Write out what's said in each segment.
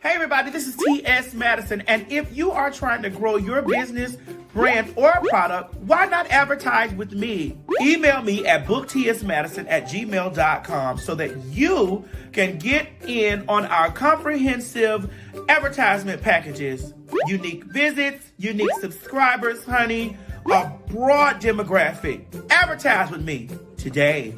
Hey everybody, this is T.S. Madison, and if you are trying to grow your business, brand, or product, why not advertise with me? Email me at booktsmadison@gmail.com so that you can get in on our comprehensive advertisement packages. Unique visits, unique subscribers, honey, a broad demographic. Advertise with me today.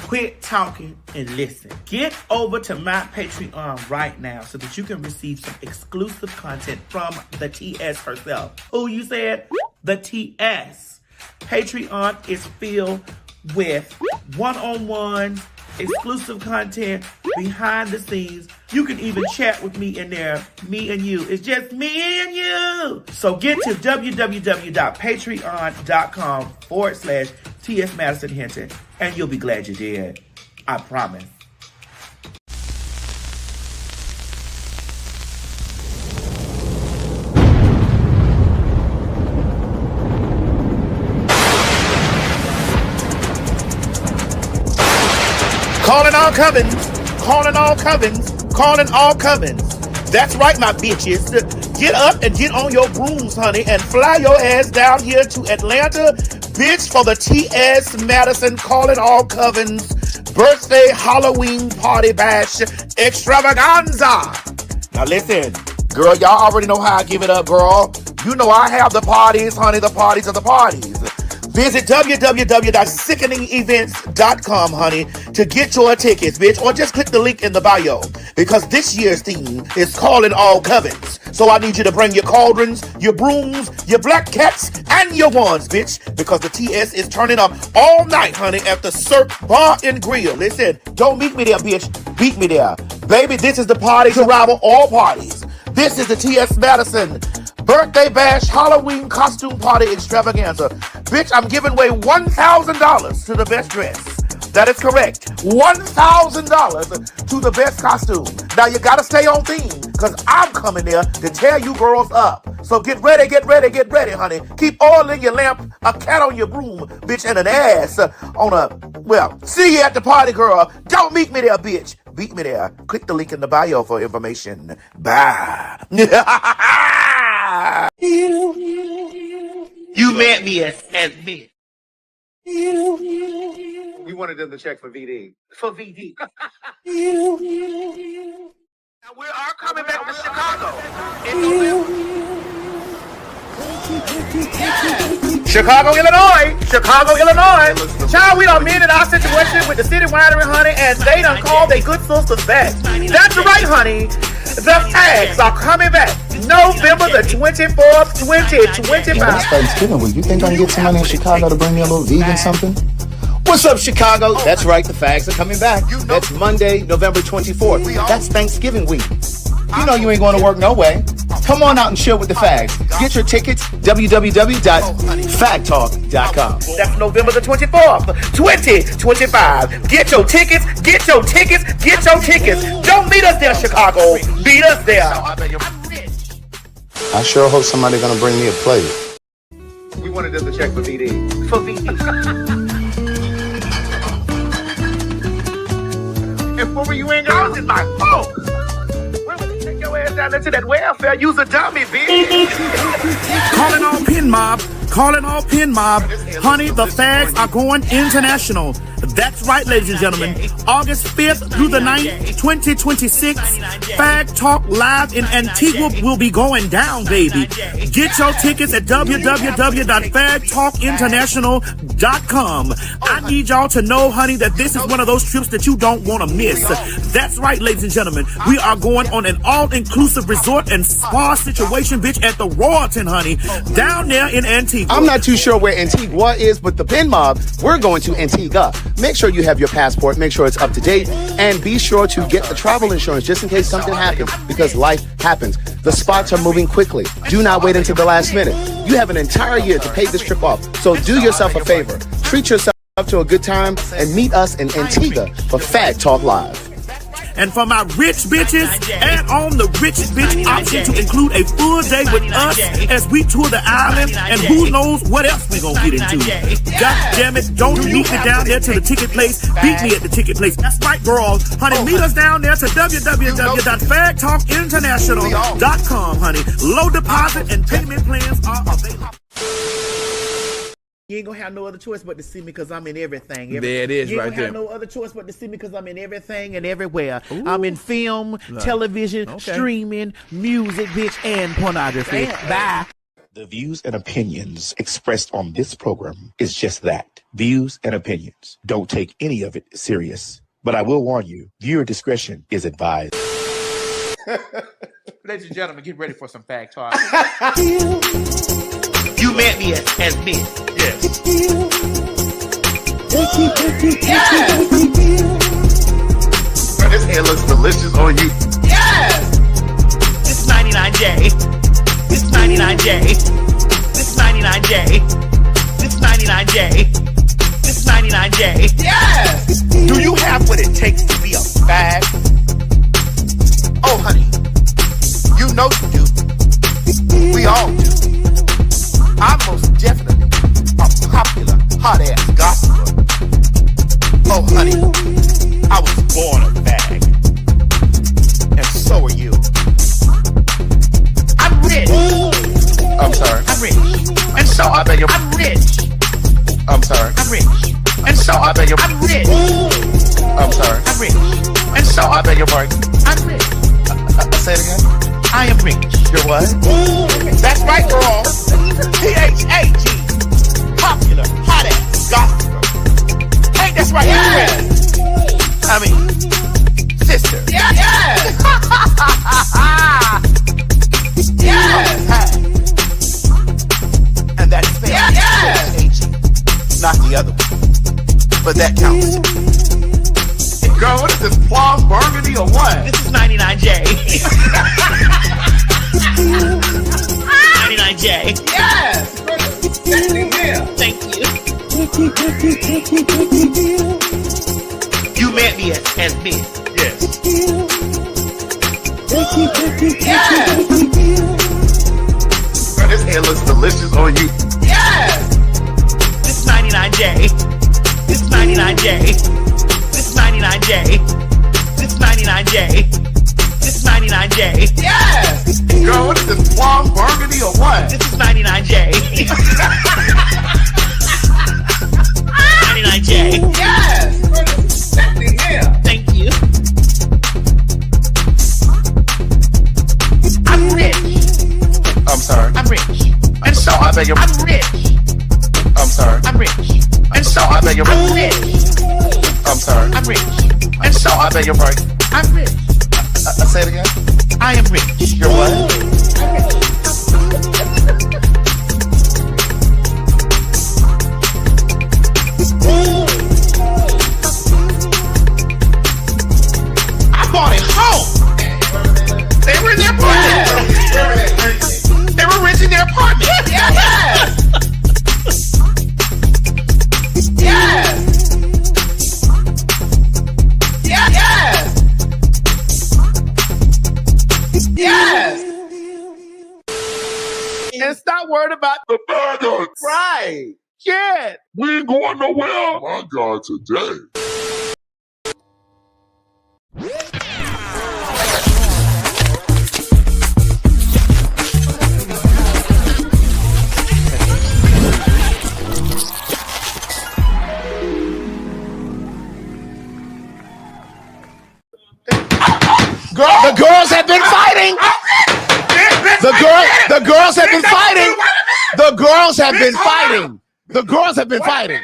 Quit talking and listen. Get over to my Patreon right now so that you can receive some exclusive content from the TS herself. Who you said? The TS. Patreon is filled with one-on-one, exclusive content, behind the scenes. You can even chat with me in there. Me and you. It's just me and you. So get to www.patreon.com/TS Madison Hinton, and you'll be glad you did. I promise. Calling all covens. Calling all covens. Calling all covens. That's right, my bitches. Get up and get on your brooms, honey, and fly your ass down here to Atlanta, bitch, for the T.S. Madison Calling All Covens birthday Halloween party bash extravaganza. Now listen, girl, y'all already know how I give it up, girl. You know I have the parties, honey, the parties are the parties. Visit www.sickeningevents.com, honey, to get your tickets, bitch, or just click the link in the bio, because this year's theme is Calling All Covens. So I need you to bring your cauldrons, your brooms, your black cats, and your wands, bitch, because the TS is turning up all night, honey, at the Cirque Bar and Grill. Listen, don't meet me there, bitch. Beat me there. Baby, this is the party to rival all parties. This is the T.S. Madison Birthday Bash Halloween Costume Party Extravaganza. Bitch, I'm giving away $1,000 to the best dress. That is correct. $1,000 to the best costume. Now you gotta stay on theme, because I'm coming there to tear you girls up. So get ready, honey. Keep oil in your lamp, a cat on your broom, bitch, and an ass on a, well, see you at the party, girl. Don't meet me there, bitch. Beat me there. Click the link in the bio for information. Bye. You met me as me. We wanted them to check for VD. For VD. Now we are coming back to Chicago. Chicago, Illinois. Child, we done mended our situation with the city winery, honey, and they done called their good sisters back. That's right, honey. The Phags are coming back November the 24th, 2025. Yeah, that's Thanksgiving week. You think I can get somebody in Chicago to bring me a little vegan something? What's up, Chicago? That's right, the Phags are coming back. That's Monday, November 24th. That's Thanksgiving week. You know you ain't going to work no way. Come on out and chill with the Phags. Get your tickets, www.PhagTawlk.com. That's November the 24th, 2025. Get your tickets. Don't meet us there, Chicago. Beat us there. I sure hope somebody's gonna bring me a plate. We wanted them to check for VD. For VD. And for you ain't girls in my phone. Take your ass down into that welfare. Use a dummy, bitch. Calling all pin mob. Honey, the Phags are going international. That's right, ladies and gentlemen. August 5th through the 9th, 2026, PhagTawlk Live in Antigua will be going down, baby. Get your tickets at www.PhagTawlkinternational.com. I need y'all to know, honey, that this is one of those trips that you don't want to miss. That's right, ladies and gentlemen. We are going on an all-inclusive resort and spa situation, bitch, at the Royalton, honey, down there in Antigua. I'm not too sure where Antigua is, but the Pin Mob, we're going to Antigua. Make sure you have your passport, make sure it's up to date, and be sure to get the travel insurance just in case something happens, because life happens. The spots are moving quickly. Do not wait until the last minute. You have an entire year to pay this trip off, so do yourself a favor. Treat yourself to a good time and meet us in Antigua for PhagTawlk Live. And for my rich bitches, add on the rich bitch option to include a full day with us as we tour the island, and who knows what else we gonna get into. God damn it, don't meet me down there to the ticket place. Beat me at the ticket place. That's right, girls. Honey, meet us down there to www.PhagTawlkinternational.com, honey. Low deposit and payment plans are available. You ain't gonna have no other choice but to see me because I'm in everything. There it is, you ain't right gonna there. have no other choice but to see me because I'm in everything and everywhere. Ooh. I'm in film, television, streaming, music, bitch, and pornography. Bye. The views and opinions expressed on this program is just that. Views and opinions. Don't take any of it serious. But I will warn you, viewer discretion is advised. Ladies and gentlemen, get ready for some fact talk. You met me as me. Yes. Bro, this hair looks delicious on you. Yes. It's 99J. It's 99J. It's 99J. It's 99J. It's 99J. Yes. Do you have what it takes to be a fag? Oh, honey, you know you do. We all do. I'm most definitely a popular, hot-ass gossiper. Oh, honey, I was born a fag. And so are you. I'm rich. I'm sorry. I'm rich. And so I beg your I'm rich. I'm sorry. I'm rich. And so I beg your I'm rich. I'm sorry. I'm rich. And so I beg your pardon. I'm rich. Say it again. I am rich. You're what? That's right, girl. PhagTawlk. Popular, hot-ass gossiper. Ain't that's right, friend? I mean, sister. Yeah, yeah. Yeah. And that's spelled PhagTawlk. Not the other one. But that counts. Girl, what is this, plum burgundy or what? This is 99J. 99J. Yes! Thank you. You met me as me. Yes. Bro, this hair looks delicious on you. Yes. This 99J. This 99J. This 99J. This 99J. This 99J. Yes! Girl, what is this, plum burgundy or what? This is 99J. 99J. Yes! Bro, this is sexy hair. Thank you. I'm rich. I'm sorry. I'm rich. And so I beg your I'm rich. I'm sorry. I'm rich. And so I beg your I'm rich. I'm sorry. I'm rich. And so I beg your pardon. I'm rich. Say it again. I am rich. You're what? I bought it home. They were in their apartment. They were renting their apartment. Yes! Yes! Yes! Yes! And stop worrying about The faggots! right. Shit. We ain't going nowhere! My God, today. The girls have been fighting. The girls have been fighting. The girls have been fighting. The girls have been fighting.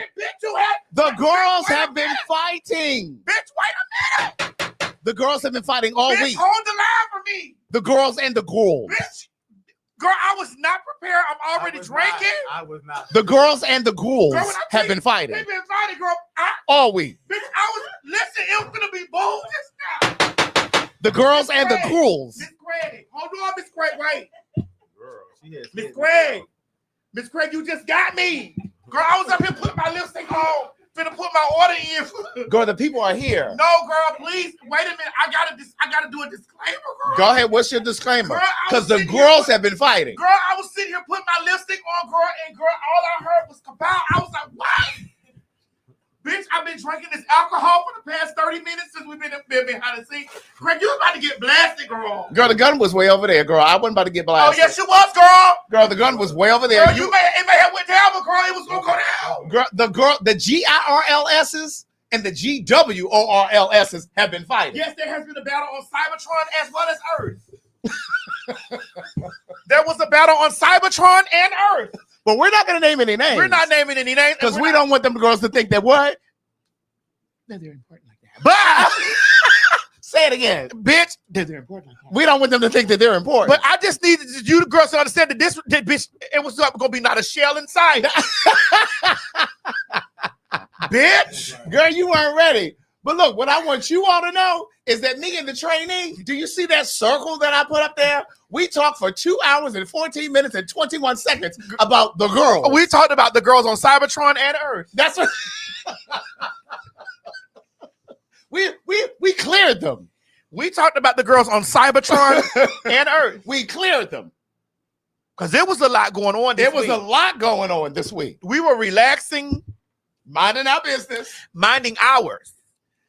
The girls have been fighting. Bitch, wait a minute! The girls have been fighting all Bitch, week. hold the line for me! The girls and the ghouls. Bitch! Girl, I was not prepared. I'm already drinking. I was not. The girls and the ghouls Girl, when I tell have been you, fighting We've been fighting, girl. all week. Bitch, I was, listen, it was gonna be bold just now. The girls and the ghouls. Miss Craig, hold on, Miss Craig, wait. Girl, she has Miss Craig, you just got me. Girl, I was up here putting my lipstick on, finna put my order in. Girl, the people are here. No, girl, please. Wait a minute. I gotta do a disclaimer, girl. Go ahead. What's your disclaimer? Girl, I Because was the sitting here girls have been fighting. Girl, I was sitting here putting my lipstick on, girl, and girl, all I heard was kapow. I was like, what? Bitch, I've been drinking this alcohol for the past 30 minutes since we've been behind the scenes. Greg, you was about to get blasted, girl. Girl, the gun was way over there, girl. I wasn't about to get Oh, blasted. yes, you was, girl. Girl, the gun was way over there. Girl, it may have went down, but girl, it was gonna go down. Girl, the GIRLSs and the GWORLSs have been fighting. Yes, there has been a battle on Cybertron as well as Earth. There was a battle on Cybertron and Earth. But we're not going to name any names. We're not naming any names. Because we don't want them girls to think that what? That they're important like that. But say it again. Bitch, they're important like that. We don't want them to think that they're important. But I just needed you the girls to understand that this bitch, it was gonna be not a shell inside. Bitch. Girl, you weren't ready. But look, what I want you all to know is that me and the trainee, do you see that circle that I put up there? We talked for 2 hours and 14 minutes and 21 seconds about the girls. We talked about the girls on Cybertron and Earth. That's what we cleared them. We talked about the girls on Cybertron and Earth. We cleared them. Because there was a lot going on this week. There was a lot going on this week. We were relaxing, minding our business, minding ours.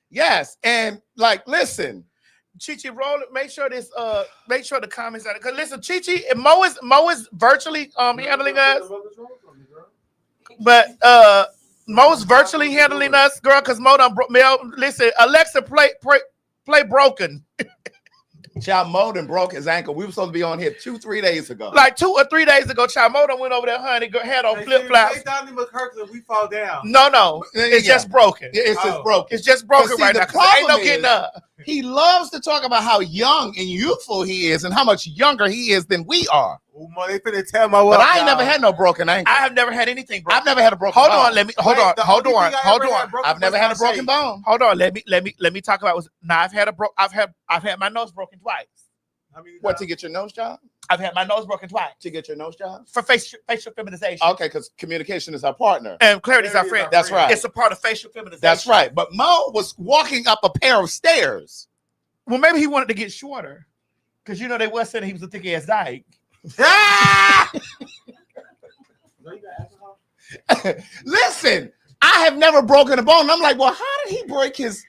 Yes, and like, listen, Chi-Chi, roll it. Make sure the comments are. Because listen, Chi-Chi, and Mo is virtually handling us, but Mo's virtually handling us, girl. Because Mo done listen, Alexa, play broken. Child Mo done broke his ankle. We were supposed to be on here 2-3 days ago. Like 2 or 3 days ago, Child Mo done went over there, honey, had on flip flops. Donnie McKirkland, we fall down. No, it's just broken. It's just broken. It's just broken right now. Ain't no getting up. He loves to talk about how young and youthful he is and how much younger he is than we are. Oh, man, they finna tell my But I ain't never had no broken ankle. I have never had anything broken. I've never had a broken Hold bone. on, let me hold on. I've never had a broken bone. Hold on, let me talk about. Now I've had my nose broken twice. What, to get your nose job? I've had my nose broken twice. To get your nose job? For facial feminization. Okay, because communication is our partner. And clarity is our friend. That's right. It's a part of facial feminization. That's right. But Mo was walking up a pair of stairs. Well, maybe he wanted to get shorter. Because you know they was saying he was a thick ass dyke. Listen, I have never broken a bone. I'm like, well, how did he break his...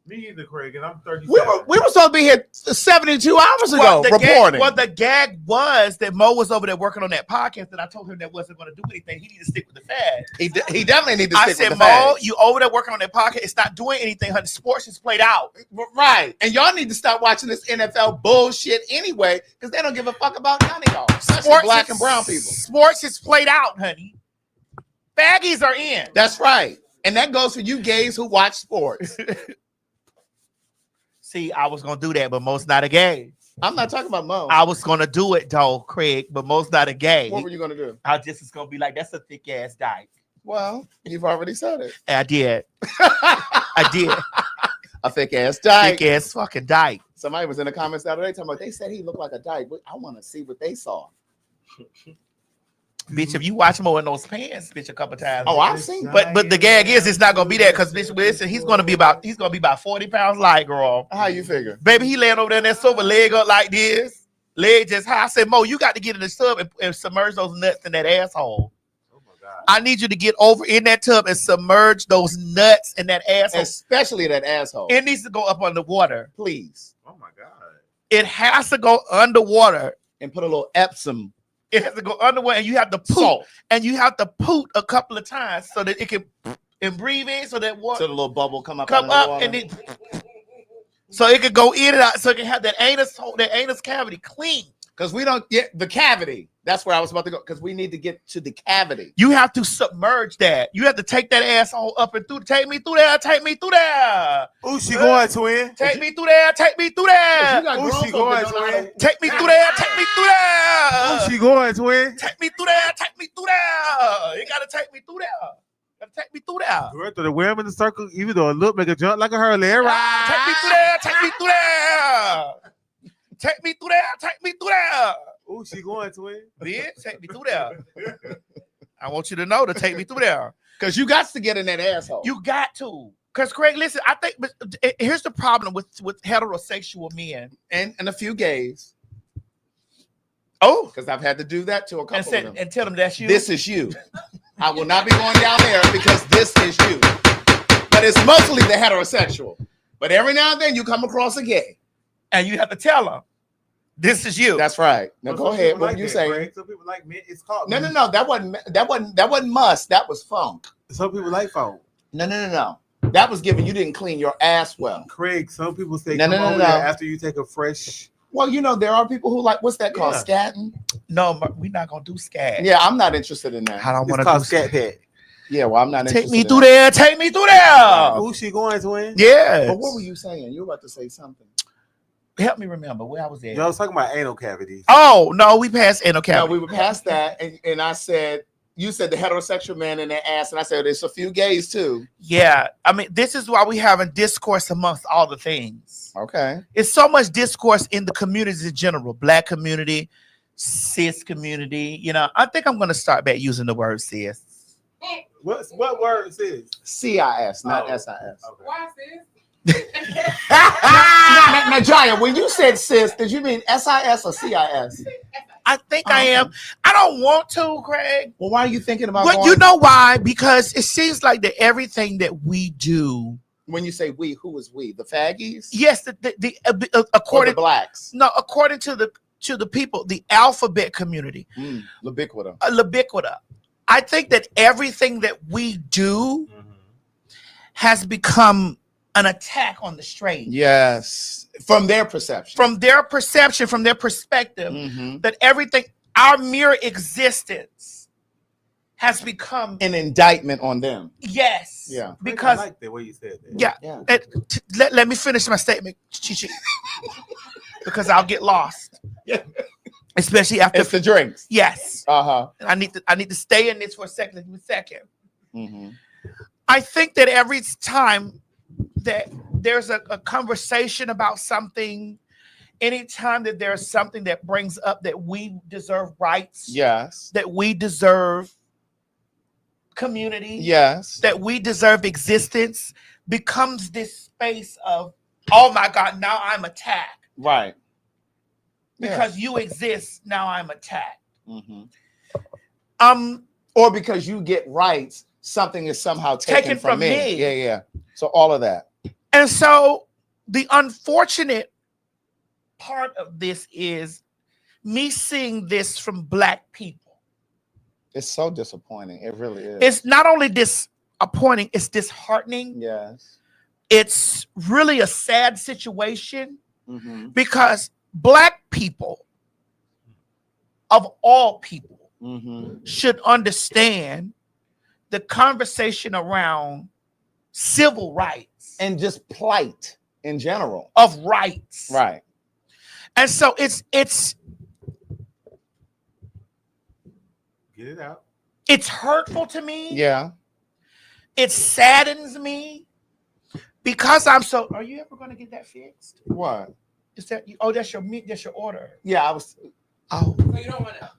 Me either, Craig, and I'm 37. We were supposed to be here 72 hours ago reporting. The gag was that Mo was over there working on that podcast, and I told him that wasn't going to do anything. He needed to stick with the fad. He definitely needed to stick with the I said, fad. Mo, you over there working on that podcast. It's not doing anything. Honey. Sports is played out. Right. And y'all need to stop watching this NFL bullshit anyway, because they don't give a fuck about none of y'all, especially black and brown people. Sports is played out, honey. Faggies are in. That's right. And that goes for you gays who watch sports. See, I was gonna do that, but Mo's not a gay. I'm not talking about Mo. I was gonna do it though, Craig, but Mo's not a gay. What were you gonna do? I just is gonna be like, that's a thick ass dyke. Well, you've already said it. I did. I did. A thick ass dyke. Thick ass fucking dyke. Somebody was in the comments the other day talking about they said he looked like a dyke, but I want to see what they saw. Bitch, if you watch Mo in those pants, bitch, a couple times. Oh, I've seen. But the gag is it's not gonna be that because bitch, listen, he's gonna be about 40 pounds light, girl. How you figure? Baby, he laying over there in that sofa, leg up like this, leg just high. I said, Mo, you got to get in the tub and submerge those nuts in that asshole. Oh my God. I need you to get over in that tub and submerge those nuts in that asshole. Especially that asshole. It needs to go up underwater. Please. Oh my God. It has to go underwater. And put a little Epsom. It has to go underwater, and you have to poop. Salt. And you have to poop a couple of times so that it can and breathe in, so that water so the little bubble come up and then so it can go in and out, so it can have that anus cavity clean. Because we don't get the cavity. That's where I was about to go. Because we need to get to the cavity. You have to submerge that. You have to take that asshole up and through. Take me through there. Take me through there. Ooh, she going, twin. Take me through there. Take me through there. Ooh, she going, twin. Take me through there. Take me through there. Ooh, she going, twin. Take me through there. Take me through there. You gotta take me through there. You gotta take me through there. Girl, throw the worm in the circle, even though it look make a jump like a hurley. Right. Take me through there. Take me through there. Take me through there. Take me through there. Ooh, she going, twin. Bitch, take me through there. I want you to know to take me through there. Because you got to get in that asshole. You got to. Because Craig, listen, I think but here's the problem with heterosexual men and a few gays. Oh, because I've had to do that to a couple of them. And tell them that's you. This is you. I will not be going down there because this is you. But it's mostly the heterosexual. But every now and then you come across a gay. And you have to tell them, this is you. That's right. Now go ahead. What you saying? Greg. Some people like men. It's called No. That wasn't must. That was funk. Some people like phone. No. That was given you didn't clean your ass well. Craig, some people say no. after you take a fresh. Well, you know, there are people who like, what's that called? Scatting? No, we're not going to do scat. Yeah, I'm not interested in that. I don't want to do scat pet. Yeah, well, I'm not interested. Take me through there. Take me through there. Who's she going to win? Yeah. But what were you saying? You were about to say something. Help me remember where I was at. I was talking about anal cavities. Oh, no, we passed anal cavity. No, we were past that. And I said, you said the heterosexual man in their ass. And I said, there's a few gays too. Yeah. I mean, this is why we having discourse amongst all the things. Okay. It's so much discourse in the communities in general. Black community, cis community. You know, I think I'm going to start back using the word cis. What word cis? CIS, not SIS. Okay. Why, sis? now, Jaya, when you said cis, did you mean SIS or CIS? I think I am. I don't want to, Craig. Well, why are you thinking about But going? you know why? Because it seems like that everything that we do. When you say we, who is we? The faggies? Yes, according or the blacks. No, according to the people, the alphabet community. Ubiquita. Ubiquita. I think that everything that we do has become an attack on the straight. Yes. From their perception. From their perception, from their perspective, that everything, our mere existence has become an indictment on them. Yes. Yeah. Because I like the way you said that. Yeah. Let me finish my statement, Chichi. Because I'll get lost. Yeah. Especially after it's the drinks. Yes. Uh-huh. I need to stay in this for a second. I think that every time that there's a conversation about something, anytime that there's something that brings up that we deserve rights, yes, that we deserve community, yes, that we deserve existence, becomes this space of, oh my God, now I'm attacked. Right. Because you exist, now I'm attacked. Or because you get rights, something is somehow taken from me. Yeah. So all of that. And so the unfortunate part of this is me seeing this from Black people. It's so disappointing. It really is. It's not only disappointing, it's disheartening. Yes. It's really a sad situation because Black people, of all people, should understand the conversation around civil rights and just plight in general of rights. Right. And so it's get it out. It's hurtful to me. Yeah. It saddens me because I'm so. Are you ever going to get that fixed? What? Is that you? Oh, that's your order. Yeah, I was. Oh, So you don't want to.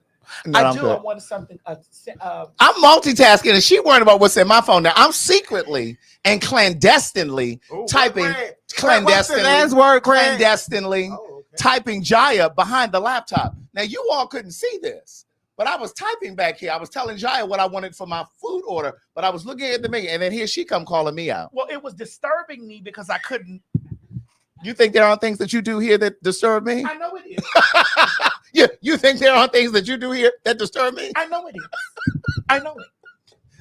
No, I I'm do. good. I wanted something. I'm multitasking, and she worried about what's in my phone. Now I'm secretly and clandestinely typing. Clandestinely. What's the last word, Craig? Clandestinely typing Jaya behind the laptop. Now you all couldn't see this, but I was typing back here. I was telling Jaya what I wanted for my food order, but I was looking at the menu, and then here she come calling me out. Well, it was disturbing me because I couldn't. You think there are things that you do here that disturb me? I know it is. You think there are things that you do here that disturb me? I know it is. I know it.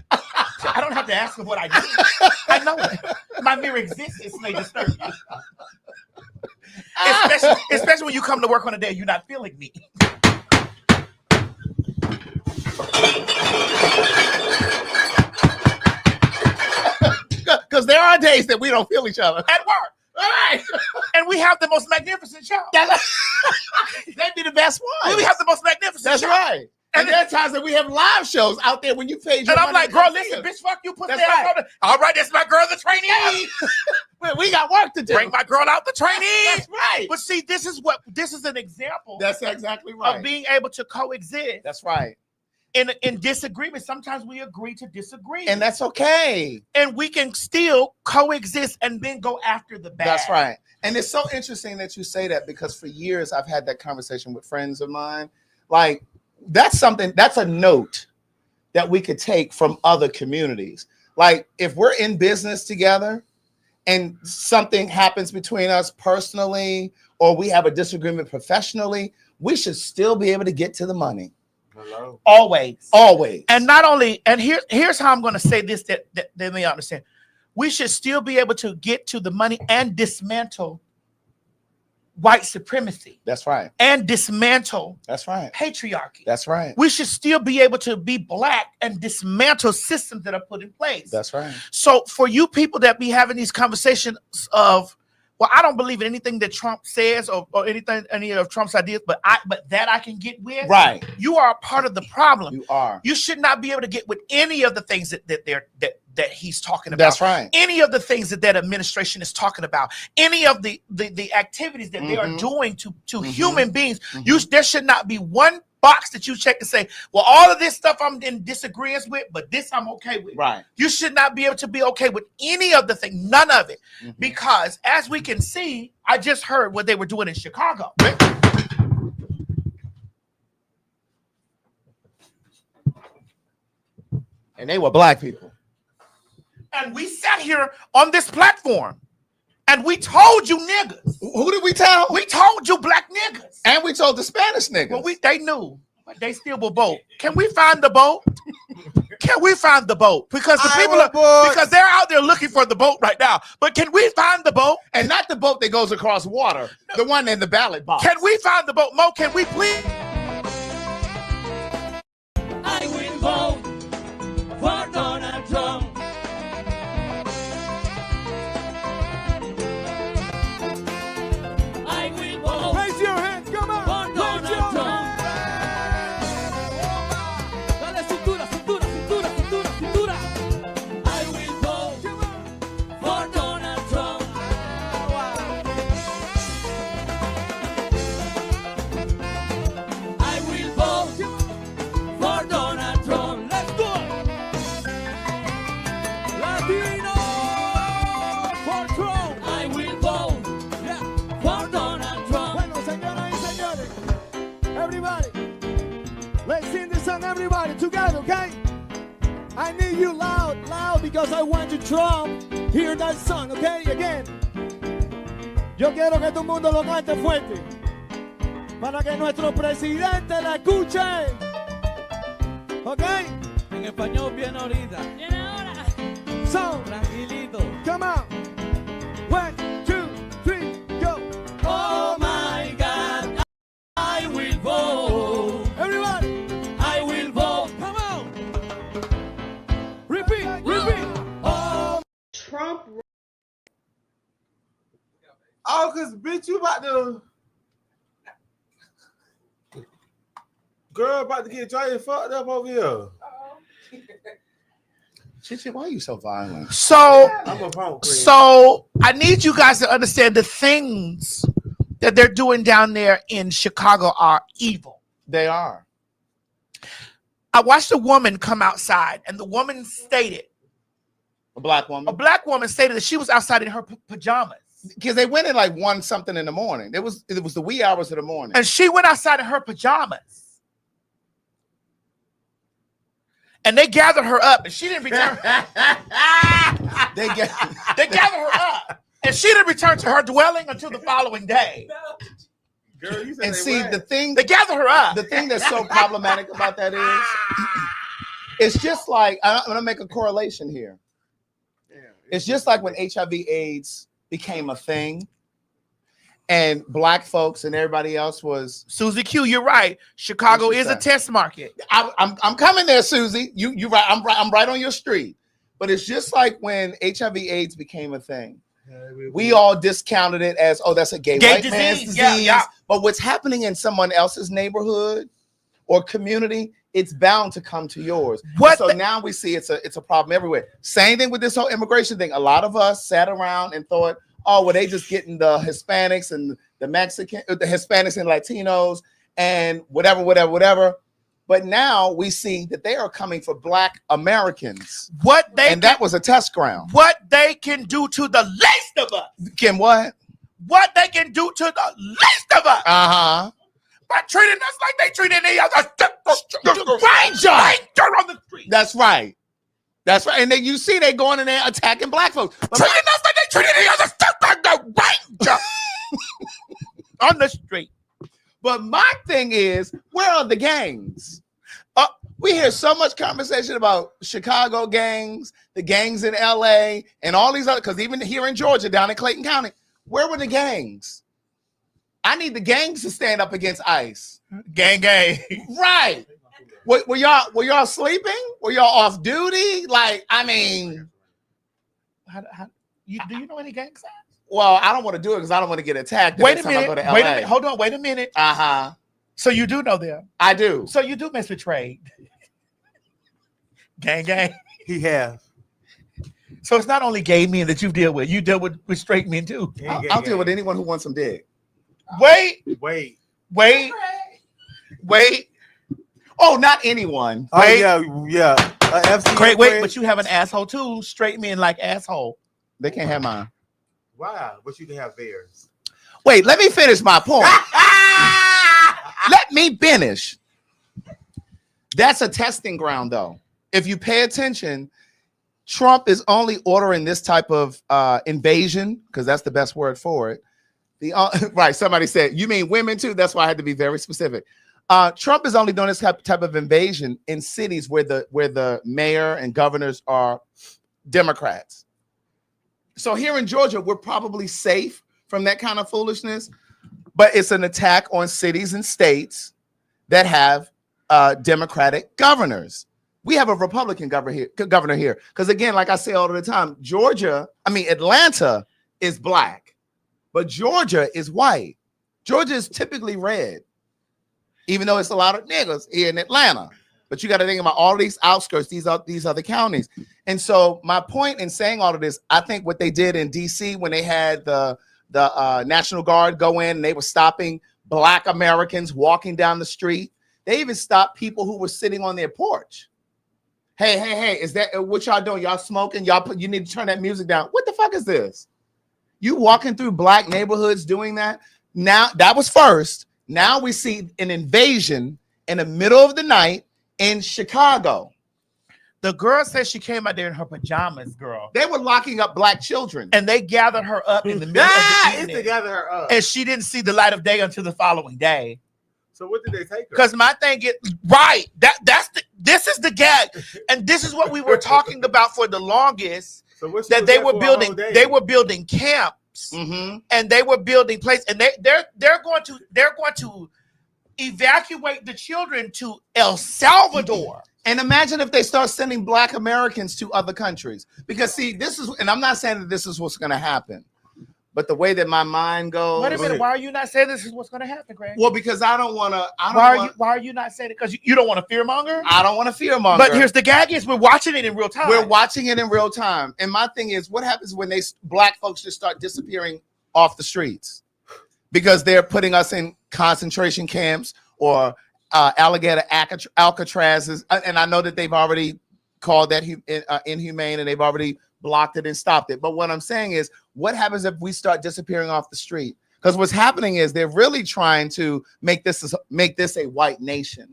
I don't have to ask him what I do. I know it. My mere existence may disturb you. Especially when you come to work on a day you're not feeling me. Because there are days that we don't feel each other. At work. All right. And we have the most magnificent show. That'd be the best one. We have the most magnificent That's show. right. And there are times that we have live shows out there when you pay your And I'm money like, to girl, come listen, see us. bitch, fuck you, put That's that right. All right, that's my girl, the trainee. We got work to do. Bring my girl out, the trainee. That's right. But see, this is an example That's exactly right. of being able to coexist. That's right. in disagreement. Sometimes we agree to disagree. And that's okay. And we can still coexist and then go after the bad. That's right. And it's so interesting that you say that, because for years I've had that conversation with friends of mine. Like, that's a note that we could take from other communities. Like, if we're in business together and something happens between us personally, or we have a disagreement professionally, we should still be able to get to the money. Hello. Always. And not only, and here's how I'm going to say this that they may understand. We should still be able to get to the money and dismantle white supremacy. That's right. And dismantle That's right. patriarchy. That's right. We should still be able to be black and dismantle systems that are put in place. That's right. So for you people that be having these conversations of, well, I don't believe in anything that Trump says or any of Trump's ideas, but that I can get with. Right. You are a part of the problem. You are. You should not be able to get with any of the things that he's talking about. That's right. Any of the things that administration is talking about. Any of the activities that they are doing to human beings. There should not be one box that you check and say, well, all of this stuff I'm in disagreement with, but this I'm okay with. Right. You should not be able to be okay with any of the things, none of it. Because as we can see, I just heard what they were doing in Chicago. And they were black people. And we sat here on this platform and we told you niggas. Who did we tell? We told you black niggas. And we told the Spanish niggas. Well, they knew, but they still will vote. Can we find the boat? Can we find the boat? Because the people because they're out there looking for the boat right now. But can we find the boat? And not the boat that goes across water, the one in the ballot box. Can we find the boat? Mo, can we please? I will vote for Donald Trump. I will vote. Raise your hand, come on. For Donald Trump. Dale cintura, cintura, cintura, cintura, cintura. I will vote for Donald Trump. I will vote for Donald Trump. Let's do it. Latino for Trump. I will vote for Donald Trump. Bueno, señoras y señores, everybody, let's sing this song, everybody, together, okay? I need you loud, because I want you Trump hear that song, okay? Again. Yo quiero que todo el mundo lo cante fuerte, para que nuestro presidente la escuche, okay? En español viene ahorita. Viene ahora. So, Tranquilito. come on. 1, 2, 3, go. Oh my God, I will vote. Everybody, I will vote. come on. Repeat. Oh, Trump. Oh, cause bitch, you about to girl about to get dry and fucked up over here. Chichi, why are you so violent? So I'm a punk queen. So I need you guys to understand the things that they're doing down there in Chicago are evil. They are. I watched a woman come outside, and the woman stated, A black woman. a black woman stated that she was outside in her pajamas. Because they went in like 1 something in the morning. It was the wee hours of the morning. And she went outside in her pajamas. And they gathered her up, and she didn't return. They gathered her up, and she didn't return to her dwelling until the following day. Girl, you said and they see wet. the thing. They gathered her up. The thing that's so problematic about that is, it's just like I'm gonna make a correlation here. It's just like when HIV/AIDS became a thing, and black folks and everybody else was. Susie Q, you're right. Chicago What she is a said? test market. I'm coming there, Susie. You right. I'm right on your street. But it's just like when HIV/AIDS became a thing. We all discounted it as, oh, that's a gay white man's disease. Yeah. But what's happening in someone else's neighborhood or community, it's bound to come to yours. So now we see it's a problem everywhere. Same thing with this whole immigration thing. A lot of us sat around and thought, oh, well, they just getting the Hispanics and the Mexican, the Hispanics and Latinos and whatever. But now we see that they are coming for Black Americans. And that was a test ground. What they can do to the least of us. Can what? What they can do to the least of us. Uh-huh. By treating us like they treat any other Ranger on the street. That's right. That's right. And then you see they going in there attacking Black folks. But Treating us like they treat any other ranger on the street. But my thing is, where are the gangs? We hear so much conversation about Chicago gangs, the gangs in LA, and all these other, because even here in Georgia, down in Clayton County, where were the gangs? I need the gangs to stand up against ICE. Gang. Right. Were y'all sleeping? Were y'all off duty? Like, I mean, do you know any gang signs? Well, I don't want to do it because I don't want to get attacked. Wait a minute. Hold on. Wait a minute. Uh-huh. So you do know them? I do. So you do mess with trade. Gang. He has. So it's not only gay men that you deal with. You deal with straight men too. I'll deal with anyone who wants some dick. Wait. Oh, not anyone. Oh, yeah. FC Great. Wait, but you have an asshole too. Straight men like asshole. They can't have mine. Wow, but you can have theirs. Wait, let me finish my point. Let me finish. That's a testing ground, though. If you pay attention, Trump is only ordering this type of invasion, because that's the best word for it. Right, somebody said, you mean women too? That's why I had to be very specific. Trump is only doing this type of invasion in cities where the mayor and governors are Democrats. So here in Georgia, we're probably safe from that kind of foolishness, but it's an attack on cities and states that have Democratic governors. We have a Republican governor here. Because again, like I say all the time, Atlanta is black, but Georgia is white. Georgia is typically red, even though it's a lot of niggas here in Atlanta. But you got to think about all these outskirts, these other counties. And so my point in saying all of this, I think what they did in DC when they had the National Guard go in and they were stopping Black Americans walking down the street. They even stopped people who were sitting on their porch. Hey, is that what y'all doing? Y'all smoking? You need to turn that music down. What the fuck is this? You walking through black neighborhoods doing that? Now, that was first. Now we see an invasion in the middle of the night in Chicago. The girl said she came out there in her pajamas, girl. They were locking up black children. And they gathered her up in the middle of the evening. They gathered her up. And she didn't see the light of day until the following day. So what did they take her? Because my thing is, right, this is the gag. And this is what we were talking about for the longest. So that they were building camps, and they were building places, and they're going to evacuate the children to El Salvador. And imagine if they start sending Black Americans to other countries. Because see, this is, and I'm not saying that this is what's going to happen, but the way that my mind goes. Wait a minute, why are you not saying this is what's going to happen, Greg? Well, because I don't want to. Why are you not saying it? Because you don't want to fearmonger? I don't want to fearmonger. But here's the gag: is we're watching it in real time. We're watching it in real time, and my thing is, what happens when Black folks just start disappearing off the streets because they're putting us in concentration camps or alligator Alcatrazes, and I know that they've already called that inhumane, and they've already blocked it and stopped it. But what I'm saying is, what happens if we start disappearing off the street? Because what's happening is they're really trying to make this a white nation.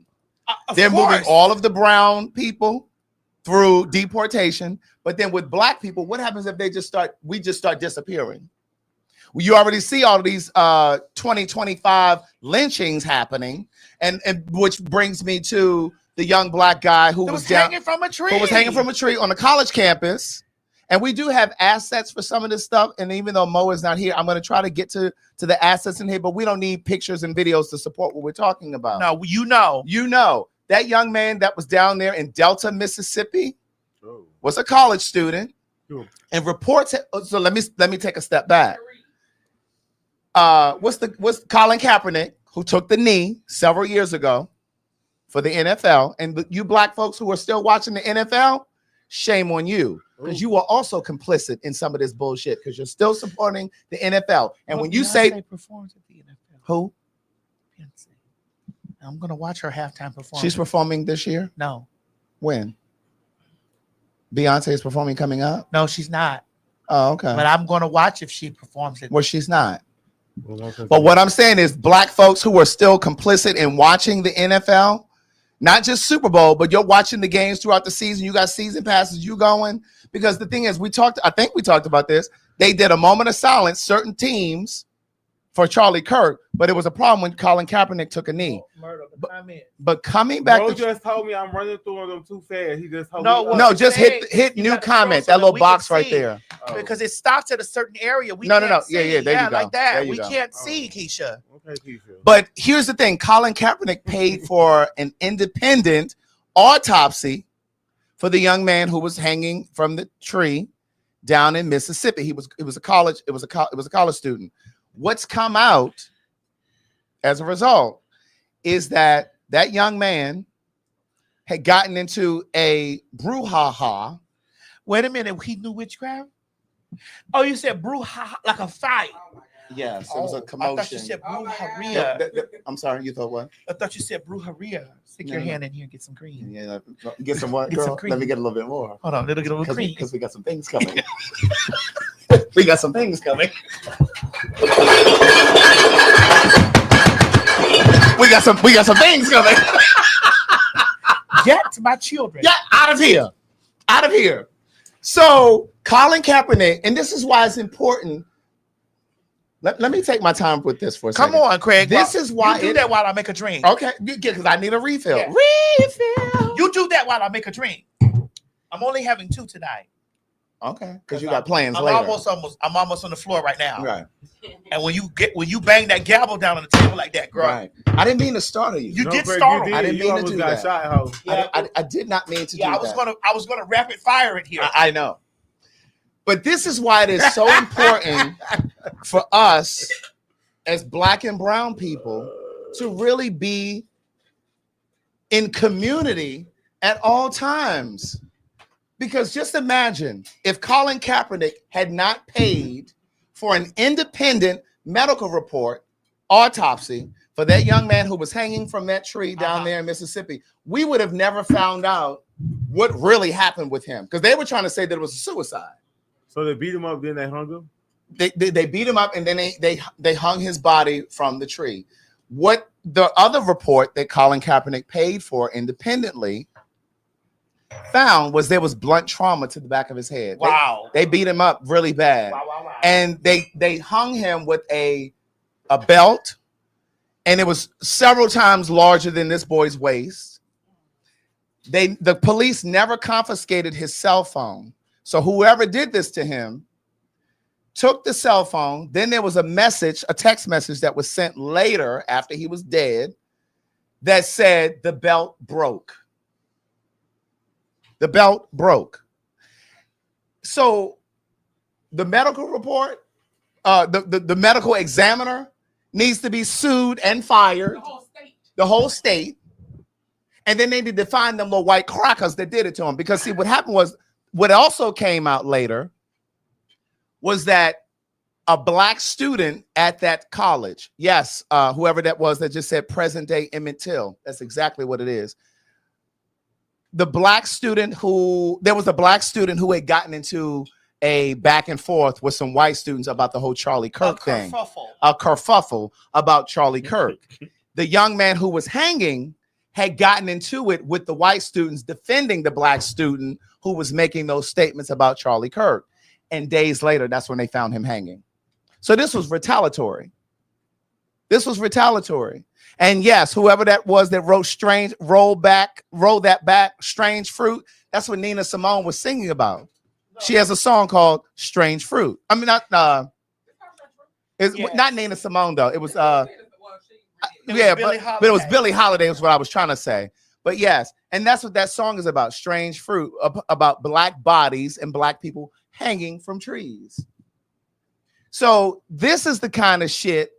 They're moving all of the brown people through deportation, but then with Black people, what happens if we just start disappearing? Well, you already see all of these 2025 lynchings happening, and which brings me to the young Black guy who was hanging from a tree. Who was hanging from a tree on a college campus. And we do have assets for some of this stuff. And even though Mo is not here, I'm going to try to get to the assets in here, but we don't need pictures and videos to support what we're talking about. No, you know that young man that was down there in Delta, Mississippi was a college student. And reports. So let me take a step back. What's Colin Kaepernick, who took the knee several years ago for the NFL, and you Black folks who are still watching the NFL, shame on you, because you are also complicit in some of this bullshit because you're still supporting the NFL. And when you say performs at the NFL, who? I'm gonna watch her halftime performance. She's performing this year? No, When? Beyonce is performing coming up? no, she's not. Oh, okay. But I'm gonna watch if she performs it. Well, she's not. But what I'm saying is black folks who are still complicit in watching the NFL, not just Super Bowl, but you're watching the games throughout the season. You got season passes, you going. Because the thing is, I think we talked about this. They did a moment of silence, certain teams, for Charlie Kirk, but it was a problem when Colin Kaepernick took a knee. But coming back Bro to just told me I'm running through them too fast. He just told No, me. what no, I'm just saying, hit you new gotta comment, scroll that so little we can box right see. there. Because it stops at a certain area. We No, can't yeah, see. yeah, there you go. Like that. There you We go. can't see, Keisha. Okay, Keisha. But here's the thing: Colin Kaepernick paid for an independent autopsy for the young man who was hanging from the tree down in Mississippi. It was a college student. What's come out as a result is that young man had gotten into a brouhaha. Wait a minute. He knew witchcraft? Oh, you said brouhaha, like a fight. Yes, it was a I commotion. thought you said brujeria. I'm sorry, you thought what? I thought you said brujeria. Stick your hand in here and get some cream. Yeah, get some what, Get girl? some cream. Let me get a little bit more. Hold on, little get a little cream. Because we got some things coming. We got some things coming. We got some things coming. Get my children. Yeah, out of here. Out of here. So Colin Kaepernick, and this is why it's important. Let me take my time with this for a second. Come on, Craig. This is why you do that while I make a drink. Okay, because I need a refill. Yeah. Refill. You do that while I make a drink. I'm only having 2 tonight. Okay, because you got plans I'm later. I'm almost on the floor right now. Right. And when you bang that gavel down on the table like that, girl. Right. I didn't mean to startle you. You did Greg, startle. you I didn't You mean to almost do got that. shot, ho. Yeah, I did not mean to do yeah, that. I was gonna rapid fire it here. I know. But this is why it is so important for us as black and brown people to really be in community at all times. Because just imagine if Colin Kaepernick had not paid for an independent medical report, autopsy, for that young man who was hanging from that tree down there in Mississippi, we would have never found out what really happened with him. Because they were trying to say that it was a suicide. So they beat him up, then they hung him? They beat him up and then they hung his body from the tree. What the other report that Colin Kaepernick paid for independently found was there was blunt trauma to the back of his head. Wow. They beat him up really bad. Wow. And they hung him with a belt, and it was several times larger than this boy's waist. The police never confiscated his cell phone. So whoever did this to him took the cell phone. Then there was a text message that was sent later after he was dead that said the belt broke. The belt broke. So the medical report, the medical examiner needs to be sued and fired. The whole state. And then they need to find them little white crackers that did it to him. Because see, what happened was, what also came out later was that a black student at that college, yes, whoever that was that just said present day Emmett Till, that's exactly what it is. There was a black student who had gotten into a back and forth with some white students about the whole Charlie Kirk thing. A kerfuffle about Charlie Kirk. The young man who was hanging had gotten into it with the white students defending the black student who was making those statements about Charlie Kirk. And days later, that's when they found him hanging. So this was retaliatory. And yes, whoever that was that wrote roll that back, strange fruit, that's what Nina Simone was singing about. She has a song called Strange Fruit. I mean, not Nina Simone, though. It was but it was Billie Holiday is what I was trying to say. But yes, and that's what that song is about, Strange Fruit, about black bodies and black people hanging from trees. So this is the kind of shit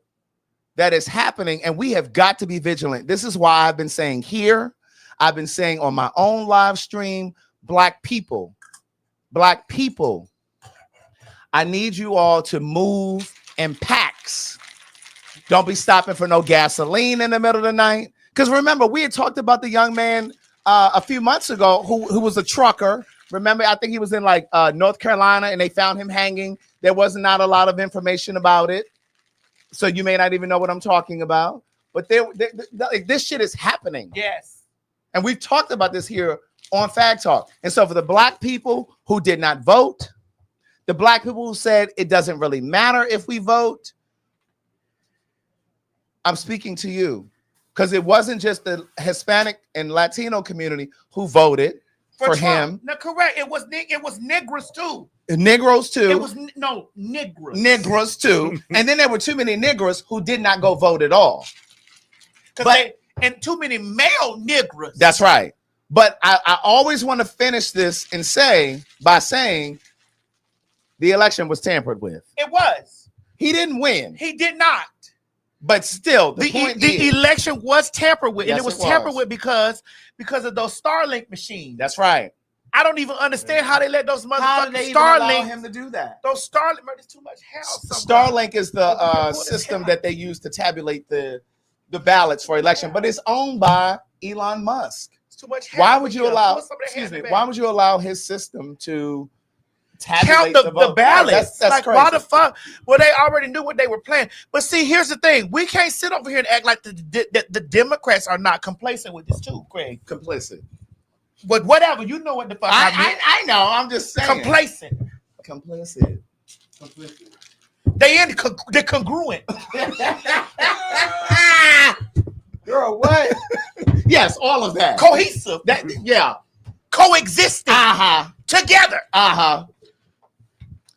that is happening, and we have got to be vigilant. This is why I've been saying here, I've been saying on my own live stream, black people, I need you all to move in packs. Don't be stopping for no gasoline in the middle of the night. Because remember, we had talked about the young man a few months ago who was a trucker. Remember, I think he was in like North Carolina, and they found him hanging. There was not a lot of information about it, so you may not even know what I'm talking about. But like, this shit is happening. Yes. And we've talked about this here on PhagTawlk. And so for the black people who did not vote, the black people who said it doesn't really matter if we vote, I'm speaking to you. Because it wasn't just the Hispanic and Latino community who voted for him. No, correct. It was Negroes too. Negroes too. It was Negroes. Negroes too. And then there were too many Negroes who did not go vote at all. And too many male Negroes. That's right. But I always want to finish this and by saying the election was tampered with. It was. He didn't win. He did not. But still, the election was tampered with, yes, and it was tampered with because of those Starlink machines. That's right. I don't even understand how they let those How motherfuckers did they even allow Starlink him to do that? Those Starlink, there's too much hell. Starlink is the system that they use to tabulate the ballots for election, but it's owned by Elon Musk. It's too much hell. Why would you allow? Excuse me. Why would you allow his system to count the ballots? That's like, crazy. why the fuck? Well, they already knew what they were playing. But see, here's the thing: we can't sit over here and act like the Democrats are not complacent with this too, Craig. Complicit. But whatever, you know what the fuck I mean. I know. I'm just saying. Complacent. Complicit. They're congruent. Girl, what? Yes, all of that. Cohesive. Yeah. Coexisting. Together.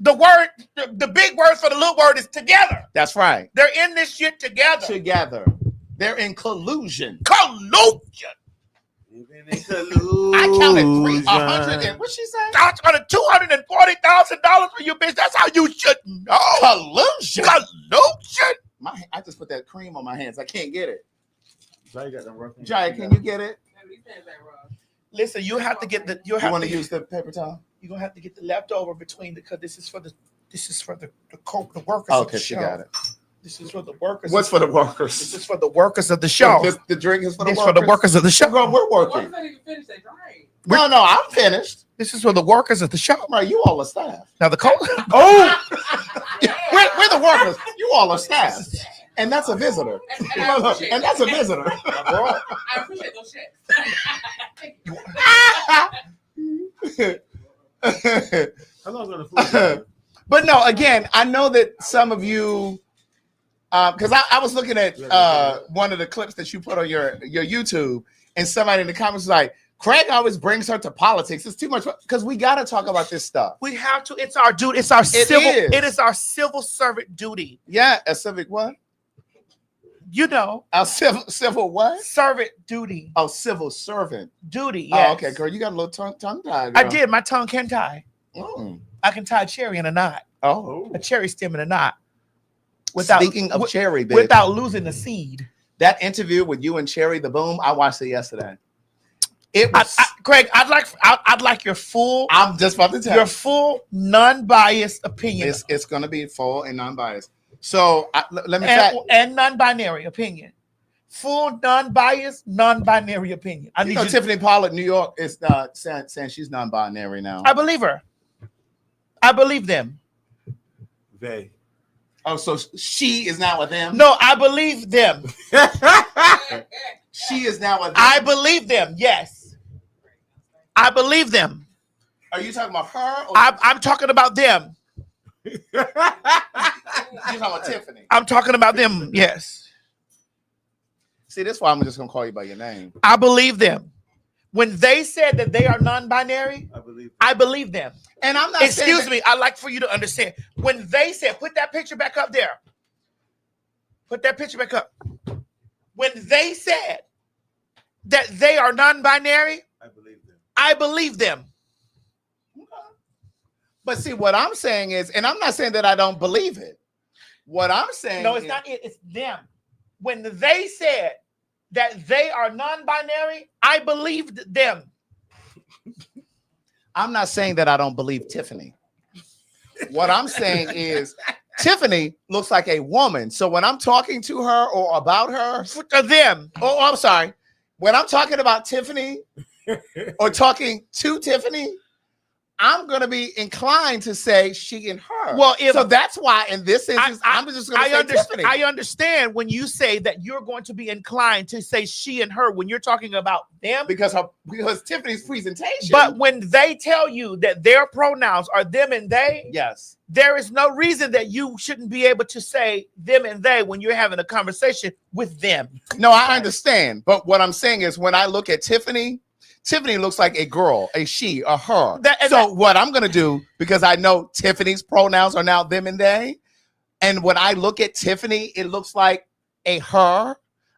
The word, the big word for the little word is together. That's right. They're in this shit together. They're in collusion. Collusion. I counted 300 and what she say? That's on $240,000 for you, bitch. That's how you should know. Collusion. Collusion. I just put that cream on my hands. I can't get it. Jay got them rough hands. Jay, can you get it? Listen, you have to get the. You want to use the paper towel? You're gonna have to get the leftover between because this is for the workers. Oh, of the okay, she show. got it. This is for the workers. What's for the workers? This is for the workers of the show. The drink is for the This workers. for the workers of the show. We're working. No, I'm finished. This is for the workers of the show. Right, you all are staff. Now the code. Oh, we're the workers. You all are staff, and that's a visitor. And that's a visitor. I appreciate those checks. How long is the food? But no, again, I know that some of you, because I was looking at one of the clips that you put on your YouTube, and somebody in the comments was like, Craig always brings her to politics. It's too much because we got to talk about this stuff. We have to. It's our duty. It's our civil. It is our civil servant duty. Yeah, a civic what? You know, a civil what? Servant duty. Oh, civil servant duty. Yes. Oh, okay, girl, you got a little tongue tie. I did. My tongue can tie. Mm. I can tie a cherry in a knot. Oh, a cherry stem in a knot. Speaking of cherry, babe, without losing the seed. That interview with you and Cherry the Boom, I watched it yesterday. It was Craig. I'd like your full. I'm just about to tell your full non-biased opinion. It's going to be full and non-biased. So let me and non-binary opinion. Full non-biased, non-binary opinion. I need Tiffany Pollard, New York, is saying she's non-binary now. I believe her. I believe them. They. Oh, so she is now with them? No, I believe them. She is now with them. I believe them. Yes, I believe them. Are you talking about her? Or I'm talking about them. You're talking about Tiffany. I'm talking about them. Yes. See, that's why I'm just gonna call you by your name. I believe them. When they said that they are non-binary, I believe them. And I'm not. Excuse me. I'd like for you to understand. When they said, put that picture back up there. Put that picture back up. When they said that they are non-binary, I believe them. But see, what I'm saying is, and I'm not saying that I don't believe it. What I'm saying, no, it's not it. It's them. When they said that they are non-binary, I believed them. I'm not saying that I don't believe Tiffany. What I'm saying is Tiffany looks like a woman. So when I'm talking to her or about her, To them. oh, I'm sorry. When I'm talking about Tiffany or talking to Tiffany, I'm going to be inclined to say she and her. Well, so that's why in this instance, I'm just going to say Tiffany. I understand when you say that you're going to be inclined to say she and her when you're talking about them. Because Tiffany's presentation. But when they tell you that their pronouns are them and they, yes, there is no reason that you shouldn't be able to say them and they when you're having a conversation with them. No, I understand. But what I'm saying is when I look at Tiffany looks like a girl, a she, a her. What I'm going to do, because I know Tiffany's pronouns are now them and they, and when I look at Tiffany, it looks like a her,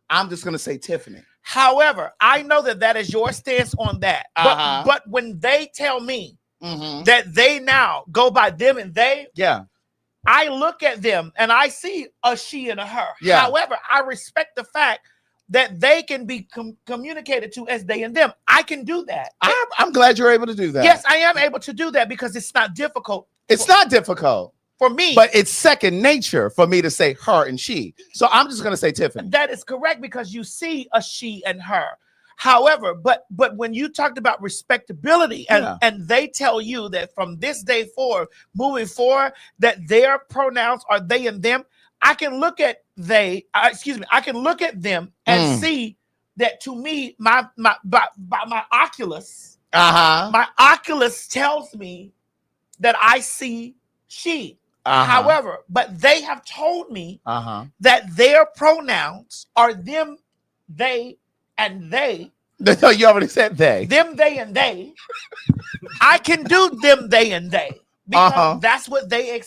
I'm just going to say Tiffany. However, I know that is your stance on that. But when they tell me that they now go by them and they, I look at them and I see a she and a her. Yeah. However, I respect the fact that they can be communicated to as they and them. I can do that. I'm glad you're able to do that. Yes, I am able to do that because it's not difficult. It's not difficult for me. But it's second nature for me to say her and she. So I'm just going to say Tiffany. That is correct because you see a she and her. However, but when you talked about respectability and they tell you that from this day forward, moving forward, that their pronouns are they and them, I can look at I can look at them and see that to me, my oculus, my oculus tells me that I see she. However, but they have told me that their pronouns are them, they, and they. No, you already said they. Them, they, and they. I can do them, they, and they. Because that's what they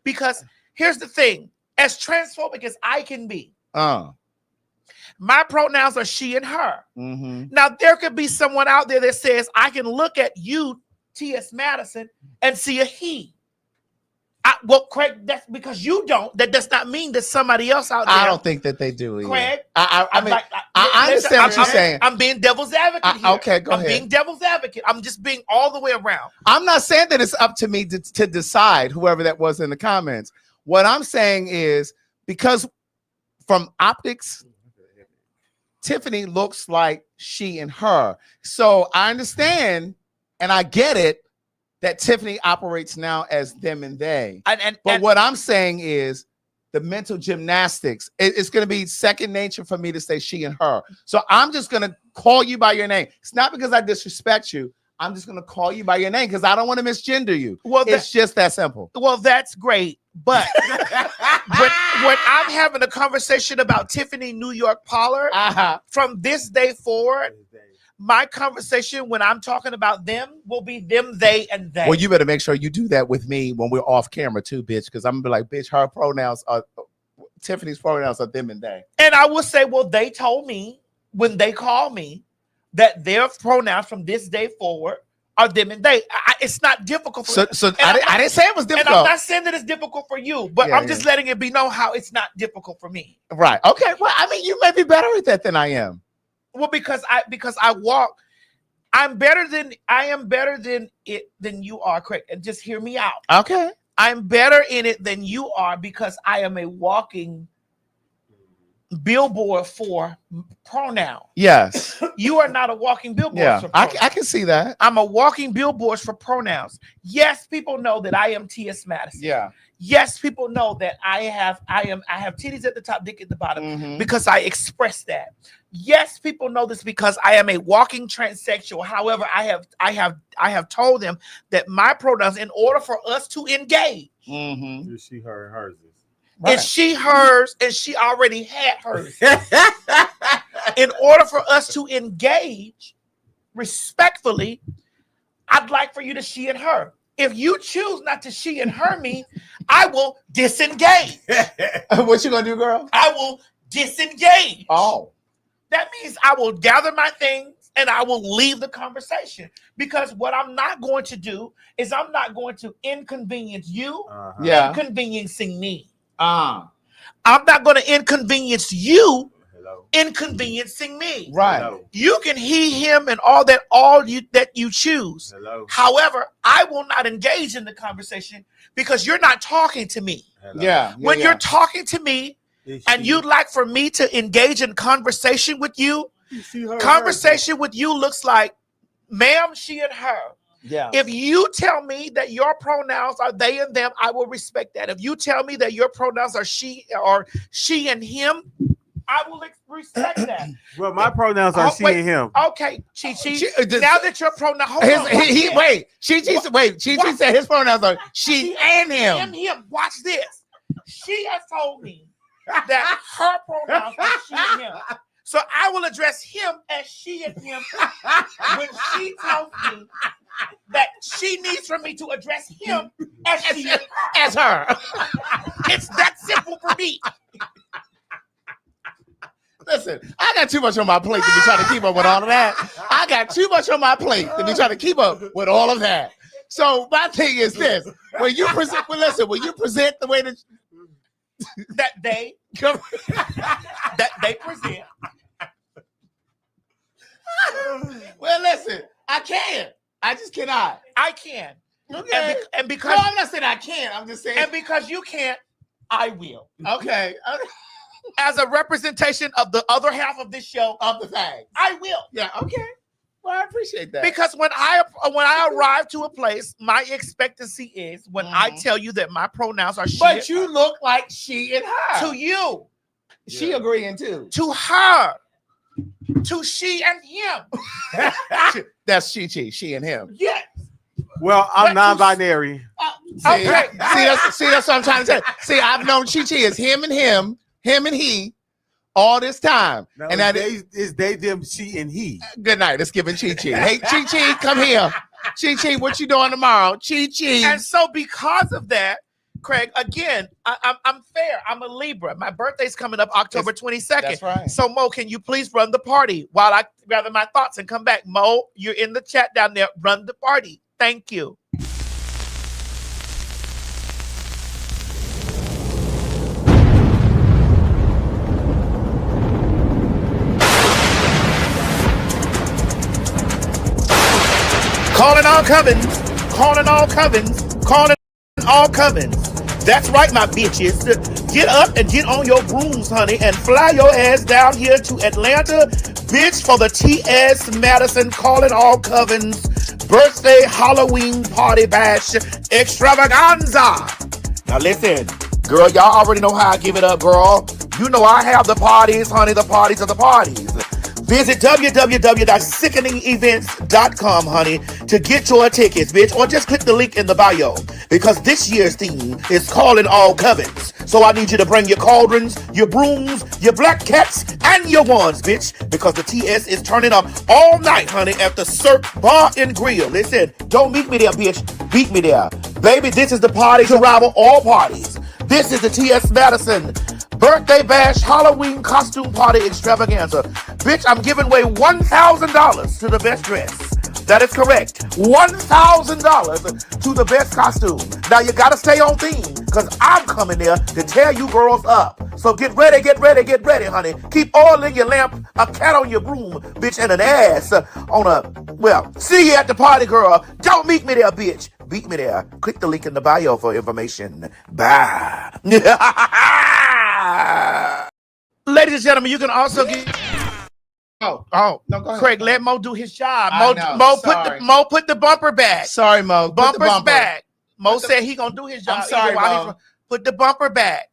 because here's the thing, as transphobic as I can be, my pronouns are she and her. Now, there could be someone out there that says, I can look at you, T.S. Madison, and see a he. Well, Craig, that's because you don't. That does not mean that somebody else out there. I don't think that they do either. Craig, I understand what you're saying. I'm being devil's advocate here. Okay, go ahead. I'm being devil's advocate. I'm just being all the way around. I'm not saying that it's up to me to decide, whoever that was in the comments. What I'm saying is because from optics, Tiffany looks like she and her. So I understand and I get it that Tiffany operates now as them and they. But what I'm saying is the mental gymnastics, it's going to be second nature for me to say she and her. So I'm just going to call you by your name. It's not because I disrespect you. I'm just going to call you by your name because I don't want to misgender you. Well, it's just that simple. Well, that's great. But when I'm having a conversation about Tiffany New York Pollard, from this day forward, my conversation when I'm talking about them will be them, they, and they. Well, you better make sure you do that with me when we're off camera too, bitch, because I'm gonna be like, bitch, her pronouns are Tiffany's pronouns are them and they. And I will say, well, they told me when they called me that their pronouns from this day forward are them and they. It's not difficult for I didn't say it was difficult. And I'm not saying that it's difficult for you, but I'm just letting it be known how it's not difficult for me. Right. Okay. Well, I mean, you may be better at that than I am. Well, because I walk, I am better than you are, Craig. And just hear me out. Okay. I'm better in it than you are because I am a walking billboard for pronoun. Yes. You are not a walking billboard for pronouns. I can see that. I'm a walking billboard for pronouns. Yes, people know that I am T.S. Madison. Yeah. Yes, people know that I have titties at the top, dick at the bottom because I express that. Yes, people know this because I am a walking transsexual. However, I have told them that my pronouns, in order for us to engage, is she, her, and hers. Right. It's she, hers, and she already had hers. In order for us to engage respectfully, I'd like for you to she and her. If you choose not to she and her me, I will disengage. What you gonna do, girl? I will disengage. Oh. That means I will gather my things and I will leave the conversation. Because what I'm not going to do is I'm not going to inconvenience you, inconveniencing me. I'm not going to inconvenience you inconveniencing me. Right. Hello. You can he, him, and all that you choose. Hello. However, I will not engage in the conversation because you're not talking to me. Hello. Yeah. When you're talking to me Is and she- you'd like for me to engage in conversation with you, she her conversation with you looks like ma'am, she, and her. Yeah. If you tell me that your pronouns are they and them, I will respect that. If you tell me that your pronouns are she and him, I will respect that. Well, my pronouns are she wait, and him. Okay, Chi. Now that your pronoun, hold on, Wait, Chi said his pronouns are she and him. Him. Watch this. She has told me that her pronouns are she and him. So I will address him as she and him when she tells me that she needs for me to address him as she as her. It's that simple for me. Listen, I got too much on my plate to be trying to keep up with all of that. I got too much on my plate to be trying to keep up with all of that. So my thing is this: when you present the way that they present. Well, listen, I can. I just cannot. I can. Okay. And because no, I'm not saying I can't. I'm just saying. And because you can't, I will. Okay. As a representation of the other half of this show, of the fact, I will. Yeah. Okay. Well, I appreciate that. Because when I arrive to a place, my expectancy is when I tell you that my pronouns are she. But you look like she and her. To you. She agreeing too. To her. To she and him. That's she and him. Yes. Well, I'm non-binary. Okay. See, that's what I'm trying to say. See, I've known Chi as him and him and he, all this time. No, and that is they, them, she, and he. Good night. It's giving Chi. Hey, Chi, come here. Chi, what you doing tomorrow? Chi. And so because of that, Craig, again, I'm fair. I'm a Libra. My birthday's coming up October 22nd. That's right. So, Mo, can you please run the party while I gather my thoughts and come back? Mo, you're in the chat down there. Run the party. Thank you. Calling all covens, calling all covens, calling all covens. That's right, my bitches. Get up and get on your brooms, honey, and fly your ass down here to Atlanta, bitch, for the T.S. Madison Calling All Covens birthday Halloween party bash extravaganza. Now listen, girl, y'all already know how I give it up, girl. You know I have the parties, honey, the parties are the parties. Visit www.sickeningevents.com, honey, to get your tickets, bitch, or just click the link in the bio, because this year's theme is Calling All Covens. So I need you to bring your cauldrons, your brooms, your black cats, and your wands, bitch, because the TS is turning up all night, honey, at the Cirque Bar and Grill. Listen, don't meet me there, bitch. Beat me there. Baby, this is the party to rival all parties. This is the T.S. Madison Birthday Bash Halloween Costume Party Extravaganza. Bitch, I'm giving away $1,000 to the best dress. That is correct. $1,000 to the best costume. Now you gotta stay on theme, because I'm coming there to tear you girls up. So get ready, honey. Keep oil in your lamp, a cat on your broom, bitch, and an ass on a, well, see you at the party, girl. Don't meet me there, bitch. Beat me there. Click the link in the bio for information. Bye. Ladies and gentlemen, you can also get... No, go ahead. Craig, let Mo do his job. I know. Mo put the bumper back. Sorry, Mo. Put the Bumper's bumper back. Mo said he gonna do his job. I'm sorry, Mo. Put the bumper back.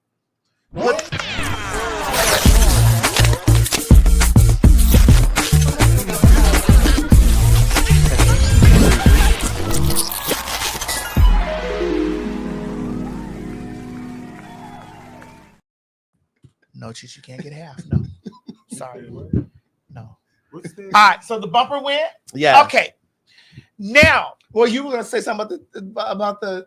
No, Chief, you can't get half. No. Sorry. No. What's that? All right, so the bumper went? Yeah. Okay. Now. Well, you were going to say something about the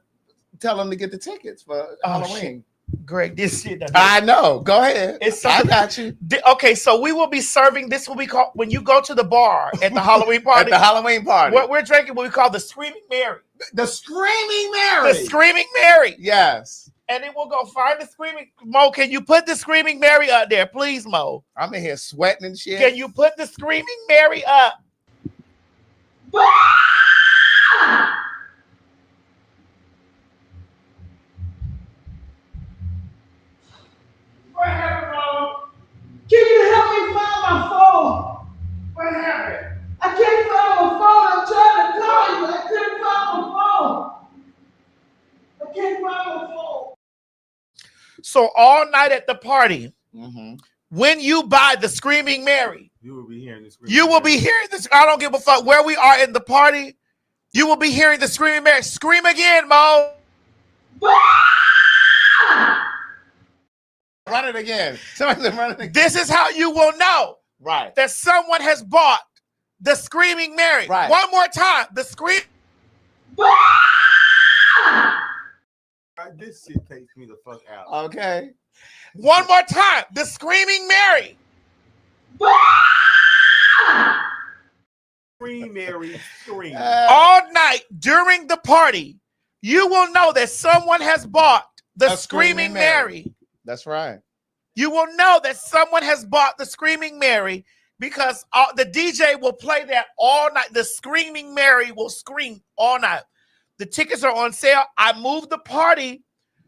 tell them to get the tickets for Halloween. Shit. Greg, this shit. I know. Go ahead. I got you. Okay, so we will be serving, this will be called, when you go to the bar at the Halloween party. At the Halloween party. What we're drinking, what we call the Screaming Mary. The Screaming Mary. The Screaming Mary. Yes. And then we'll go find the screaming. Mo, can you put the screaming Mary up there, please, Mo? I'm in here sweating and shit. Can you put the screaming Mary up? What happened, Mom? Can you help me find my phone? What happened? I can't find my phone. I'm trying to call you. I couldn't find my phone. I can't find my phone. So all night at the party, Mm-hmm. when you buy the screaming Mary, You will be hearing this. you will be hearing this. I don't give a fuck where we are in the party. You will be hearing the screaming Mary. Scream again, Mo. Run it again. Somebody run it again. This is how you will know Right. that someone has bought the screaming Mary. Right. One more time. The scream. This shit takes me the fuck out. Okay. One more time. The screaming Mary. Scream, Mary, scream. All night during the party, you will know that someone has bought the A screaming Mary. That's right. You will know that someone has bought the screaming Mary because the DJ will play that all night. The screaming Mary will scream all night. The tickets are on sale. I moved the party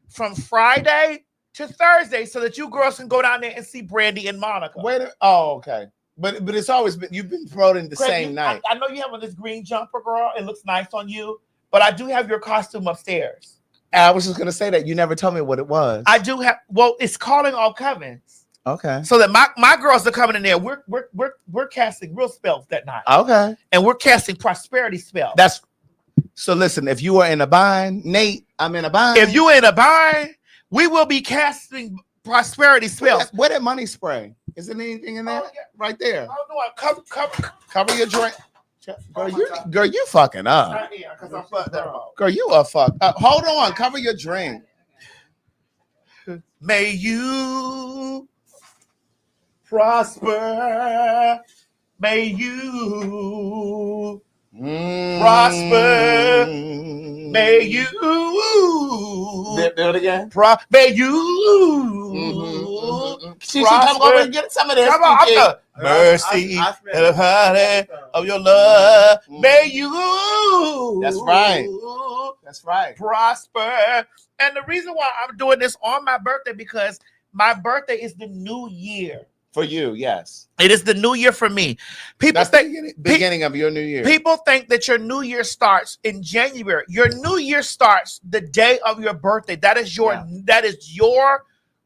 from Friday to Thursday so that you girls can go down there and see Brandy and Monica. Wait. Oh, okay. But it's always been, you've been promoting the Craig, same night. I know you have on this green jumper, girl. It looks nice on you, but I do have your costume upstairs. I was just gonna say that you never told me what it was. I do have. Well, it's calling all covens. Okay. So that my girls are coming in there. We're casting real spells that night. Okay. And we're casting prosperity spells. That's so. Listen, if you are in a bind, Nate, I'm in a bind. If you in a bind, we will be casting prosperity spells. Where that money spray? Is there anything in there? Oh, yeah. Right there. Oh no, cover. Cover your drink. Oh, Girl, you fucking up. Right here, 'cause I'm fucked up. Girl, you are fucked up. Hold on. Cover your drink. May you prosper. May you prosper. May you Do it again. may you She come over and get some of this. Come on, I'm the mercy I and the honey of your love. May you. That's right. That's right. Prosper. And the reason why I'm doing this on my birthday because my birthday is the new year. For you, yes. It is the new year for me. People That's the think beginning of your new year. people think that your new year starts in January. Your new year starts the day of your birthday. That is your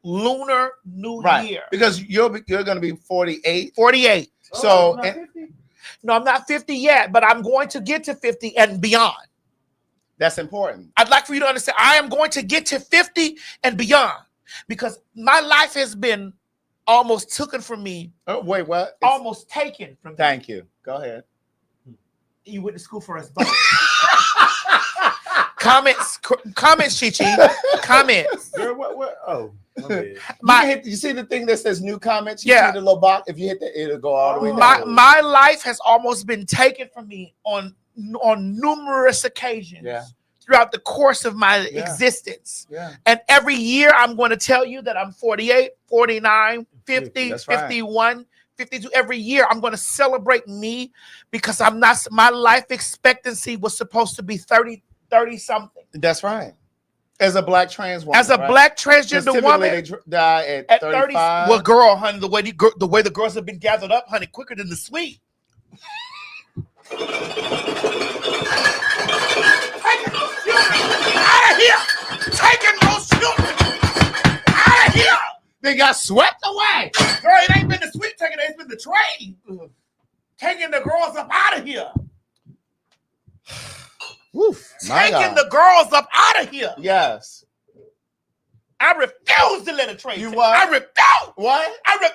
lunar new year. Because you're going to be 48. 48. So No, I'm not 50 yet, but I'm going to get to 50 and beyond. That's important. I'd like for you to understand I am going to get to 50 and beyond because my life has been almost taken from me. Oh, wait, what? Almost taken from me. Thank you. Go ahead. You went to school for us both. Comments, Chichi. Comments. Girl, what? Oh, You see the thing that says new comments? You Yeah. see the little box? If you hit that, it'll go all the way down. My life has almost been taken from me on numerous occasions. Yeah. Throughout the course of my existence. Yeah. And every year I'm going to tell you that I'm 48, 49, 50, That's right. 51, 52. Every year I'm going to celebrate me because my life expectancy was supposed to be 30 something. That's right. As a black trans woman. As a black transgender woman. They die at 35. Well, girl, honey, the way the girls have been gathered up, honey, quicker than the sweet. Out of here! Taking those children out of here! They got swept away. Girl, it ain't been the sweet taking it, it's been the train. Taking the girls up out of here. Woof, Taking the girls up out of here. Yes. I refuse to let a train. You what? I refuse. What? I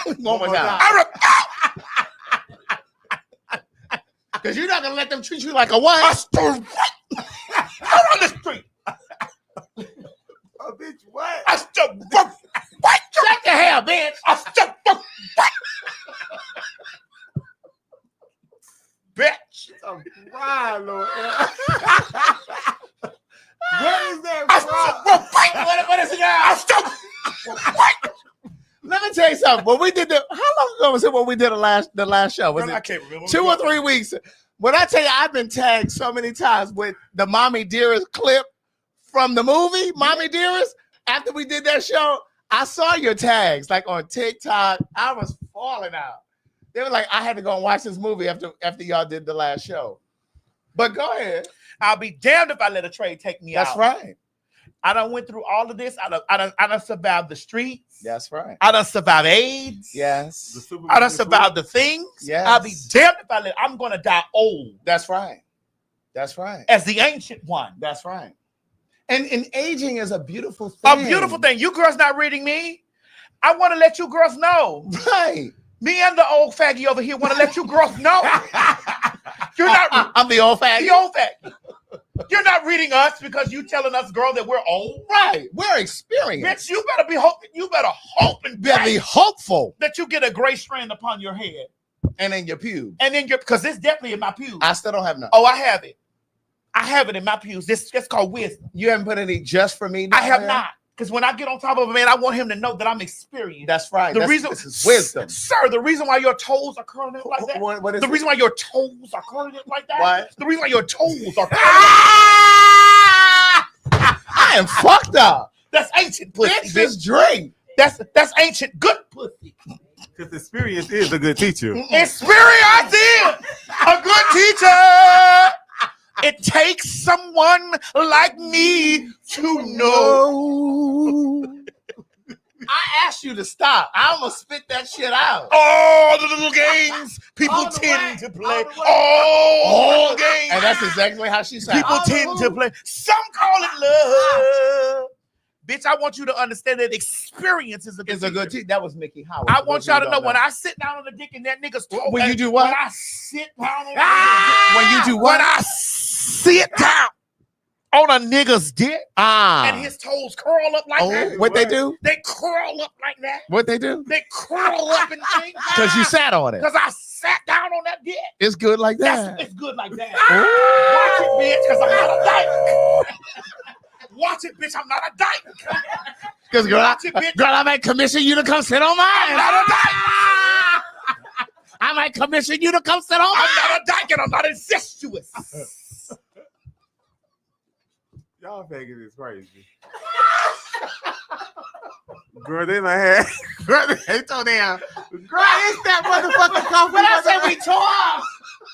refuse. One more time. I refuse. Because you're not going to let them treat you like a what? I still out on the street. Oh, bitch, what? I still what? Shut the hell, bitch. I still what? Bitch. I'm crying, Lord. Where is that I from? me tell you something. When we did how long ago was it when we did the last show? Was Girl, it I can't remember. 2 or 3 weeks? When I tell you, I've been tagged so many times with the Mommy Dearest clip from the movie, Mommy Dearest. After we did that show, I saw your tags like on TikTok. I was falling out. They were like, I had to go and watch this movie after y'all did the last show. But go ahead. I'll be damned if I let a trade take me out. That's right. I done went through all of this. I done survived the streets. That's right. I done survived AIDS. Yes. I done survived the things. Yes. I'll be damned if I'm gonna die old. That's right. That's right. As the ancient one. That's right. And aging is a beautiful thing. A beautiful thing. You girls not reading me. I want to let you girls know. Right. Me and the old faggy over here want to let you girls know. You're not. I'm the old faggy. The old faggy. You're not reading us because you telling us, girl, that we're old. Right. We're experienced. Bitch, you better be hope. You better hope and be hopeful that you get a gray strand upon your head and in your pubes. And then because it's definitely in my pubes. I still don't have none. Oh, I have it. I have it in my pubes. It's called wisdom. You haven't put any just for me? I have not. Because when I get on top of a man, I want him to know that I'm experienced. That's right. This is wisdom. Sir, the reason why your toes are curling up like that. What is the reason why your toes are curling up like that. What? The reason why your toes are curling I am fucked up. That's ancient pussy. Bitch, drink. That's ancient good pussy. Because experience is a good teacher. Experience is a good teacher. It takes someone like me to know. I asked you to stop. I almost spit that shit out. All the little games people tend to play. All games. And that's exactly how she said. People tend to play. Some call it love. Bitch, I want you to understand that experience is a good teacher. That was Mickey Howard. I want y'all to know when I sit down on the dick and that nigga's toe. When you do what? When I sit down on the when you do what? When I sit down on a nigga's dick and his toes curl up like that. What they do? They curl up like that. What they do? They curl up and things. Because you sat on it. Because I sat down on that dick. It's good like that. It's good like that. Watch it, bitch, because I'm not a dyke. Watch it, bitch, I'm not a dyke. Because girl, I might commission you to come sit on mine. I'm not a dyke. I might commission you to come sit on mine. I'm not a dyke and I'm not incestuous. Y'all faggots is crazy. Girl, they might have. Girl, they told them. Girl, it's that motherfucking coffee. But I said we tore.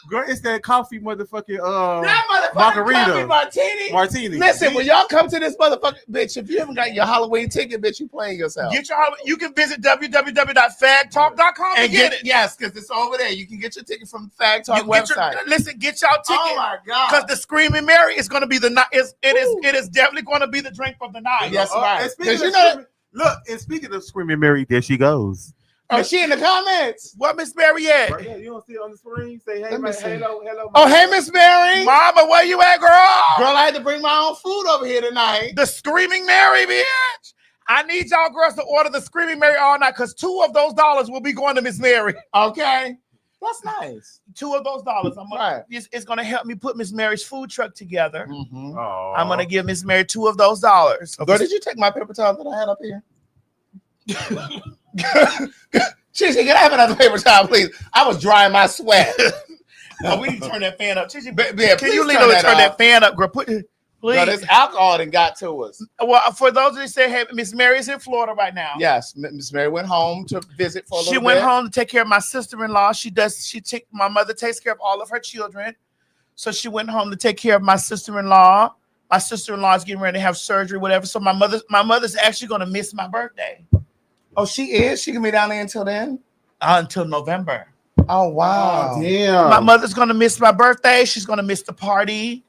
Girl, it's that coffee motherfucking that motherfucking margarita. Coffee martini. Listen, when y'all come to this motherfucking bitch, if you haven't got your Halloween ticket, bitch, you playing yourself. Get your You can visit www.PhagTawlk.com and get it. Yes, because it's over there. You can get your ticket from PhagTawlk website. Get y'all ticket. Oh my god! Because the Screaming Mary is going to be the night. It is definitely going to be the drink of the night. Yes, right. Because you know, look, and speaking of Screaming Mary, there she goes. Oh, she in the comments. What Miss Mary at? Right, yeah, you don't see it on the screen. Say hey, hello. Oh, hey, Miss Mary. Mama, where you at, girl? Girl, I had to bring my own food over here tonight. The Screaming Mary, bitch. I need y'all girls to order the Screaming Mary all night because $2 of those will be going to Miss Mary. Okay. That's nice. $2 of those. It's going to help me put Miss Mary's food truck together. Mm-hmm. I'm going to give Miss Mary $2 of those. Girl, did you take my paper towel that I had up here? Chichi, can I have another paper towel, please? I was drying my sweat. We need to turn that fan up. Chichi, can you leave to turn that fan up, girl? Please. Girl, this alcohol done got to us. Well, for those that say, hey, Miss Mary is in Florida right now. Yes, Miss Mary went home to visit for a little bit. She went home to take care of my sister-in-law. My mother takes care of all of her children. So she went home to take care of my sister-in-law. My sister-in-law is getting ready to have surgery, whatever. So my mother's actually going to miss my birthday. Oh, she is? She can be down there until then? Until November. Oh, wow. Oh, damn. My mother's going to miss my birthday. She's going to miss the party.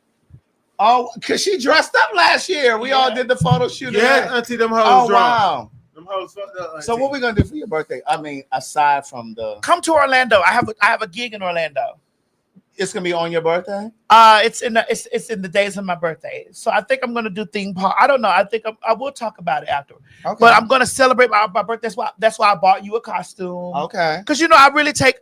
Oh, because she dressed up last year. We all did the photo shoot. Yeah, auntie, them hoes Oh, drunk. wow. Them hoes fucked up, auntie. So what we going to do for your birthday? I mean, aside from Come to Orlando. I have a gig in Orlando. It's going to be on your birthday? It's in the days of my birthday. So I think I'm going to do theme park. I don't know. I think I will talk about it after. Okay. But I'm going to celebrate my birthday. That's why I bought you a costume. Okay. Because I really take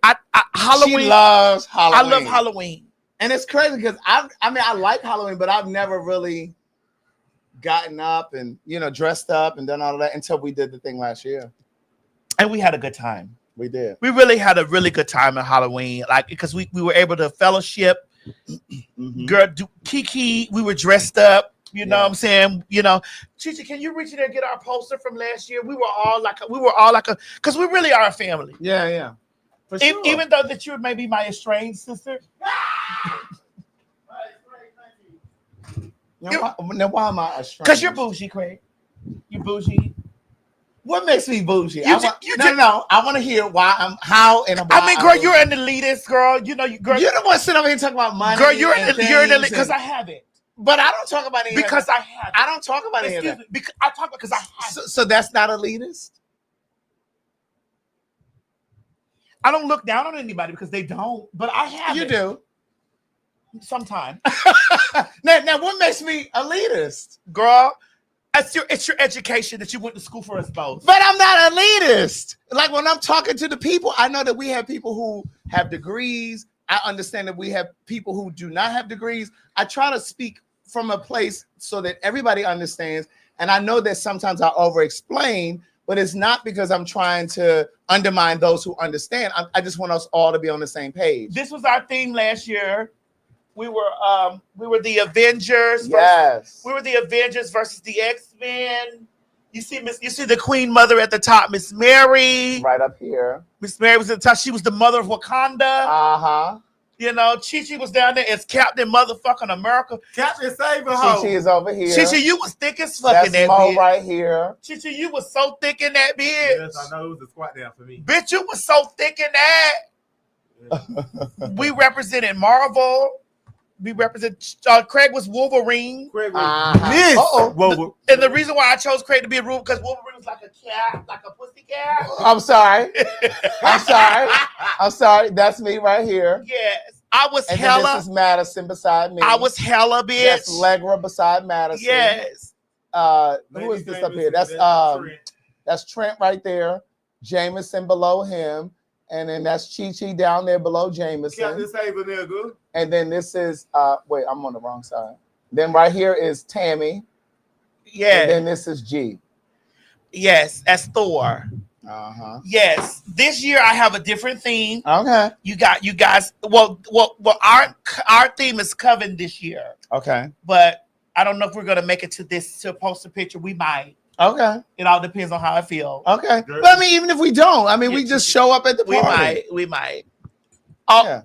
Halloween. She loves Halloween. I love Halloween. And it's crazy because I like Halloween, but I've never really gotten up and dressed up and done all of that until we did the thing last year. And we had a good time. We did. We really had a really good time at Halloween, like because we were able to fellowship. Girl, Kiki, we were dressed up. You know what I'm saying? You know, Chichi, can you reach in there and get our poster from last year? We were all like a, because we really are a family. Yeah. For sure. Even though that you may be my estranged sister. Now, why am I estranged? Because you're bougie, Craig. You're bougie. What makes me bougie? I want to hear why I'm how and why. I mean, girl, you're an elitist, girl. You know, girl, you're the one sitting over here talking about money. Girl, you're an elite because I have it. But I don't talk about it because I have it. I don't talk about it. Because I talk because I have it. So that's not elitist. I don't look down on anybody because they don't, but I have it. You do. Sometimes. now, what makes me elitist? Girl, it's your education that you went to school for us both. But I'm not elitist. Like when I'm talking to the people, I know that we have people who have degrees. I understand that we have people who do not have degrees. I try to speak from a place so that everybody understands. And I know that sometimes I over-explain, but it's not because I'm trying to undermine those who understand. I just want us all to be on the same page. This was our theme last year. We were the Avengers. Yes. We were the Avengers versus the X-Men. You see the Queen Mother at the top, Miss Mary. Right up here. Miss Mary was at the top. She was the mother of Wakanda. Uh-huh. You know, Chi-Chi was down there as Captain Motherfucking America. Captain Saber. Chi-Chi is over here. Chi-Chi, you was thick as fuck in that Mo bitch. right here. Chi-Chi, you was so thick in that bitch. Yes, I know it was a squat down for me. Bitch, you was so thick in that. We represented Marvel. We represent Craig was Wolverine. Craig was And the reason why I chose Craig to be a Wolverine because Wolverine was like a cat, like a pussy cat. I'm sorry. I'm sorry. That's me right here. Yes. I was and hella. This is Madison beside me. I was hella, bitch. That's Legra beside Madison. Yes. Who is this up here? That's Trent right there. Jameson below him. And then that's Chi-Chi down there below Jameson. Captain Saber there, good. And then this is wait, I'm on the wrong side. Then right here is Tammy. Yeah. And then this is G. Yes, that's Thor. Uh-huh. Yes. This year I have a different theme. Okay. You guys. Well, our theme is Coven this year. Okay. But I don't know if we're gonna make it to post a picture. We might. Okay. It all depends on how I feel. Okay. But I mean, even if we don't, I mean, we just show up at the party. We might. Oh, yeah.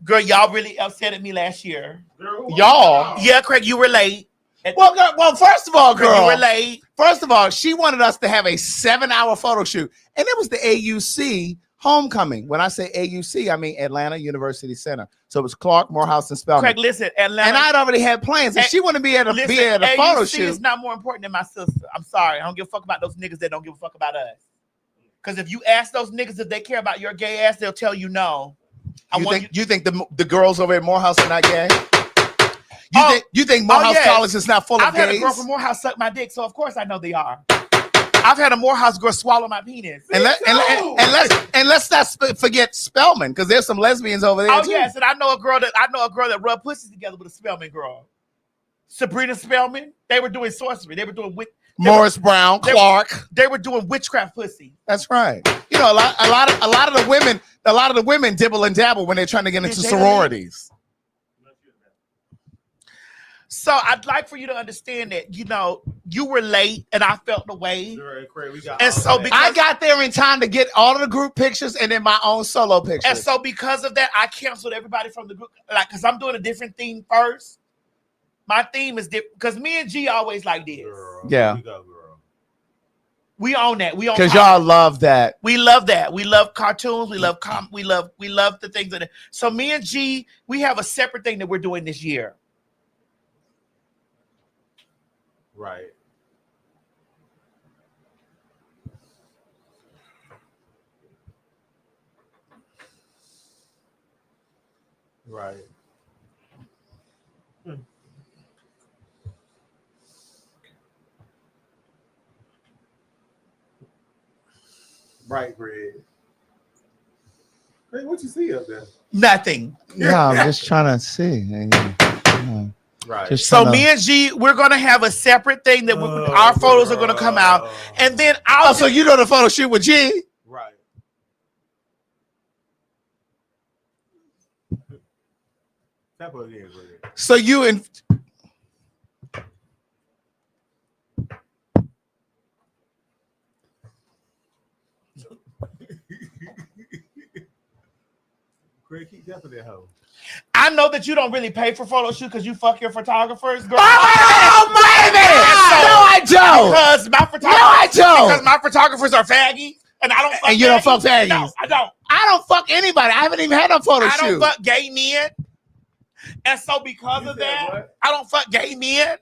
Girl, y'all really upset at me last year. Y'all? Yeah, Craig, you were late. Well, first of all, girl, you were late. First of all, she wanted us to have a 7-hour photo shoot, and it was the AUC homecoming. When I say AUC, I mean Atlanta University Center. So it was Clark, Morehouse, and Spelman. Craig, listen, Atlanta. And I'd already had plans, and she wanted to be at a photo shoot. AUC is not more important than my sister. I'm sorry. I don't give a fuck about those niggas that don't give a fuck about us. Because if you ask those niggas if they care about your gay ass, they'll tell you no. You think the girls over at Morehouse are not gay? You think Morehouse College is not full of gays? I've had a girl from Morehouse suck my dick, so of course I know they are. I've had a Morehouse girl swallow my penis. And let's not forget Spelman, because there's some lesbians over there. Oh too. yes, and I know a girl that rubbed pussies together with a Spelman girl. Sabrina Spelman. They were doing sorcery. They were doing Brown, Clark. They were doing witchcraft pussy. That's right. You know, a lot of the women dibble and dabble when they're trying to get into sororities. So I'd like for you to understand that, you know, you were late and I felt the way. And so because I got there in time to get all of the group pictures and then my own solo pictures. And so because of that, I canceled everybody from the group. Like, because I'm doing a different theme first. My theme is different because me and G always like this. Yeah. We own that. We own because y'all love that. We love that. We love cartoons. We love we love the things that. So me and G, we have a separate thing that we're doing this year. Right. Right. Right, Greg. Greg, what you see up there? Nothing. Yeah, I'm just trying to see. Right. Just So tryna- me and G, we're gonna have a separate thing that our photos are gonna come out, and then I'll. Oh, so you know the photo shoot with G? Right. That was it. So you and Craig, keep that for that hoe. I know that you don't really pay for photo shoot because you fuck your photographers, girl. oh, baby! No, I don't. Because my photographers, I don't. Because my photographers are faggy, and I don't. Fuck And you don't fuck faggies. No, I don't. I don't fuck anybody. I haven't even had a photo I shoot. don't fuck gay men, and so because You of said that, what? I don't fuck gay men,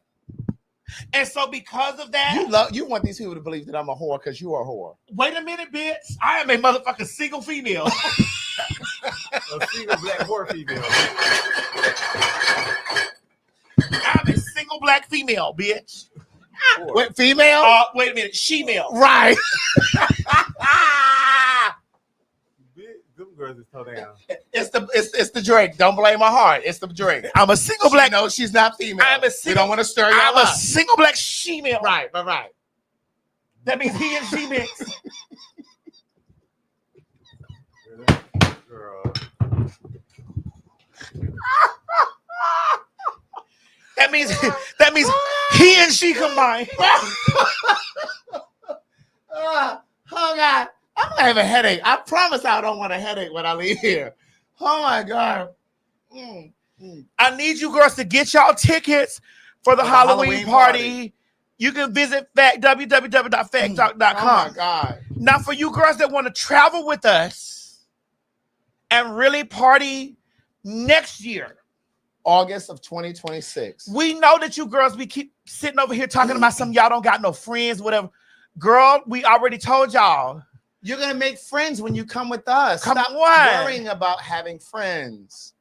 and so because of that, You want these people to believe that I'm a whore because you are a whore. wait a minute, bitch. I am a motherfucking single female. A single black whore female. I'm a single black female, bitch. What, female? Wait a minute, she-male. Right. Them girls is toe down. It's the drink. Don't blame my heart. It's the drink. I'm a single black. No, she's not female. I'm a We single. don't want to stir y'all I'm a up. single black she-male. Right. That means he and she mix. Girl. That means he and she combined. Oh God, I'm gonna have a headache. I promise I don't want a headache when I leave here. Oh my God. I need you girls to get y'all tickets for the Halloween party. You can visit www.PhagTawlk.com. Oh my God. Now, for you girls that want to travel with us and really party next year, August of 2026. we know that you girls be keep sitting over here talking about some y'all don't got no friends, whatever. Girl, we already told y'all. You're gonna make friends when you come with us. Come Stop on. worrying about having friends.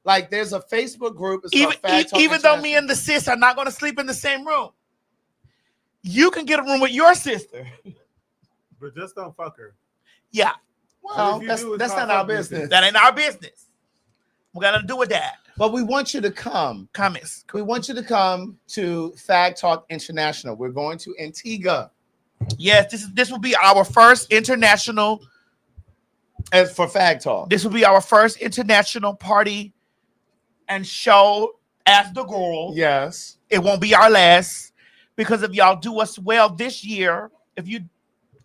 Like there's a Facebook group. It's Even, called PhagTawlk even though me International. and the sis are not going to sleep in the same room, you can get a room with your sister. But just don't fuck her. Yeah, Well, If you that's do, it's that's called not our fuck business. business. that ain't our business. We got to do with that. But we want you to come. Comments. We want you to come to PhagTawlk International. We're going to Antigua. Yes, this will be our first international. As for PhagTawlk. This will be our first international party and show as the girl. Yes. It won't be our last because if y'all do us well this year,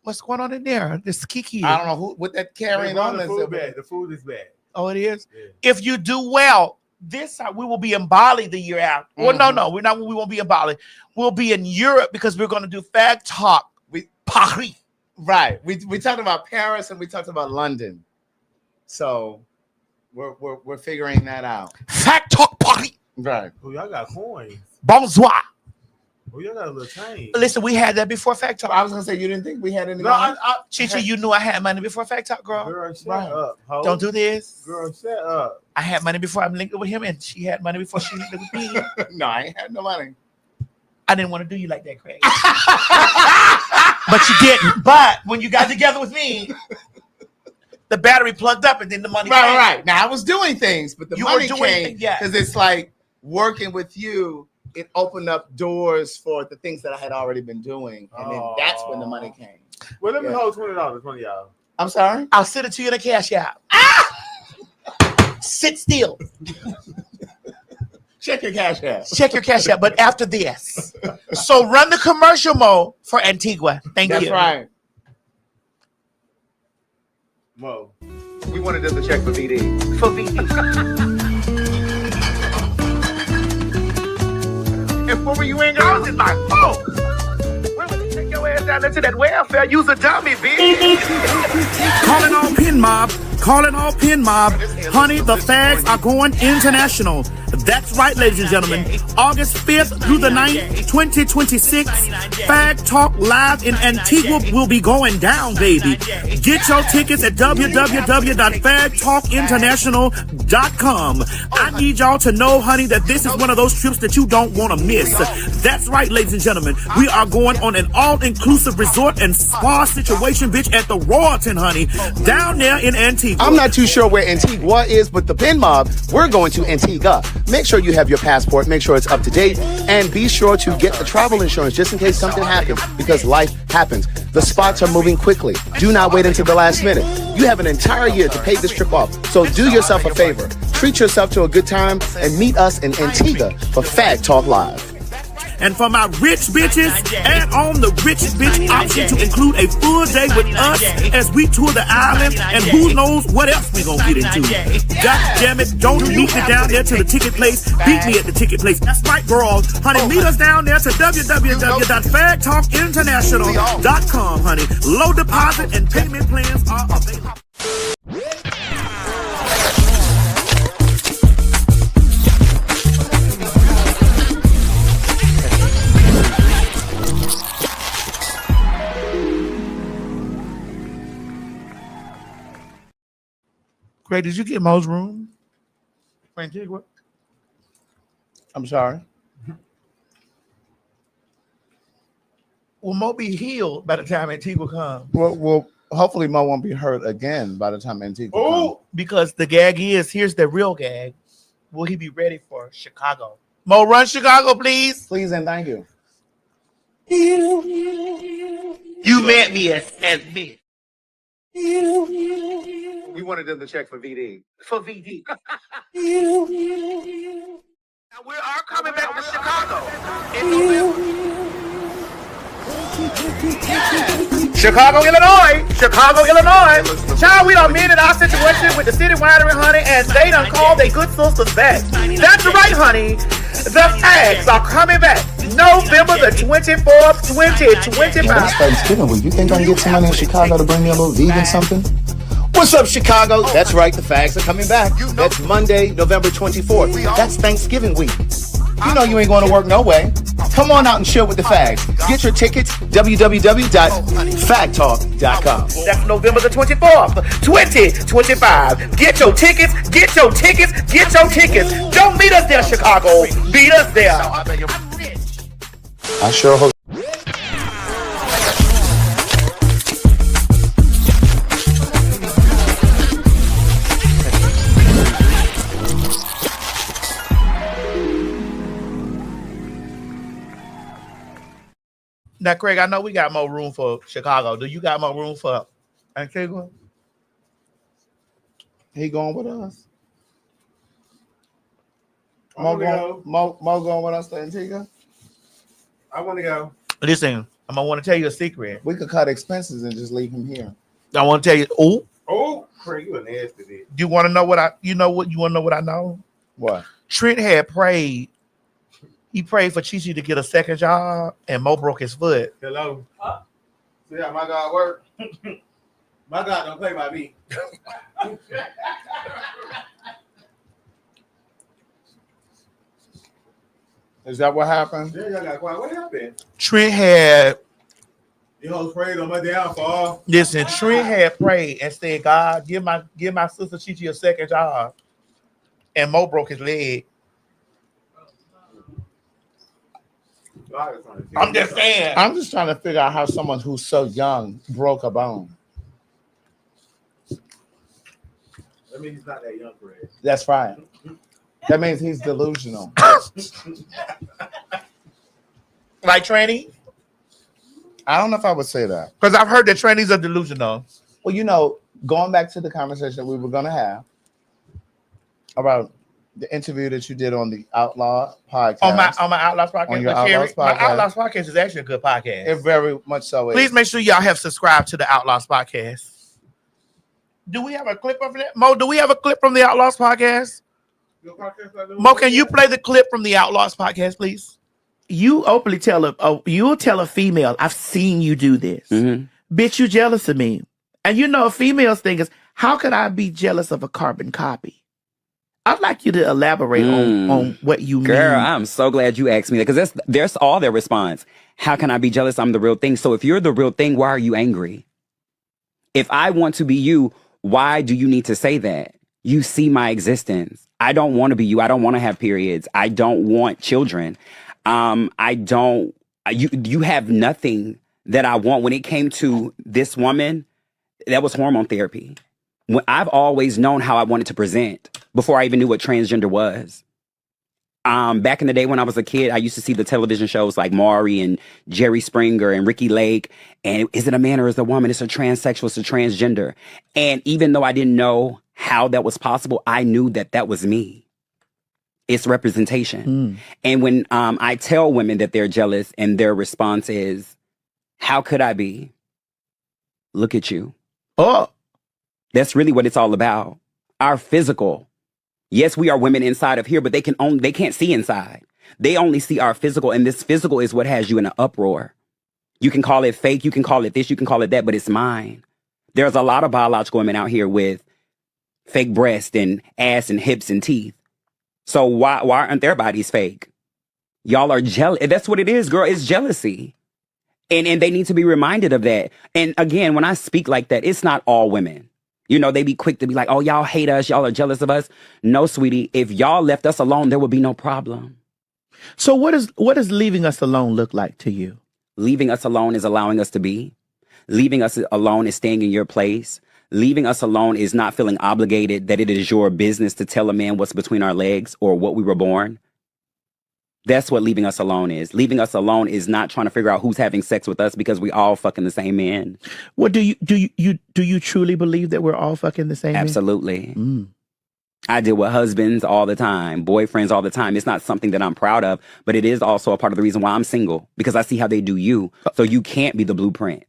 what's going on in there? This Kiki. I don't know who with that carrying on. The food bad. The food is bad. Oh, it is. Yeah. If you do well, this time we will be in Bali the year after. Well, no, we're not. We won't be in Bali. We'll be in Europe because we're going to do PhagTawlk with Paris. Right. We talked about Paris and we talked about London. So we're figuring that out. PhagTawlk Paris. Right. Oh, y'all got coins. Bonsoir. Oh, y'all got a little change. Listen, we had that before PhagTawlk. I was gonna say you didn't think we had any No, money? Chichi, you knew I had money before PhagTawlk, girl. Girl, shut Right. up. Ho. Don't do this. Girl, shut up. I had money before I linked with him, and she had money before she linked with me. No, I ain't had no money. I didn't want to do you like that, Craig. But you didn't. But when you got together with me, the battery plugged up and then the money came. Right. Now I was doing things, but the You were money doing came things, yeah. because it's like working with you. It opened up doors for the things that I had already been doing, and then that's when the money came. Well, let me Yeah. hold $20, one of y'all. I'm sorry. I'll send it to you in a cash app. Sit still. Check your cash app. Check your cash app, but after this. So run the commercial mode for Antigua. Thank That's you. right. Whoa. We wanted them to check for VD. For VD. And what were you in? I was in my phone. Where would you take your ass down into that welfare? Use a dummy, bitch. Calling all pin mob. Calling all pin mob. Honey, the fags are going international. That's right, ladies and gentlemen. August 5th through the 9th, 2026, PhagTawlk Live in Antigua will be going down, baby. Get your tickets at www.PhagTawlkinternational.com. I need y'all to know, honey, that this is one of those trips that you don't want to miss. That's right, ladies and gentlemen. We are going on an all-inclusive resort and spa situation, bitch, at the Royalton, honey, down there in Antigua. I'm not too sure where Antigua is, but the pin mob, we're going to Antigua. Make sure you have your passport. Make sure it's up to date. And be sure to get the travel insurance just in case something happens, because life happens. The spots are moving quickly. Do not wait until the last minute. You have an entire year to pay this trip off. So do yourself a favor. Treat yourself to a good time and meet us in Antigua for PhagTawlk Live. And for my rich bitches, add on the rich bitch option to include a full day with us as we tour the island, and who knows what else we gonna get into. God damn it, don't meet me down there to the ticket place. Beat me at the ticket place. That's right, girls. Honey, meet us down there to www.PhagTawlkinternational.com, honey. Low deposit and payment plans are available. Craig, did you get Mo's room? Antigua? I'm sorry. Will Mo be healed by the time Antigua comes? Well, hopefully Mo won't be hurt again by the time Antigua comes. Oh, because the gag is, here's the real gag. Will he be ready for Chicago? Mo, run Chicago, please. Please and thank you. You met me as me. We wanted them to check for VD. For VD. Now we are coming back to Chicago in November. Chicago, Illinois. Chicago, Illinois. Child, we done mended our situation with the city winery, honey, and they done called their good sisters back. That's right, honey. The Phags are coming back November the 24th, 2025. Yeah, it's Thanksgiving week. You think I can get somebody in Chicago to bring me a little vegan something? What's up, Chicago? That's right, the Phags are coming back. That's Monday, November 24th. That's Thanksgiving week. You know you ain't going to work no way. Come on out and chill with the Phags. Get your tickets, www.PhagTawlk.com. That's November the 24th, 2025. Get your tickets, get your tickets, get your tickets. Don't meet us there, Chicago. Beat us there. I sure hope. Now, Craig, I know we got more room for Chicago. Do you got more room for Antigua? He going with us? Mo going with us to Antigua? I want to go. Listen, I'm gonna want to tell you a secret. We could cut expenses and just leave him here. I want to tell you. Oh, Craig, you a nasty bitch. You want to know what I? You know what? You want to know what I know? What? Trent had prayed. He prayed for Chi to get a second job, and Mo broke his foot. Hello. See how my God work? My God don't play by me. Is that what happened? Yeah, y'all got quiet. What happened? Trent had. You know, prayed on my downfall. Listen, Trent had prayed and said, "God, give my sister Chi a second job," and Mo broke his leg. I'm just saying. I'm just trying to figure out how someone who's so young broke a bone. That means he's not that young, Craig. That's right. That means he's delusional. Like tranny? I don't know if I would say that. Because I've heard that trannies are delusional. Well, you know, going back to the conversation we were going to have about the interview that you did on the Outlaw podcast. On my Outlaws podcast. On your Outlaws podcast. My Outlaws podcast is actually a good podcast. It very much so is. Please make sure y'all have subscribed to the Outlaws podcast. Do we have a clip of that? Mo, do we have a clip from the Outlaws podcast? Mo, can you play the clip from the Outlaws podcast, please? You openly you'll tell a female, I've seen you do this. Mm-hmm. Bitch, you jealous of me. And you know, a female's thing is, how could I be jealous of a carbon copy? I'd like you to elaborate on what you mean. Girl, I'm so glad you asked me that, because there's all their response. How can I be jealous? I'm the real thing. So if you're the real thing, why are you angry? If I want to be you, why do you need to say that? You see my existence. I don't want to be you. I don't want to have periods. I don't want children. You have nothing that I want. When it came to this woman, that was hormone therapy. I've always known how I wanted to present before I even knew what transgender was. Back in the day when I was a kid, I used to see the television shows like Maury and Jerry Springer and Ricky Lake. And is it a man or is it a woman? It's a transsexual, it's a transgender. And even though I didn't know how that was possible, I knew that that was me. It's representation. And when I tell women that they're jealous and their response is, how could I be? Look at you. Oh, that's really what it's all about. Our physical. Yes, we are women inside of here, but they can't see inside. They only see our physical, and this physical is what has you in an uproar. You can call it fake, you can call it this, you can call it that, but it's mine. There's a lot of biological women out here with fake breasts and ass and hips and teeth. So why aren't their bodies fake? Y'all are jealous. That's what it is, girl. It's jealousy. And they need to be reminded of that. And again, when I speak like that, it's not all women. You know, they be quick to be like, oh, y'all hate us. Y'all are jealous of us. No, sweetie. If y'all left us alone, there would be no problem. So what does leaving us alone look like to you? Leaving us alone is allowing us to be. Leaving us alone is staying in your place. Leaving us alone is not feeling obligated that it is your business to tell a man what's between our legs or what we were born. That's what leaving us alone is. Leaving us alone is not trying to figure out who's having sex with us because we all fucking the same man. Well, do you truly believe that we're all fucking the same Absolutely. man? I deal with husbands all the time, boyfriends all the time. It's not something that I'm proud of, but it is also a part of the reason why I'm single, because I see how they do you. So you can't be the blueprint.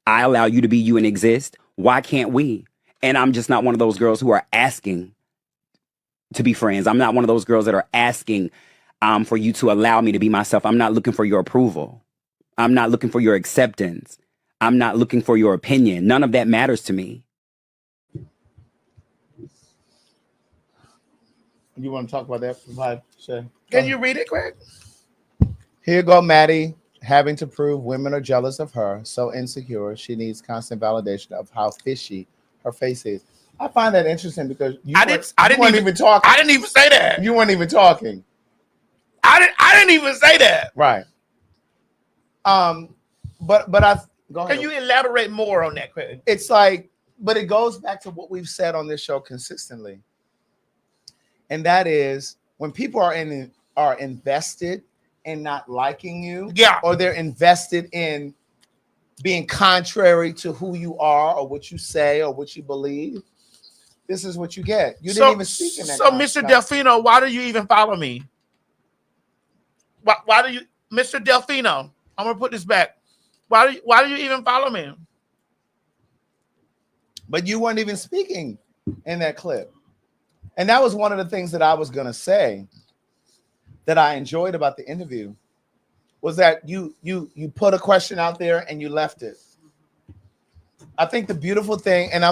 I allow you to be you and exist. Why can't we? And I'm just not one of those girls who are asking to be friends. I'm not one of those girls that are asking for you to allow me to be myself. I'm not looking for your approval. I'm not looking for your acceptance. I'm not looking for your opinion. None of that matters to me. You want to talk about that for 5 seconds? Can you read it, Greg? Here you go, Maddie. Having to prove women are jealous of her, so insecure, she needs constant validation of how fishy her face is. I find that interesting because I didn't even talking. I didn't even say that. You weren't even talking. I didn't even say that. Right. But I go ahead. Can you elaborate more on that, Craig? It's like, but it goes back to what we've said on this show consistently, and that is when people are invested in not liking you, or they're invested in being contrary to who you are or what you say or what you believe. This is what you get. You didn't even speak in that. So, Mr. Delfino, why do you even follow me? Why do you, Mr. Delfino? I'm gonna put this back. Why do you even follow me? But you weren't even speaking in that clip, and that was one of the things that I was gonna say that I enjoyed about the interview was that you put a question out there and you left it. I think the beautiful thing, and I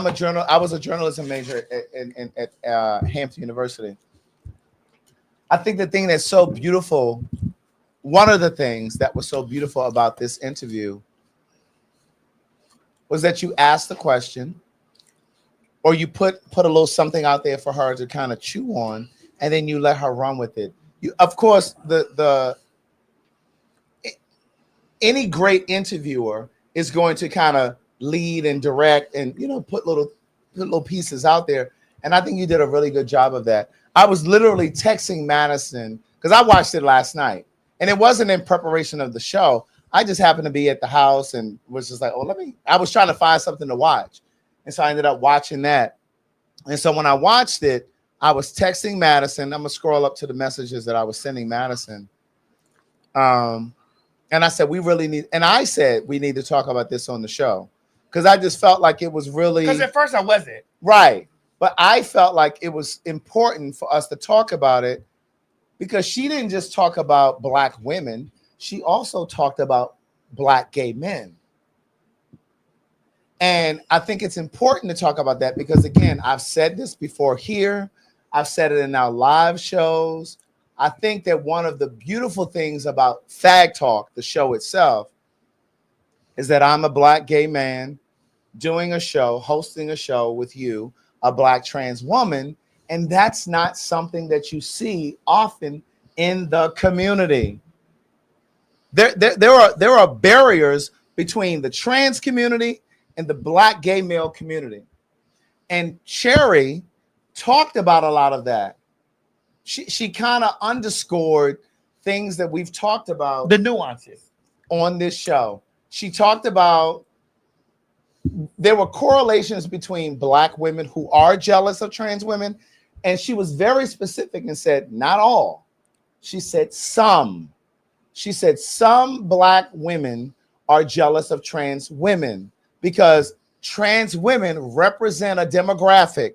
was a journalism major at Hampton University. I think the thing that's so beautiful, one of the things that was so beautiful about this interview was that you asked the question, or you put a little something out there for her to kind of chew on, and then you let her run with it. Of course, any great interviewer is going to kind of lead and direct and put little pieces out there. And I think you did a really good job of that. I was literally texting Madison because I watched it last night, and it wasn't in preparation of the show. I just happened to be at the house and was just like, I was trying to find something to watch. And so I ended up watching that. And so when I watched it, I was texting Madison. I'm gonna scroll up to the messages that I was sending Madison. And I said, we need to talk about this on the show. Because I just felt like it was really, because at first I wasn't. Right. But I felt like it was important for us to talk about it because she didn't just talk about Black women. She also talked about Black gay men. And I think it's important to talk about that because, again, I've said this before here. I've said it in our live shows. I think that one of the beautiful things about PhagTawlk, the show itself, is that I'm a Black gay man doing a show, hosting a show with you, a Black trans woman, and that's not something that you see often in the community. There are barriers between the trans community and the Black gay male community. And Cherry talked about a lot of that. she kind of underscored things that we've talked about, the nuances on this show. She talked about there were correlations between Black women who are jealous of trans women, and she was very specific and said not all. She said some. She said some Black women are jealous of trans women because trans women represent a demographic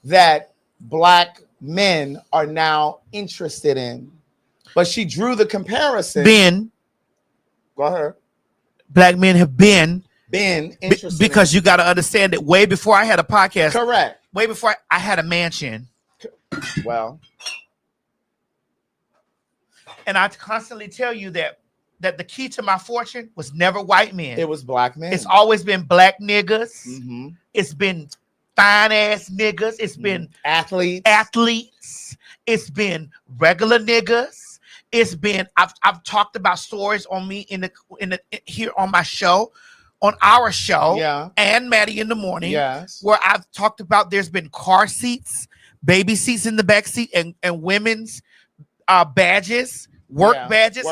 that Black men are now interested in. But she drew the comparison. Go ahead. Black men have been interested because you got to understand that way before I had a podcast. Correct. Way before I had a mansion. Well, and I constantly tell you that the key to my fortune was never white men. It was Black men. It's always been Black niggas. Mm-hmm. It's been fine ass niggas. It's been athletes. It's been regular niggas. It's been I've talked about stories on me in the here on my show, on our show, and Maddie in the Morning, where I've talked about there's been car seats, baby seats in the back seat, and women's badges, work badges,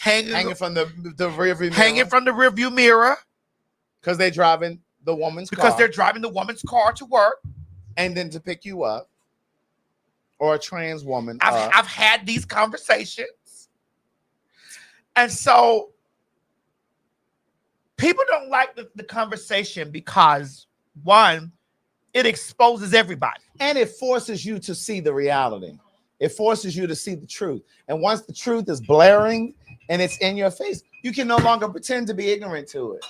hanging from the rearview mirror. Hanging from the rearview mirror because they're driving the woman's car. Because they're driving the woman's car to work, and then to pick you up, or a trans woman. I've had these conversations, and so people don't like the conversation because, one, it exposes everybody, and it forces you to see the reality. It forces you to see the truth, and once the truth is blaring and it's in your face, you can no longer pretend to be ignorant to it.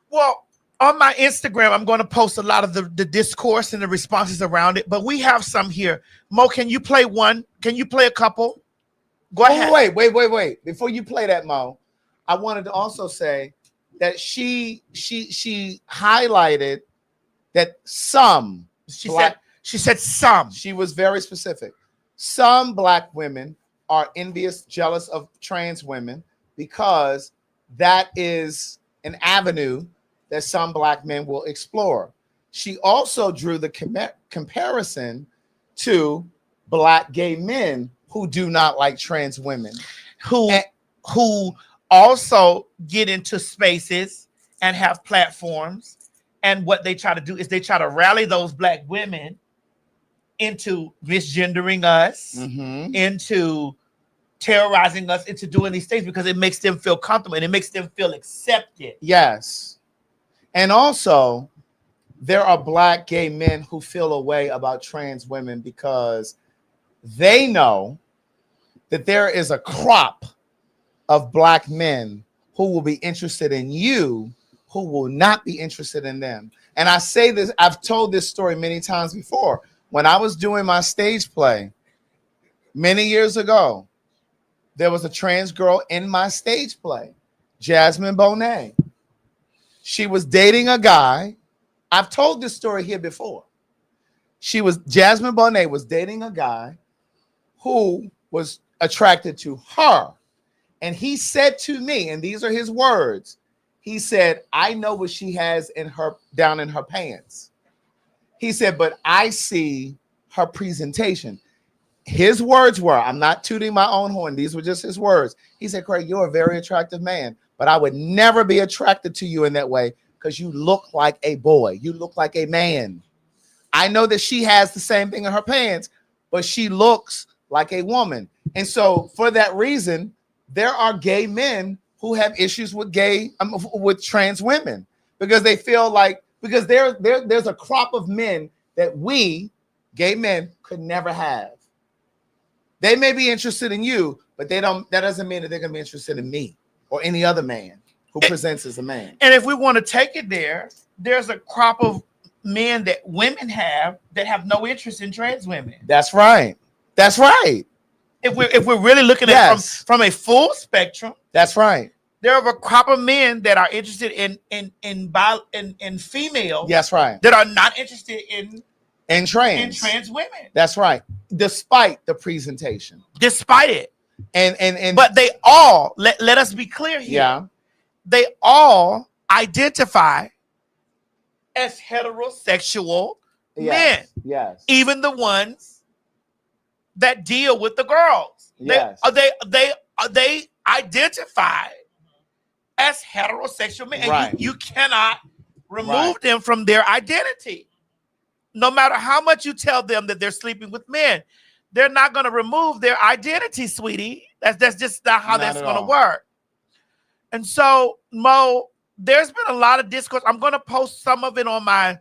Well, on my Instagram, I'm going to post a lot of the discourse and the responses around it, but we have some here. Mo, can you play one? Can you play a couple? Go ahead. Wait. Before you play that, Mo, I wanted to also say that she highlighted that some. She said some. She was very specific. Some Black women are envious, jealous of trans women because that is an avenue that some Black men will explore. She also drew the comparison to Black gay men who do not like trans women, who also get into spaces and have platforms, and what they try to do is they try to rally those Black women into misgendering us, into terrorizing us, into doing these things because it makes them feel comfortable and it makes them feel accepted. Yes. And also, there are Black gay men who feel a way about trans women because they know that there is a crop of Black men who will be interested in you, who will not be interested in them. And I say this, I've told this story many times before. When I was doing my stage play many years ago, there was a trans girl in my stage play, Jasmine Bonet. She was dating a guy. I've told this story here before. Jasmine Bonet was dating a guy who was attracted to her. And he said to me, and these are his words, he said, I know what she has down in her pants. He said, but I see her presentation. His words were, I'm not tooting my own horn. These were just his words. He said, Craig, you're a very attractive man, but I would never be attracted to you in that way because you look like a boy. You look like a man. I know that she has the same thing in her pants, but she looks like a woman. And so for that reason, there are gay men who have issues with with trans women because they feel like, because there's a crop of men that we, gay men, could never have. They may be interested in you, but that doesn't mean that they're going to be interested in me or any other man who presents as a man. And if we want to take it there's a crop of men that women have that have no interest in trans women. That's right. That's right. If we're really looking at it from a full spectrum, that's right. There are a crop of men that are interested in females. That's right. That are not interested in trans women. That's right. Despite the presentation. Despite it. And but they all let us be clear here. Yeah. They all identify as heterosexual men, Yes. even the ones that deal with the girls. Yes. They identify as heterosexual men, and Right. you cannot remove them from their identity. No matter how much you tell them that they're sleeping with men, they're not going to remove their identity, sweetie. That's just not how that's going to work. And so, Mo, there's been a lot of discourse. I'm going to post some of it on my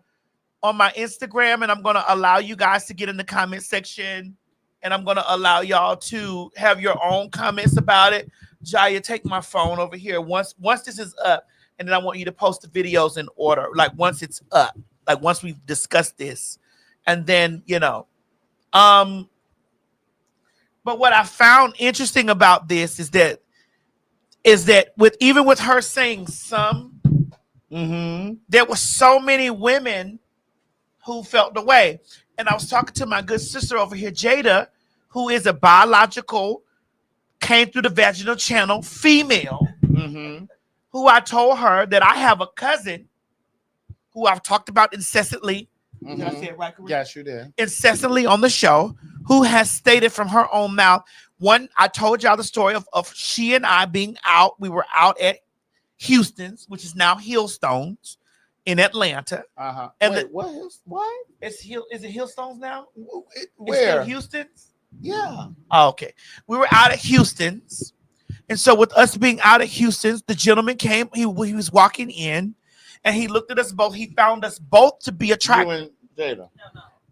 Instagram, and I'm going to allow you guys to get in the comment section, and I'm going to allow y'all to have your own comments about it. Jaya, take my phone over here. Once this is up, and then I want you to post the videos in order. Like once it's up, like once we've discussed this, and then but what I found interesting about this is that with her saying some, there were so many women who felt the way. And I was talking to my good sister over here, Jada, who is a biological, came through the vaginal channel female, who I told her that I have a cousin who I've talked about incessantly. Did I say it right, Karina? Yes, you did. Incessantly on the show, who has stated from her own mouth. One, I told y'all the story of she and I being out. We were out at Houston's, which is now Hillstones in Atlanta. And wait, what? Is it Hillstones now? Where? It's still Houston's? Yeah. Oh, okay. We were out at Houston's. And so with us being out at Houston's, the gentleman came, he was walking in, and he looked at us both. He found us both to be attractive. You and Jada?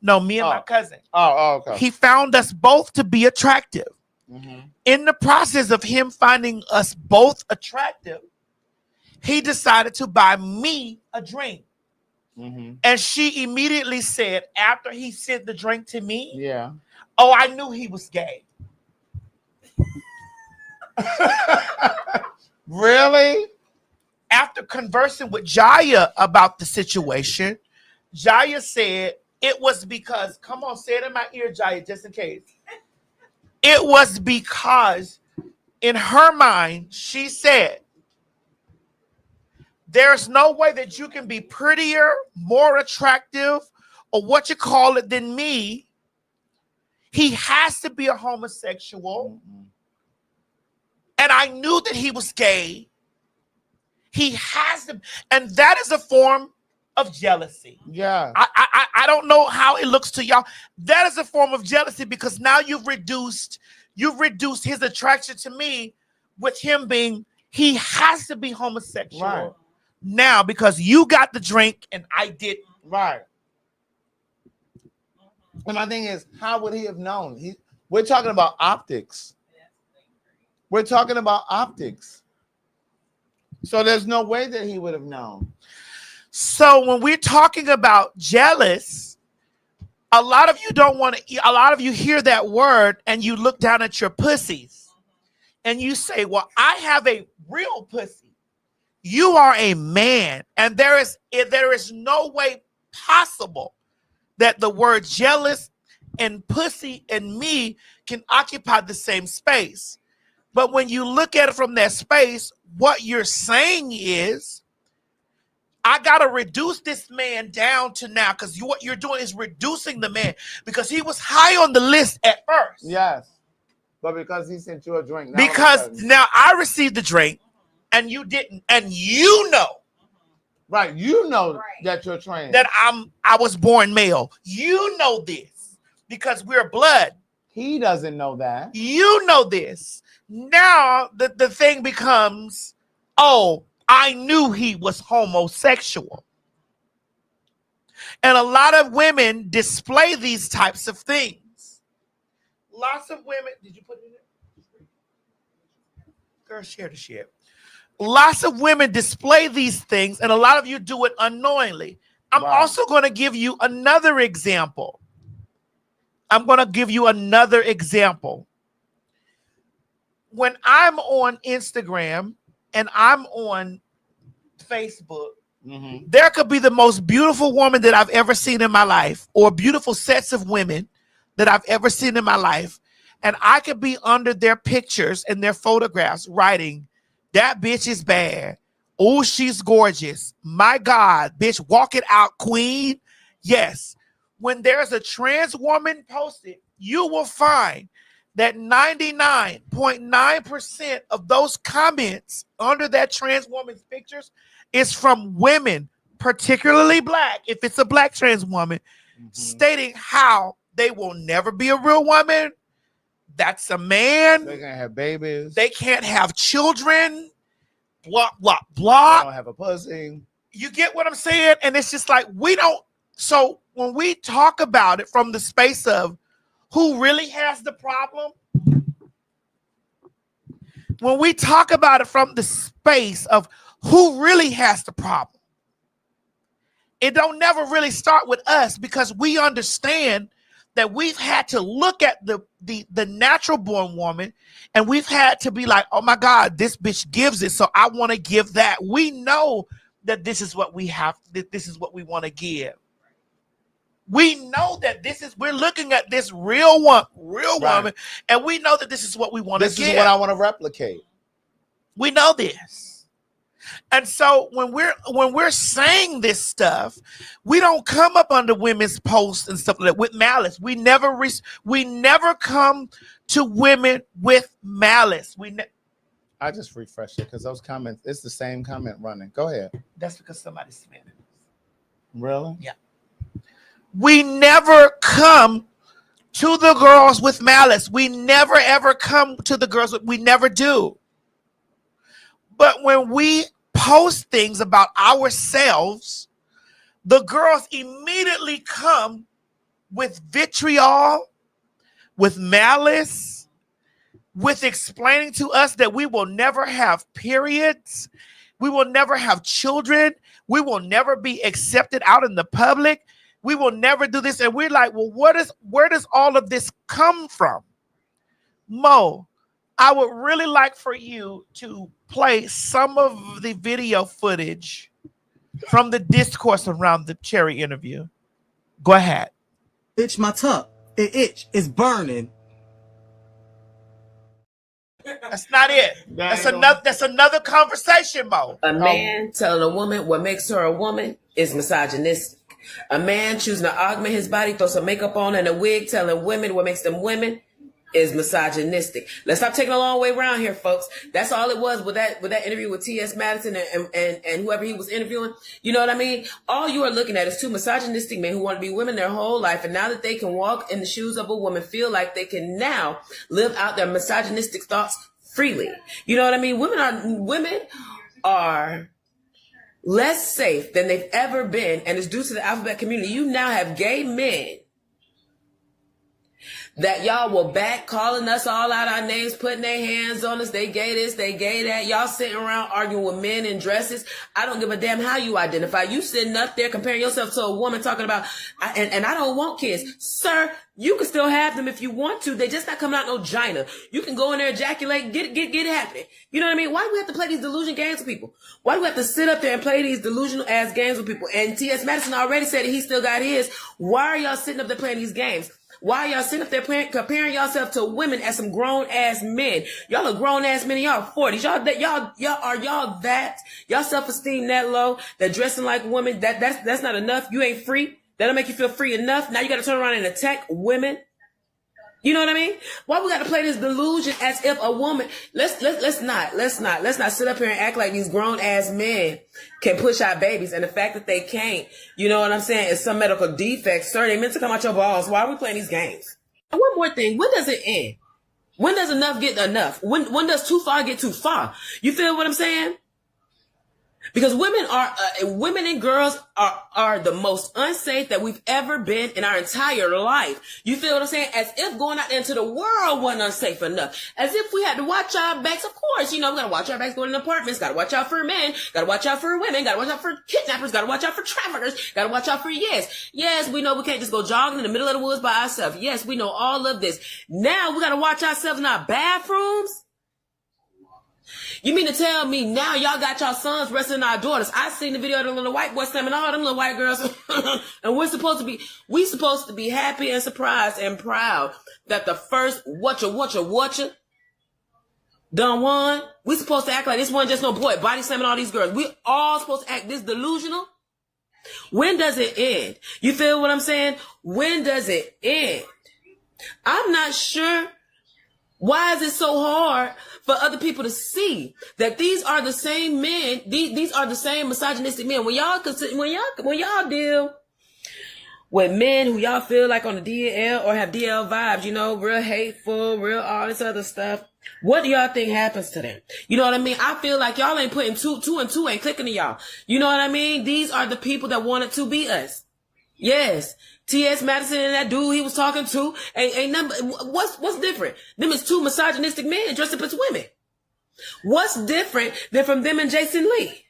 No, me and my cousin. Oh, okay. He found us both to be attractive. In the process of him finding us both attractive, he decided to buy me a drink. And she immediately said, after he sent the drink to me, oh, I knew he was gay. Really? After conversing with Jaya about the situation, Jaya said it was because, come on, say it in my ear, Jaya, just in case. It was because in her mind, she said, there's no way that you can be prettier, more attractive, or what you call it than me. He has to be a homosexual. And I knew that he was gay. He has to, and that is a form of jealousy. Yeah. I don't know how it looks to y'all. That is a form of jealousy because now you've reduced his attraction to me with him being, he has to be homosexual. Right. Now because you got the drink and I didn't. Right. And my thing is, how would he have known? We're talking about optics. We're talking about optics. So there's no way that he would have known. So when we're talking about jealous, a lot of you hear that word and you look down at your pussies and you say, well, I have a real pussy. You are a man. And there is no way possible that the word jealous and pussy and me can occupy the same space. But when you look at it from that space, what you're saying is, I got to reduce this man down to now, because what you're doing is reducing the man because he was high on the list at first. Yes. But because he sent you a drink. Now I received the drink and you didn't. And you know. Right. You know that you're trans. That I was born male. You know this because we're blood. He doesn't know that. You know this. Now the thing becomes, oh, I knew he was homosexual. And a lot of women display these types of things. Lots of women, did you put it in there? Girl, share the share. Lots of women display these things, and a lot of you do it unknowingly. I'm also going to give you another example. When I'm on Instagram and I'm on Facebook, there could be the most beautiful woman that I've ever seen in my life, or beautiful sets of women that I've ever seen in my life. And I could be under their pictures and their photographs writing, that bitch is bad. Oh, she's gorgeous. My God, bitch, walk it out, queen. Yes. when there's a trans woman posted, you will find that 99.9% of those comments under that trans woman's pictures is from women, particularly black, if it's a black trans woman, stating how they will never be a real woman. That's a man. They can't have babies. They can't have children. Blah, blah, blah. They don't have a pussy. You get what I'm saying? And it's just like, we don't. So when we talk about it from the space of who really has the problem, when we talk about it from the space of who really has the problem, it don't never really start with us, because we understand that we've had to look at the natural born woman, and we've had to be like, oh my God, this bitch gives it, so I want to give that. We know that this is what we have, that this is what we want to give. We know that we're looking at this real woman, and we know that this is what we want to give. This is what I want to replicate. We know this. And so when we're saying this stuff, we don't come up under women's posts and stuff like that with malice. We never come to women with malice. I just refreshed it because those comments, it's the same comment running. Go ahead. That's because somebody spent it. Really? Yeah. We never come to the girls with malice. We never ever come to the girls we never do. But when we post things about ourselves, the girls immediately come with vitriol, with malice, with explaining to us that we will never have periods, we will never have children, we will never be accepted out in the public, we will never do this. And we're like, well, where does all of this come from? Mo, I would really like for you to play some of the video footage from the discourse around the Cherry interview. Go ahead. Itch my tongue. It itch. It's burning. That's not it. That's another conversation, Mo. A man telling a woman what makes her a woman is misogynistic. A man choosing to augment his body, throw some makeup on and a wig, telling women what makes them women is misogynistic. Let's stop taking a long way around here, folks. That's all it was with that interview with T.S. Madison and whoever he was interviewing. You know what I mean? All you are looking at is two misogynistic men who want to be women their whole life, and now that they can walk in the shoes of a woman, feel like they can now live out their misogynistic thoughts freely. You know what I mean? Women are less safe than they've ever been, and it's due to the alphabet community. You now have gay men that y'all will back, calling us all out our names, putting their hands on us. They gay this, they gay that. Y'all sitting around arguing with men in dresses. I don't give a damn how you identify. You sitting up there comparing yourself to a woman talking about, and I don't want kids. Sir, you can still have them if you want to. They just not coming out no gina. You can go in there, ejaculate, get it happening. You know what I mean? Why do we have to play these delusion games with people? Why do we have to sit up there and play these delusional ass games with people? And T.S. Madison already said that he still got his. Why are y'all sitting up there playing these games? Why y'all sitting up there comparing yourself to women as some grown ass men? Y'all are grown ass men in y'all 40s. Y'all self-esteem that low, that dressing like women, that's not enough. You ain't free. That'll make you feel free enough. Now you got to turn around and attack women. You know what I mean? Why we got to play this delusion as if a woman, let's not sit up here and act like these grown ass men can push out babies. And the fact that they can't, you know what I'm saying, is some medical defect. Sir, they meant to come out your balls. Why are we playing these games? And one more thing. When does it end? When does enough get enough? When does too far get too far? You feel what I'm saying? Because women and girls are the most unsafe that we've ever been in our entire life. You feel what I'm saying? As if going out into the world wasn't unsafe enough. As if we had to watch our backs. Of course, you know, we gotta watch our backs going in apartments. Gotta watch out for men. Gotta watch out for women. Gotta watch out for kidnappers. Gotta watch out for traffickers. Gotta watch out for Yes, we know we can't just go jogging in the middle of the woods by ourselves. Yes, we know all of this. Now we gotta watch ourselves in our bathrooms. You mean to tell me now y'all got y'all sons wrestling our daughters? I seen the video of the little white boys slamming all them little white girls. And we supposed to be happy and surprised and proud that the first watcher done won. We supposed to act like this one just no boy body slamming all these girls. We all supposed to act this delusional. When does it end? You feel what I'm saying? When does it end? I'm not sure. Why is it so hard for other people to see that these are the same men? These are the same misogynistic men. When y'all deal with men who y'all feel like on the DL or have DL vibes, you know, real hateful, real all this other stuff. What do y'all think happens to them? You know what I mean? I feel like y'all ain't putting two and two ain't clicking to y'all. You know what I mean? These are the people that wanted to be us. Yes. T.S. Madison and that dude he was talking to ain't number. What's different? Them is two misogynistic men dressed up as women. What's different than from them and Jason Lee?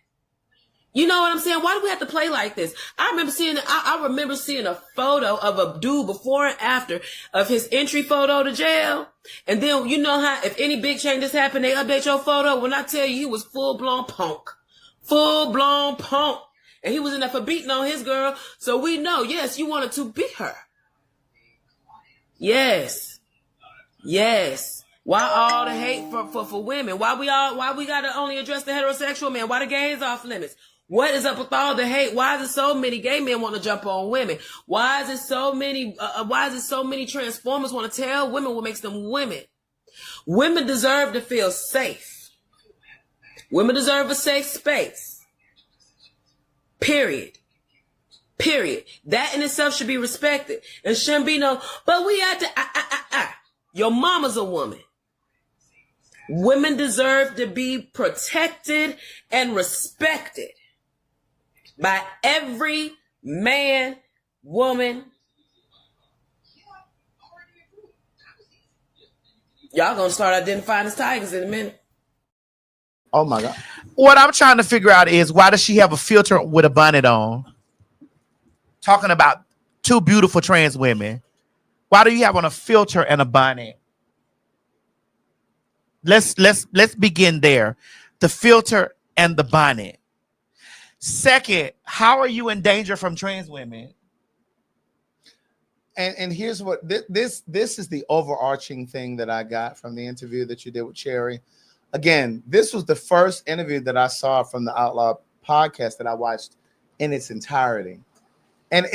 You know what I'm saying? Why do we have to play like this? I remember seeing a photo of a dude before and after of his entry photo to jail. And then you know how if any big changes happen, they update your photo. When I tell you he was full-blown punk. Full-blown punk. And he was in there for beating on his girl. So we know, yes, you wanted to beat her. Yes. Yes. Why all the hate for women? Why we gotta only address the heterosexual man? Why the gays off limits? What is up with all the hate? Why is it so many gay men want to jump on women? Why is it so many transformers want to tell women what makes them women? Women deserve to feel safe. Women deserve a safe space. Period. That in itself should be respected. And shouldn't be no, but we had to, Your mama's a woman. Women deserve to be protected and respected by every man, woman. Y'all gonna start identifying as tigers in a minute. Oh my God. What I'm trying to figure out is why does she have a filter with a bonnet on? Talking about two beautiful trans women. Why do you have on a filter and a bonnet? Let's begin there. The filter and the bonnet. Second, how are you in danger from trans women? And here's what this is the overarching thing that I got from the interview that you did with Cherry. Again, this was the first interview that I saw from the Outlaw podcast that I watched in its entirety. And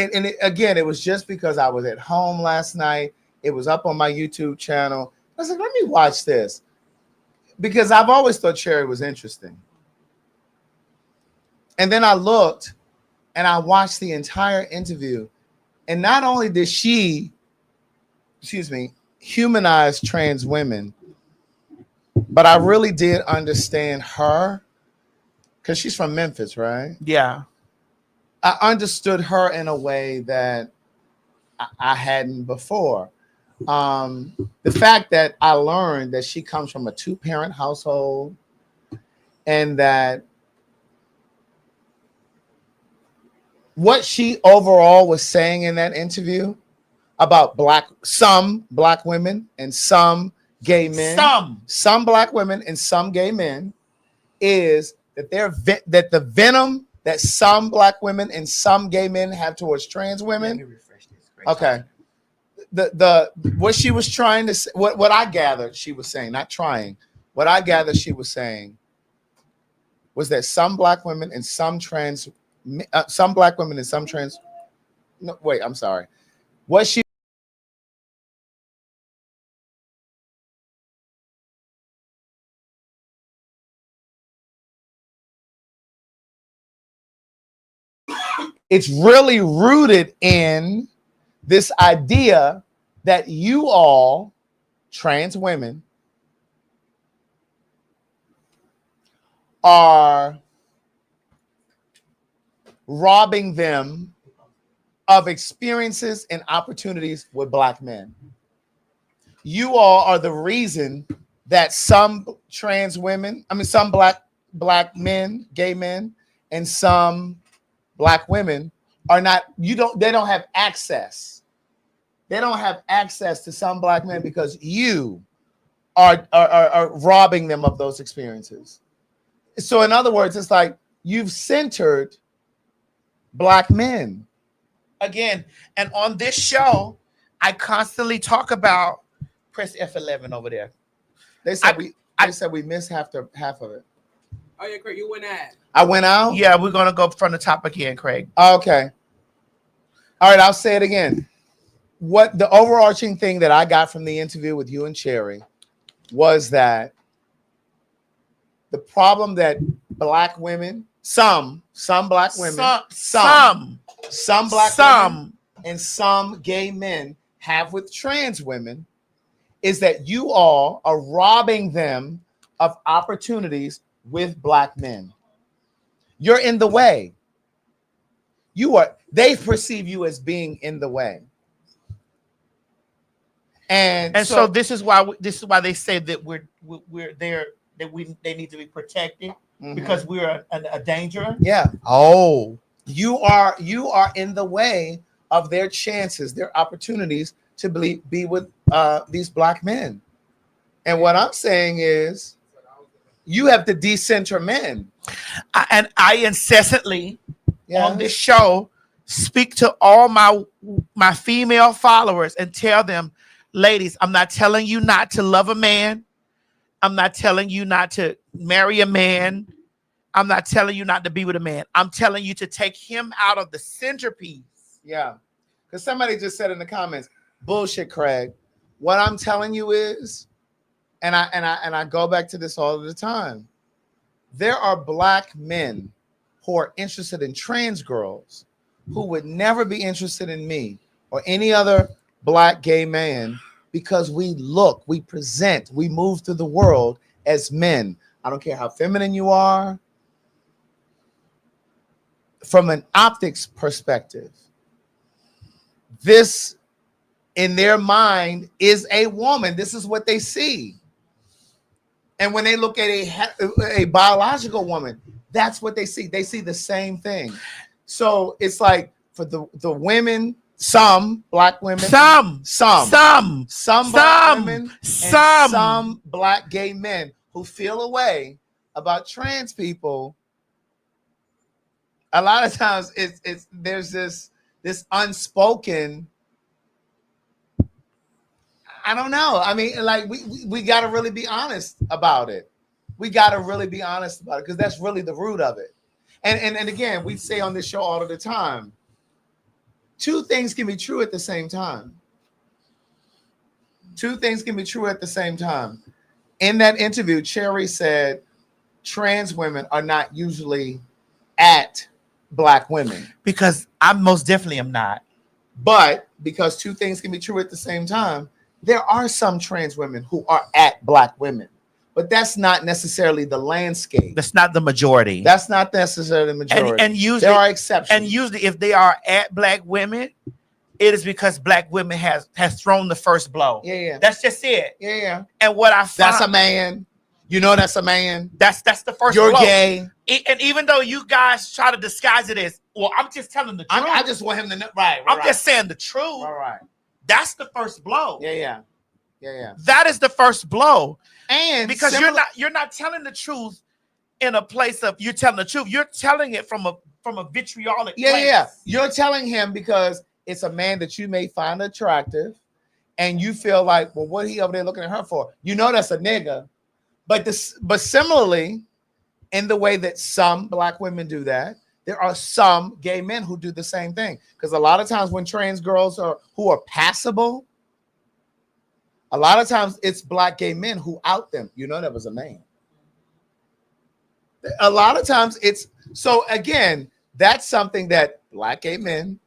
again, it was just because I was at home last night. It was up on my YouTube channel. I was like, let me watch this. Because I've always thought Cherry was interesting. And then I looked and I watched the entire interview. And not only did she, humanize trans women, but I really did understand her because she's from Memphis, right? Yeah. I understood her in a way that I hadn't before. The fact that I learned that she comes from a 2-parent household and that what she overall was saying in that interview about some black women and some gay men, some black women and some gay men, is that that the venom that some black women and some gay men have towards trans women. Let me refresh this. Okay. What she was trying to say, what I gathered she was saying, not trying, what I gathered she was saying was that some black women and some trans. Some black women and some trans. No, wait, I'm sorry. What she. It's really rooted in this idea that you all, trans women, are robbing them of experiences and opportunities with black men. You all are the reason that some trans women, some black men, gay men, and some black women are not, they don't have access. They don't have access to some black men because you are robbing them of those experiences. So in other words, it's like you've centered black men. Again, and on this show, I constantly talk about press F11 over there. They said we missed half of it. Oh yeah, Craig, you went out. I went out? Yeah, we're gonna go from the top again, Craig. Okay. All right, I'll say it again. What the overarching thing that I got from the interview with you and Cherry was that the problem that black women, some black women, some black women and some gay men have with trans women is that you all are robbing them of opportunities with black men. You're in the way. They perceive you as being in the way. And so this is why they say that we're there, that they need to be protected because we're a danger. Yeah. Oh, you are in the way of their chances, their opportunities to be with these black men. And what I'm saying is, you have to decenter men. And I incessantly on this show speak to all my female followers and tell them, ladies, I'm not telling you not to love a man. I'm not telling you not to marry a man. I'm not telling you not to be with a man. I'm telling you to take him out of the centerpiece. Yeah. Because somebody just said in the comments, bullshit, Craig. What I'm telling you is, and I go back to this all the time. There are black men who are interested in trans girls who would never be interested in me or any other black gay man because we present, we move through the world as men. I don't care how feminine you are. From an optics perspective, this in their mind is a woman. This is what they see. And when they look at a biological woman, that's what they see. They see the same thing. So it's like for the women, some black women, some black women, some black gay men who feel a way about trans people. A lot of times there's this unspoken, I don't know. I mean, like we got to really be honest about it. We got to really be honest about it because that's really the root of it. And again, we say on this show all of the time, two things can be true at the same time. Two things can be true at the same time. In that interview, Cherry said trans women are not usually at black women. Because I most definitely am not. But because two things can be true at the same time, there are some trans women who are at black women, but that's not necessarily the landscape. That's not the majority. That's not necessarily the majority. And usually there are exceptions. And usually if they are at black women, it is because black women has thrown the first blow. Yeah. That's just it. Yeah. And what I find, that's a man. You know that's a man. That's the first You're blow. Gay. And even though you guys try to disguise it as, well, I'm just telling the truth. I just want him to know. Right. I'm just saying the truth. All right. That's the first blow. Yeah. That is the first blow. And because you're not telling the truth in a place of you're telling the truth. You're telling it from a vitriolic place. Yeah. You're telling him because it's a man that you may find attractive, and you feel like, well, what are he over there looking at her for? You know that's a nigga. But similarly, in the way that some black women do that, there are some gay men who do the same thing. Because a lot of times when trans girls who are passable, a lot of times it's black gay men who out them. You know that was a man. A lot of times it's, so again, that's something that black gay men,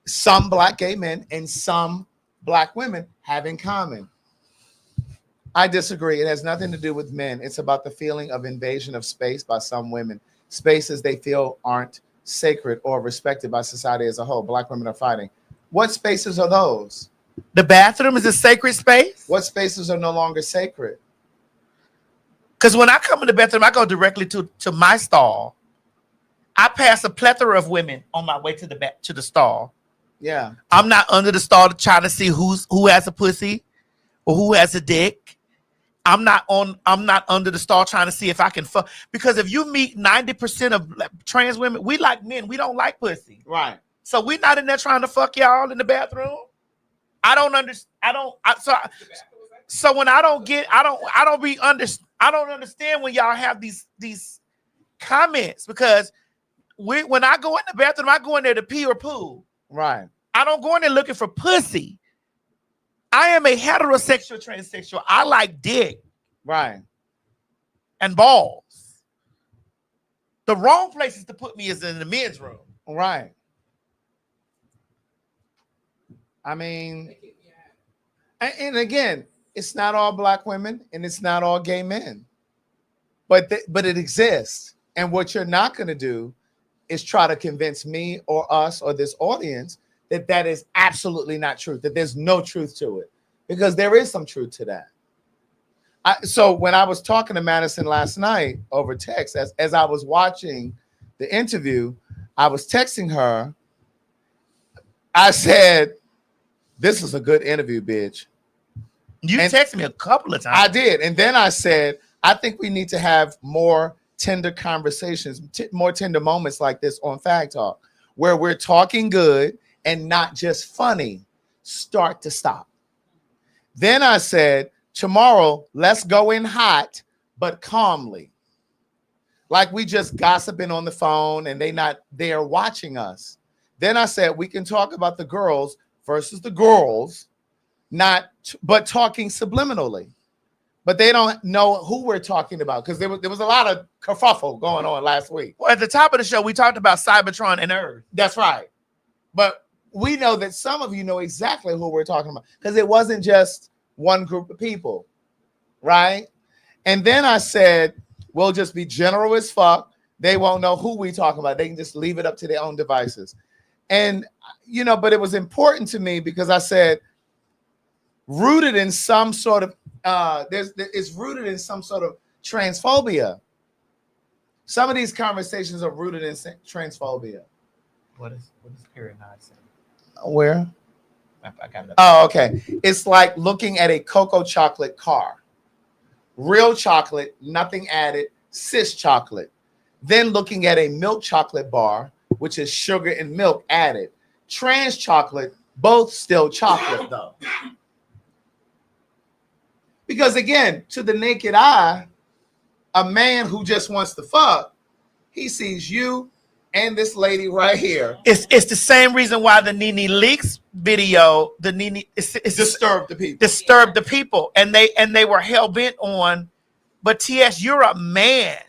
some black gay men, and some black women have in common. I disagree. It has nothing to do with men. It's about the feeling of invasion of space by some women. Spaces they feel aren't sacred or respected by society as a whole. Black women are fighting. What spaces are those? The bathroom is a sacred space? What spaces are no longer sacred? Because when I come in the bathroom, I go directly to my stall. I pass a plethora of women on my way to the stall. Yeah. I'm not under the stall trying to see who has a pussy or who has a dick. I'm not under the stall trying to see if I can fuck. Because if you meet 90% of trans women, we like men. We don't like pussy. Right. So we're not in there trying to fuck y'all in the bathroom. I don't understand. So when I don't understand when y'all have these comments because when I go in the bathroom, I go in there to pee or poo. Right. I don't go in there looking for pussy. I am a heterosexual transsexual. I like dick. Right. And balls. The wrong places to put me is in the men's room. Right. I mean, and again, it's not all black women and it's not all gay men, but it exists. And what you're not going to do is try to convince me or us or this audience that that is absolutely not true, that there's no truth to it, because there is some truth to that. So when I was talking to Madison last night over text, as I was watching the interview, I was texting her. I said, "This is a good interview, bitch." You texted me a couple of times. I did. And then I said, I think we need to have more tender conversations, more tender moments like this on PhagTawlk, where we're talking good and not just funny, start to stop. Then I said, tomorrow, let's go in hot, but calmly. Like we just gossiping on the phone and they not there watching us. Then I said, we can talk about the girls versus the girls, but talking subliminally. But they don't know who we're talking about because there was a lot of kerfuffle going on last week. Well, at the top of the show, we talked about Cybertron and Earth. That's right. But we know that some of you know exactly who we're talking about because it wasn't just one group of people, right? And then I said, we'll just be general as fuck. They won't know who we talking about. They can just leave it up to their own devices. And, but it was important to me because I said, rooted in some sort of, it's rooted in some sort of transphobia. Some of these conversations are rooted in transphobia. What is period nine saying? Where? I got it. Oh, okay. It's like looking at a cocoa chocolate car. Real chocolate, nothing added, cis chocolate. Then looking at a milk chocolate bar, which is sugar and milk added. Trans chocolate, both still chocolate though. Because again, to the naked eye, a man who just wants to fuck, he sees you and this lady right here. It's the same reason why the Nene Leakes video, it's disturbed the people. Disturbed the people. And they were hell-bent on, but TS, you're a man.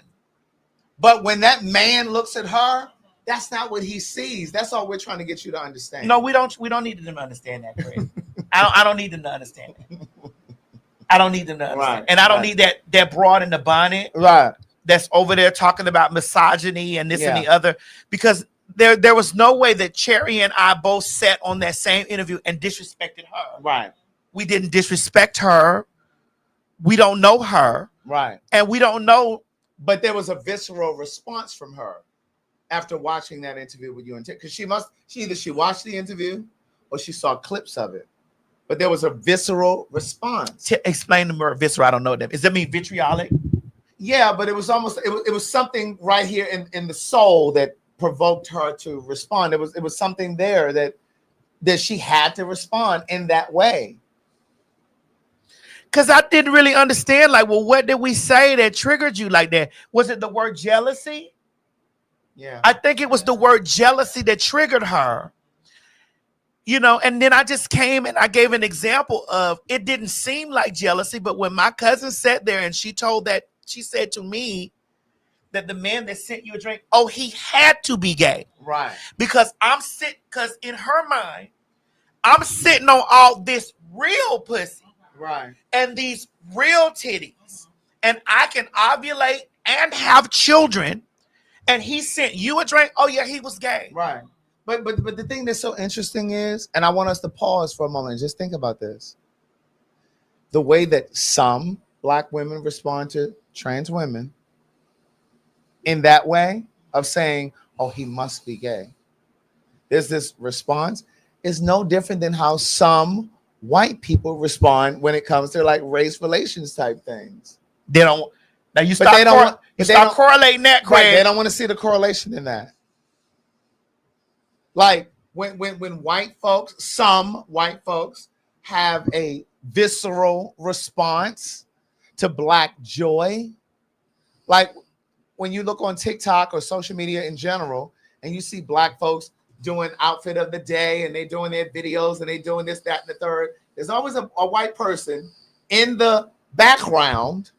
But when that man looks at her, that's not what he sees. That's all we're trying to get you to understand. No, we don't need them to understand that, Craig. I don't need them to understand that. I don't need them to understand. Right, and I don't need that broad in the bonnet. Right. That's over there talking about misogyny and this and the other, because there was no way that Cherry and I both sat on that same interview and disrespected her. Right. We didn't disrespect her. We don't know her. Right. And we don't know. But there was a visceral response from her after watching that interview with you and because she either watched the interview or she saw clips of it. But there was a visceral response. Explain the word visceral. I don't know that. Does that mean vitriolic? Yeah, but it was almost it was something right here in the soul that provoked her to respond. It was something there that she had to respond in that way. Because I didn't really understand, like, well, what did we say that triggered you like that? Was it the word jealousy? Yeah. I think it was the word jealousy that triggered her. And then I just came and I gave an example of it didn't seem like jealousy, but when my cousin sat there and she said to me that the man that sent you a drink, he had to be gay. Right. Because in her mind, I'm sitting on all this real pussy. Right. And these real titties. And I can ovulate and have children. And he sent you a drink. Oh, yeah, he was gay. Right. But the thing that's so interesting is, and I want us to pause for a moment and just think about this. The way that some Black women respond to trans women in that way of saying, he must be gay. There's this response is no different than how some white people respond when it comes to like race relations type things. They don't. Now you start correlating that, Craig. Right, they don't want to see the correlation in that. Like when some white folks have a visceral response to Black joy, like when you look on TikTok or social media in general, and you see black folks doing outfit of the day, and they doing their videos, and they doing this, that, and the third, there's always a white person in the background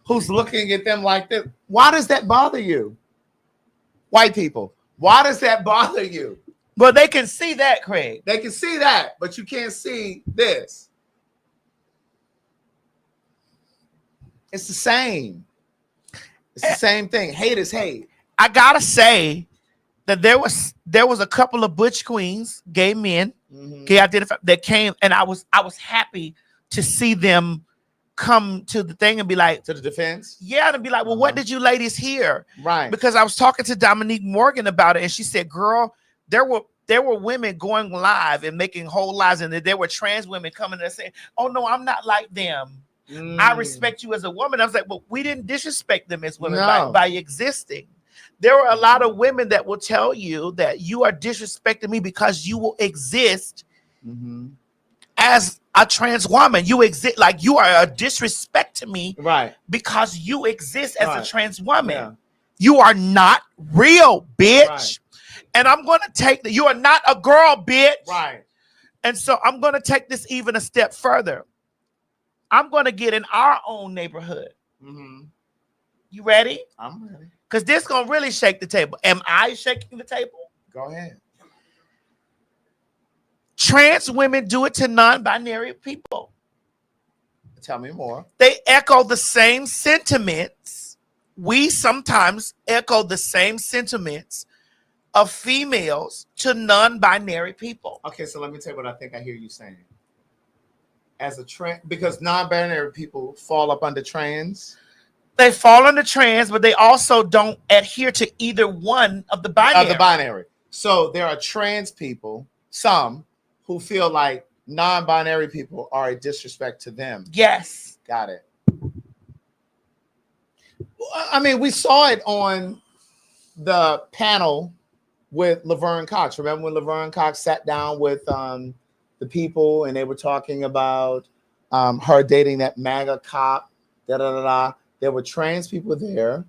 who's looking at them like this. Why does that bother you? White people, why does that bother you? Well, they can see that, Craig. They can see that, but you can't see this. It's the same. It's the same thing. Hate is hate. I gotta say that there was a couple of butch queens, gay men, gay identified, that came, and I was happy to see them come to the thing and be like, to the defense. Yeah, and be like, well, what did you ladies hear? Right. Because I was talking to Dominique Morgan about it, and she said, girl, there were women going live and making whole lives, and there were trans women coming and saying, oh no, I'm not like them. I respect you as a woman. I was like, well, we didn't disrespect them as women by existing. There are a lot of women that will tell you that you are disrespecting me because you will exist as a trans woman. You exist like you are a disrespect to me, right? Because you exist as a trans woman. Yeah. You are not real, bitch. Right. And I'm going to take that. You are not a girl, bitch. Right. And so I'm going to take this even a step further. I'm going to get in our own neighborhood. You ready? I'm ready. Because this going to really shake the table. Am I shaking the table? Go ahead. Trans women do it to non-binary people. Tell me more. They echo the same sentiments. We sometimes echo the same sentiments of females to non-binary people. Okay, so let me tell you what I think I hear you saying. As a trans, because non-binary people fall up under trans. They fall under trans, but they also don't adhere to either one of the binary. So there are trans people, some, who feel like non-binary people are a disrespect to them. Yes. Got it. I mean, we saw it on the panel with Laverne Cox. Remember when Laverne Cox sat down with the people and they were talking about her dating that MAGA cop, There were trans people there,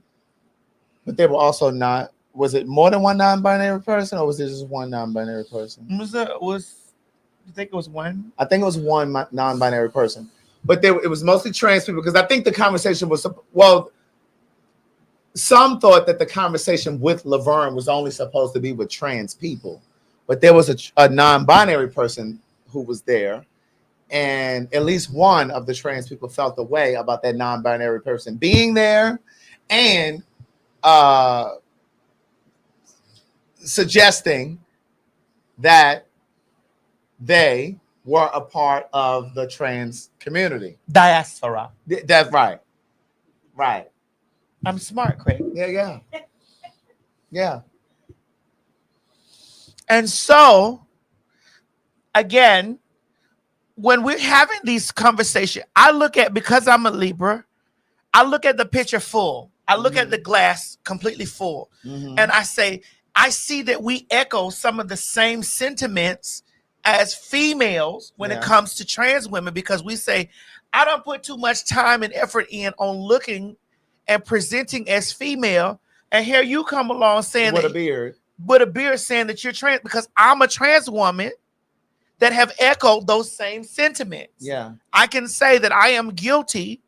but they were also not. Was it more than one non-binary person, or was it just one non-binary person? You think it was one? I think it was one non-binary person, but it was mostly trans people, because I think the conversation was, well, some thought that the conversation with Laverne was only supposed to be with trans people, but there was a non-binary person who was there, and at least one of the trans people felt the way about that non-binary person being there, and suggesting that they were a part of the trans community. Diaspora. That's right. Right. I'm smart, Craig. Yeah. And so, again, when we're having these conversations, I look at, because I'm a Libra, I look at the picture full. I look at the glass completely full. And I say, I see that we echo some of the same sentiments as females when it comes to trans women, because we say, I don't put too much time and effort in on looking and presenting as female, and here you come along saying with a beard saying that you're trans, because I'm a trans woman that have echoed those same sentiments. Yeah, I can say that I am guilty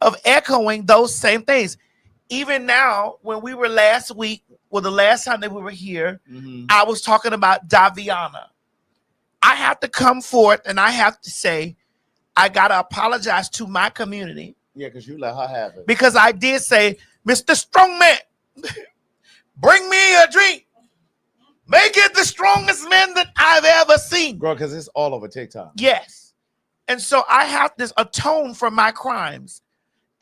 of echoing those same things. Even now, when we were last week, well, the last time that we were here, I was talking about Daviana. I have to come forth and I have to say, I got to apologize to my community. Yeah, because you let her have it. Because I did say, Mr. Strongman, bring me a drink. Make it the strongest man that I've ever seen. Bro, because it's all over TikTok. Yes. And so I have to atone for my crimes.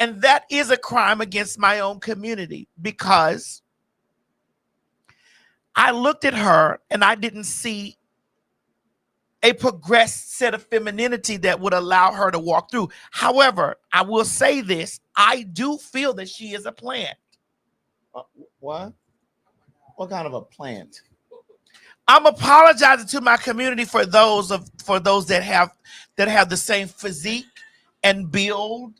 And that is a crime against my own community, because I looked at her and I didn't see a progressed set of femininity that would allow her to walk through. However, I will say this, I do feel that she is a plant. What? What kind of a plant? I'm apologizing to my community for those that have the same physique and build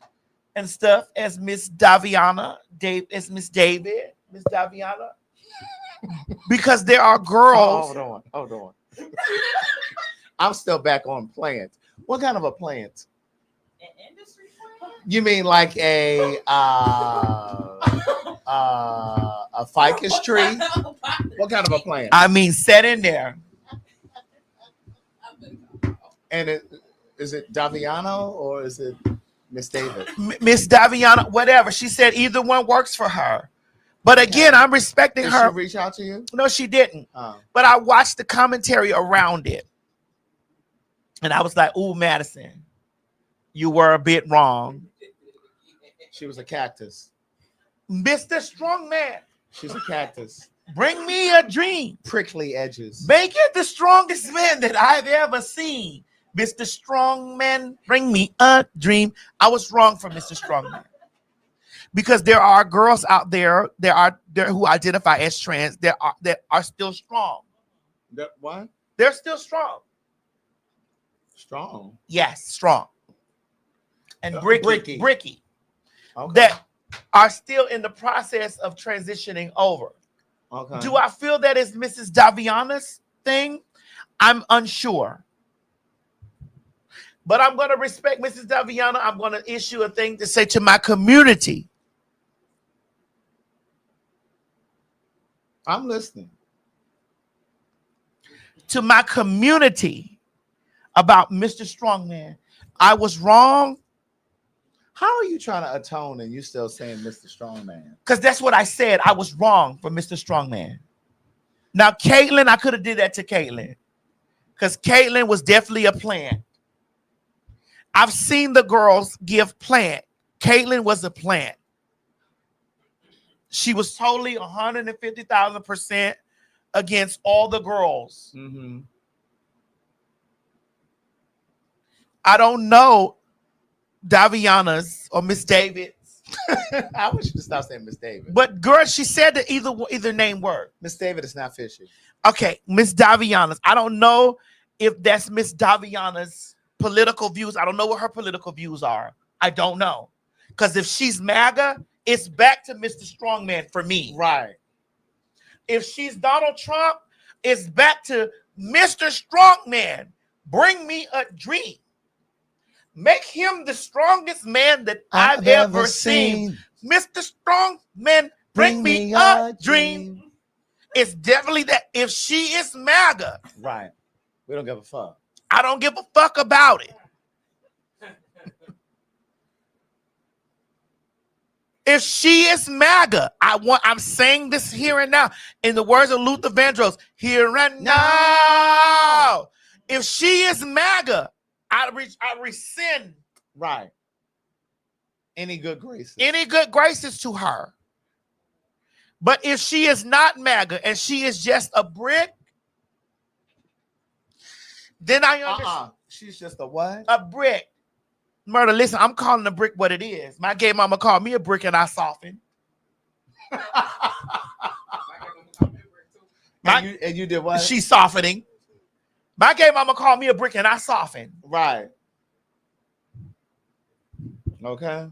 and stuff as Miss Daviana, as Miss David, Miss Daviana, because there are girls. Hold on. I'm still back on plant. What kind of a plant? An industry plant? You mean like a ficus tree? What kind of a plant? I mean, set in there. And is it Daviano or is it Miss David? Miss Daviana, whatever. She said either one works for her. But again, I'm respecting Did her. she reach out to you? No, she didn't. Oh. But I watched the commentary around it. And I was like, ooh, Madison, you were a bit wrong. She was a cactus. Mr. Strongman. She's a cactus. Bring me a dream. Prickly edges. Make it the strongest man that I've ever seen. Mr. Strongman, bring me a dream. I was wrong for Mr. Strongman. Because there are girls out there, there who identify as trans that are still strong. What? They're still strong. Strong. Yes, strong. And bricky. Okay. That are still in the process of transitioning over. Okay. Do I feel that is Mrs. Daviana's thing? I'm unsure. But I'm going to respect Mrs. Daviana. I'm going to issue a thing to say to my community. I'm listening. To my community about Mr. Strongman. I was wrong. How are you trying to atone and you still saying Mr. Strongman? Because that's what I said. I was wrong for Mr. Strongman. Now, Caitlyn, I could have did that to Caitlyn. Because Caitlyn was definitely a plant. I've seen the girls give plant. Caitlyn was a plant. She was totally 150,000% against all the girls. Mm-hmm. I don't know Daviana's or Miss David's. I wish you to stop saying Miss David. But girl, she said that either name word. Miss David is not fishy. Okay, Miss Daviana's. I don't know if that's Miss Daviana's political views. I don't know what her political views are. I don't know. Because if she's MAGA, it's back to Mr. Strongman for me. Right. If she's Donald Trump, it's back to Mr. Strongman. Bring me a dream. Make him the strongest man that I've ever seen. Mr. Strongman, bring me a dream. It's definitely that. If she is MAGA, right. We don't give a fuck. I don't give a fuck about it. If she is MAGA, I'm saying this here and now. In the words of Luther Vandross, here and now. If she is MAGA, I rescind. Right. Any good graces. Any good graces to her. But if she is not MAGA and she is just a brick, then I understand. She's just a what? A brick. Murder, listen, I'm calling a brick what it is. My gay mama called me a brick and I softened. And you did what? She's softening. My gay mama called me a brick and I softened. Right. Okay.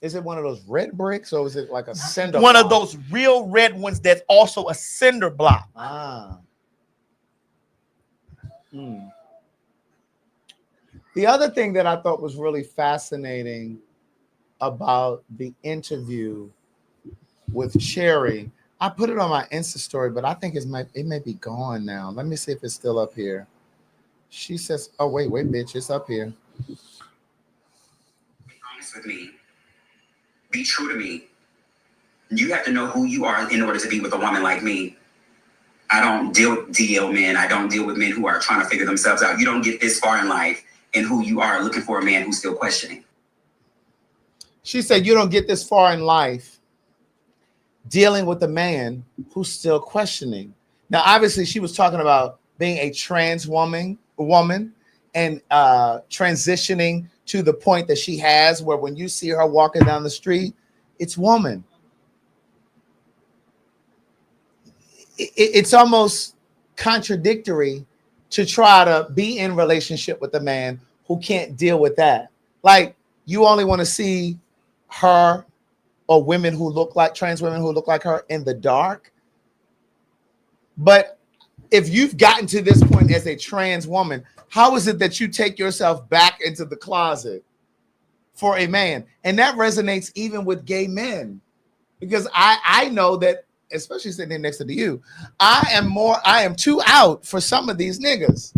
Is it one of those red bricks or is it like a cinder One block? of those real red ones that's also a cinder block. Ah. The other thing that I thought was really fascinating about the interview with Cherry, I put it on my Insta story, but I think it may be gone now. Let me see if it's still up here. She says, oh, wait, bitch, it's up here. Be honest with me. Be true to me. You have to know who you are in order to be with a woman like me. I don't deal with DL men. I don't deal with men who are trying to figure themselves out. You don't get this far in life and who you are looking for a man who's still questioning. She said you don't get this far in life dealing with a man who's still questioning. Now, obviously, she was talking about being a trans woman and transitioning to the point that she has where when you see her walking down the street, it's woman. It's almost contradictory to try to be in relationship with a man who can't deal with that. Like, you only want to see her or women who look like trans women who look like her in the dark. But if you've gotten to this point as a trans woman, how is it that you take yourself back into the closet for a man? And that resonates even with gay men, because I know that, especially sitting here next to you, I am too out for some of these niggas.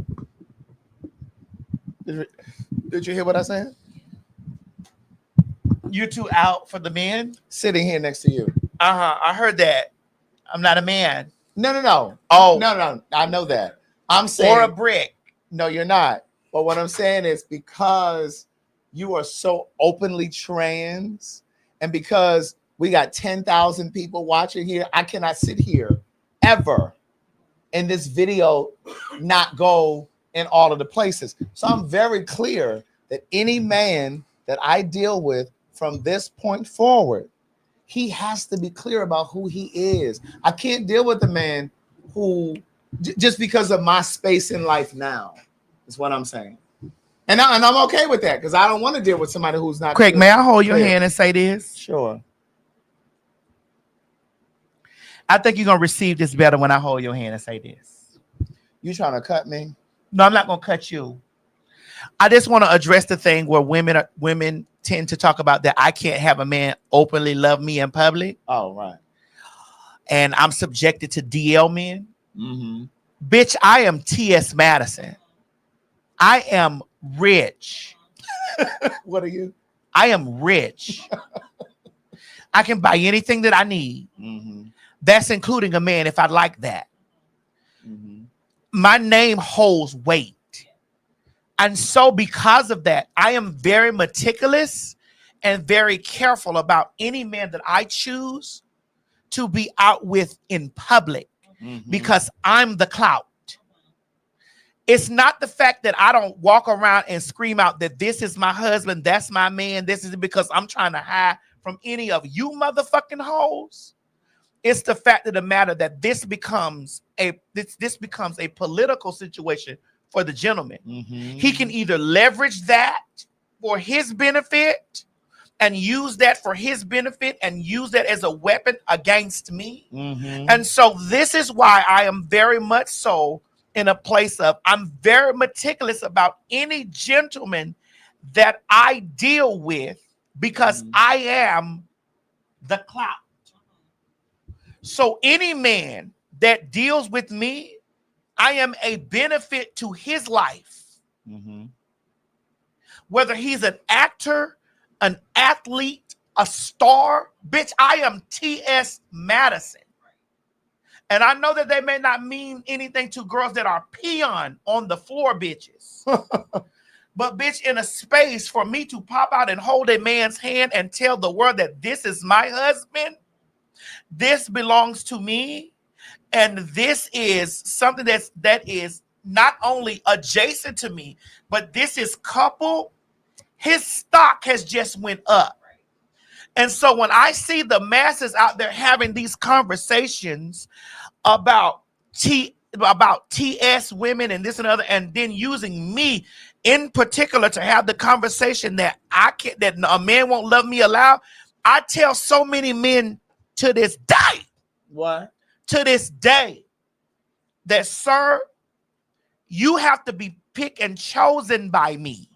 Did you hear what I said? You're too out for the men? Sitting here next to you. I heard that. I'm not a man. No. Oh. No. I know that. I'm saying. Or a brick. No, you're not. But what I'm saying is, because you are so openly trans, and because we got 10,000 people watching here, I cannot sit here ever in this video not go in all of the places. So I'm very clear that any man that I deal with from this point forward, he has to be clear about who he is. I can't deal with a man who, just because of my space in life now, is what I'm saying. And I'm okay with that, because I don't want to deal with somebody who's not. Craig, may I hold your hand and say this? Sure. I think you're going to receive this better when I hold your hand and say this. You trying to cut me? No, I'm not going to cut you. I just want to address the thing where women tend to talk about that I can't have a man openly love me in public. Oh, right. And I'm subjected to DL men. Mm-hmm. Bitch, I am T.S. Madison. I am rich. What are you? I am rich. I can buy anything that I need. Mm-hmm. That's including a man if I like that. Mm-hmm. My name holds weight. And so because of that, I am very meticulous and very careful about any man that I choose to be out with in public, because I'm the clout. It's not the fact that I don't walk around and scream out that this is my husband, that's my man, this is because I'm trying to hide from any of you motherfucking hoes. It's the fact of the matter that this becomes a political situation for the gentleman. He can either leverage that for his benefit and use that for his benefit and use that as a weapon against me. And so this is why I am very much so in a place of, I'm very meticulous about any gentleman that I deal with, because I am the clout. So any man that deals with me, I am a benefit to his life. Whether he's an actor, an athlete, a star, bitch, I am T.S. Madison. And I know that they may not mean anything to girls that are peon on the floor bitches. But bitch, in a space for me to pop out and hold a man's hand and tell the world that this is my husband, this belongs to me, and this is something that is not only adjacent to me, but this is coupled, his stock has just went up. And so when I see the masses out there having these conversations about TS women and this and other, and then using me in particular to have the conversation that that a man won't love me aloud, I tell so many men to this day, to this day, that sir, you have to be picked and chosen by me,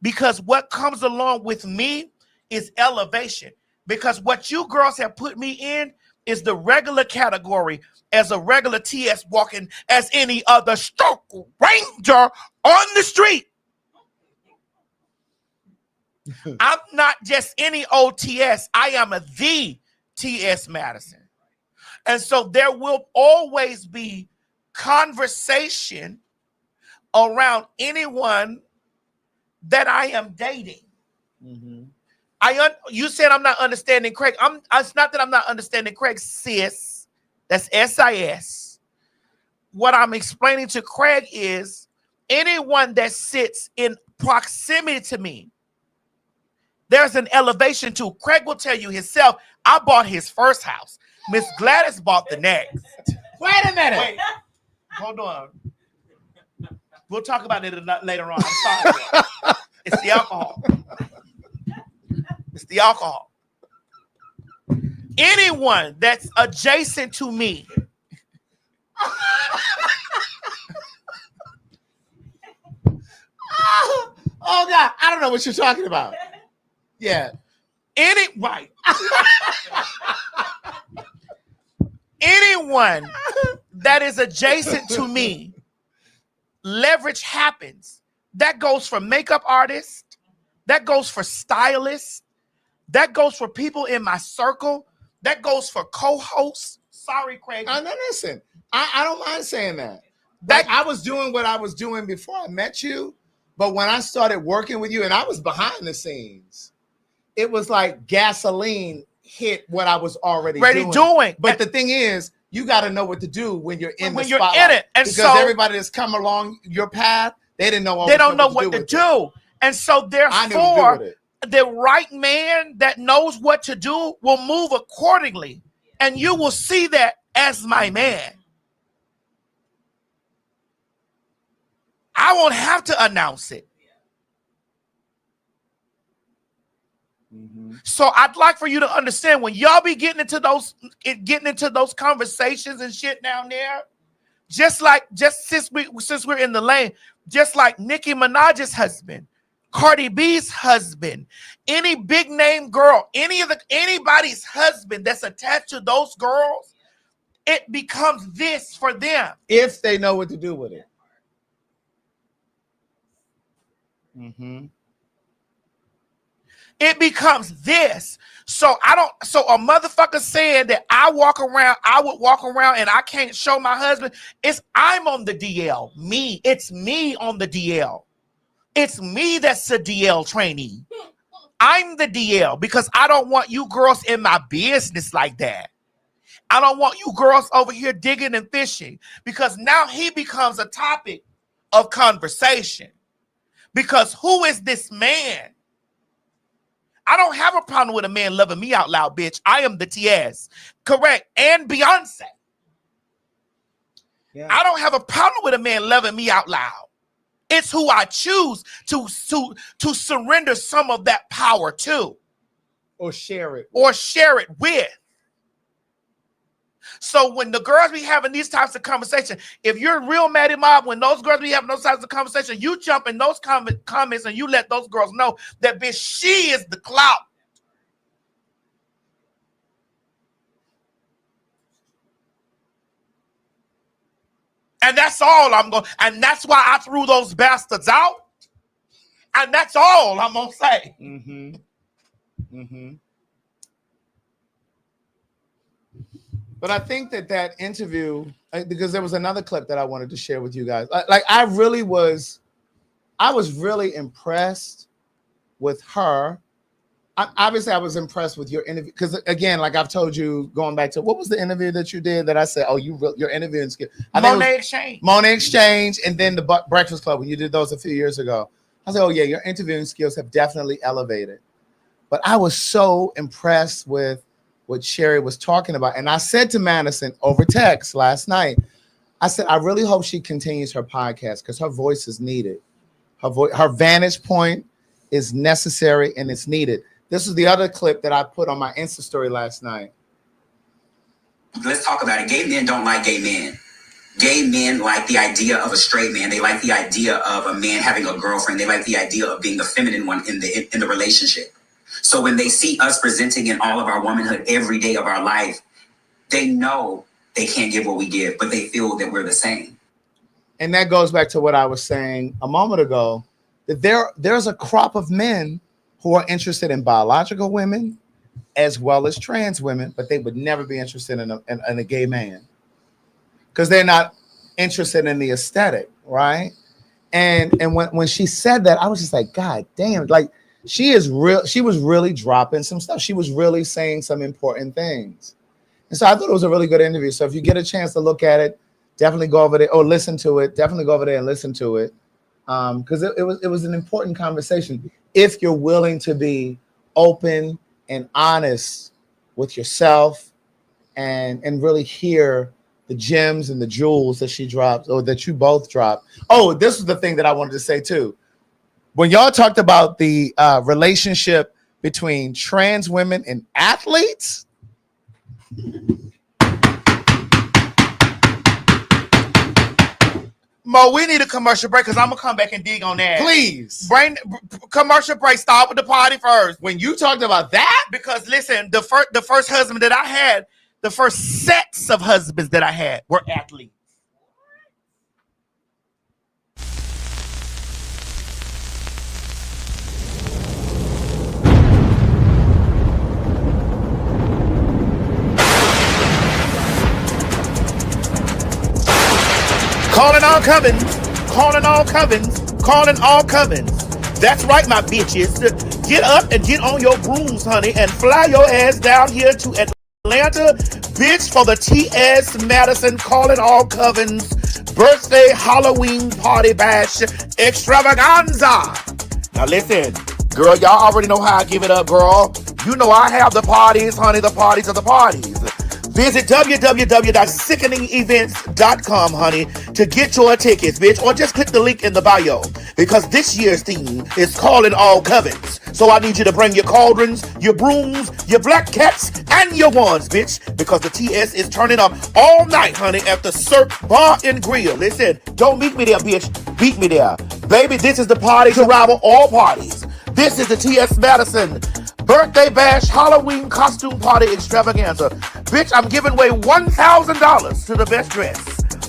because what comes along with me is elevation. Because what you girls have put me in is the regular category as a regular TS walking as any other stroke ranger on the street. I'm not just any old TS. I am the TS Madison. And so there will always be conversation around anyone that I am dating. You said I'm not understanding Craig. It's not that I'm not understanding Craig, sis. That's SIS. What I'm explaining to Craig is anyone that sits in proximity to me, there's an elevation to. Craig will tell you himself, I bought his first house. Miss Gladys bought the next. Wait a minute. Wait, hold on. We'll talk about it later on. I'm sorry. It's the alcohol. It's the alcohol. Anyone that's adjacent to me. Oh God, I don't know what you're talking about. Yeah. Right. Anyone that is adjacent to me, leverage happens. That goes for makeup artists. That goes for stylists. That goes for people in my circle. That goes for co-hosts. Sorry, Craig. No, listen. I don't mind saying that. Like, I was doing what I was doing before I met you, but when I started working with you, and I was behind the scenes, it was like gasoline hit what I was already doing. But the thing is, you got to know what to do when you're in the spotlight. You're in it, and because so everybody that's come along your path, they didn't know. They don't know what to do, and so therefore, the right man that knows what to do will move accordingly, and you will see that as my man. I won't have to announce it. So I'd like for you to understand when y'all be getting into those conversations and shit down there, just since we're in the lane, just like Nicki Minaj's husband, Cardi B's husband, any big name girl, anybody's husband that's attached to those girls, it becomes this for them if they know what to do with it. It becomes this. So a motherfucker saying that I would walk around and I can't show my husband. I'm on the DL. It's me on the DL. It's me that's a DL trainee. I'm the DL because I don't want you girls in my business like that. I don't want you girls over here digging and fishing because now he becomes a topic of conversation. Because who is this man? I don't have a problem with a man loving me out loud, bitch. I am the TS. Correct. And Beyonce. Yeah. I don't have a problem with a man loving me out loud. It's who I choose to surrender some of that power to. Or share it with. So when the girls be having these types of conversations, if you're real Maddie Mob, when those girls be having those types of conversations, you jump in those comments and you let those girls know that bitch, she is the clout. And that's all I'm going. And that's why I threw those bastards out. And that's all I'm going to say. But I think that interview, because there was another clip that I wanted to share with you guys. I was really impressed with her. Obviously, I was impressed with your interview because, again, like I've told you, going back to what was the interview that you did that I said, oh, your interviewing skill. Monet Exchange. Monet Exchange, and then the Breakfast Club when you did those a few years ago. I said, oh yeah, your interviewing skills have definitely elevated. But I was so impressed with what Sherry was talking about. And I said to Madison over text last night, I said, I really hope she continues her podcast because her voice is needed. Her vantage point is necessary and it's needed. This is the other clip that I put on my Insta story last night. Let's talk about it. Gay men don't like gay men. Gay men like the idea of a straight man. They like the idea of a man having a girlfriend. They like the idea of being the feminine one in the relationship. So when they see us presenting in all of our womanhood every day of our life, they know they can't give what we give, but they feel that we're the same. And that goes back to what I was saying a moment ago, that there's a crop of men who are interested in biological women as well as trans women, but they would never be interested in a gay man because they're not interested in the aesthetic, right? And when she said that, I was just like, God damn, like, she was really dropping some stuff. She was really saying some important things. And so I thought it was a really good interview. So if you get a chance to look at it, definitely go over there or listen to it. Definitely go over there and listen to it. Because it was an important conversation. If you're willing to be open and honest with yourself and really hear the gems and the jewels that she dropped or that you both dropped. Oh, this is the thing that I wanted to say too. When y'all talked about the relationship between trans women and athletes? Mo, we need a commercial break because I'm gonna come back and dig on that. Please. Commercial break. Start with the party first. When you talked about that, because listen, the first husband that I had, the first sets of husbands that I had were athletes. Calling all covens, calling all covens, calling all covens. That's right, my bitches. Get up and get on your brooms, honey, and fly your ass down here to Atlanta, bitch, for the T.S. Madison Calling All Covens birthday Halloween party bash extravaganza. Now listen, girl, y'all already know how I give it up, girl. You know I have the parties, honey, the parties of the parties. Visit www.sickeningevents.com, honey, to get your tickets, bitch, or just click the link in the bio, because this year's theme is Calling All Covens. So I need you to bring your cauldrons, your brooms, your black cats, and your wands, bitch, because the TS is turning up all night, honey, at the Cirque Bar and Grill. Listen, don't meet me there, bitch. Beat me there. Baby, this is the party to rival all parties. This is the T.S. Madison birthday bash Halloween costume party extravaganza. Bitch, I'm giving away $1,000 to the best dress.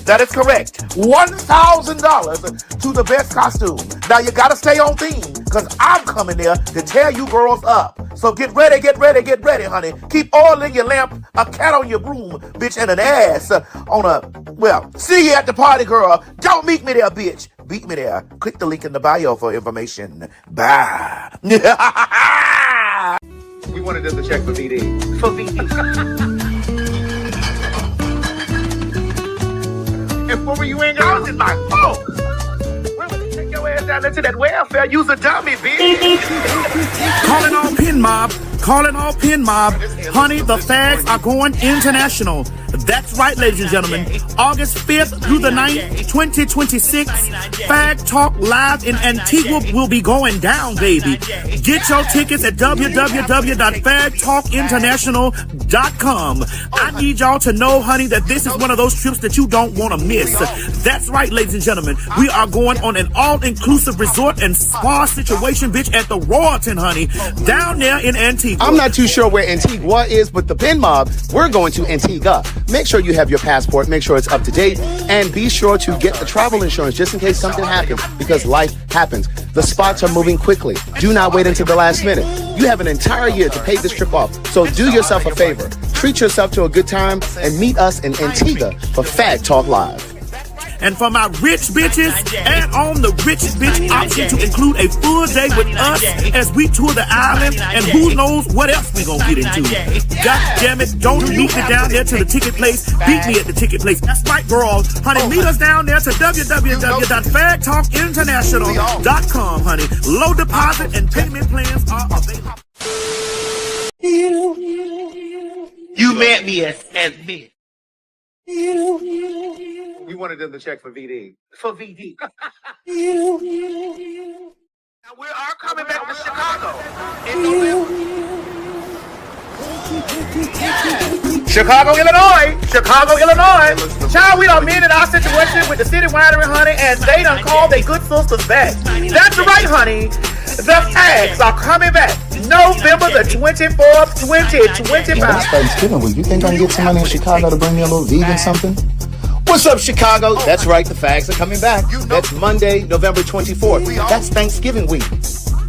That is correct. $1,000 to the best costume. Now you gotta stay on theme, because I'm coming there to tear you girls up. So get ready, honey. Keep oil in your lamp, a cat on your broom, bitch, and an ass on a, well, see you at the party, girl. Don't meet me there, bitch. Beat me there. Click the link in the bio for information. Bye. we wanted them to check for VD. For VD. And what were you in? I was in my phone. Where would you take your ass down into that welfare? Use a dummy, bitch. Calling all pin mob. Calling all pin mob. Honey, the fags are going international. That's right, ladies and gentlemen. August 5th through the 9th, 2026, PhagTawlk Live in Antigua will be going down, baby. Get your tickets at www.PhagTawlkinternational.com. I need y'all to know, honey, that this is one of those trips that you don't want to miss. That's right, ladies and gentlemen. We are going on an all-inclusive resort and spa situation, bitch, at the Royalton, honey, down there in Antigua. I'm not too sure where Antigua is, but the pin mob, we're going to Antigua. Make sure you have your passport, make sure it's up to date, and be sure to get the travel insurance just in case something happens, because life happens. The spots are moving quickly. Do not wait until the last minute. You have an entire year to pay this trip off, so do yourself a favor. Treat yourself to a good time and meet us in Antigua for PhagTawlk Live. And for my rich bitches, add on the rich bitch option to include a full day with us as we tour the island, and who knows what else we gonna get into. God damn it, don't meet me down there to the ticket place. Beat me at the ticket place. That's right, girls. Honey, meet us down there to www.PhagTawlkinternational.com, honey. Low deposit and payment plans are available. You met me as me. We wanted them to check for VD. For VD. Now we are coming back to Chicago in November. Chicago, Illinois. Child, we done mended our situation with the city winery, honey, and they done called their good sisters back. That's right, honey. The Fags are coming back November the 24th, 2025. Yeah, it's Thanksgiving week. You think I can get somebody in Chicago to bring me a little vegan something? What's up, Chicago? That's right, the Fags are coming back. That's Monday, November 24th. That's Thanksgiving week.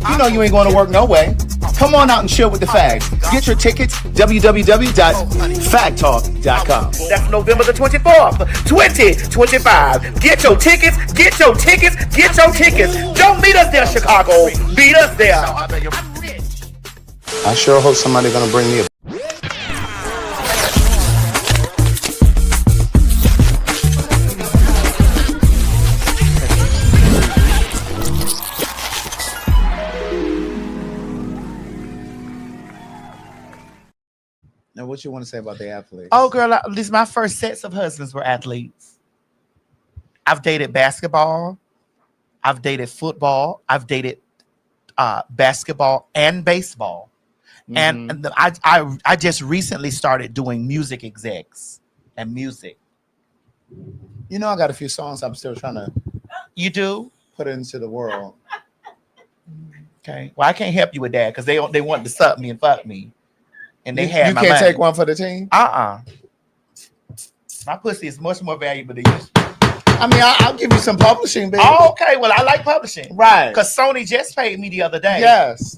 You know you ain't going to work no way. Come on out and chill with the Fags. Get your tickets, www.PhagTawlk.com. That's November the 24th, 2025. Get your tickets. Don't meet us there, Chicago. Meet us there. I sure hope somebody's going to bring me a... Now, what you want to say about the athletes? Oh, girl, these my first sets of husbands were athletes. I've dated basketball. I've dated football. I've dated basketball and baseball. And I just recently started doing music execs and music. You know, I got a few songs I'm still trying to. You do? Put it into the world. Okay. Well, I can't help you with that because they want to suck me and fuck me, and they had you my can't money. take one for the team. My pussy is much more valuable than yours. I mean, I'll give you some publishing, baby. Oh, okay. Well, I like publishing, right? Because Sony just paid me the other day. Yes.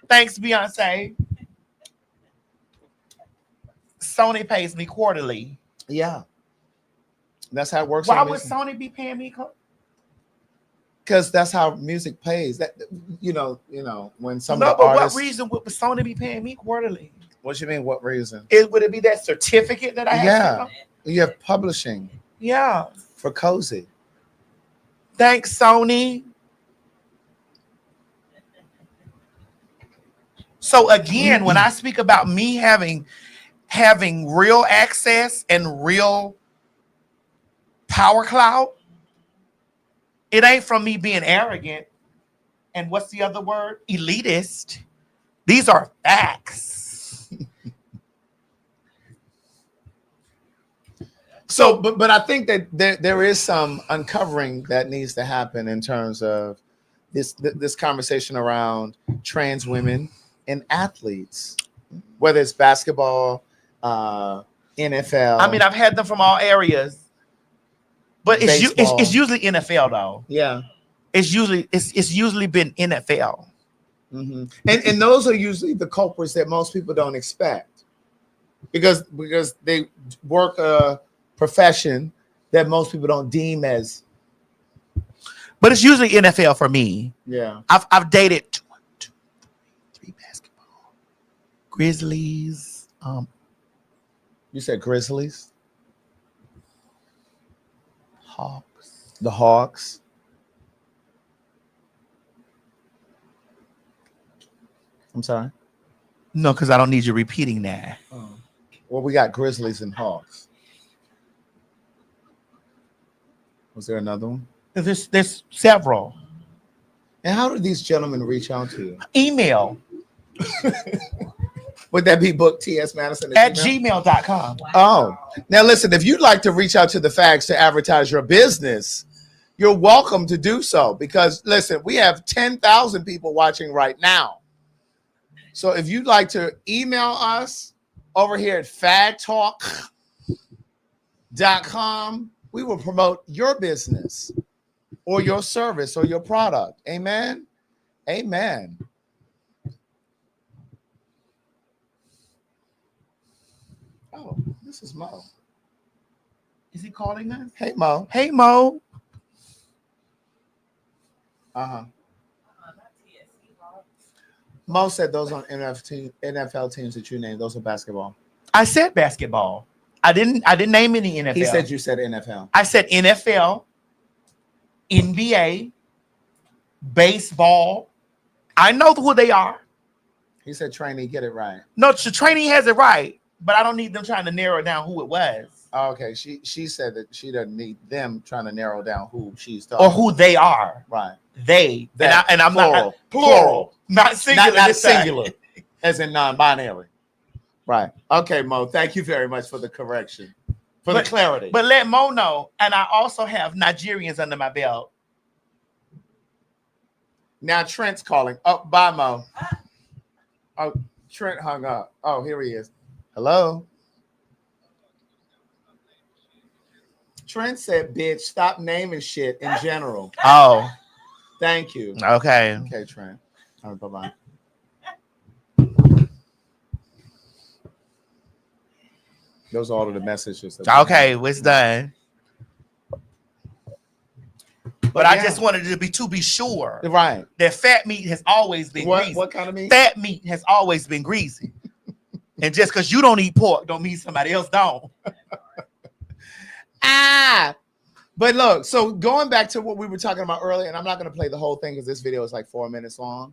Thanks, Beyonce. Sony pays me quarterly. Yeah. That's how it works. Why would Sony be paying me? Because that's how music pays. That you know, when some No, of the but artists. what reason would Sony be paying me quarterly? What you mean? What reason? Would it be that certificate that I have? Yeah, you have publishing. Yeah, for Cozy. Thanks, Sony. So again, when I speak about me having real access and real power clout, it ain't from me being arrogant. And what's the other word? Elitist. These are facts. So, but I think that there is some uncovering that needs to happen in terms of this conversation around trans women and athletes, whether it's basketball, NFL. I mean, I've had them from all areas, but it's usually NFL though. Yeah, it's usually been NFL, and those are usually the culprits that most people don't expect, because they work a profession that most people don't deem as. But it's usually NFL for me. Yeah, I've dated 1, 2, 3 basketball, Grizzlies. You said Grizzlies, Hawks, the Hawks. I'm sorry. No, because I don't need you repeating that. Oh. Well, we got Grizzlies and Hawks. Was there another one? There's several. And how did these gentlemen reach out to you? Email. Would that be book TS Madison at gmail.com? Oh, now listen, if you'd like to reach out to the Fags to advertise your business, you're welcome to do so, because listen, we have 10,000 people watching right now. So if you'd like to email us over here at PhagTawlk.com, we will promote your business or your service or your product. Amen. Amen. Oh, this is Mo. Is he calling us? Hey, Mo. Hey, Mo. Uh-huh. Mo said those on NFL teams that you named, those are basketball. I said basketball. I didn't name any NFL. He said you said NFL. I said NFL, NBA, baseball. I know who they are. He said trainee, get it right. No, the trainee has it right, but I don't need them trying to narrow down who it was. Oh, okay. She said that she doesn't need them trying to narrow down who she's talking or who they are. Right. They. And I'm plural. not plural. Not singular. Not singular. As in non-binary. Right. Okay, Mo. Thank you very much for the correction. For the clarity. But let Mo know. And I also have Nigerians under my belt. Now Trent's calling. Oh, bye, Mo. Oh, Trent hung up. Oh, here he is. Hello. Trent said, bitch, stop naming shit in general. Oh. Thank you. Okay. Okay, Trent. All right, bye-bye. Those are all of the messages. Okay, it's done. But I just wanted to be sure, right, that fat meat has always been greasy. What kind of meat? Fat meat has always been greasy. And just because you don't eat pork don't mean somebody else don't. But look, so going back to what we were talking about earlier, and I'm not going to play the whole thing because this video is like 4 minutes long.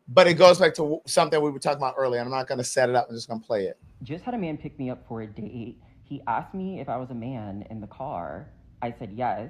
But it goes back to something we were talking about earlier. And I'm not going to set it up. I'm just going to play it. Just had a man pick me up for a date. He asked me if I was a man in the car. I said yes.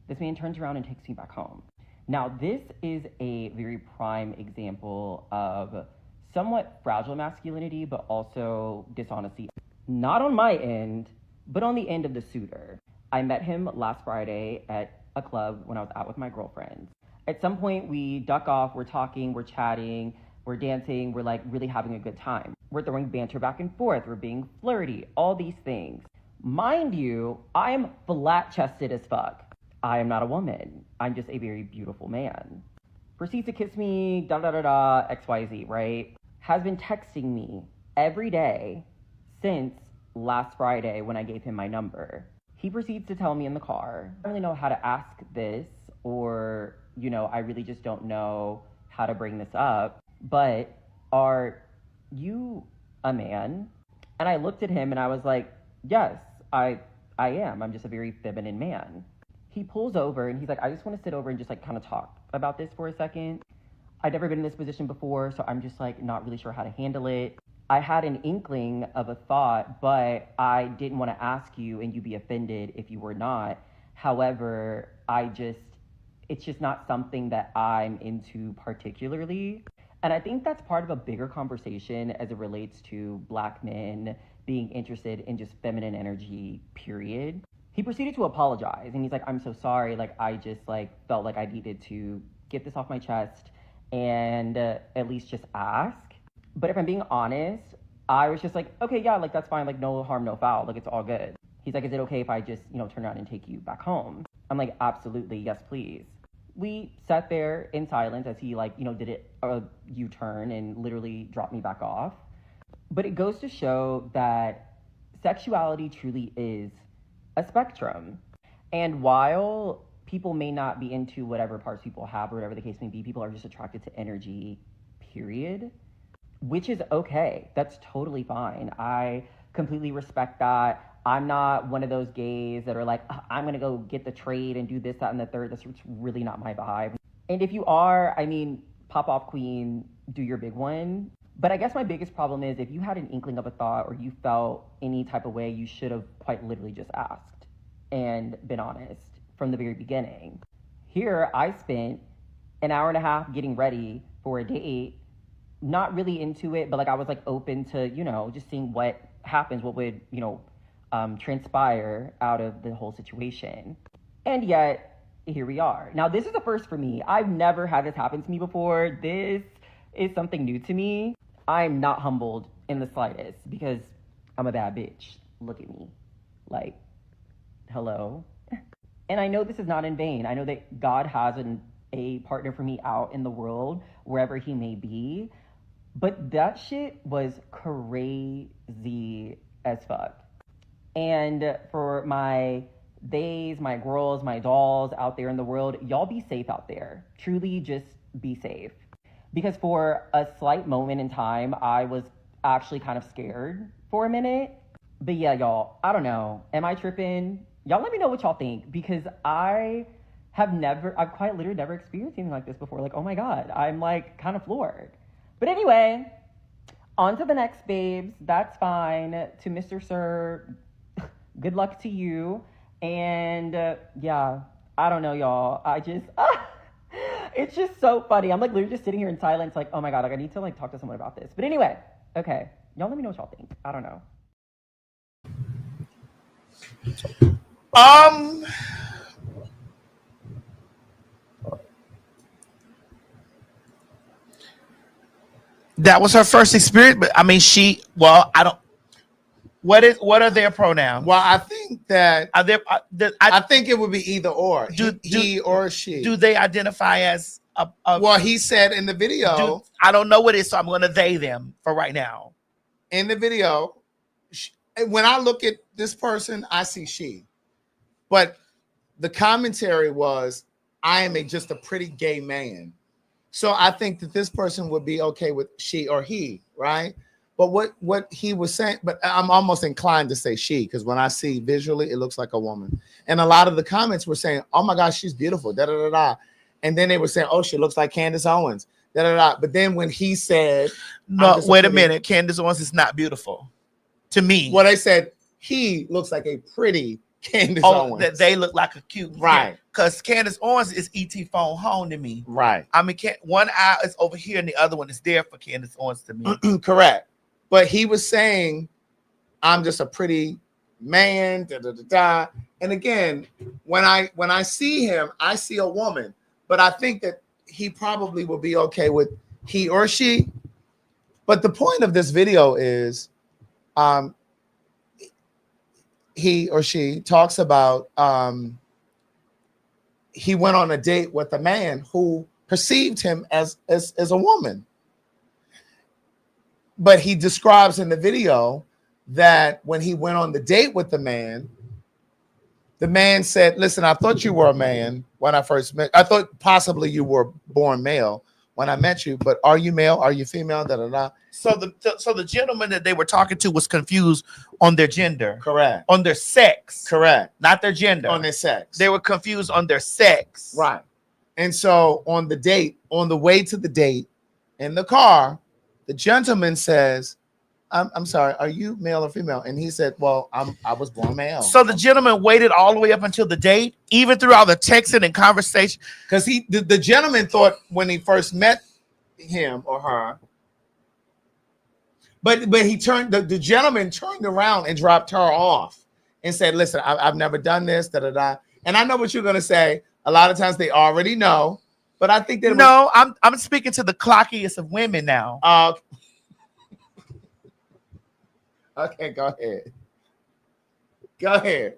This man turns around and takes me back home. Now, this is a very prime example of somewhat fragile masculinity, but also dishonesty. Not on my end, but on the end of the suitor. I met him last Friday at a club when I was out with my girlfriends. At some point, we duck off, we're talking, we're chatting, we're dancing, we're like really having a good time. We're throwing banter back and forth, we're being flirty, all these things. Mind you, I am flat-chested as fuck. I am not a woman. I'm just a very beautiful man. Proceeds to kiss me, da-da-da-da, XYZ, right? Has been texting me every day since last Friday when I gave him my number. He proceeds to tell me in the car, I don't really know how to ask this, or, you know, I really just don't know how to bring this up, but are you a man? And I looked at him and I was like, yes, I am. I'm just a very feminine man. He pulls over and he's like, I just want to sit over and just like kind of talk about this for a second. I've never been in this position before, so I'm just like not really sure how to handle it. I had an inkling of a thought, but I didn't want to ask you and you be offended if you were not. However, it's just not something that I'm into particularly. And I think that's part of a bigger conversation as it relates to Black men being interested in just feminine energy, period. He proceeded to apologize and he's like, I'm so sorry. Like, I just like felt like I needed to get this off my chest and at least just ask. But if I'm being honest, I was just like, okay, yeah, like that's fine. Like no harm, no foul. Like it's all good. He's like, is it okay if I just, you know, turn around and take you back home? I'm like, absolutely. Yes, please. We sat there in silence as he like, you know, did a U-turn and literally dropped me back off. But it goes to show that sexuality truly is a spectrum. And while people may not be into whatever parts people have or whatever the case may be, people are just attracted to energy, period, which is okay. That's totally fine. I completely respect that. I'm not one of those gays that are like, I'm going to go get the trade and do this, that, and the third. That's really not my vibe. And if you are, I mean, pop off queen, do your big one. But I guess my biggest problem is if you had an inkling of a thought or you felt any type of way, you should have quite literally just asked and been honest from the very beginning. Here, I spent an hour and a half getting ready for a date, not really into it, but like I was like open to, you know, just seeing what happens, what would, you know, transpire out of the whole situation. And yet, here we are. Now, this is a first for me. I've never had this happen to me before. This is something new to me. I'm not humbled in the slightest because I'm a bad bitch. Look at me. Like, hello. And I know this is not in vain. I know that God has a partner for me out in the world, wherever he may be. But that shit was crazy as fuck. And for my theys, my girls, my dolls out there in the world, y'all be safe out there. Truly just be safe. Because for a slight moment in time, I was actually kind of scared for a minute. But yeah, y'all, I don't know. Am I tripping? Y'all let me know what y'all think. Because I've quite literally never experienced anything like this before. Like, oh my God, I'm like kind of floored. But anyway, on to the next, babes. That's fine. To Mr. Sir, good luck to you. And yeah, I don't know, y'all. It's just so funny. I'm like literally just sitting here in silence, like, oh my God, like I need to like talk to someone about this. But anyway, okay. Y'all let me know what y'all think. I don't know. That was her first experience, but I mean, what are their pronouns? Well, I think that I think it would be either or. He or she. Do they identify as a well, he said in the video. I don't know what it is, so I'm going to they them for right now. In the video, when I look at this person, I see she. But the commentary was, I am just a pretty gay man. So I think that this person would be okay with she or he, right? But what he was saying, but I'm almost inclined to say she, because when I see visually, it looks like a woman. And a lot of the comments were saying, oh my gosh, she's beautiful, da da da da. And then they were saying, oh, she looks like Candace Owens, da da da. But then when he said, no, wait a minute, Candace Owens is not beautiful to me. Well, they said he looks like a pretty Candace Oh, Owens. that they look like a cute. Right. Because Candace Owens is E.T. phone home to me. Right. I mean, one eye is over here and the other one is there for Candace Owens to me. Correct. But he was saying, I'm just a pretty man. Da, da, da, da. And again, when I see him, I see a woman. But I think that he probably will be okay with he or she. But the point of this video is he or she talks about he went on a date with a man who perceived him as a woman. But he describes in the video that when he went on the date with the man said, listen, I thought you were a man when I first met. I thought possibly you were born male when I met you, but are you male? Are you female? Da, da, da. So the gentleman that they were talking to was confused on their gender. Correct. On their sex. Correct. Not their gender. On their sex. They were confused on their sex. Right. And so on the date, on the way to the date, in the car, the gentleman says, I'm sorry, are you male or female? And he said, well, I was born male. So the gentleman waited all the way up until the date, even through all the texting and conversation. Because the gentleman thought when he first met him or her, but he turned, the gentleman turned around and dropped her off and said, listen, I've never done this, da da da. And I know what you're gonna say. A lot of times they already know, but I think that no, I'm speaking to the clockiest of women now. Okay, go ahead. Go ahead.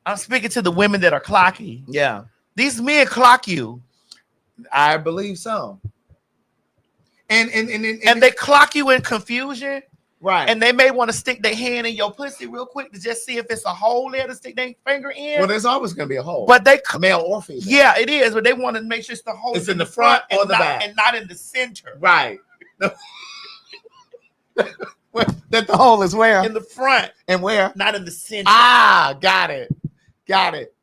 I'm speaking to the women that are clocky. Yeah. These men clock you. I believe so. And they clock you in confusion. Right. And they may want to stick their hand in your pussy real quick to just see if it's a hole there to stick their finger in. Well, there's always going to be a hole. But they male or female. Yeah, it is. But they want to make sure it's the hole. It's in the front or the back. And not in the center. Right. That the hole is where? In the front. And where? Not in the center. Ah, got it. Got it.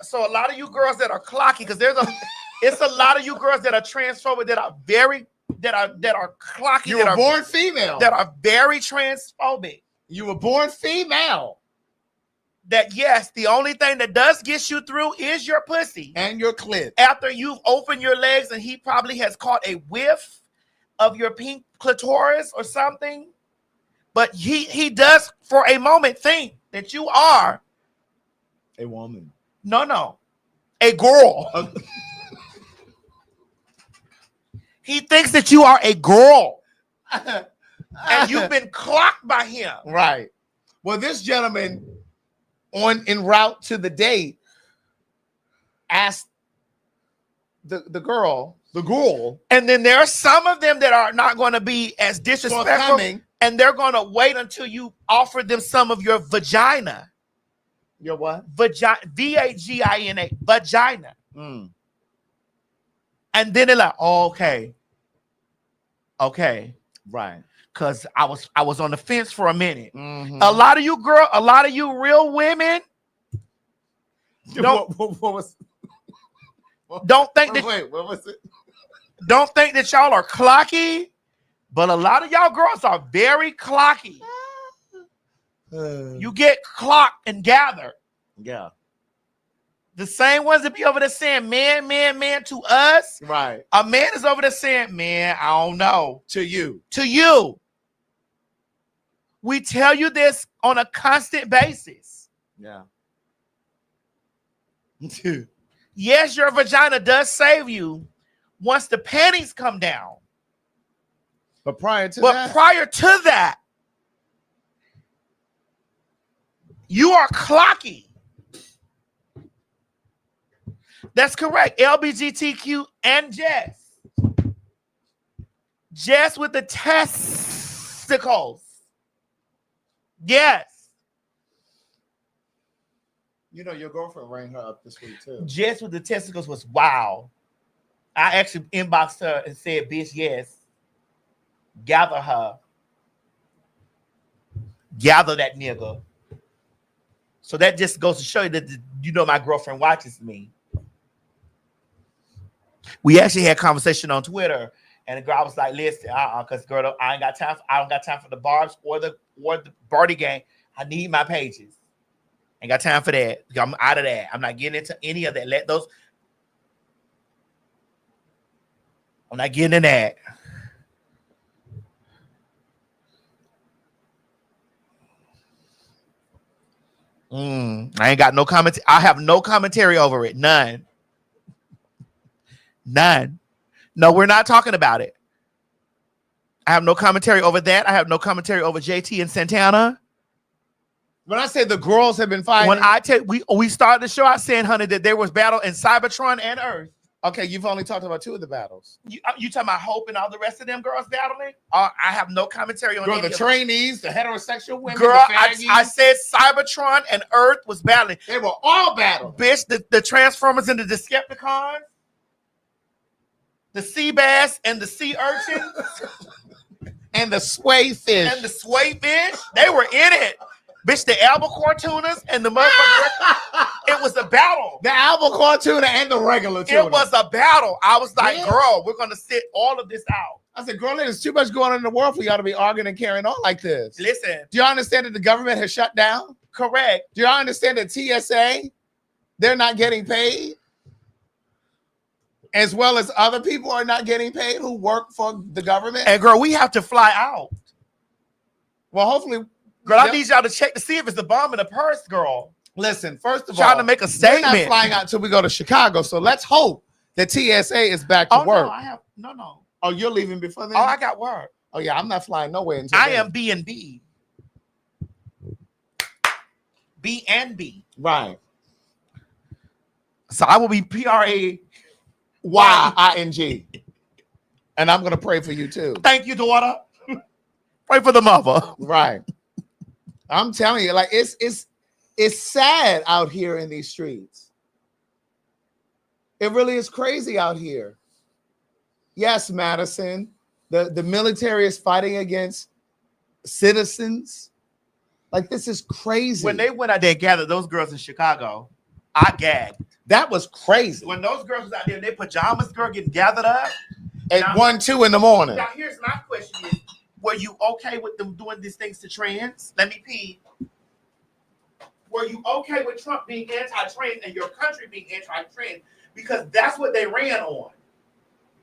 So a lot of you girls that are clocky, because it's a lot of you girls that are transphobic that are clocky. You were born female. That are very transphobic. You were born female. That yes, the only thing that does get you through is your pussy. And your clit. After you've opened your legs and he probably has caught a whiff of your pink clitoris or something. But he does for a moment think that you are a woman. No. A girl. He thinks that you are a girl. And you've been clocked by him. Right. Well, this gentleman en route to the date asked the girl, and then there are some of them that are not going to be as disrespectful, and they're going to wait until you offer them some of your vagina. Your what? Vagina, V-A-G-I-N-A, vagina. And then they're like, oh, okay, right? Because I was on the fence for a minute. A lot of you real women don't think that. Wait, what was it? Don't think that y'all are clocky, but a lot of y'all girls are very clocky. You get clocked and gathered. Yeah. The same ones that be over there saying man to us. Right. A man is over there saying, man, I don't know. To you. We tell you this on a constant basis. Yeah. Yes, your vagina does save you once the panties come down. But prior to that, you are clocky. That's correct. LBGTQ and Jess. Jess with the testicles. Yes. You know, your girlfriend rang her up this week too. Jess with the testicles was wow. I actually inboxed her and said, bitch, yes. Gather her. Gather that nigga. So that just goes to show you that, you know, my girlfriend watches me. We actually had a conversation on Twitter, and the girl was like, listen, because girl, I don't got time for the barbs or the Barty gang. I need my pages. Ain't got time for that. I'm out of that. I'm not getting into any of that. I'm not getting in that. I ain't got no comment. I have no commentary over it. None. No, we're not talking about it. I have no commentary over that. I have no commentary over JT and Santana. When I say the girls have been fighting, when I tell we started the show out saying, honey, that there was battle in Cybertron and Earth. Okay, you've only talked about 2 of the battles. You talking about Hope and all the rest of them girls battling? I have no commentary on the trainees, the heterosexual women. Girl, I said Cybertron and Earth was battling. They were all battling. Bitch, the Transformers and the Decepticons, the sea bass and the sea urchins, and the sway fish. They were in it. Bitch, the albacore tunas and the motherfucker. It was a battle. The albacore tuna and the regular tuna. It was a battle. I was like, girl, we're going to sit all of this out. I said, girl, there's too much going on in the world for y'all to be arguing and carrying on like this. Listen. Do y'all understand that the government has shut down? Correct. Do y'all understand that TSA, they're not getting paid? As well as other people are not getting paid who work for the government? And girl, we have to fly out. Well, hopefully... Girl, I need y'all to check to see if it's a bomb in the purse, girl. Listen, first of all, trying to make a statement. We're not flying out until we go to Chicago, so let's hope that TSA is back to work. No. Oh, you're leaving before then? Oh, I got work. Oh, yeah, I'm not flying nowhere until I then. am B&B. B&B. Right. So I will be PRAYING. And I'm going to pray for you, too. Thank you, daughter. Pray for the mother. Right. I'm telling you, like it's sad out here in these streets. It really is crazy out here. Yes, Madison, the military is fighting against citizens. Like, this is crazy. When they went out there and gathered those girls in Chicago, I gagged. That was crazy. When those girls was out there in their pajamas, girl, getting gathered up at 1, 2 in the morning. Now, here's my question: were you okay with them doing these things to trans? Let me pee. Were you okay with Trump being anti-trans and your country being anti-trans? Because that's what they ran on.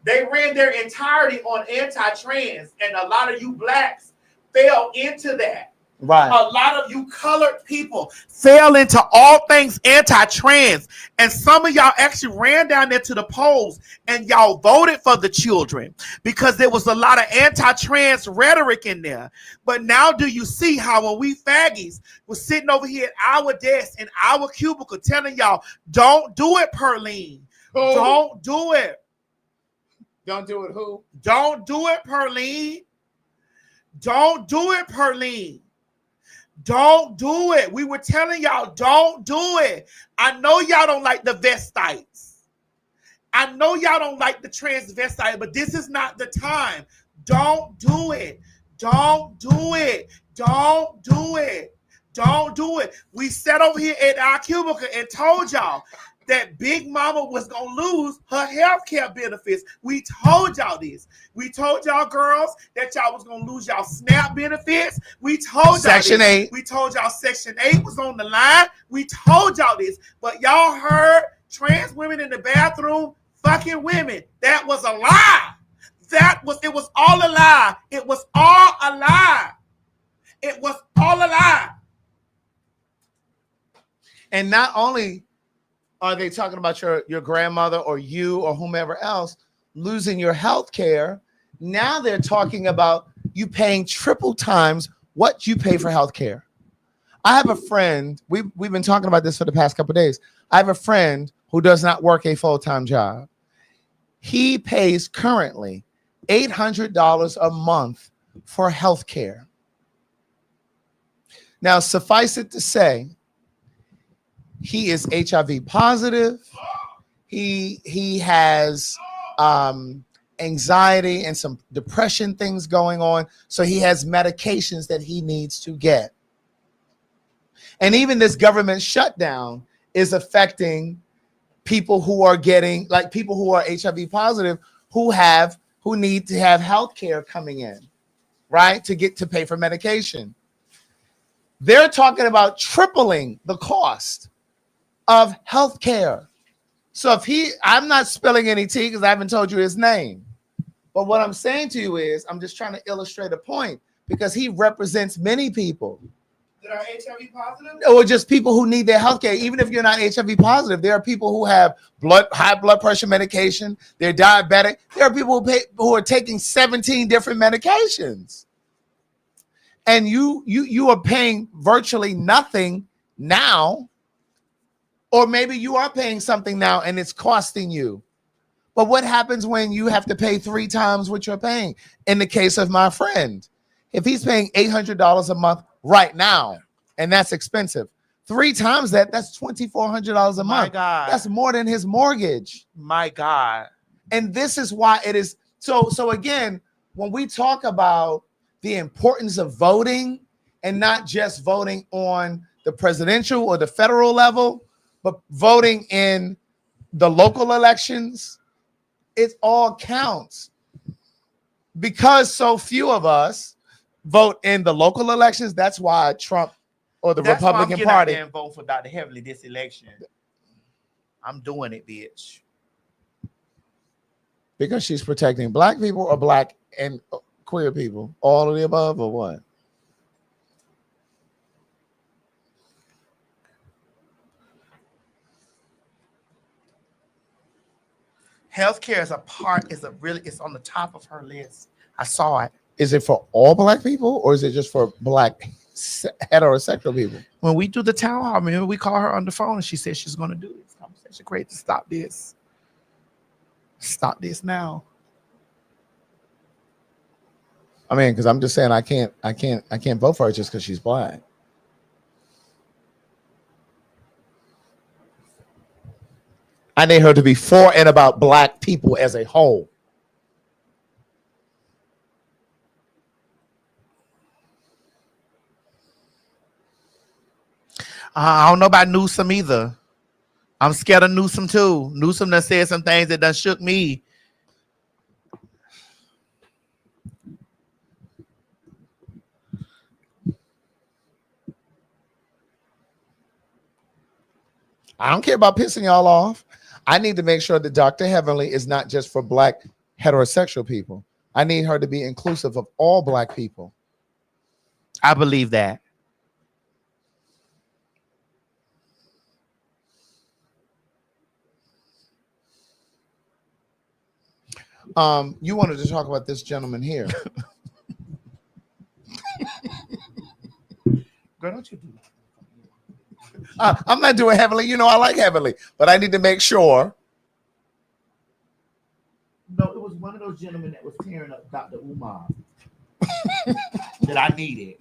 They ran their entirety on anti-trans, and a lot of you blacks fell into that. Right. A lot of you colored people fell into all things anti-trans. And some of y'all actually ran down there to the polls and y'all voted for the children because there was a lot of anti-trans rhetoric in there. But now do you see how when we faggies were sitting over here at our desk in our cubicle telling y'all, don't do it, Perlene. Who? Don't do it. Don't do it who? Don't do it, Perlene. Don't do it, Perlene. Don't do it. We were telling y'all, don't do it. I know y'all don't like the vestites. I know y'all don't like the transvestite, but this is not the time. Don't do it. Don't do it. Don't do it. Don't do it. We sat over here at our cubicle and told y'all that Big Mama was going to lose her health care benefits. We told y'all this. We told y'all girls that y'all was going to lose y'all SNAP benefits. We told y'all Section this. 8. We told y'all Section 8 was on the line. We told y'all this. But y'all heard trans women in the bathroom fucking women. That was a lie. It was all a lie. It was all a lie. It was all a lie. And not only are they talking about your grandmother or you or whomever else losing your health care, now they're talking about you paying triple times what you pay for health care. I have a friend, we've been talking about this for the past couple of days. I have a friend who does not work a full-time job. He pays currently $800 a month for health care. Now, suffice it to say, he is HIV positive. He has anxiety and some depression things going on. So he has medications that he needs to get. And even this government shutdown is affecting people who are getting, like people who are HIV positive, who need to have health care coming in, right? To pay for medication. They're talking about tripling the cost of health care. So I'm not spilling any tea because I haven't told you his name. But what I'm saying to you is I'm just trying to illustrate a point because he represents many people. That are HIV positive? Or just people who need their health care. Even if you're not HIV positive, there are people who have high blood pressure medication. They're diabetic. There are people who are taking 17 different medications. And you are paying virtually nothing now. Or maybe you are paying something now and it's costing you. But what happens when you have to pay 3 times what you're paying? In the case of my friend, if he's paying $800 a month right now, and that's expensive, 3 times that's $2,400 a month. My God. That's more than his mortgage. My God. And this is why it is so again, when we talk about the importance of voting and not just voting on the presidential or the federal level, but voting in the local elections, it all counts. Because so few of us vote in the local elections, that's why Trump or the Republican Party. Party. And vote for Dr. Heavenly this election. I'm doing it, bitch. Because she's protecting black people or black and queer people, all of the above, or what? Healthcare it's on the top of her list. I saw it. Is it for all black people or is it just for black heterosexual people? When we do the town hall, remember we call her on the phone and she said she's going to do this conversation. Great to stop this. Stop this now. I mean, because I'm just saying I can't vote for her just because she's black. I need her to be for and about black people as a whole. I don't know about Newsom either. I'm scared of Newsom too. Newsom done said some things that done shook me. I don't care about pissing y'all off. I need to make sure that Dr. Heavenly is not just for black heterosexual people. I need her to be inclusive of all black people. I believe that. You wanted to talk about this gentleman here. Girl, don't you do that. I'm not doing Heavenly. You know I like Heavenly, but I need to make sure. No, it was one of those gentlemen that was tearing up Dr. Umar that I needed.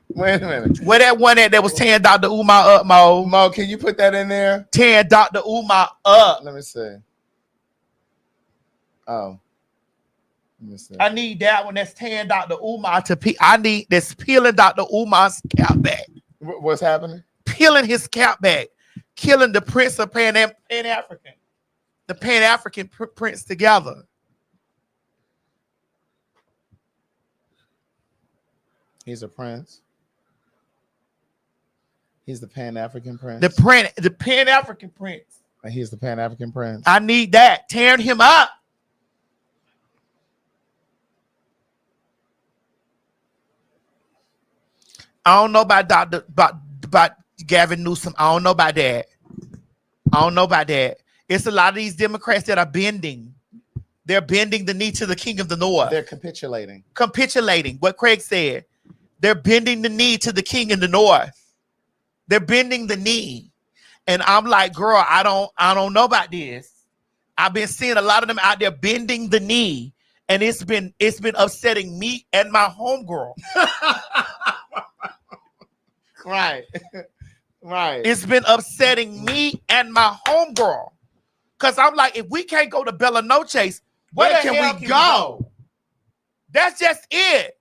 Wait a minute. Where that one that was tearing Dr. Umar up, Mo? Mo, can you put that in there? Tearing Dr. Umar up. Let me see. Oh. Let me see. I need that one that's tearing Dr. Umar to peel. I need that's peeling Dr. Umar's cap back. What's happening? Peeling his cap back. Killing the Prince of Pan-African. The Pan-African prince together. He's a prince. He's the Pan-African prince. The Pan-African prince. He's the Pan-African prince. I need that. Tearing him up. I don't know about about Gavin Newsom. I don't know about that. I don't know about that. It's a lot of these Democrats that are bending. They're bending the knee to the king of the north. They're capitulating. Capitulating. What Craig said. They're bending the knee to the king in the north. They're bending the knee. And I'm like, girl, I don't know about this. I've been seeing a lot of them out there bending the knee. And it's been upsetting me and my homegirl. Right. Right. It's been upsetting me and my homegirl. Because I'm like, if we can't go to Bella Noche's, where can we go? That's just it.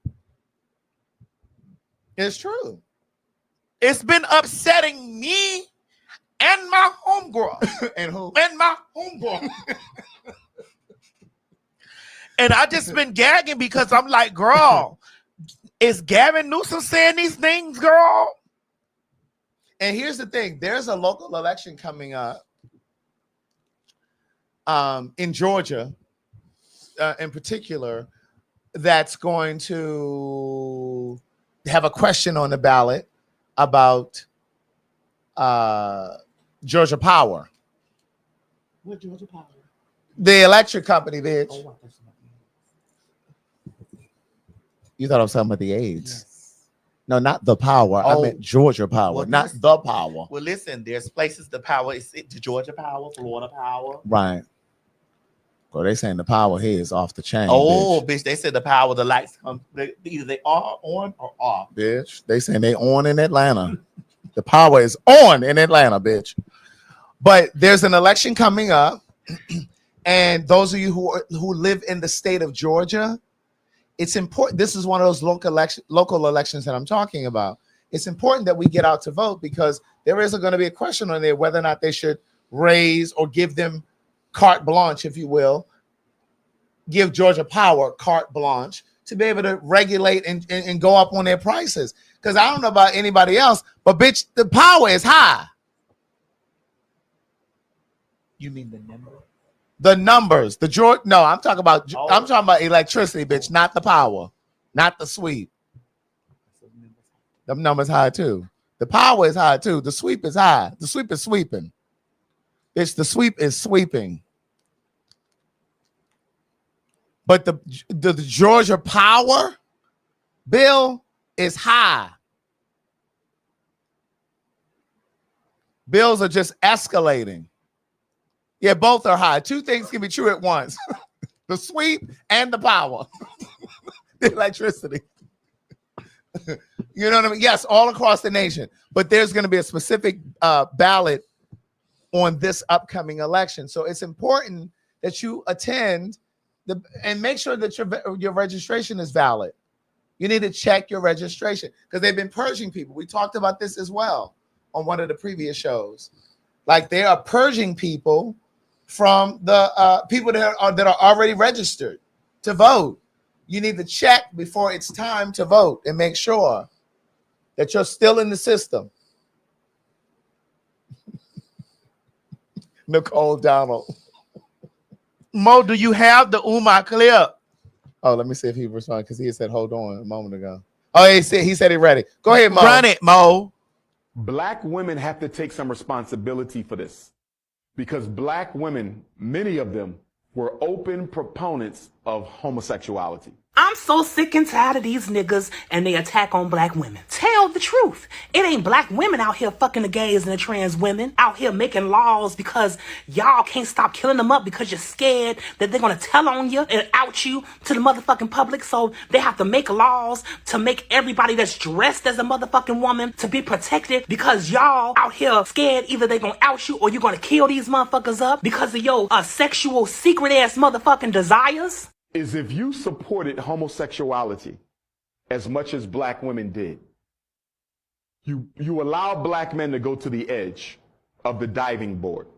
It's true. It's been upsetting me and my homegirl. And who? And my homegirl. And I just been gagging because I'm like, girl, is Gavin Newsom saying these things, girl? And here's the thing: there's a local election coming up in Georgia, in particular, that's going to have a question on the ballot about Georgia Power. What Georgia Power? The electric company, bitch. Oh, You thought I was talking about the AIDS? Yes. No, not the power. I meant Georgia Power, not the power. Well, listen, there's places the power is the Georgia Power, Florida Power. Right. Well, they saying the power here is off the chain. Oh, bitch, they said the power, the lights come. Either they are on or off. Bitch, they saying they on in Atlanta. The power is on in Atlanta, bitch. But there's an election coming up, and those of you who live in the state of Georgia, it's important. This is one of those local elections that I'm talking about. It's important that we get out to vote because there is going to be a question on there whether or not they should raise or give them carte blanche, if you will, give Georgia Power carte blanche to be able to regulate and go up on their prices. Because I don't know about anybody else, but bitch, the power is high. You mean the number? The numbers, no, I'm talking about electricity, bitch, not the power, not the sweep. The numbers high too. The power is high too. The sweep is high. The sweep is sweeping. Bitch, the sweep is sweeping. But the Georgia Power bill is high. Bills are just escalating. Yeah, both are high. Two things can be true at once. The sweep and the power. The electricity. You know what I mean? Yes, all across the nation. But there's going to be a specific ballot on this upcoming election. So it's important that you attend and make sure that your registration is valid. You need to check your registration because they've been purging people. We talked about this as well on one of the previous shows. Like they are purging people from the people that are already registered to vote. You need to check before it's time to vote and make sure that you're still in the system. Nicole Donald. Mo, do you have the Umar clip? Oh, let me see if he responded because he said, hold on a moment ago. Oh, he said he ready. Go ahead, Mo. Run it, Mo. Black women have to take some responsibility for this because black women, many of them, were open proponents of homosexuality. I'm so sick and tired of these niggas and they attack on black women. Tell the truth. It ain't black women out here fucking the gays and the trans women out here making laws because y'all can't stop killing them up because you're scared that they're gonna tell on you and out you to the motherfucking public. So they have to make laws to make everybody that's dressed as a motherfucking woman to be protected because y'all out here scared either they gonna out you or you're gonna kill these motherfuckers up because of your sexual secret ass motherfucking desires. Is if you supported homosexuality as much as black women did, you allow black men to go to the edge of the diving board.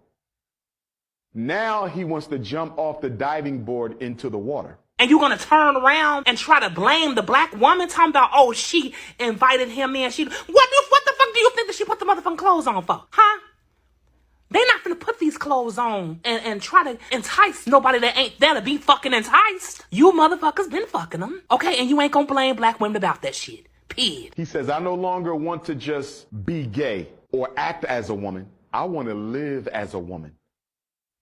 Now he wants to jump off the diving board into the water. And you're going to turn around and try to blame the black woman talking about, oh, she invited him in. What the fuck do you think that she put the motherfucking clothes on for? Huh? They not gonna put these clothes on and try to entice nobody that ain't there to be fucking enticed. You motherfuckers been fucking them. Okay, and you ain't gonna blame black women about that shit. Period. He says, I no longer want to just be gay or act as a woman. I want to live as a woman.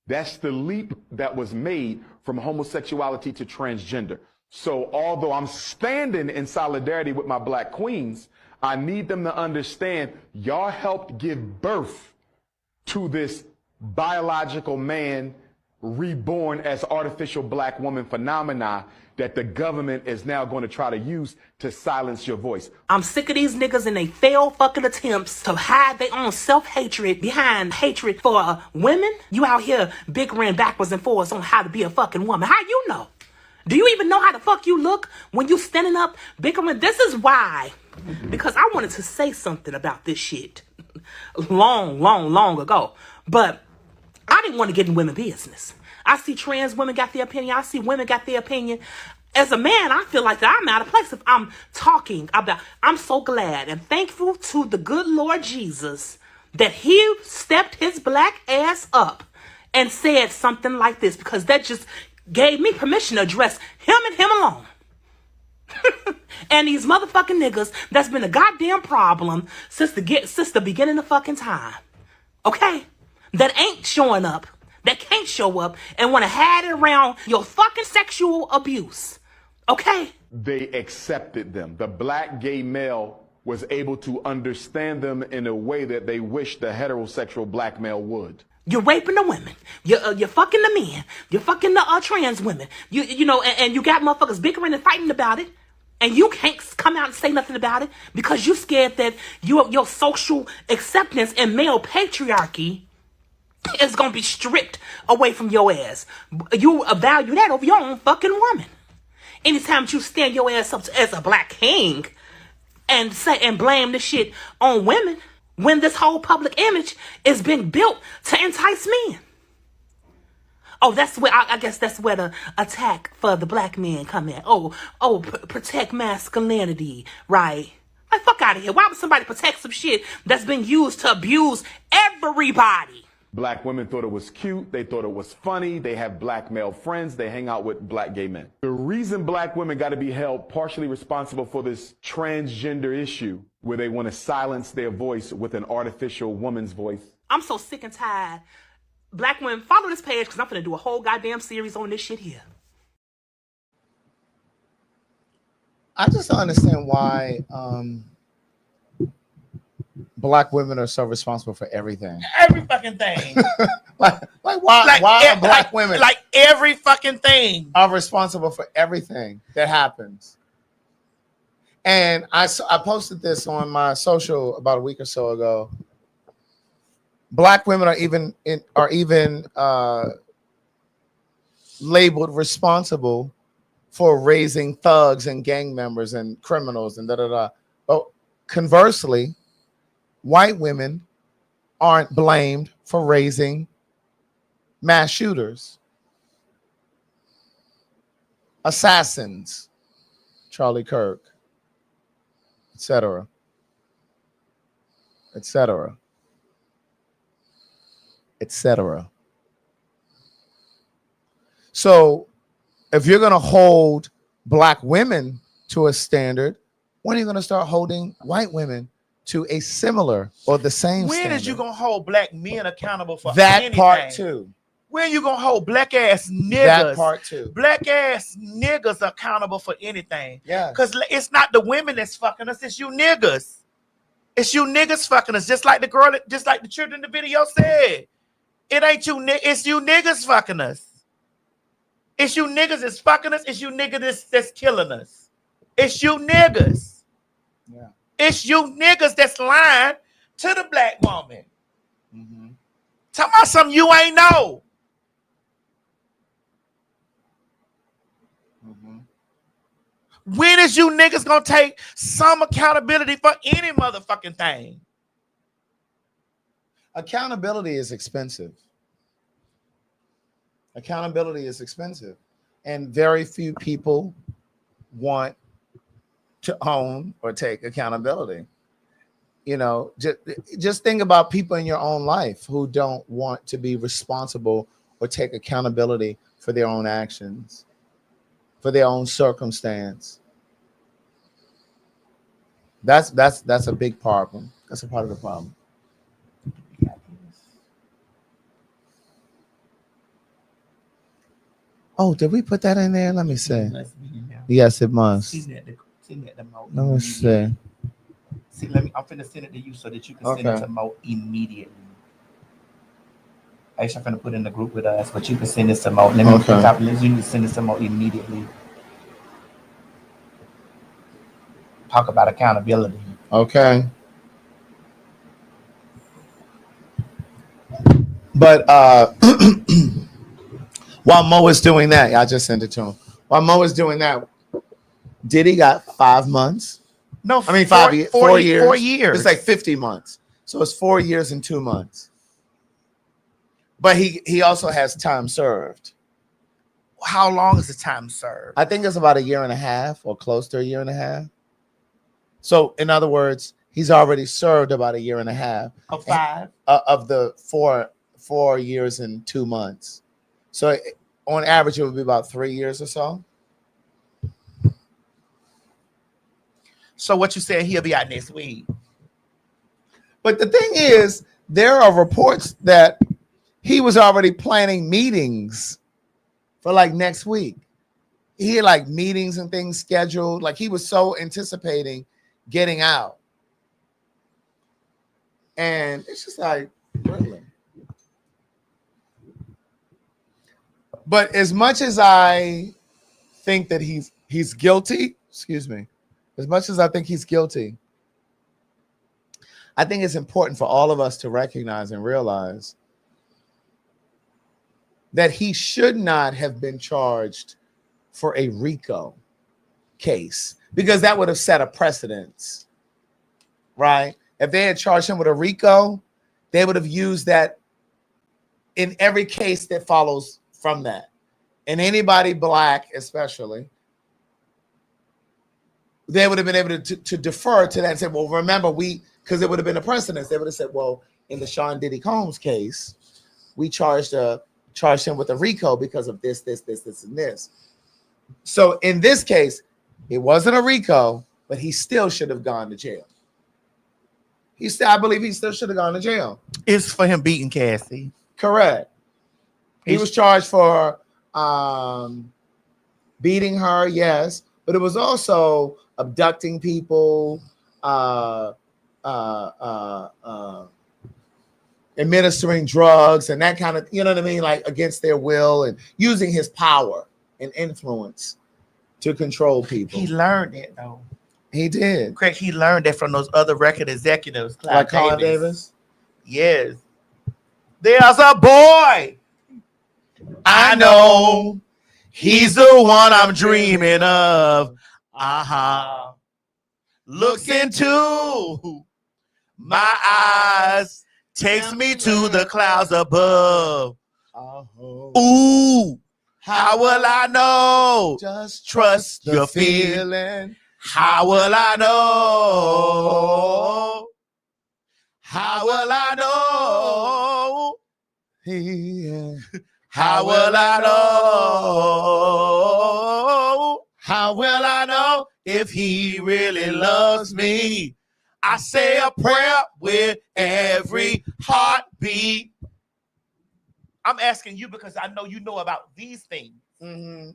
That's the leap that was made from homosexuality to transgender. So although I'm standing in solidarity with my black queens, I need them to understand y'all helped give birth to this biological man reborn as artificial black woman phenomena that the government is now going to try to use to silence your voice. I'm sick of these niggas and they failed fucking attempts to hide their own self-hatred behind hatred for women. You out here bickering backwards and forwards on how to be a fucking woman. How you know? Do you even know how the fuck you look when you standing up bickering? This is why. Because I wanted to say something about this shit long ago. But I didn't want to get in women's business. I see trans women got their opinion. I see women got their opinion. As a man, I feel like that I'm out of place if I'm talking about. I'm so glad and thankful to the good Lord Jesus that he stepped his black ass up and said something like this, because that just gave me permission to address him and him alone. And these motherfucking niggas that's been a goddamn problem since the beginning of fucking time. Okay? That ain't showing up, that can't show up, and want to hide it around your fucking sexual abuse. Okay? They accepted them. The black gay male was able to understand them in a way that they wish the heterosexual black male would. You're raping the women. You're fucking the men. You're fucking the trans women. You know, and you got motherfuckers bickering and fighting about it. And you can't come out and say nothing about it because you're scared that your social acceptance and male patriarchy is going to be stripped away from your ass. You value that over your own fucking woman. Anytime you stand your ass up as a black king and say and blame this shit on women, when this whole public image is being built to entice men. Oh, that's where I guess that's where the attack for the black men come in. Protect masculinity, right? Like, fuck out of here. Why would somebody protect some shit that's been used to abuse everybody? Black women thought it was cute. They thought it was funny. They have black male friends. They hang out with black gay men. The reason black women got to be held partially responsible for this transgender issue, where they want to silence their voice with an artificial woman's voice. I'm so sick and tired. Black women, follow this page because I'm going to do a whole goddamn series on this shit here. I just don't understand why black women are so responsible for everything. Every fucking thing. why are black women like every fucking thing are responsible for everything that happens? And I posted this on my social about a week or so ago. Black women are even labeled responsible for raising thugs and gang members and criminals and da. But conversely, white women aren't blamed for raising mass shooters, assassins, Charlie Kirk, etc., etc., etc. So if you're going to hold black women to a standard, when are you going to start holding white women to a similar or the same when standard? is you going to hold black men accountable for that anything? part too? When you going to hold black ass niggas? That part too. Black ass niggas accountable for anything. Yeah. Because it's not the women that's fucking us, it's you niggas. It's you niggas fucking us, just like the girl, just like the children in the video said. It ain't you, it's you niggas fucking us. It's you niggas that's fucking us. It's you niggas that's killing us. It's you niggas. Yeah. It's you niggas that's lying to the black woman. Mm-hmm. Talk about something you ain't know. Mm-hmm. When is you niggas gonna take some accountability for any motherfucking thing? Accountability is expensive. Accountability is expensive. And very few people want to own or take accountability. You know, just think about people in your own life who don't want to be responsible or take accountability for their own actions, for their own circumstance. That's a big problem. That's a part of the problem. Oh, did we put that in there? Let me see. Yes, it must. Let me see. See, I'm finna send it to you so that you can send it to Mo immediately. Actually, I'm finna put it in the group with us, but you can send this to Mo. Let me copy this. You need to send this to Mo immediately. Talk about accountability. Okay. But while Mo is doing that, I just sent it to him. While Mo is doing that, Diddy got 5 months. No, I mean 4 years. 4 years. It's like 50 months. So it's 4 years and 2 months. But he also has time served. how long is the time served? I think it's about 1.5 years or close to 1.5 years. So, in other words, he's already served about 1.5 years Of 5? Of the 4 years and 2 months. So, on average, it would be about 3 years or so. So, what you saying? He'll be out next week. But the thing is, there are reports that he was already planning meetings for like next week. He had like meetings and things scheduled. Like he was so anticipating getting out. And it's just like, really. But as much as I think that he's guilty, excuse me, as much as I think he's guilty, I think it's important for all of us to recognize and realize that he should not have been charged for a RICO case, because that would have set a precedence, right? If they had charged him with a RICO, they would have used that in every case that follows from that. And anybody black, especially, they would have been able to defer to that and say, well, remember, because it would have been a precedence. They would have said, well, in the Sean Diddy Combs case, we charged him with a RICO because of this, and this. So in this case, it wasn't a RICO, but he still should have gone to jail. I believe he still should have gone to jail. It's for him beating Cassie. Correct. He was charged for beating her, yes, but it was also abducting people, administering drugs and that kind of, you know what I mean, like against their will, and using his power and influence to control people. He learned it though. He did. Craig, he learned that from those other record executives. Like Clive Davis? Yes. There's a boy I know. He's the one I'm dreaming of. Looks into my eyes, takes me to the clouds above. Ooh, how will I know? Just trust your feeling. How will I know? How will I know? How will I know? How will I know if he really loves me? I say a prayer with every heartbeat. I'm asking you because I know you know about these things. Mm-hmm.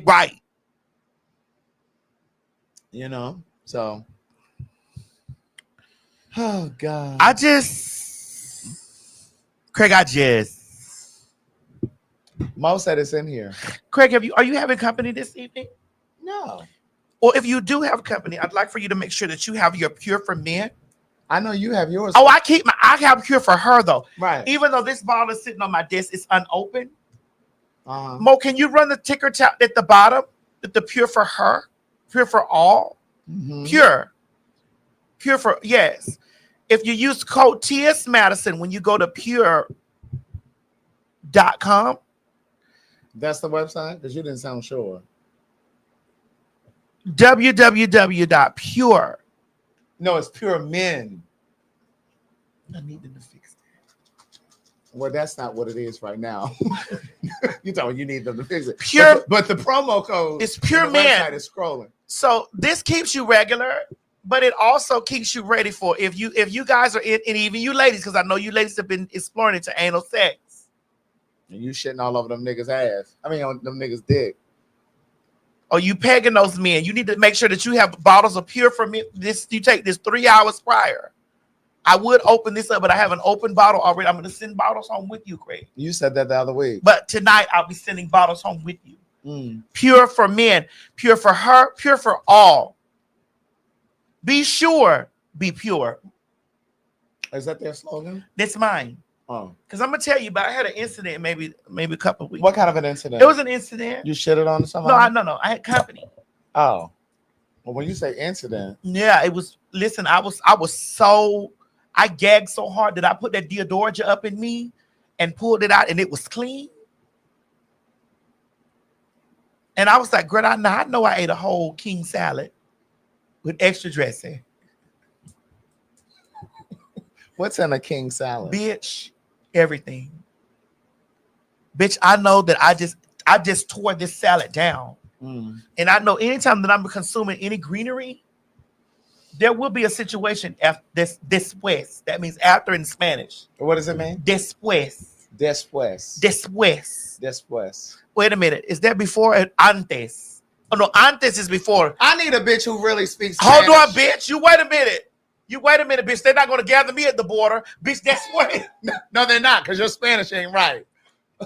Right. You know, so. Oh, God. Craig, Mo said it's in here. Craig, are you having company this evening? No. Or if you do have company, I'd like for you to make sure that you have your Pure for Men. I know you have yours. Oh, I have Pure for her though. Right. Even though this bottle is sitting on my desk, it's unopened. Mo, can you run the ticker tap at the bottom? The Pure for her, Pure for all, Pure for yes. If you use code TS Madison when you go to pure.com. That's the website? Because you didn't sound sure. www.pure. No, it's Pure Men. I need them to fix that. Well, that's not what it is right now. You told me you need them to fix it. Pure, but the promo code is Pure Men. Men. Website is scrolling. So this keeps you regular, but it also keeps you ready for if you guys are in, and even you ladies, because I know you ladies have been exploring into anal sex. And you shitting all over them niggas' ass. I mean, on them niggas' dick. Or you pegging those men. You need to make sure that you have bottles of Pure for Men. You take this 3 hours prior. I would open this up, but I have an open bottle already. I'm going to send bottles home with you, Craig. You said that the other week. But tonight I'll be sending bottles home with you. Pure for men, pure for her, pure for all. Be sure, be pure. Is that their slogan? That's mine. Oh, because I'm gonna tell you, but I had an incident maybe a couple of weeks. What kind of an incident? It was an incident. You shitted on someone? No. I had company. Oh, well, when you say incident, yeah, it was. Listen, I I gagged so hard that I put that Deodorant up in me and pulled it out, and it was clean. And I was like, girl, I know I ate a whole king salad with extra dressing. What's in a king salad? Bitch, everything. Bitch, I know that I just tore this salad down. And I know anytime that I'm consuming any greenery, there will be a situation after después. That means after in Spanish. What does it mean? Después. Después. Después. Después. Wait a minute. Is that before or antes? Oh no, antes is before. I need a bitch who really speaks Hold Spanish. on, bitch. You wait a minute. Bitch. They're not gonna gather me at the border. Bitch, that's what. No, they're not, because your Spanish ain't right.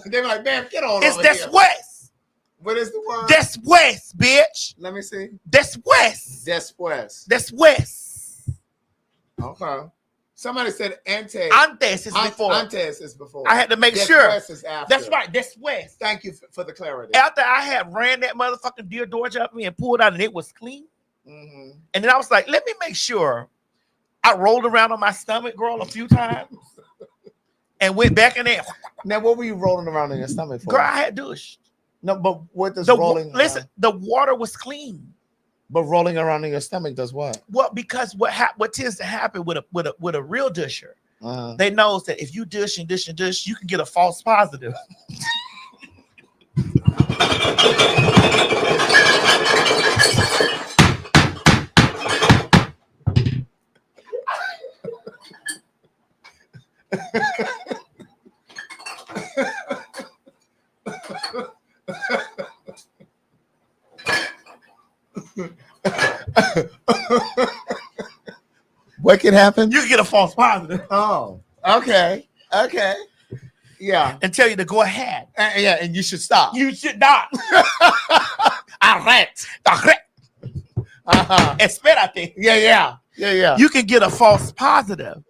They were like, man, get on It's over here. después. What is the word? Después, bitch. Let me see. Después. Después. Después. Okay. Somebody said ante. Antes is before. Antes is before. I had to make Después sure. Is after. That's right. Después. Thank you for the clarity. After I had ran that motherfucking Deodorant up me and pulled out and it was clean. Mm-hmm. And then I was like, let me make sure. I rolled around on my stomach, girl, a few times and went back in there. Now, what were you rolling around in your stomach for? Girl, I had douche. No, but what does rolling? Listen, the water was clean. But rolling around in your stomach does what? Well, because what tends to happen with a real dusher, they knows that if you douche and douche and douche, you can get a false positive. What can happen? You can get a false positive. Oh, okay. Okay. Yeah. And tell you to go ahead. Yeah, and you should stop. You should not. Arrête. Espérate. Yeah. You can get a false positive.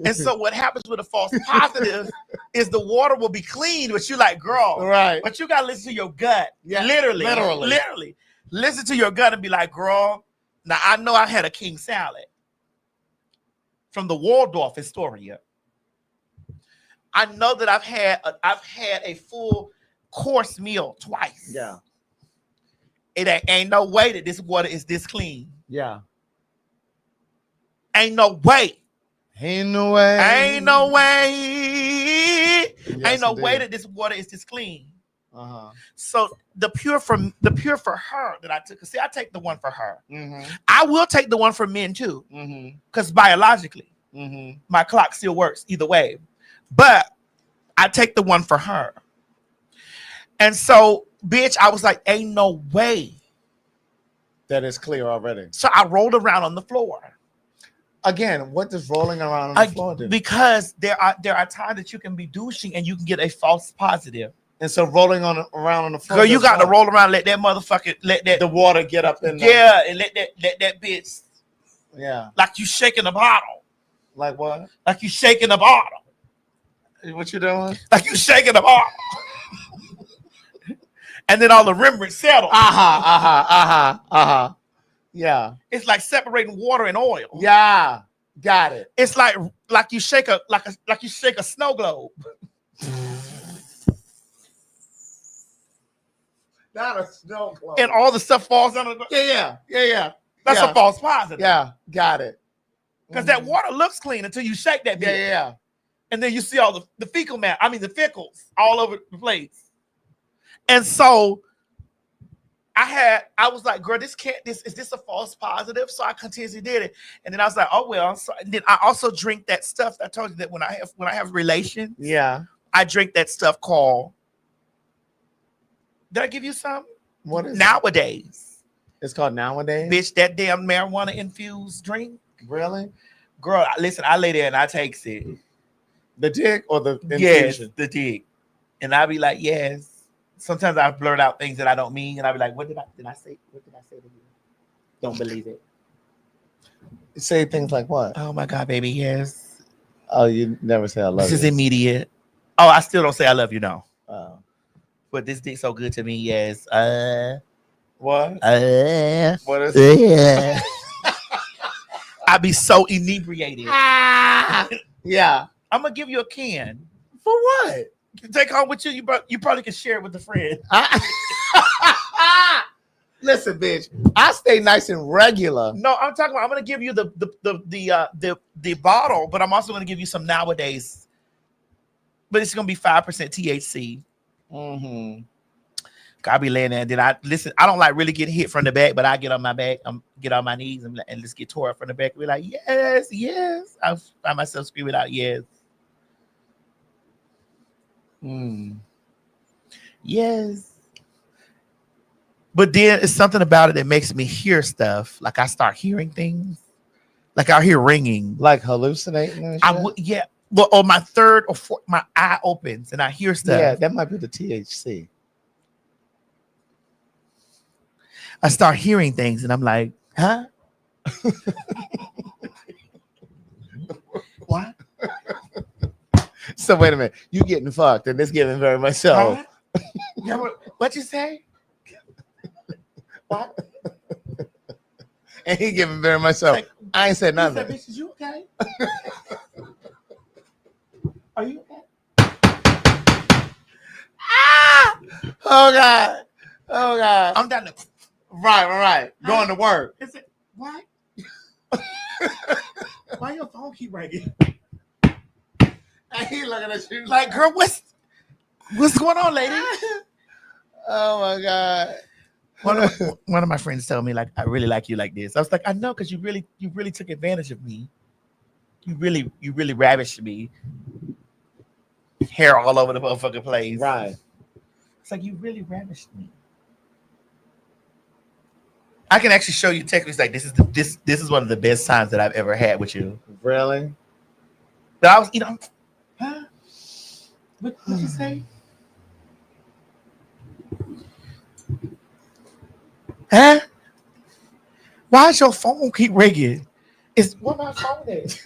And so what happens with a false positive is the water will be clean, but you're like, girl. Right. But you got to listen to your gut. Yeah. Literally. Listen to your gut and be like, girl, now I know I had a king salad from the Waldorf Astoria. I know that I've had a full course meal twice. Yeah. It ain't no way that this water is this clean. Yeah. Ain't no way. Ain't no way. Ain't no way. Yes, Ain't no indeed. way that this water is this clean. Uh-huh. So the pure for her that I took. See, I take the one for her. Mm-hmm. I will take the one for men too, Mm-hmm. because biologically, Mm-hmm. my clock still works either way. But I take the one for her. And so, bitch, I was like, ain't no way. That is clear already. So I rolled around on the floor. Again, what does rolling around on the floor do? Because there are times that you can be douching and you can get a false positive. And so rolling around on the floor. Girl, you got to roll around, let that motherfucker, let that the water get up in there. Yeah, and let that bitch. Yeah. Like you shaking a bottle. Like what? Like you shaking a bottle. What you doing? Like you shaking a bottle. And then all the remnants settle. Yeah. It's like separating water and oil. Yeah. Got it. It's like you shake a snow globe. Not a snow globe. And all the stuff falls under the Yeah. That's a false positive. Yeah, got it. Because that water looks clean until you shake that bitch. Yeah. And then you see all the fecal matter. I mean the fickles all over the place. And so I was like, girl, is this a false positive? So I continuously did it. And then I was like, oh well. So, and then I also drink that stuff. I told you that when I have relations, I drink that stuff called. Did I give you some? What is Nowadays? It's called Nowadays? Bitch, that damn marijuana infused drink. Really? Girl, listen, I lay there and I takes it. The dick or the infusion? Yes, the dick. And I be like, yes. Sometimes I blurt out things that I don't mean, and I be like, what did I say? What did I say to you? Don't believe it. You say things like what? Oh my God, baby, yes. Oh, you never say I love you. This is immediate. Oh, I still don't say I love you, no. Oh. But this dick's so good to me, yes. What? What is it? I be so inebriated. Yeah. I'm gonna give you a can. For what? Take home with you. You probably can share it with a friend. Listen, bitch. I stay nice and regular. No, I'm talking about. I'm gonna give you the bottle, but I'm also gonna give you some nowadays. But it's gonna be 5% THC. Mm-hmm. I be laying there, and then I listen. I don't like really get hit from the back, but I get on my back, get on my knees, and just get tore up from the back. Be like, yes, yes. I find myself screaming out, yes, yes. But then it's something about it that makes me hear stuff. Like I start hearing things. Like I hear ringing, like hallucinating. And shit? Yeah. Well, on my third or fourth, my eye opens and I hear stuff. Yeah, that might be the THC. I start hearing things and I'm like, huh? What? So wait a minute. You getting fucked and this giving very much so. Huh? Yeah, what you say? What? And he giving very much so. Like, I ain't said nothing. Said, bitch, is you okay? Are you okay? Ah! Oh God. Oh God. I'm down to Right. Going to work. Is it why? Why your phone keep ringing? And he looking at you like, girl, what's going on, lady? Oh my God. One of my friends told me, like, I really like you like this. I was like, I know, because you really took advantage of me. You really ravished me. Hair all over the motherfucking place. Right. It's like you really ravished me. I can actually show you text. Like this is one of the best times that I've ever had with you. Really? But I was, huh? What you say? Huh? Why is your phone keep ringing? It's where my phone is.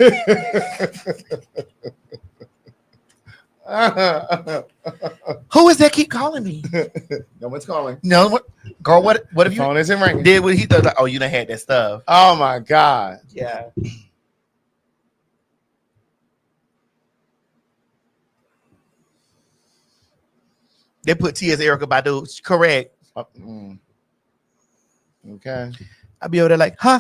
Who is that keep calling me? No one's calling. No one. Girl, what have you? Phone isn't ringing. Did what he does? Like, oh, you done had that stuff. Oh my God. Yeah. They put T as Erica Badu. Correct. Okay. I'll be over there like, huh.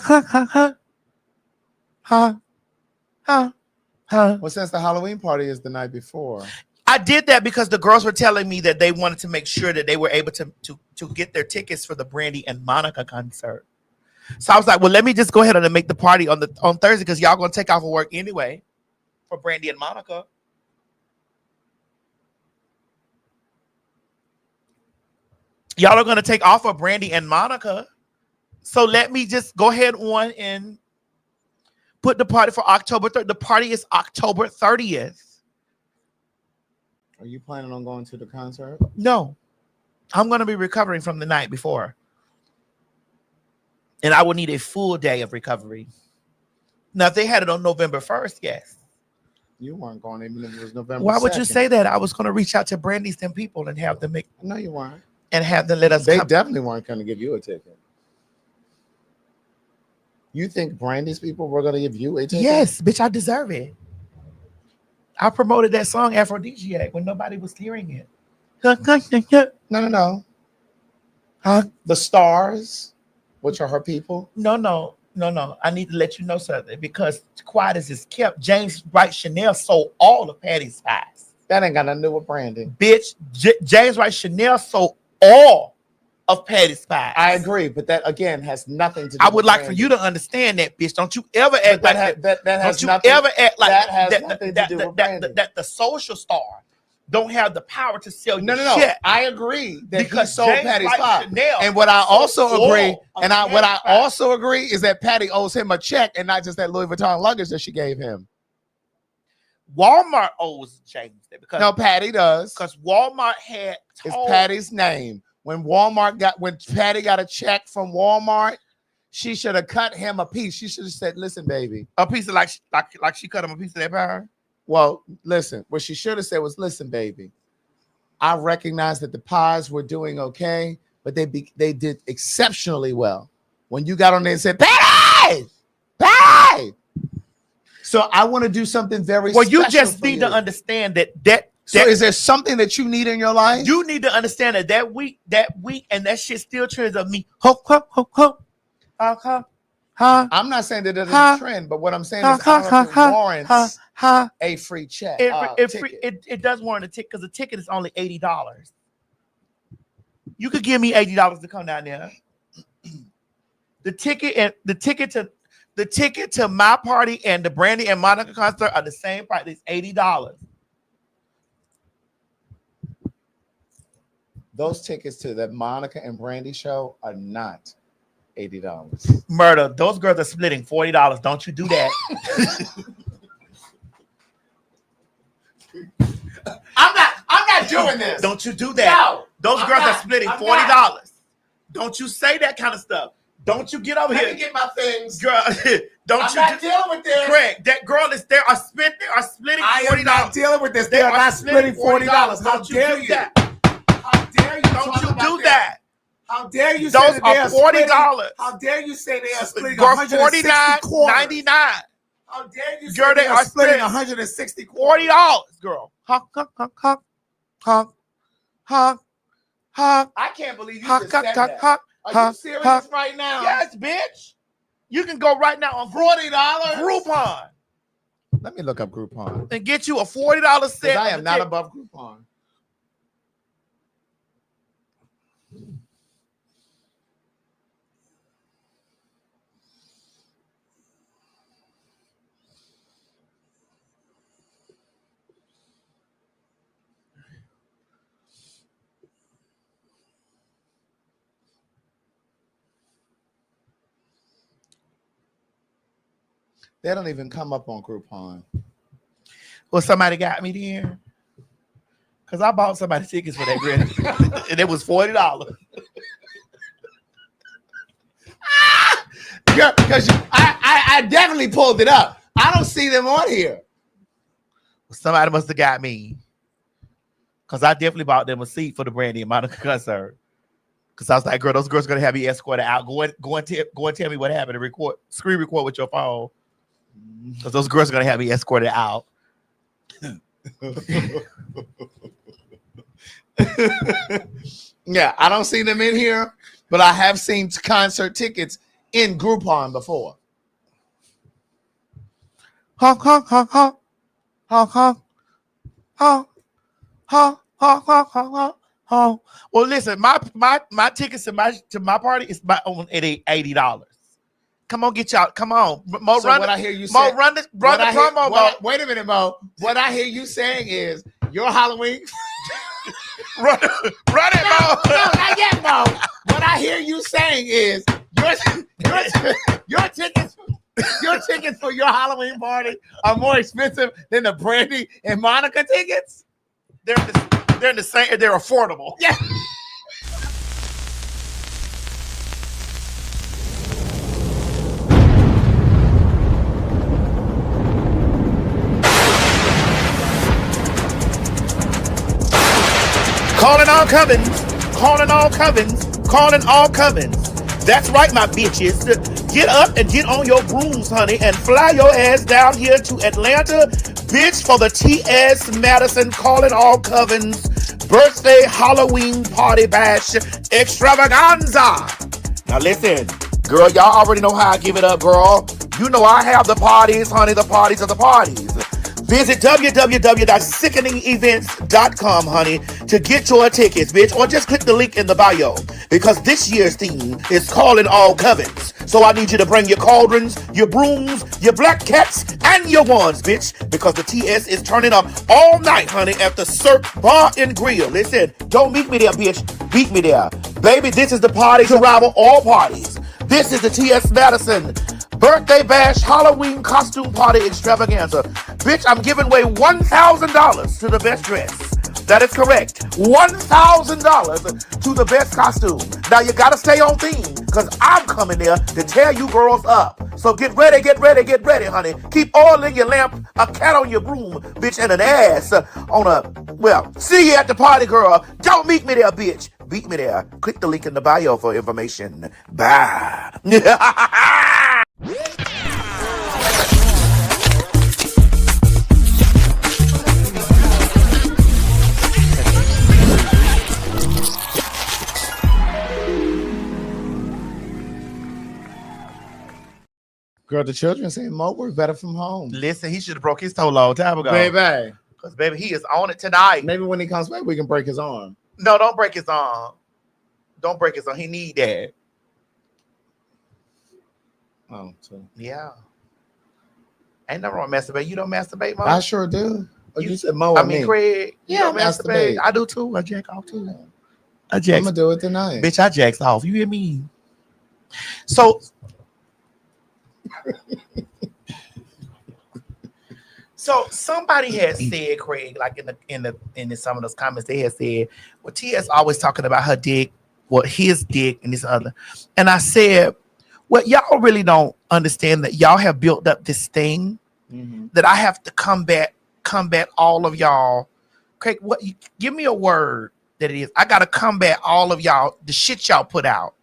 Well, since the Halloween party is the night before. I did that because the girls were telling me that they wanted to make sure that they were able to get their tickets for the Brandy and Monica concert. So I was like, well, let me just go ahead and make the party on Thursday because y'all gonna take off of work anyway for Brandy and Monica. Y'all are gonna take off for Brandy and Monica. So let me just go ahead on and put the party for October 3rd. The party is October 30th. Are you planning on going to the concert? No. I'm going to be recovering from the night before. And I will need a full day of recovery. Now, if they had it on November 1st, yes. You weren't going even if it was November 2nd. Why would you say that? I was going to reach out to Brandy's them people and have them make... No, you weren't. And have them let us They definitely weren't going to give you a ticket. You think Brandy's people were going to give you a ticket? Yes, bitch, I deserve it. I promoted that song Aphrodisiac when nobody was hearing it. No. Huh? The Stars, which are her people? No. I need to let you know something because quiet as it's kept, James Wright Chanel sold all of Patty's pies. That ain't got nothing to do with Brandy. Bitch, James Wright Chanel sold all of Patty's pies. I agree, but that again has nothing to do I would with like Brandy. for you to understand that, bitch. Don't you ever act like that has don't you nothing, ever act like that has nothing to do with Brandy. That the social star don't have the power to sell you No. shit. I agree that Because he sold James Patty's Wright pie. Chanel And what I also sold agree, all and of what I Patty's pie. also agree is that Patty owes him a check and not just that Louis Vuitton luggage that she gave him. Walmart owes James that because No, Patty does. Because Walmart had It's told Patty's name. When Patty got a check from Walmart, she should have cut him a piece. She should have said, "Listen, baby, a piece of like she cut him a piece of that pie." Well, listen. What she should have said was, "Listen, baby, I recognize that the pies were doing okay, but they did exceptionally well. When you got on there and said, Patty, Why? So I want to do something very Well, special you just for need you. to understand that So is there something that you need in your life? you need to understand that week, and that shit still trends of me. Ho, ho, ho, ho. Ha, ha, ha. I'm not saying that it doesn't Ha. trend, but what I'm saying Ha, is I don't know if ha, it warrants ha, ha. a free check. It does warrant a ticket because the ticket is only $80. You could give me $80 to come down there. The ticket to my party and the Brandy and Monica concert are the same price. It's $80. Those tickets to the Monica and Brandy show are not $80. Murder. Those girls are splitting $40. Don't you do that. I'm not doing this. Don't you do that. No, those I'm girls not. are splitting I'm $40. not. Don't you say that kind of stuff. Don't you get over Let here. me get my things. Girl, don't I'm you not dealing with this. Craig, that girl is there are splitting $40. I am not dealing with this. They are not splitting $40. How dare you? That. How dare you? Don't you do that. How dare you Those say that they are are splitting? $40. How dare you say they are splitting Girl, 160 quarters? $49.99. How dare you say Girl, they are splitting 160 quarters? $40, girl. Honk, honk, honk, honk, honk, honk, honk. I can't believe you Honk, just honk, said honk, that. honk, Are you honk, serious honk. right now? Yes, bitch. You can go right now on $40. Groupon Let me look up Groupon. and get you a $40 set. Because I of am the not ticket. above Groupon. They don't even come up on Groupon. Well, somebody got me there. Because I bought somebody tickets for that granny. And it was $40. Because I definitely pulled it up. I don't see them on here. Somebody must have got me. Because I definitely bought them a seat for the Brandy and Monica concert. Because I was like, girl, those girls are going to have me escorted out. Go and tell me what happened and screen record with your phone. Because those girls are going to have me escorted out. Yeah, I don't see them in here, but I have seen concert tickets in Groupon before. Honk, honk, honk, honk. Honk, honk. Honk. Honk, honk, honk, honk, honk, honk. Well, listen, my tickets to my party is at $80. Come on, get y'all. Come on, Mo. So run what the, I hear you Mo, say, run the promo, Mo. Wait a minute, Mo. What I hear you saying is your Halloween. run it, Mo. No, not yet, Mo. What I hear you saying is your tickets for your Halloween party are more expensive than the Brandy and Monica tickets. They're in the same. They're affordable. Yeah. Calling all covens, calling all covens, calling all covens. That's right, my bitches. Get up and get on your brooms, honey, and fly your ass down here to Atlanta, bitch, for the T.S. Madison Calling All Covens birthday Halloween party bash extravaganza. Now listen, girl, y'all already know how I give it up, girl. You know I have the parties, honey, the parties are the parties. Visit www.sickeningevents.com, honey, to get your tickets, bitch, or just click the link in the bio, because this year's theme is Calling All Covens. So I need you to bring your cauldrons, your brooms, your black cats, and your wands, bitch, because the TS is turning up all night, honey, at the Cirque Bar and Grill. Listen, don't meet me there, bitch. Beat me there. Baby, this is the party to rival all parties. This is the T.S. Madison Birthday Bash Halloween Costume Party Extravaganza. Bitch, I'm giving away $1,000 to the best dress. That is correct. $1,000 to the best costume. Now you gotta stay on theme, because I'm coming there to tear you girls up. So get ready, honey. Keep oil in your lamp, a cat on your broom, bitch, and an ass on a, well, see you at the party, girl. Don't meet me there, bitch. Beat me there. Click the link in the bio for information. Bye. Girl, the children saying Mo work better from home. Listen, he should have broke his toe a long time ago. Baby. Because, baby, he is on it tonight. Maybe when he comes back, we can break his arm. No, don't break his arm. Don't break his arm. He need that. Oh, so. Yeah. Ain't nothing wrong with masturbate. You don't masturbate, Mo? I sure do. Oh, you said Mo. I mean, Craig. You Yeah, don't masturbate. masturbate. I do too. I jack off too. I I'm jack. gonna do it tonight. Bitch, I jacks off. You hear me? So somebody had said, Craig, like in some of those comments, they had said, well, Tia's always talking about her dick, well, his dick, and this other. And I said, well, y'all really don't understand that y'all have built up this thing that I have to combat all of y'all. Craig, give me a word that it is. I gotta combat all of y'all, the shit y'all put out.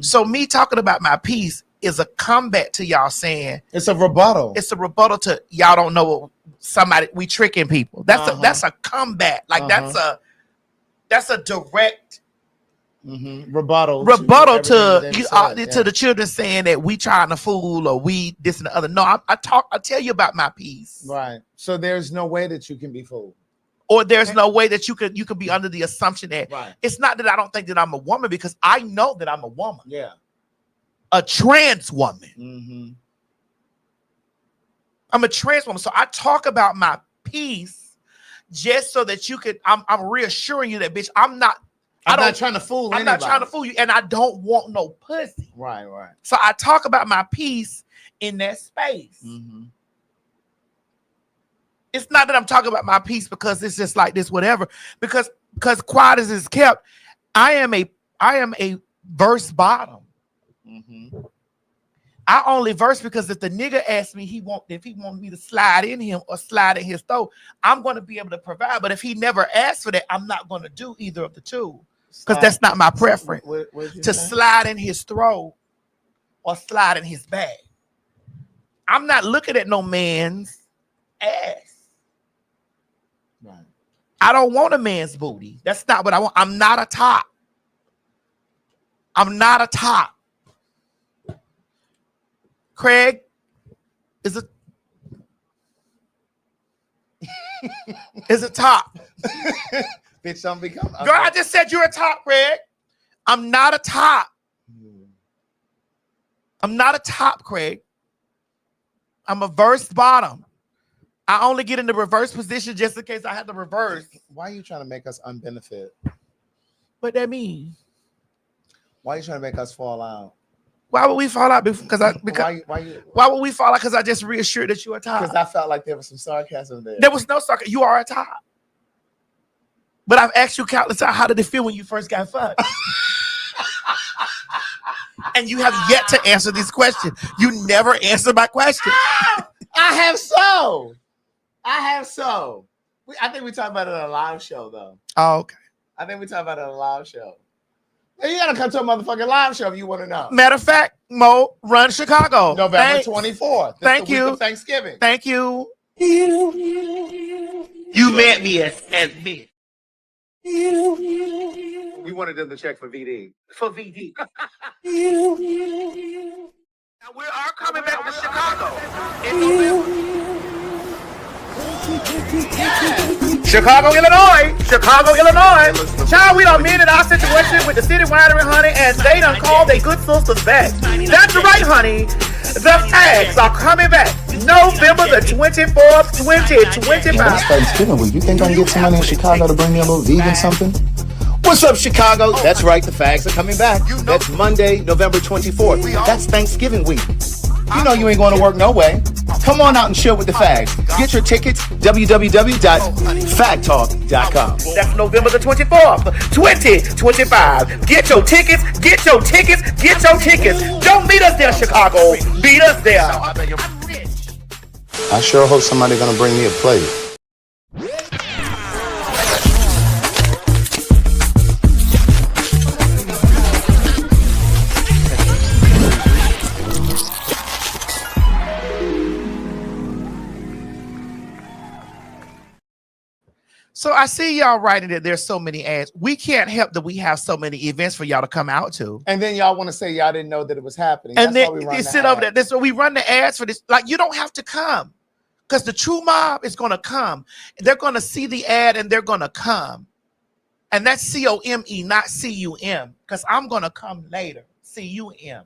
So me talking about my piece is a combat to y'all saying it's a rebuttal. It's a rebuttal to y'all don't know what somebody we tricking people. That's a combat. Like that's a direct rebuttal to the children saying that we trying to fool or we this and the other. No, I tell you about my piece. Right. So there's no way that you can be fooled. Or there's no way that you could be under the assumption that Right. It's not that I don't think that I'm a woman, because I know that I'm a woman. Yeah. A trans woman. I'm a trans woman. So I talk about my piece just so that you could, I'm reassuring you that, bitch, I'm not trying to fool I'm not trying to fool you, and I don't want no pussy. Right. So I talk about my piece in that space. It's not that I'm talking about my piece because it's just like this, whatever. Because quiet as it's kept, I am a verse bottom. I only verse because if the nigga asks me if he wants me to slide in him or slide in his throat, I'm going to be able to provide. But if he never asks for that, I'm not going to do either of the two, because that's not my preference. To slide in his throat or slide in his bag. I'm not looking at no man's ass. Right. I don't want a man's booty. That's not what I want. I'm not a top. Craig is a top. Bitch, don't become. Girl, I just said you're a top, Craig. I'm not a top. I'm not a top, Craig. I'm a verse bottom. I only get in the reverse position just in case I have to reverse. Why are you trying to make us unbenefit? What that mean? Why are you trying to make us fall out? Why would we fall out? Why would we fall out? Because I just reassured that you are a top. Because I felt like there was some sarcasm there. There was no sarcasm. You are a top. But I've asked you countless times, how did it feel when you first got fucked? And you have yet to answer these questions. You never answer my question. I have so. I think we talked about it on a live show, though. Oh, okay. I think we talked about it on a live show. Hey, you gotta come to a motherfucking live show if you want to know. Matter of fact, Mo, run Chicago. November 24th. Thank the week you. of Thanksgiving. Thank you. You met me as me. We wanted them to check for VD. For VD. Now we are coming back to Chicago in November. Chicago, Illinois. Child, we done mended our situation with the city winery, honey, and they done called their good sisters back. That's right, honey. The Phags are coming back November the 24th, 2025. It's Thanksgiving week. You think I can get somebody in Chicago to bring me a little vegan something? What's up, Chicago? That's right, the Fags are coming back. That's Monday, November 24th. That's Thanksgiving week. You know you ain't going to work no way. Come on out and chill with the Fags. Get your tickets, www.PhagTawlk.com. That's November the 24th, 2025. Get your tickets. Don't meet us there, Chicago. Meet us there. I sure hope somebody's going to bring me a plate. So I see y'all writing that there's so many ads. We can't help that we have so many events for y'all to come out to. And then y'all want to say y'all didn't know that it was happening. And That's why then we run they the sit over there. ads. That's why we run the ads for this. Like, you don't have to come. Because the true mob is going to come. They're going to see the ad and they're going to come. And that's C-O-M-E, not C-U-M. Because I'm going to come later. C-U-M.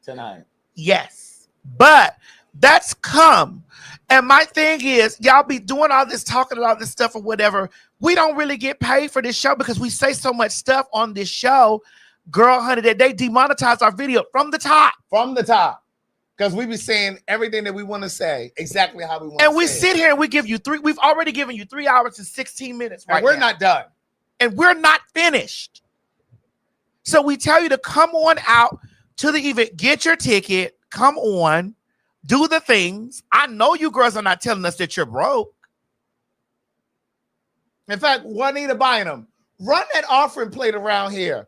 Tonight. Yes. But that's come. And my thing is, y'all be doing all this, talking about this stuff or whatever. We don't really get paid for this show because we say so much stuff on this show. Girl, honey, that they demonetize our video from the top. From the top. Because we be saying everything that we want to say, exactly how we want to say. And we sit here and we give you we've already given you 3 hours and 16 minutes right and we're now. not done. And we're not finished. So we tell you to come on out to the event, get your ticket, come on, do the things. I know you girls are not telling us that you're broke. In fact, Juanita Bynum, run that offering plate around here.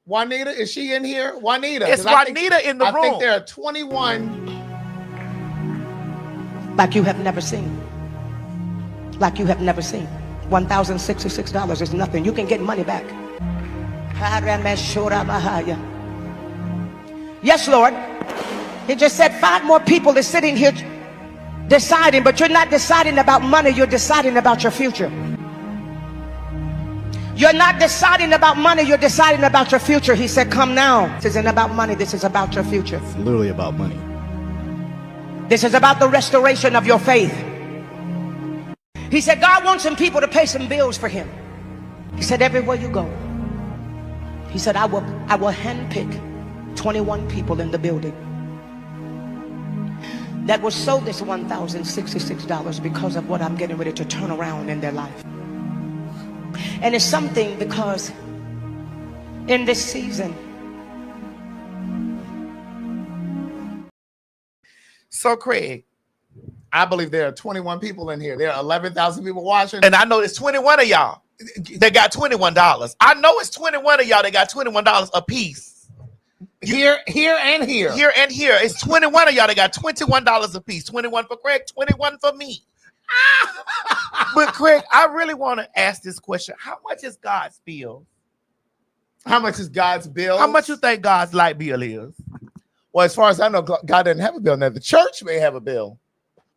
Juanita, is she in here? Juanita. It's Juanita in the room. I think there are 21. Like you have never seen. Like you have never seen. $1,066 is nothing. You can get money back. Yes, Lord. He just said 5 more people are sitting here deciding, but you're not deciding about money. You're deciding about your future. You're not deciding about money. You're deciding about your future. He said, come now. This isn't about money. This is about your future. It's literally about money. This is about the restoration of your faith. He said, God wants some people to pay some bills for him. He said, everywhere you go. He said, I will handpick 21 people in the building that will sow this $1,066 because of what I'm getting ready to turn around in their life. And it's something because in this season. So, Craig, I believe there are 21 people in here. There are 11,000 people watching. And I know there's 21 of y'all that got $21. I know it's 21 of y'all that got $21 a piece. Here and here. Here and here. It's 21 of y'all that got $21 a piece. 21 for Craig, 21 for me. But Craig, I really want to ask this question. How much is God's bill? How much is God's bill? How much you think God's light bill is? Well, as far as I know, God doesn't have a bill. Now, the church may have a bill.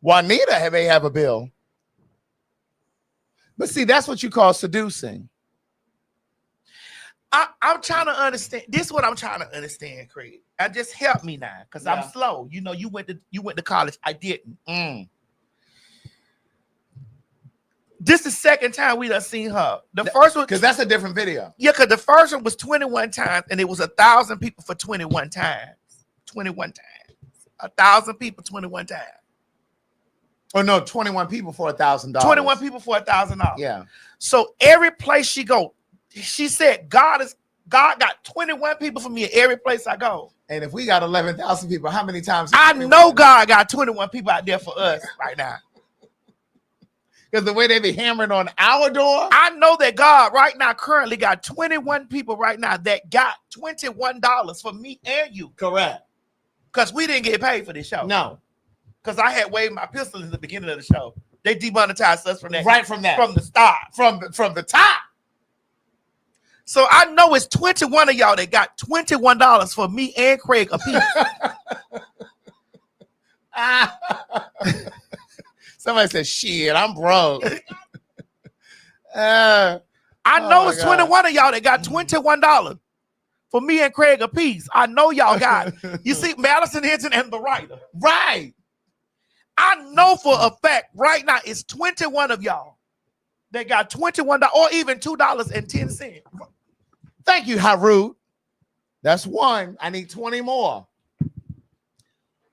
Juanita may have a bill. But see, that's what you call seducing. I'm trying to understand. This is what I'm trying to understand, Craig. Just help me now, because I'm slow. You know, you went to college. I didn't. This is the second time we done seen her. The first one, because that's a different video. Yeah, because the first one was 21 times, and it was 1,000 people for 21 times. 21 times. 1,000 people 21 times. Oh no, 21 people for $1,000. 21 people for $1,000. Yeah. So every place she go, she said, God got 21 people for me at every place I go. And if we got 11,000 people, how many times? I know God got 21 people out there for us right now. Because the way they be hammering on our door. I know that God right now currently got 21 people right now that got $21 for me and you. Correct. Because we didn't get paid for this show. No. Because I had waved my pistol in the beginning of the show. They demonetized us from that. Right from that. From the start. From the top. So I know it's 21 of y'all that got $21 for me and Craig a piece. Somebody said, shit, I'm broke. I know it's 21 of y'all that got $21 for me and Craig a piece. I know y'all got it. You see, Madison Hinton and the writer. Right. I know for a fact right now it's 21 of y'all that got $21 or even $2.10. Thank you, Harut. That's one. I need 20 more.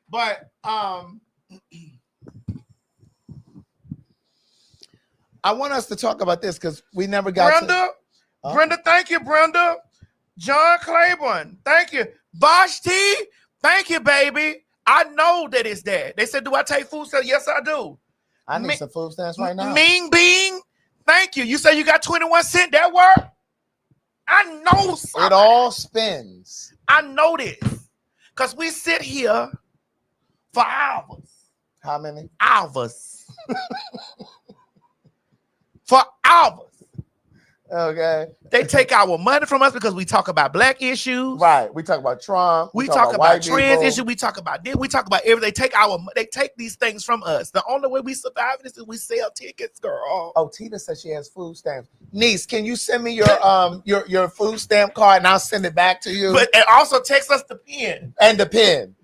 But I want us to talk about this because we never got Brenda, thank you, Brenda. John Claiborne, thank you. Bosh T, thank you, baby. I know that it's that. They said, do I take food stamps? Yes, I do. I need some food stamps right now. Ming Bing, thank you. You say you got 21 cents. That work? I know something. It all spins. I know this. Because we sit here for hours. How many? Hours. for hours. Okay. They take our money from us because we talk about black issues. Right. We talk about Trump. We talk about white trans people. issues. We talk about this. We talk about everything. They take these things from us. The only way we survive this is we sell tickets, girl. Oh, Tina says she has food stamps. Niece, can you send me your food stamp card and I'll send it back to you? And also text us the pen. And the pen.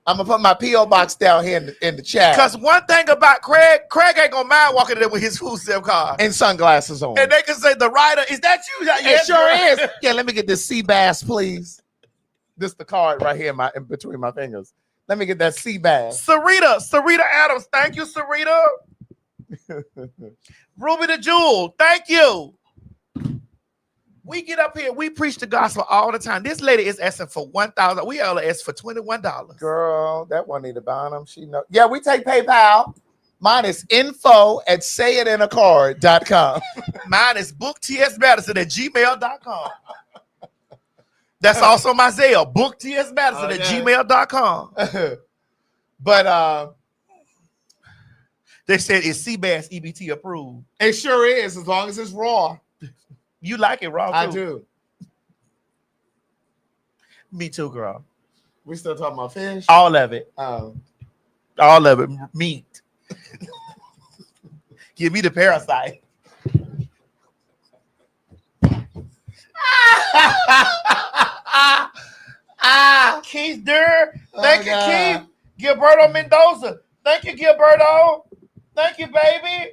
I'm gonna put my P.O. box down here in the chat. Because one thing about Craig ain't gonna mind walking in there with his food stamp card and sunglasses on. And they can say, "The writer, is that you?" It sure is. Yeah, let me get this sea bass, please. This is the card right here in between my fingers. Let me get that sea bass. Sarita Adams, thank you, Sarita. Ruby the Jewel, thank you. We get up here, we preach the gospel all the time. This lady is asking for $1,000. We all asked for $21. Girl, that one need to buy them. She know. Yeah, we take PayPal. Mine is info@sayitinaCard.com. Mine is booktsmadison@gmail.com. That's also my Zelle, booktsmadison@gmail.com. But they said it's Seabass EBT approved. It sure is, as long as it's raw. You like it raw too? I do. Me too, girl. We still talking about fish? All of it. All of it. Meat. Give me the parasite. Keith Durr. Thank you, Keith. Gilberto Mendoza. Thank you, Gilberto. Thank you, baby.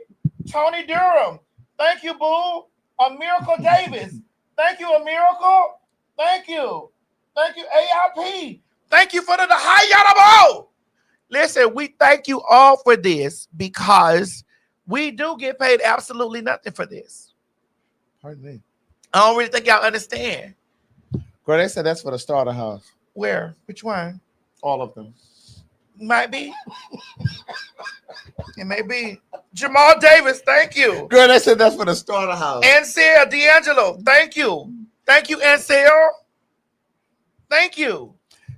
Tony Durham. Thank you, boo. A Miracle Davis. Thank you, a Miracle. Thank you. Thank you, AIP. Thank you for the Hayatabo. Listen, we thank you all for this because we do get paid absolutely nothing for this. Pardon me. I don't really think y'all understand. Girl, they said that's for the starter house. Where? Which one? All of them. Might be. It may be. Jamal Davis, thank you. Girl, they said that's for the starter house. Ansel D'Angelo, thank you. Thank you, Ansel. Thank you.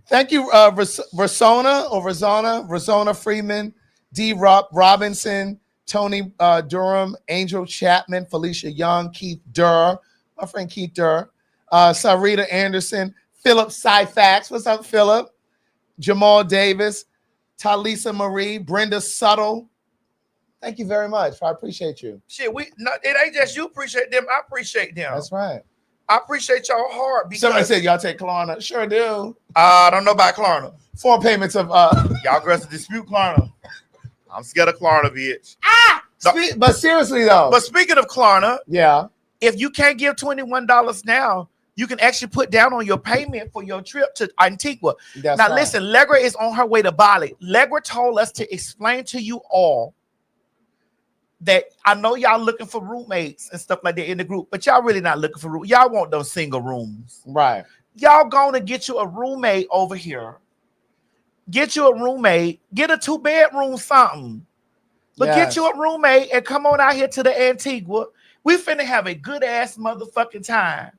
Thank you, Versona Freeman, D. Robinson, Tony Durham, Angel Chapman, Felicia Young, Keith Durr, my friend Keith Durr, Sarita Anderson, Philip Syfax. What's up, Philip? Jamal Davis, Talisa Marie, Brenda Suttle. Thank you very much. I appreciate you. Shit, it ain't just you appreciate them. I appreciate them. That's right. I appreciate y'all hard. Because somebody said y'all take Klarna. Sure do. I don't know about Klarna. 4 payments of y'all girls to dispute Klarna. I'm scared of Klarna, bitch. But seriously though. But speaking of Klarna, yeah. If you can't give $21 now, you can actually put down on your payment for your trip to Antigua. That's now right. listen, Legra is on her way to Bali. Legra told us to explain to you all that I know y'all looking for roommates and stuff like that in the group, but y'all really not looking for room. Y'all want those single rooms. Right. Y'all gonna get you a roommate over here. Get you a roommate. Get a 2-bedroom something. But get you a roommate and come on out here to the Antigua. We finna have a good ass motherfucking time.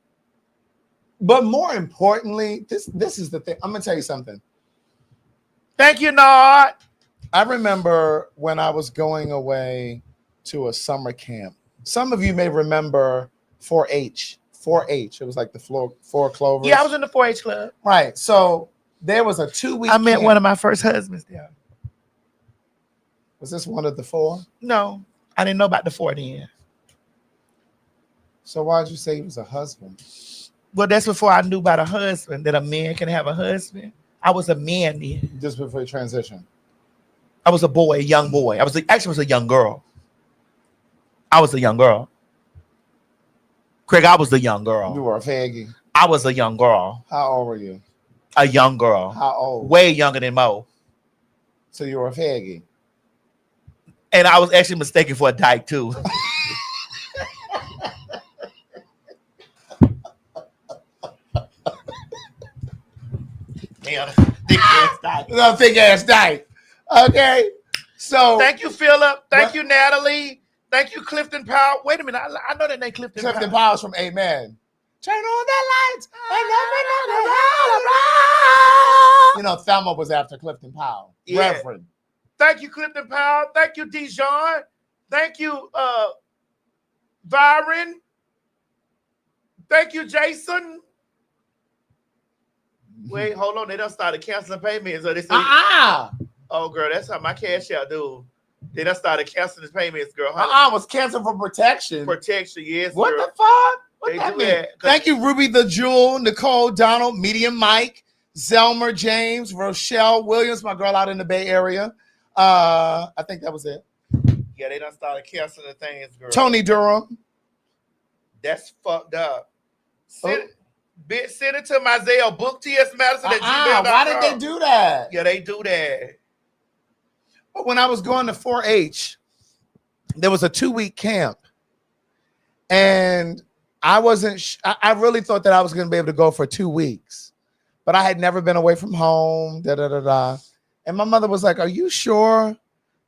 But more importantly, this is the thing. I'm gonna tell you something. Thank you, Nard. I remember when I was going away to a summer camp. Some of you may remember 4-H. 4-H. It was like the four clovers. Yeah, I was in the 4-H club. Right. So there was a 2-week. I met camp. one of my first husbands there. Was this one of the 4? No, I didn't know about the 4 then. So why'd you say he was a husband? Well, that's before I knew about a husband, that a man can have a husband. I was a man then. Just before you transition. I was a boy, a young boy. I was a young girl. I was a young girl. Craig, I was a young girl. You were a faggy. I was a young girl. How old were you? A young girl. How old? Way younger than Mo. So you were a faggy. And I was actually mistaken for a dyke too. Damn, thick ass dyke. No, thick ass dyke. Okay. So thank you, Philip. Thank you, Natalie. Thank you, Clifton Powell. Wait a minute. I know that name Clifton Powell. Clifton Powell's from Amen. Turn on the lights and you know, Thelma was after Clifton Powell. Yeah. Reverend. Thank you, Clifton Powell. Thank you, Dijon. Thank you, Byron. Thank you, Jason. Wait, hold on. They done started canceling payments. So they say, oh, girl, that's how my cash out do. They done started canceling payments, girl. Was canceled for protection. Protection, yes. What girl. the fuck? What They that do mean? that, 'cause- Thank you, Ruby the Jewel, Nicole, Donald, Medium Mike, Zelmer James, Rochelle Williams, my girl out in the Bay Area. I think that was it. Yeah, they done started canceling the things, girl. Tony Durham. That's fucked up. Send it to my Zelle, book TS Madison at gmail.com. Why did they do that? Yeah, they do that. But when I was going to 4-H, there was a 2-week camp. And I wasn't, I really thought that I was going to be able to go for 2 weeks. But I had never been away from home, And my mother was like, are you sure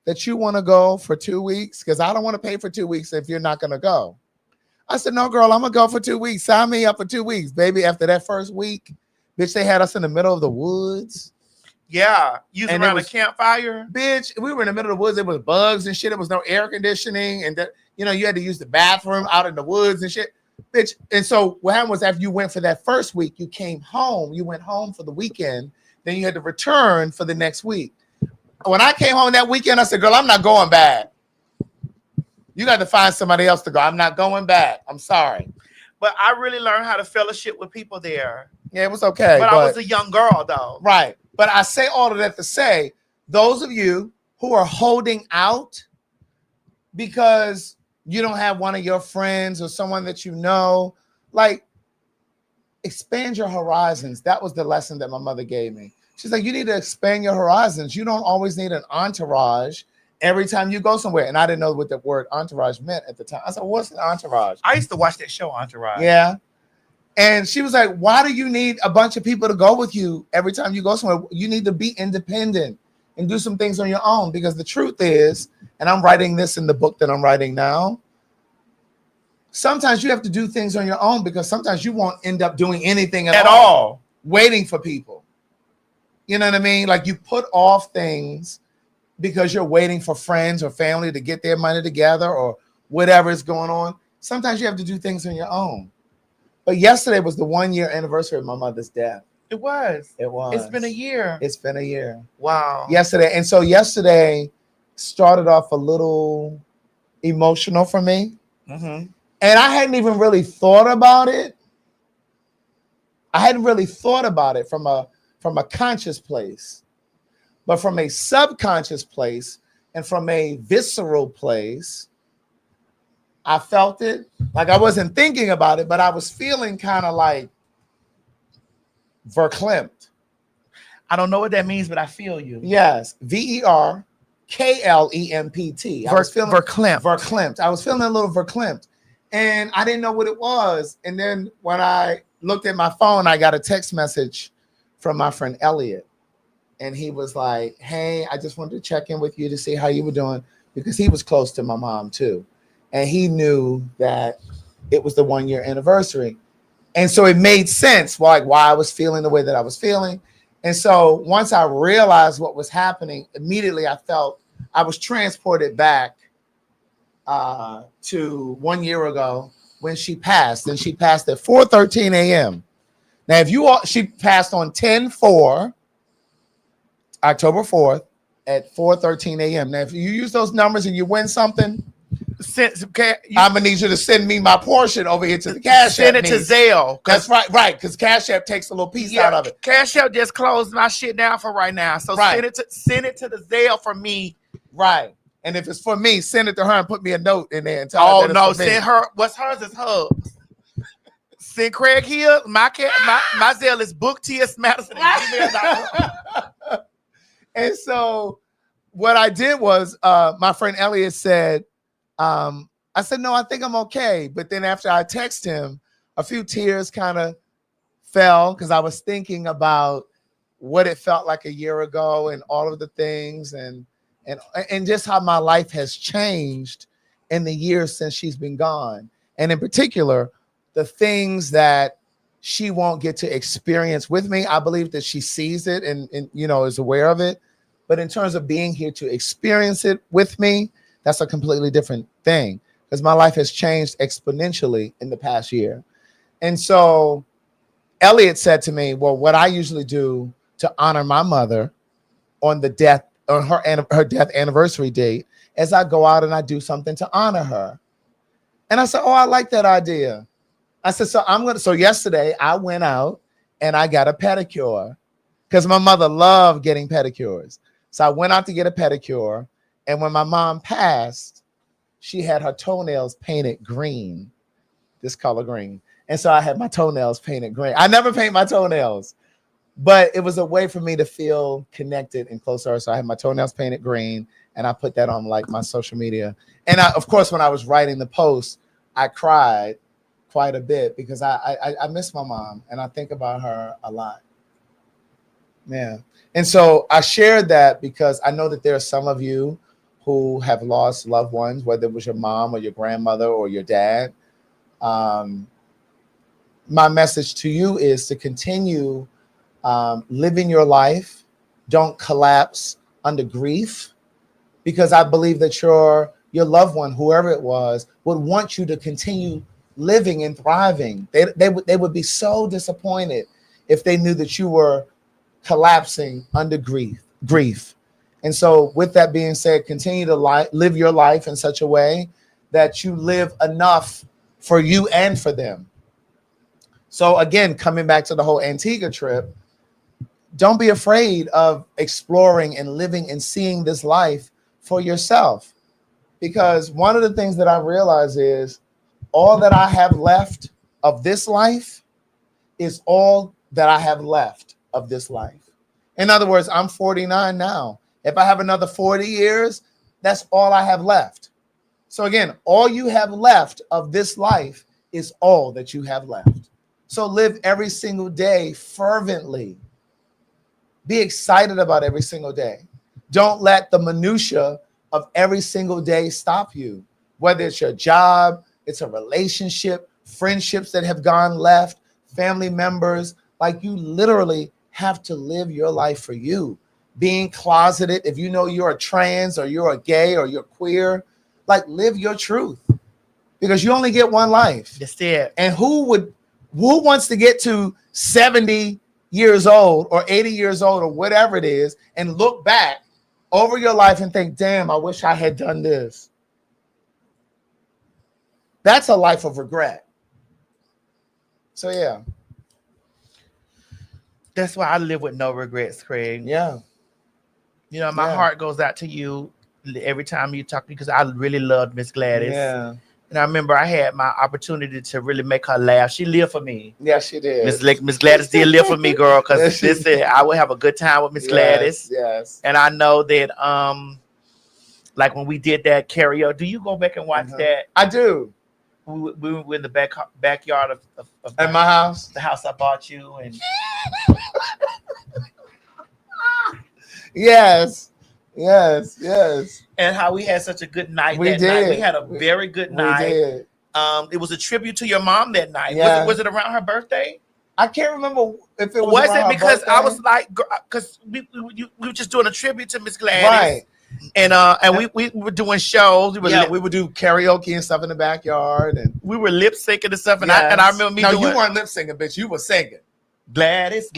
that you want to go for 2 weeks? Because I don't want to pay for 2 weeks if you're not going to go. I said, no, girl, I'm going to go for 2 weeks. Sign me up for 2 weeks, baby. After that first week, bitch, they had us in the middle of the woods. Yeah, using around a campfire. Bitch, we were in the middle of the woods. There was bugs and shit. There was no air conditioning. And, you had to use the bathroom out in the woods and shit. Bitch. And so what happened was after you went for that first week, you came home. You went home for the weekend. Then you had to return for the next week. When I came home that weekend, I said, girl, I'm not going back. You got to find somebody else to go. I'm not going back. I'm sorry. But I really learned how to fellowship with people there. Yeah, it was okay. But I was a young girl, though. Right. But I say all of that to say, those of you who are holding out because you don't have one of your friends or someone that you know, like, expand your horizons. That was the lesson that my mother gave me. She's like, you need to expand your horizons. You don't always need an entourage every time you go somewhere. And I didn't know what the word entourage meant at the time. I said, what's an entourage? I used to watch that show, Entourage. Yeah. And she was like, why do you need a bunch of people to go with you every time you go somewhere? You need to be independent and do some things on your own. Because the truth is, and I'm writing this in the book that I'm writing now, sometimes you have to do things on your own because sometimes you won't end up doing anything at all, waiting for people. You know what I mean? Like you put off things because you're waiting for friends or family to get their money together or whatever is going on. Sometimes you have to do things on your own. But yesterday was the 1-year anniversary of my mother's death. It was. It was. It's been a year. It's been a year. Wow. Yesterday. And so yesterday started off a little emotional for me. Mm-hmm. And I hadn't even really thought about it. I hadn't really thought about it from a conscious place, but from a subconscious place and from a visceral place, I felt it. Like I wasn't thinking about it, but I was feeling kind of like verklempt. I don't know what that means, but I feel you. Yes, VERKLEMPT. I was feeling verklempt. Verklempt. I was feeling a little verklempt, and I didn't know what it was. And then when I looked at my phone, I got a text message from my friend Elliot. And he was like, hey, I just wanted to check in with you to see how you were doing, because he was close to my mom too. And he knew that it was the 1-year anniversary. And so it made sense, like why I was feeling the way that I was feeling. And so once I realized what was happening, immediately I felt I was transported back to 1 year ago when she passed. And she passed at 4:13 a.m. Now, she passed on 10/4, October 4th at 4:13 a.m. Now, if you use those numbers and you win something, I'm gonna need you to send me my portion over here to the Cash App. Send it to Zelle. That's right, because Cash App takes a little piece out of it. Cash App just closed my shit down for right now, so send it to the Zelle for me. Right, and if it's for me, send it to her and put me a note in there and tell her. Oh no, send her. What's hers is hers. Send Craig Hill. My Zelle is book TS Madison. And so what I did was my friend Elliot said, I said, no, I think I'm okay. But then after I texted him, a few tears kind of fell because I was thinking about what it felt like a year ago and all of the things and just how my life has changed in the years since she's been gone. And in particular, the things that she won't get to experience with me. I believe that she sees it and is aware of it. But in terms of being here to experience it with me, that's a completely different thing. because my life has changed exponentially in the past year. And so Elliot said to me, well, what I usually do to honor my mother on her death anniversary date is I go out and I do something to honor her. And I said, oh, I like that idea. I said, so yesterday I went out and I got a pedicure because my mother loved getting pedicures. So I went out to get a pedicure. And when my mom passed, she had her toenails painted green, this color green. And so I had my toenails painted green. I never paint my toenails, but it was a way for me to feel connected and close to her. So I had my toenails painted green, and I put that on like my social media. And of course, when I was writing the post, I cried quite a bit because I miss my mom and I think about her a lot. Yeah. And so I shared that because I know that there are some of you who have lost loved ones, whether it was your mom or your grandmother or your dad. My message to you is to continue living your life. Don't collapse under grief, because I believe that your loved one, whoever it was, would want you to continue living and thriving. They would be so disappointed if they knew that you were collapsing under grief. And so with that being said, continue to live your life in such a way that you live enough for you and for them. So again, coming back to the whole Antigua trip, don't be afraid of exploring and living and seeing this life for yourself. Because one of the things that I realize is all that I have left of this life is all that I have left of this life. In other words, I'm 49 now. If I have another 40 years, that's all I have left. So again, all you have left of this life is all that you have left. So live every single day fervently. Be excited about every single day. Don't let the minutia of every single day stop you. Whether it's your job, it's a relationship, friendships that have gone left, family members, like you literally have to live your life for you. Being closeted, if you know you're a trans or you're a gay or you're queer, like live your truth, because you only get one life. That's it. And who wants to get to 70 years old or 80 years old or whatever it is and look back over your life and think, damn, I wish I had done this? That's a life of regret. So yeah. That's why I live with no regrets, Craig. Yeah. You know, my heart goes out to you every time you talk, because I really loved Miss Gladys. Yeah. And I remember I had my opportunity to really make her laugh. She lived for me. Yeah, she did. Miss Gladys did live for me, girl, because I would have a good time with Miss Gladys. Yes. And I know that like when we did that karaoke, do you go back and watch that? I do. We were in the backyard of at my house, the house I bought you, and yes. And how we had such a good night. We that did. Night. We had a very good night. We did. It was a tribute to your mom that night. Yeah. Was it around her birthday? I can't remember if it was. Was around it her because birthday. I was like, because we were just doing a tribute to Miss Gladys, right? And we were doing shows. We would do karaoke and stuff in the backyard, and we were lip syncing and stuff. And I remember me. No, you weren't lip syncing, bitch. You were singing. Gladys.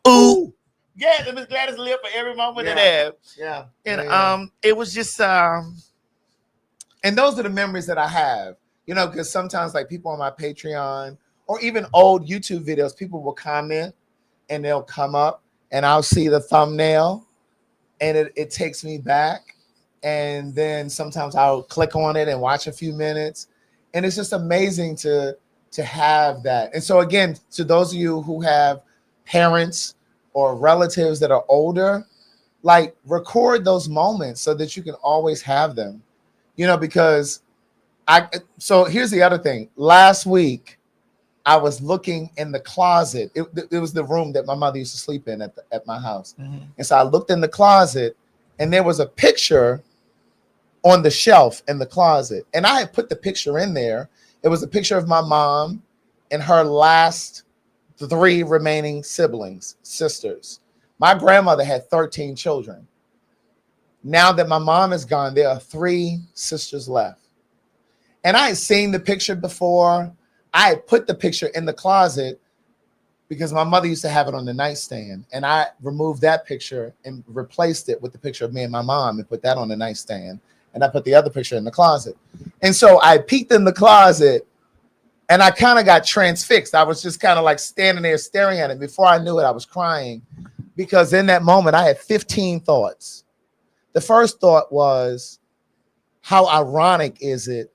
Ooh. Yeah, Miss Gladys lived for every moment of that. Yeah. And it was just and those are the memories that I have. You know, because sometimes like people on my Patreon or even old YouTube videos, people will comment and they'll come up and I'll see the thumbnail and it takes me back. And then sometimes I'll click on it and watch a few minutes. And it's just amazing to have that. And so again, to those of you who have parents or relatives that are older, like record those moments so that you can always have them, you know, because so here's the other thing. Last week, I was looking in the closet. It was the room that my mother used to sleep in at my house. Mm-hmm. And so I looked in the closet and there was a picture on the shelf in the closet. And I had put the picture in there. It was a picture of my mom and her last 3 remaining siblings, sisters. My grandmother had 13 children. Now that my mom is gone, there are 3 sisters left. And I had seen the picture before. I had put the picture in the closet because my mother used to have it on the nightstand. And I removed that picture and replaced it with the picture of me and my mom and put that on the nightstand. And I put the other picture in the closet. And so I peeked in the closet and I kind of got transfixed. I was just kind of like standing there staring at it. Before I knew it, I was crying because in that moment I had 15 thoughts. The first thought was, how ironic is it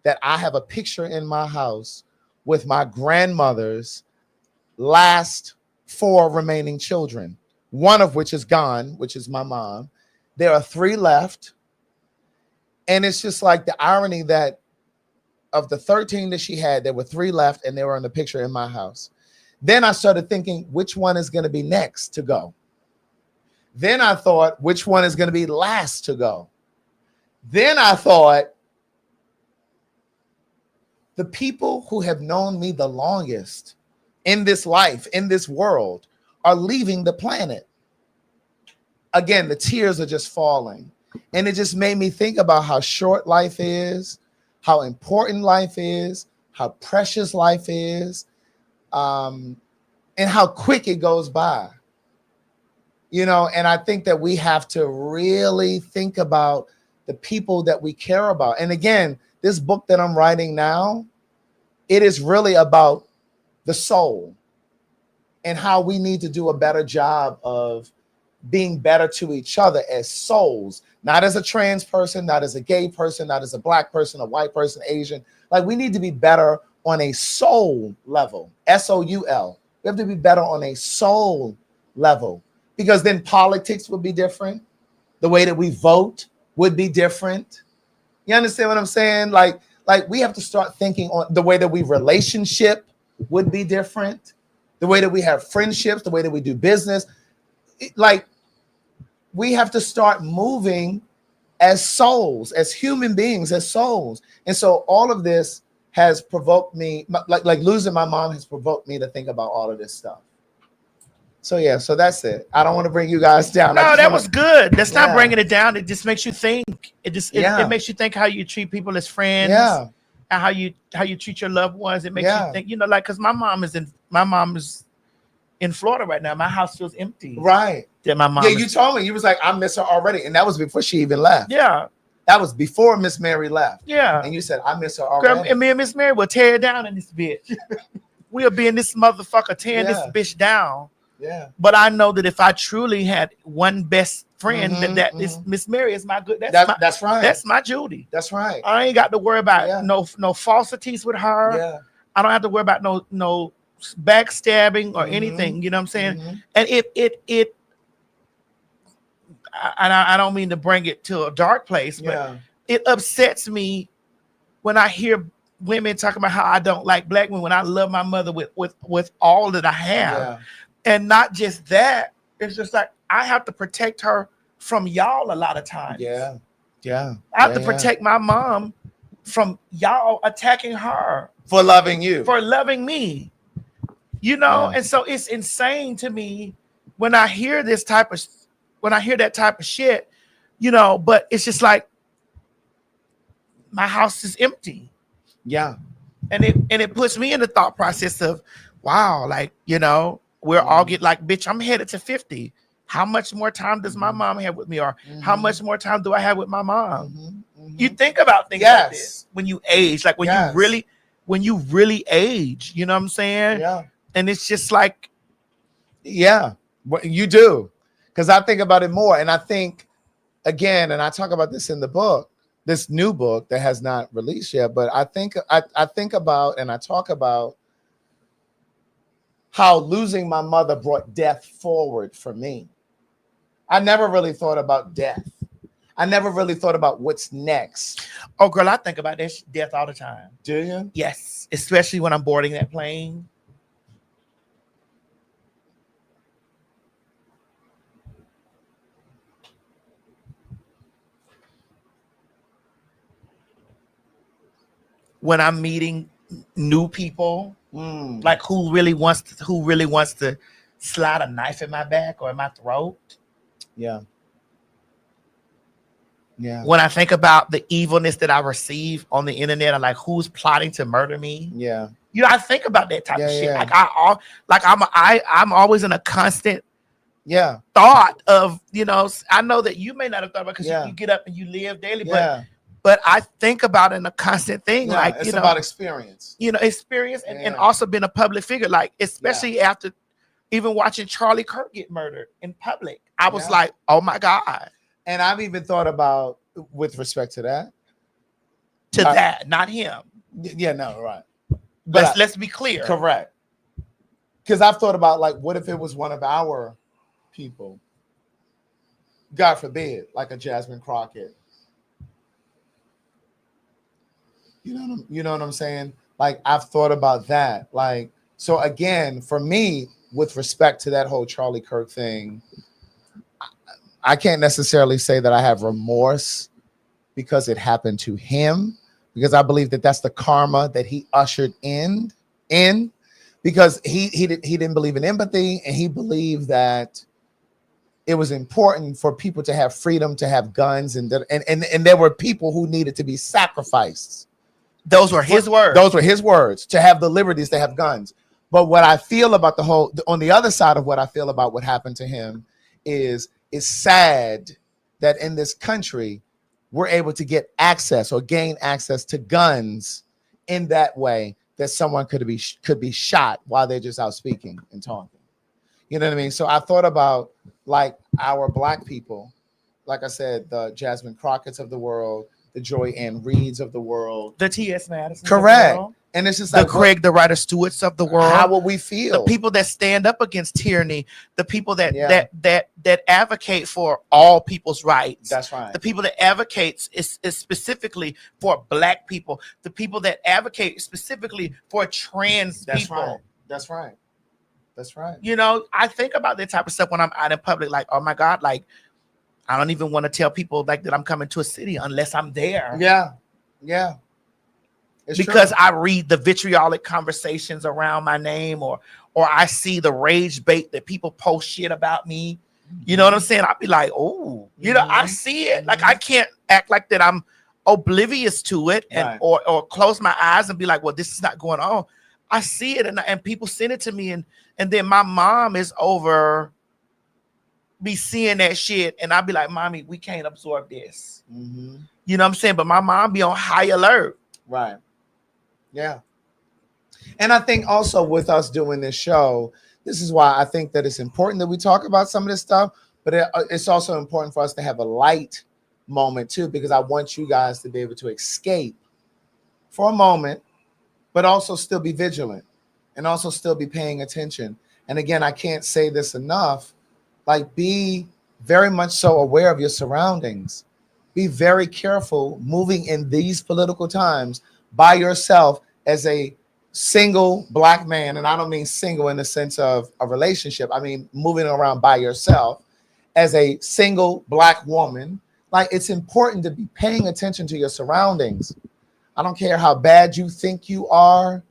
that I have a picture in my house with my grandmother's last 4 remaining children, one of which is gone, which is my mom. There are 3 left. And it's just like the irony that of the 13 that she had, there were 3 left and they were in the picture in my house. Then I started thinking, which one is going to be next to go? Then I thought, which one is going to be last to go? Then I thought, the people who have known me the longest in this life, in this world, are leaving the planet. Again, the tears are just falling. And it just made me think about how short life is, how important life is, how precious life is, and how quick it goes by. You know, and I think that we have to really think about the people that we care about. And again, this book that I'm writing now, it is really about the soul and how we need to do a better job of being better to each other as souls, not as a trans person, not as a gay person, not as a black person, a white person, Asian. Like, we need to be better on a soul level, S-O-U-L. We have to be better on a soul level, because then politics would be different. The way that we vote would be different. You understand what I'm saying? Like we have to start thinking on the way that we relationship would be different. The way that we have friendships, the way that we do business. Like, we have to start moving as souls, as human beings, as souls. And so all of this has provoked me, like losing my mom has provoked me to think about all of this stuff. So yeah, so that's it. I don't want to bring you guys down. No, that was good. That's not Yeah. bringing it down. It just makes you think. It makes you think how you treat people as friends. Yeah. And how you treat your loved ones. It makes Yeah. you think, you know, like, because my mom is in Florida right now. My house feels empty. Right. That my mom. Yeah, you told me. You was like, I miss her already. And that was before she even left. Yeah. That was before Miss Mary left. Yeah. And you said, I miss her already. And me and Miss Mary will tear it down in this bitch. We'll be in this motherfucker tearing this bitch down. Yeah. But I know that if I truly had one best friend, that is Miss Mary is my good. That's right. That's my Judy. That's right. I ain't got to worry about no falsities with her. Yeah. I don't have to worry about no backstabbing or anything. You know what I'm saying? And I don't mean to bring it to a dark place, but it upsets me when I hear women talking about how I don't like black women when I love my mother with all that I have. Yeah. And not just that, it's just like I have to protect her from y'all a lot of times. Yeah. Yeah. I have to protect my mom from y'all attacking her. For loving you. For loving me. You know, and so it's insane to me when I hear that type of shit, you know, but it's just like my house is empty. Yeah. And it puts me in the thought process of, wow, like, you know, we're all get like, bitch, I'm headed to 50. How much more time does my mom have with me? Or how much more time do I have with my mom? You think about things like this when you age, like when you really age, you know what I'm saying? Yeah. And it's just like, yeah, you do. Because I think about it more. And I think, again, and I talk about this in the book, this new book that has not released yet, but I think about and I talk about how losing my mother brought death forward for me. I never really thought about death. I never really thought about what's next. Oh, girl, I think about death all the time. Do you? Yes, especially when I'm boarding that plane. When I'm meeting new people, like who really wants to slide a knife in my back or in my throat. Yeah. Yeah. When I think about the evilness that I receive on the internet, I'm like, who's plotting to murder me? Yeah. You know, I think about that type of shit. Yeah. I'm always in a constant thought of, you know, I know that you may not have thought about because you get up and you live daily, but I think about it in a constant thing. Yeah, Like, it's you know, about experience. You know, experience and also being a public figure, like especially after even watching Charlie Kirk get murdered in public. I was like, oh my God. And I've even thought about, with respect to that. That, not him. Yeah, no, right. But let's be clear. Correct. Because I've thought about, like, what if it was one of our people? God forbid, like a Jasmine Crockett. You know what I'm saying? Like, I've thought about that. Like, so again, for me, with respect to that whole Charlie Kirk thing, I can't necessarily say that I have remorse because it happened to him, because I believe that that's the karma that he ushered in because he didn't believe in empathy, and he believed that it was important for people to have freedom, to have guns, and there were people who needed to be sacrificed. Those were his words. Those were his words, to have the liberties to have guns. But what I feel about on the other side of what I feel about what happened to him is it's sad that in this country, we're able to get access or gain access to guns in that way, that someone could be shot while they're just out speaking and talking. You know what I mean? So I thought about, like, our Black people, like I said, the Jasmine Crockett's of the world, the Joy Ann Reeds of the world, the T.S. Madison. Correct. And it's just the like Craig the Ryder Stewarts of the world. How will we feel? The people that stand up against tyranny, the people that advocate for all people's rights. That's right. The people that advocates is specifically for Black people. The people that advocate specifically for trans people. Right. That's right. That's right. You know, I think about that type of stuff when I'm out in public. Like, oh my God, like, I don't even want to tell people like that I'm coming to a city unless I'm there. Yeah. Yeah. It's because true. I read the vitriolic conversations around my name, or I see the rage bait that people post shit about me. You know what I'm saying? I'll be like, oh, you know, I see it. Like, I can't act like that I'm oblivious to it and or close my eyes and be like, well, this is not going on. I see it, and people send it to me, and then my mom is over me seeing that shit, and I'll be like, mommy, we can't absorb this. You know what I'm saying? But my mom be on high alert. Right. Yeah. And I think also with us doing this show, this is why I think that it's important that we talk about some of this stuff, but it's also important for us to have a light moment too, because I want you guys to be able to escape for a moment, but also still be vigilant and also still be paying attention. And again, I can't say this enough, like, be very much so aware of your surroundings. Be very careful moving in these political times by yourself as a single Black man. And I don't mean single in the sense of a relationship. I mean moving around by yourself as a single Black woman. Like, it's important to be paying attention to your surroundings. I don't care how bad you think you are.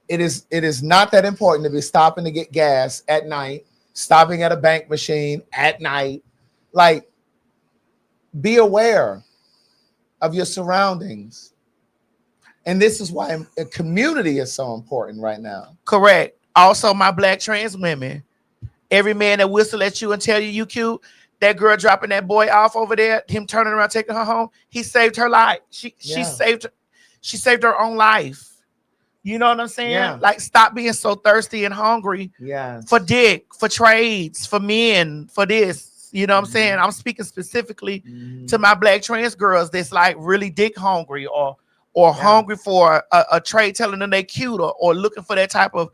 It is not that important to be stopping to get gas at night, stopping at a bank machine at night. Like, be aware of your surroundings. And this is why a community is so important right now. Correct. Also, my Black trans women, every man that whistle at you and tell you cute, that girl dropping that boy off over there, him turning around, taking her home, he saved her life. She saved her own life. You know what I'm saying? Yeah. Like, stop being so thirsty and hungry for dick, for trades, for men, for this. You know what I'm saying? I'm speaking specifically to my Black trans girls that's like really dick hungry or hungry for a trade telling them they cute or looking for that type of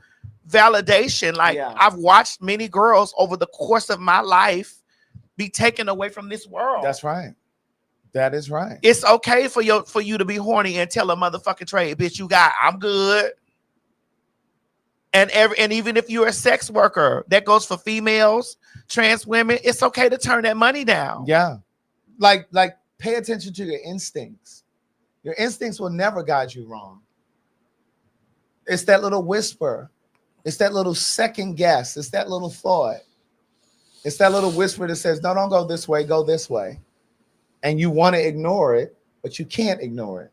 validation. Like, I've watched many girls over the course of my life be taken away from this world. That's right. That is right. It's okay for you to be horny and tell a motherfucking trade, bitch, I'm good. And even if you're a sex worker, that goes for females, trans women, it's okay to turn that money down. Yeah. Like pay attention to your instincts. Your instincts will never guide you wrong. It's that little whisper. It's that little second guess. It's that little thought. It's that little whisper that says, no, don't go this way, go this way. and you want to ignore it, but you can't ignore it.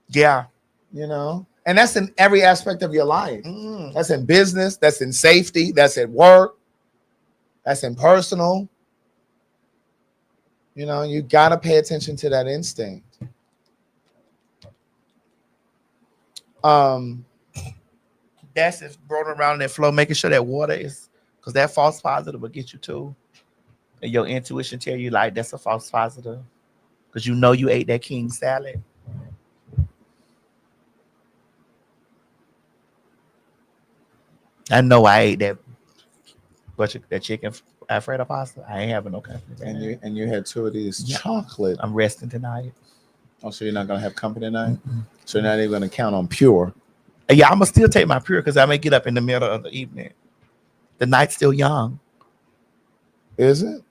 Yeah. You know, and that's in every aspect of your life. That's in business, that's in safety, that's at work, that's in personal. You know, you got to pay attention to that instinct. That's just rolling around in that flow, making sure that water is, because that false positive will get you too. And your intuition tell you like that's a false positive, because you know you ate that king salad. I know I ate that that chicken Alfredo pasta. I ain't having no company. And you had 2 of these chocolate. I'm resting tonight. Oh, so you're not gonna have company tonight? So you're not even gonna count on pure. Yeah, I'm gonna still take my pure because I may get up in the middle of the evening. The night's still young. Is it?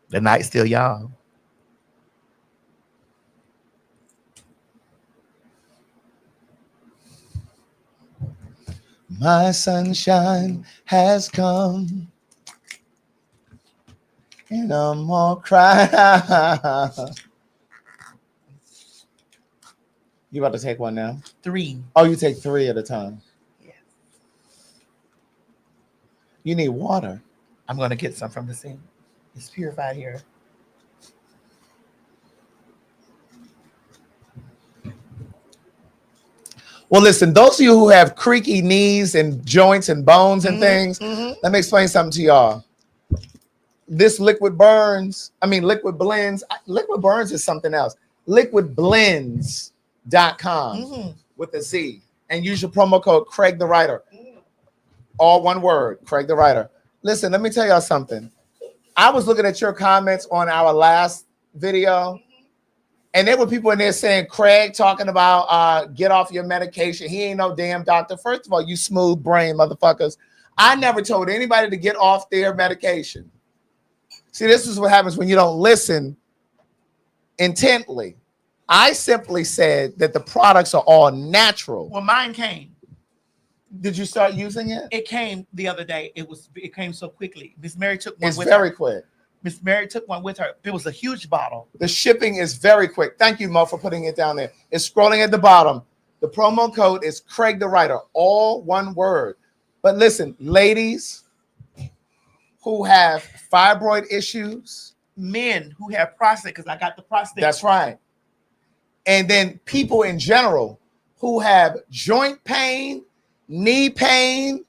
The night's still young. My sunshine has come, and I'm all crying. You about to take one now? 3. Oh, you take 3 at a time. Yeah. You need water. I'm gonna get some from the sink. It's purified here. Well, listen, those of you who have creaky knees and joints and bones and things, let me explain something to y'all. This liquid blends. Liquid burns is something else. Liquidblends.com with a Z. And use your promo code Craig the Writer. All one word, Craig the Writer. Listen, let me tell y'all something. I was looking at your comments on our last video, and there were people in there saying, Craig talking about get off your medication. He ain't no damn doctor. First of all, you smooth brain motherfuckers. I never told anybody to get off their medication. See, this is what happens when you don't listen intently. I simply said that the products are all natural. Well, mine came. Did you start using it? It came the other day. It came so quickly. Miss Mary took one It's with very her. quick. Miss Mary took one with her. It was a huge bottle. The shipping is very quick. Thank you, Mo, for putting it down there. It's scrolling at the bottom. The promo code is Craig the Writer, all one word. But listen, ladies who have fibroid issues, men who have prostate, because I got the prostate. That's right. And then people in general who have joint pain, knee pain.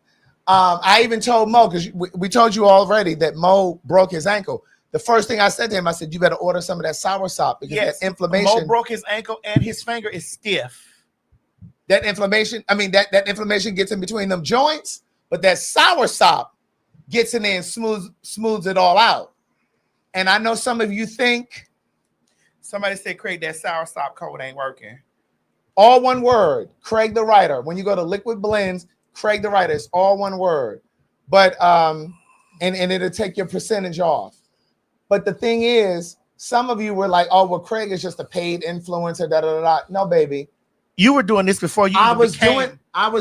I even told Mo, because we told you already that Mo broke his ankle. The first thing I said to him, I said, you better order some of that soursop because that inflammation. Mo broke his ankle and his finger is stiff. That inflammation, that inflammation gets in between them joints, but that soursop gets in there and smooths it all out. And I know some of you think. Somebody said, Craig, that soursop code ain't working. All one word, Craig the Writer. When you go to Liquid Blends, Craig the Writer, it's all one word. But and it'll take your percentage off. But the thing is, some of you were like, oh, well, Craig is just a paid influencer, da da da. No, baby. You were doing this before you I was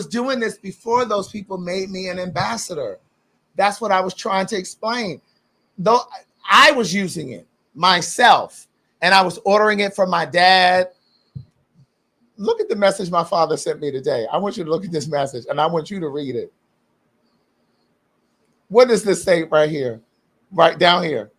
doing this before those people made me an ambassador. That's what I was trying to explain. Though I was using it myself, and I was ordering it from my dad. Look at the message my father sent me today. I want you to look at this message, and I want you to read it. What does this say right here? Right down here.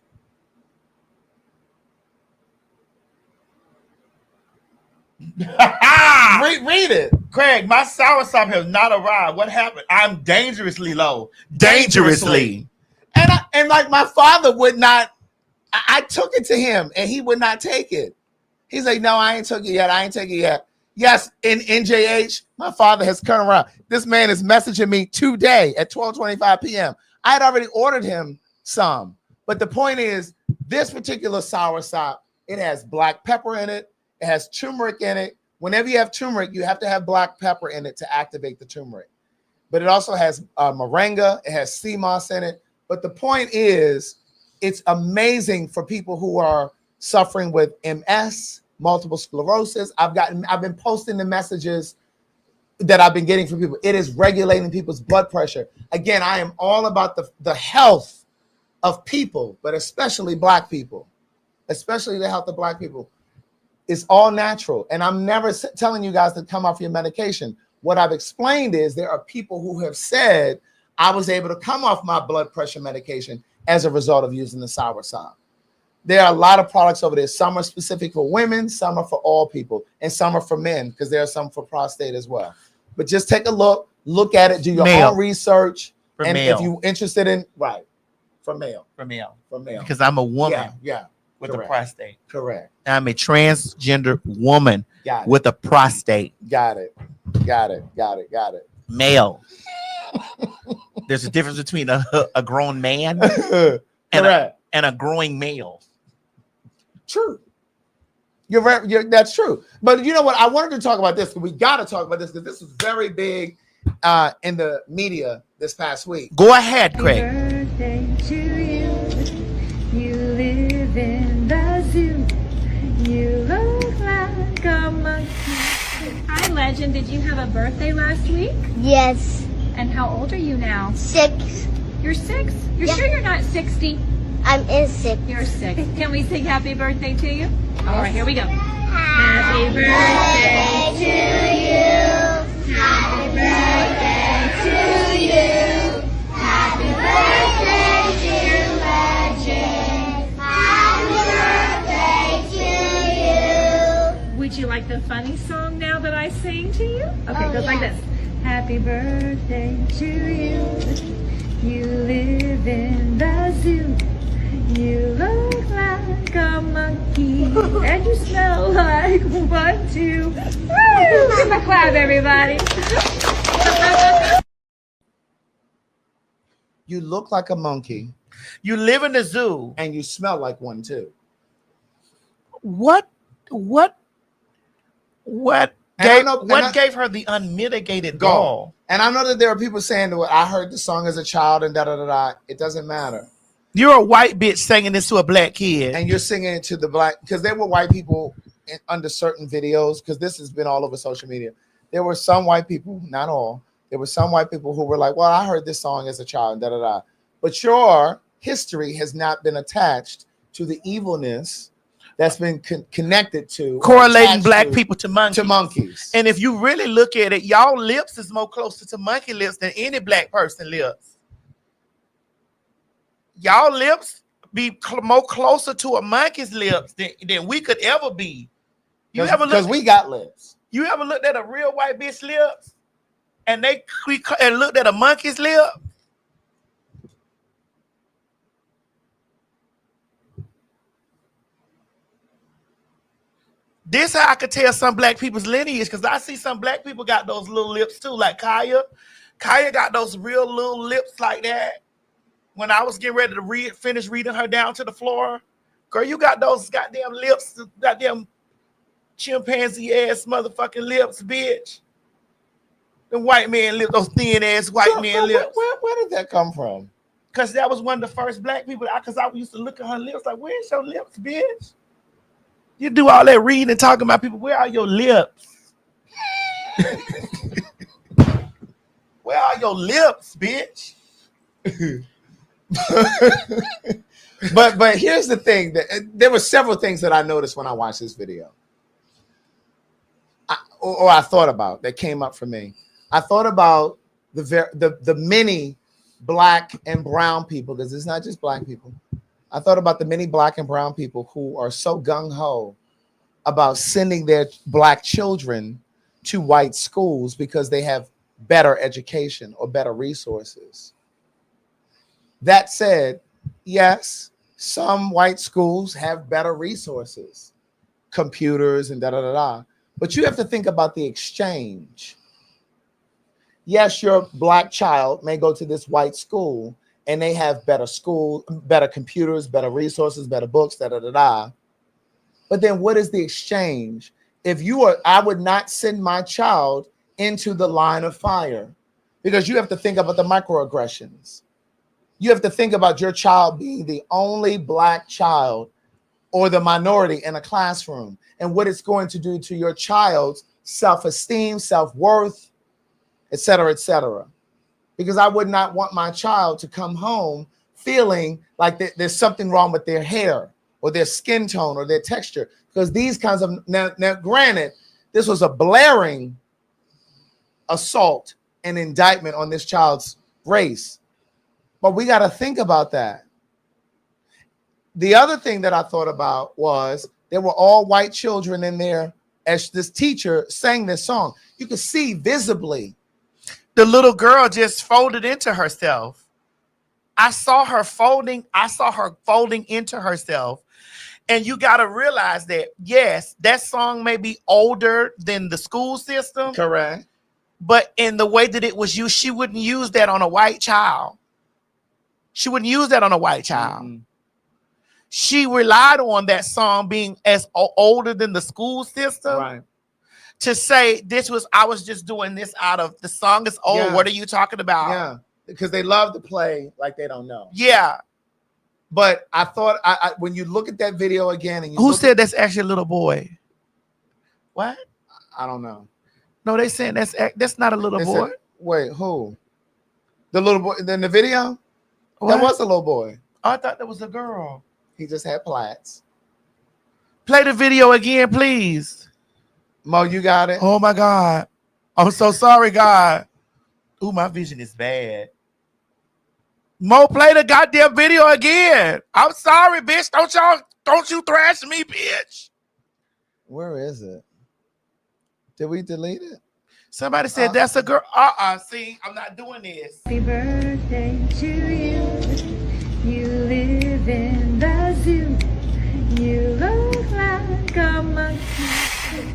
Read it. Craig, my soursop has not arrived. What happened? I'm dangerously low. Dangerously. And like my father would not, I took it to him and he would not take it. He's like, no, I ain't took it yet. I ain't take it yet. Yes, in NJH, my father has come around. This man is messaging me today at 12:25 p.m. I had already ordered him some. But the point is, this particular soursop, it has black pepper in it. It has turmeric in it. Whenever you have turmeric, you have to have black pepper in it to activate the turmeric. But it also has moringa. It has sea moss in it. But the point is, it's amazing for people who are suffering with MS, multiple sclerosis. I've been posting the messages that I've been getting from people. It is regulating people's blood pressure. Again, I am all about the health of people, but especially black people, especially the health of black people. It's all natural. And I'm never telling you guys to come off your medication. What I've explained is there are people who have said I was able to come off my blood pressure medication as a result of using the soursop. There are a lot of products over there. Some are specific for women, some are for all people, and some are for men because there are some for prostate as well. But just take a look at it, do your own research. For and male. if you're interested in, for male. For male. For male. Because I'm a woman with correct. a prostate. Correct. I'm a transgender woman with a prostate. Got it. Male. There's a difference between a grown man and a growing male. True. That's true. But you know what? I wanted to talk about this. We got to talk about this because this was very big in the media this past week. Go ahead, Craig. Happy birthday to you. You live in the zoo. You look like a monkey. Hi, Legend. Did you have a birthday last week? Yes. And how old are you now? 6. You're 6? You're sure you're not 60? I'm in 6. You're 6. Can we sing happy birthday to you? All right, here we go. Happy birthday to you. Happy birthday to you. Happy birthday, dear Legend. Happy birthday to you. Would you like the funny song now that I sing to you? Okay, it goes like this. Happy birthday to you. You live in the zoo. You look like a monkey, and you smell like 1, 2. Woo! Give a clap, everybody. You look like a monkey. You live in the zoo. And you smell like one too. What gave her the unmitigated gall? And I know that there are people saying that I heard the song as a child and da-da-da-da. It doesn't matter. You're a white bitch singing this to a black kid. And you're singing it to the black, because there were white people under certain videos, because this has been all over social media. There were some white people, not all, there were some white people who were like, well, I heard this song as a child, da-da-da. But your history has not been attached to the evilness that's been connected to correlating black people to monkeys. And if you really look at it, y'all lips is more closer to monkey lips than any black person lips. Y'all lips be more closer to a monkey's lips than we could ever be. Because we got lips. You ever looked at a real white bitch lips and looked at a monkey's lip? This how I could tell some black people's lineage, because I see some black people got those little lips too, like Kaya. Kaya got those real little lips like that. When I was getting ready to finish reading her down to the floor, girl, you got those goddamn lips, goddamn chimpanzee ass motherfucking lips, bitch. The white man lips, those thin ass white man lips. Where did that come from? Because that was one of the first black people. Because I used to look at her lips like, where's your lips, bitch? You do all that reading and talking about people. Where are your lips? Where are your lips, bitch? but here's the thing, that there were several things that I noticed when I watched this video, I thought about that came up for me. I thought about the many black and brown people, because it's not just black people. I thought about the many black and brown people who are so gung-ho about sending their black children to white schools because they have better education or better resources. That said, yes, some white schools have better resources, computers and da-da-da-da, but you have to think about the exchange. Yes, your black child may go to this white school and they have better school, better computers, better resources, better books, da-da-da-da. But then what is the exchange? I would not send my child into the line of fire, because you have to think about the microaggressions. You have to think about your child being the only black child or the minority in a classroom, and what it's going to do to your child's self-esteem, self-worth, et cetera, et cetera. Because I would not want my child to come home feeling like there's something wrong with their hair or their skin tone or their texture. Because these kinds of, now granted, this was a blaring assault and indictment on this child's race. But we got to think about that. The other thing that I thought about was there were all white children in there as this teacher sang this song. You could see visibly. The little girl just folded into herself. I saw her folding into herself. And you got to realize that, yes, that song may be older than the school system. Correct. But in the way that it was used, she wouldn't use that on a white child. She wouldn't use that on a white child. Mm-hmm. She relied on that song being as older than the school system. Right. To say I was just doing this out of the song is old. Yeah. What are you talking about? Yeah. Because they love to play like they don't know. Yeah. But I thought when you look at that video again, and who said that's actually a little boy? What? I don't know. No, they saying that's not a little boy. Wait, who? The little boy in the video? What? That was a little boy. I thought that was a girl. He just had plaits. Play the video again, please. Mo, you got it? Oh my God. I'm so sorry, God. Ooh, my vision is bad. Mo, play the goddamn video again. I'm sorry, bitch. Don't you thrash me, bitch. Where is it? Did we delete it? Somebody said that's a girl. See, I'm not doing this. Happy birthday to you. You live in the zoo. You look like a monkey.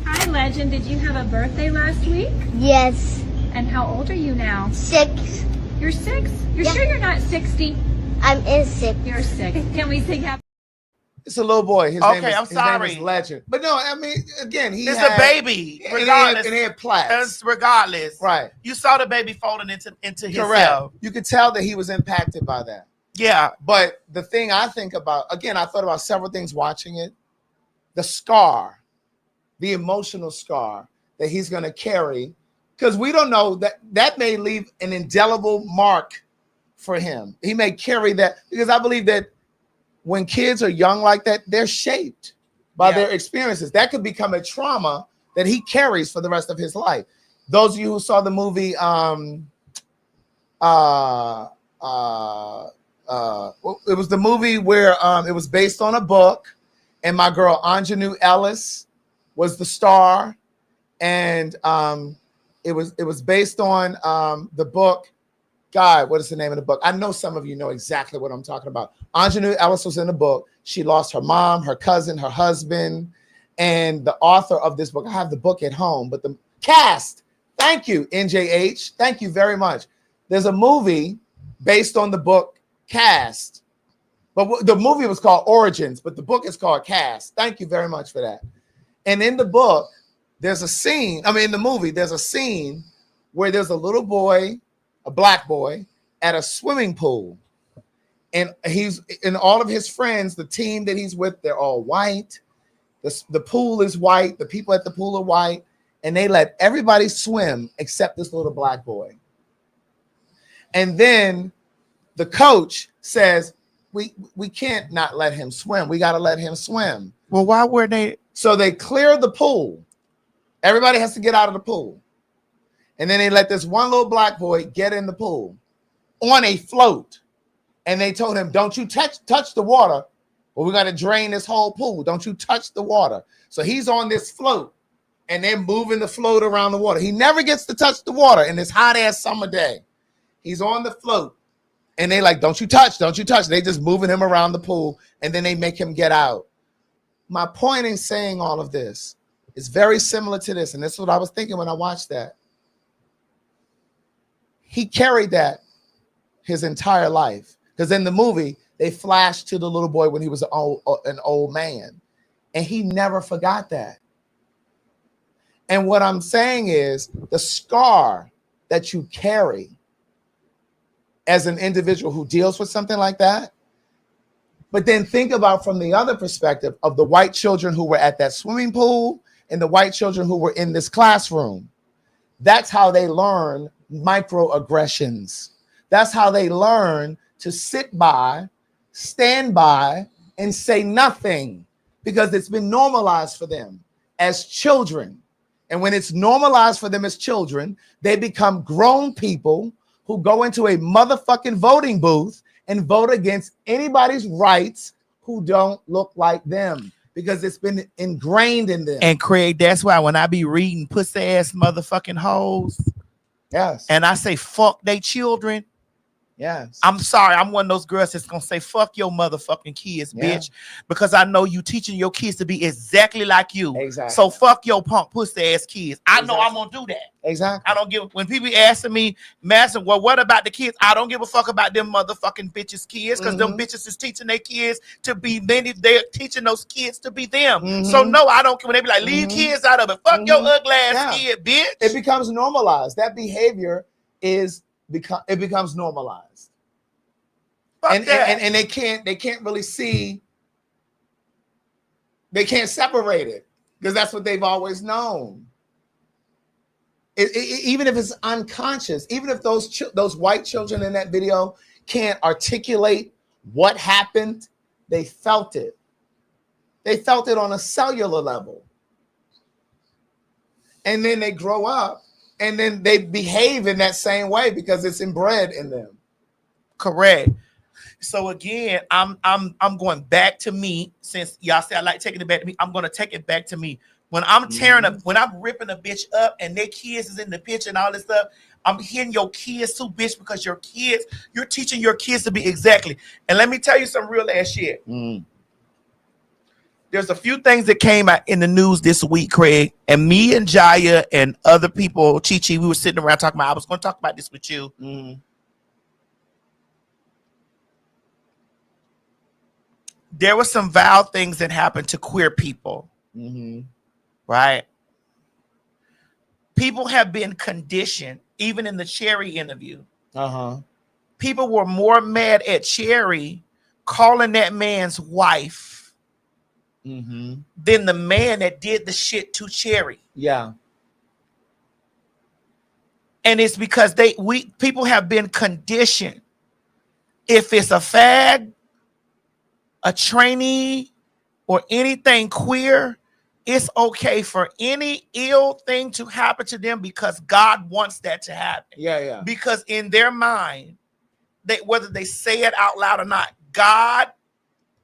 Hi, Legend. Did you have a birthday last week? Yes. And how old are you now? 6. You're 6? You're sure you're not 60? I'm in 6. You're 6. Can we sing happy? It's a little boy. His name is Legend. But no, I mean, again, he's a baby. Regardless, and he had plaits. Regardless, right? You saw the baby folding into himself. Correct. You could tell that he was impacted by that. Yeah. But the thing I think about, again, I thought about several things watching it. The scar, the emotional scar that he's going to carry, because we don't know that may leave an indelible mark for him. He may carry that, because I believe that when kids are young like that, they're shaped by their experiences. That could become a trauma that he carries for the rest of his life. Those of you who saw the movie, it was the movie where it was based on a book, and my girl Anjanou Ellis was the star, and it was based on the book. God, what is the name of the book? I know some of you know exactly what I'm talking about. Anjanou Ellis was in the book. She lost her mom, her cousin, her husband, and the author of this book. I have the book at home, but the cast. Thank you, NJH. Thank you very much. There's a movie based on the book Cast, but the movie was called Origins, but the book is called Cast. Thank you very much for that. And in the book, there's a scene. I mean, in the movie, there's a scene where there's a little boy, a black boy, at a swimming pool, and all of his friends, the team that he's with, they're all white. The pool is white. The people at the pool are white, and they let everybody swim except this little black boy. And then the coach says, we can't not let him swim. We got to let him swim. Well, why were they? So they clear the pool. Everybody has to get out of the pool. And then they let this one little black boy get in the pool on a float. And they told him, don't you touch the water, or we got to drain this whole pool. Don't you touch the water. So he's on this float, and they're moving the float around the water. He never gets to touch the water in this hot-ass summer day. He's on the float, and they like, don't you touch. They just moving him around the pool, and then they make him get out. My point in saying all of this is very similar to this, and this is what I was thinking when I watched that. He carried that his entire life, because in the movie they flashed to the little boy when he was an old man, and he never forgot that. And what I'm saying is the scar that you carry as an individual who deals with something like that, but then think about from the other perspective of the white children who were at that swimming pool and the white children who were in this classroom. That's how they learn microaggressions. That's how they learn to sit by, stand by, and say nothing, because it's been normalized for them as children. And when it's normalized for them as children, they become grown people who go into a motherfucking voting booth and vote against anybody's rights who don't look like them, because it's been ingrained in them. And Craig, that's why when I be reading pussy ass motherfucking hoes, yes, and I say fuck they children, yes, I'm sorry, I'm one of those girls that's gonna say fuck your motherfucking kids, Yeah. bitch, because I know you teaching your kids to be exactly like you. Exactly. So fuck your punk pussy ass kids. I know I'm gonna do that. Exactly. I don't give, when people asking me, Madison, well, what about the kids? I don't give a fuck about them motherfucking bitches' kids, because them bitches is teaching their kids to be they're teaching those kids to be them. So no, I don't care when they be like, leave kids out of it. Fuck your ugly ass kid, bitch. It becomes normalized. That behavior it becomes normalized. And they can't really see, they can't separate it, because that's what they've always known. Even if it's unconscious, even if those white children in that video can't articulate what happened, they felt it. They felt it on a cellular level. And then they grow up and then they behave in that same way because it's inbred in them. Correct. So again, I'm going back to me, since y'all say I like taking it back to me. I'm gonna take it back to me. When I'm tearing up, when I'm ripping a bitch up and their kids is in the picture and all this stuff, I'm hitting your kids too, bitch, because your kids, you're teaching your kids to be exactly. And let me tell you some real ass shit. There's a few things that came out in the news this week, Craig, and me and Jaya and other people, Chi-Chi, we were sitting around talking about, I was going to talk about this with you. There were some vile things that happened to queer people, right? People have been conditioned, even in the Cherry interview. People were more mad at Cherry calling that man's wife than the man that did the shit to Cherry. Yeah. And it's because people have been conditioned. If it's a fag, a trainee, or anything queer, it's okay for any ill thing to happen to them because God wants that to happen. Yeah. Because in their mind, whether they say it out loud or not, God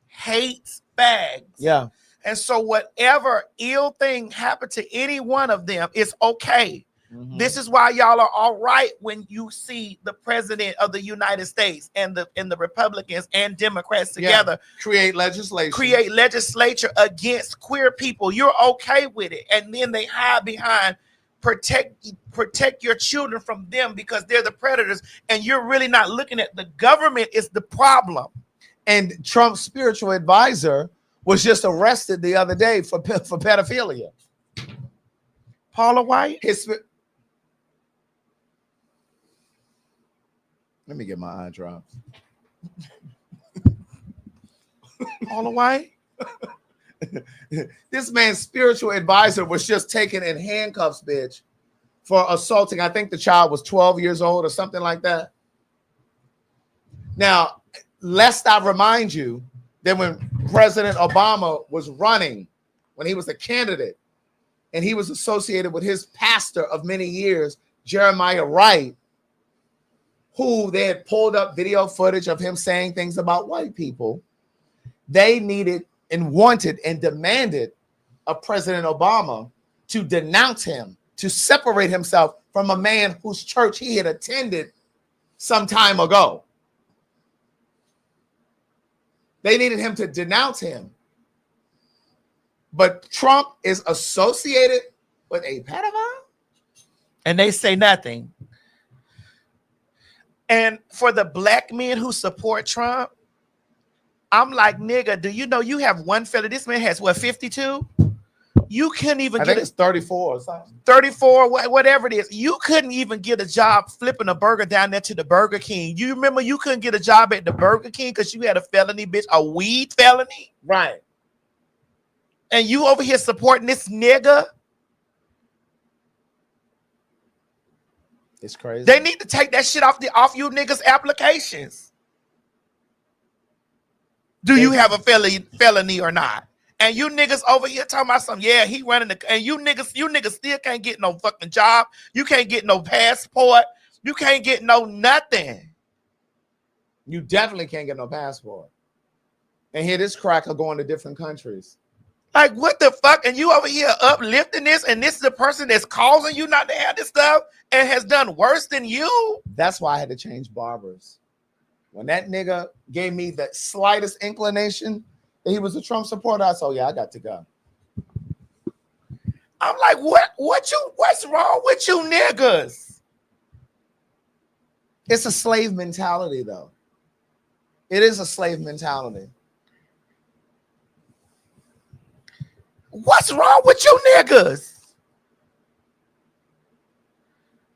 hates fags. Yeah. And so whatever ill thing happened to any one of them, it's okay. This is why y'all are all right when you see the president of the United States and the Republicans and Democrats together create legislature against queer people. You're okay with it, and then they hide behind protect your children from them because they're the predators, and you're really not looking at the government is the problem. And Trump's spiritual advisor was just arrested the other day for pedophilia. Paula White? Let me get my eye drops. Paula White? This man's spiritual advisor was just taken in handcuffs, bitch, for assaulting. I think the child was 12 years old or something like that. Now, lest I remind you that when President Obama was running, when he was a candidate, and he was associated with his pastor of many years, Jeremiah Wright, who they had pulled up video footage of him saying things about white people. They needed and wanted and demanded of President Obama to denounce him, to separate himself from a man whose church he had attended some time ago. They needed him to denounce him. But Trump is associated with a pedophile? And they say nothing. And for the black men who support Trump, I'm like, nigga, do you know you have one fella? This man has, what, 52? You couldn't even get it's 34 or something. 34, whatever it is. You couldn't even get a job flipping a burger down there to the Burger King. You remember you couldn't get a job at the Burger King because you had a felony, bitch, a weed felony? Right. And you over here supporting this nigga? It's crazy. They need to take that shit off you niggas' applications. Do you have a felony or not? And you niggas over here talking about something, yeah, he running and you niggas still can't get no fucking job. You can't get no passport. You can't get no nothing. You definitely can't get no passport. And here this cracker going to different countries. Like, what the fuck? And you over here uplifting this, and this is the person that's causing you not to have this stuff and has done worse than you? That's why I had to change barbers. When that nigga gave me the slightest inclination that he was a Trump supporter, I said, yeah, I got to go. I'm like, what's wrong with you niggas? It's a slave mentality, though. It is a slave mentality. What's wrong with you niggas?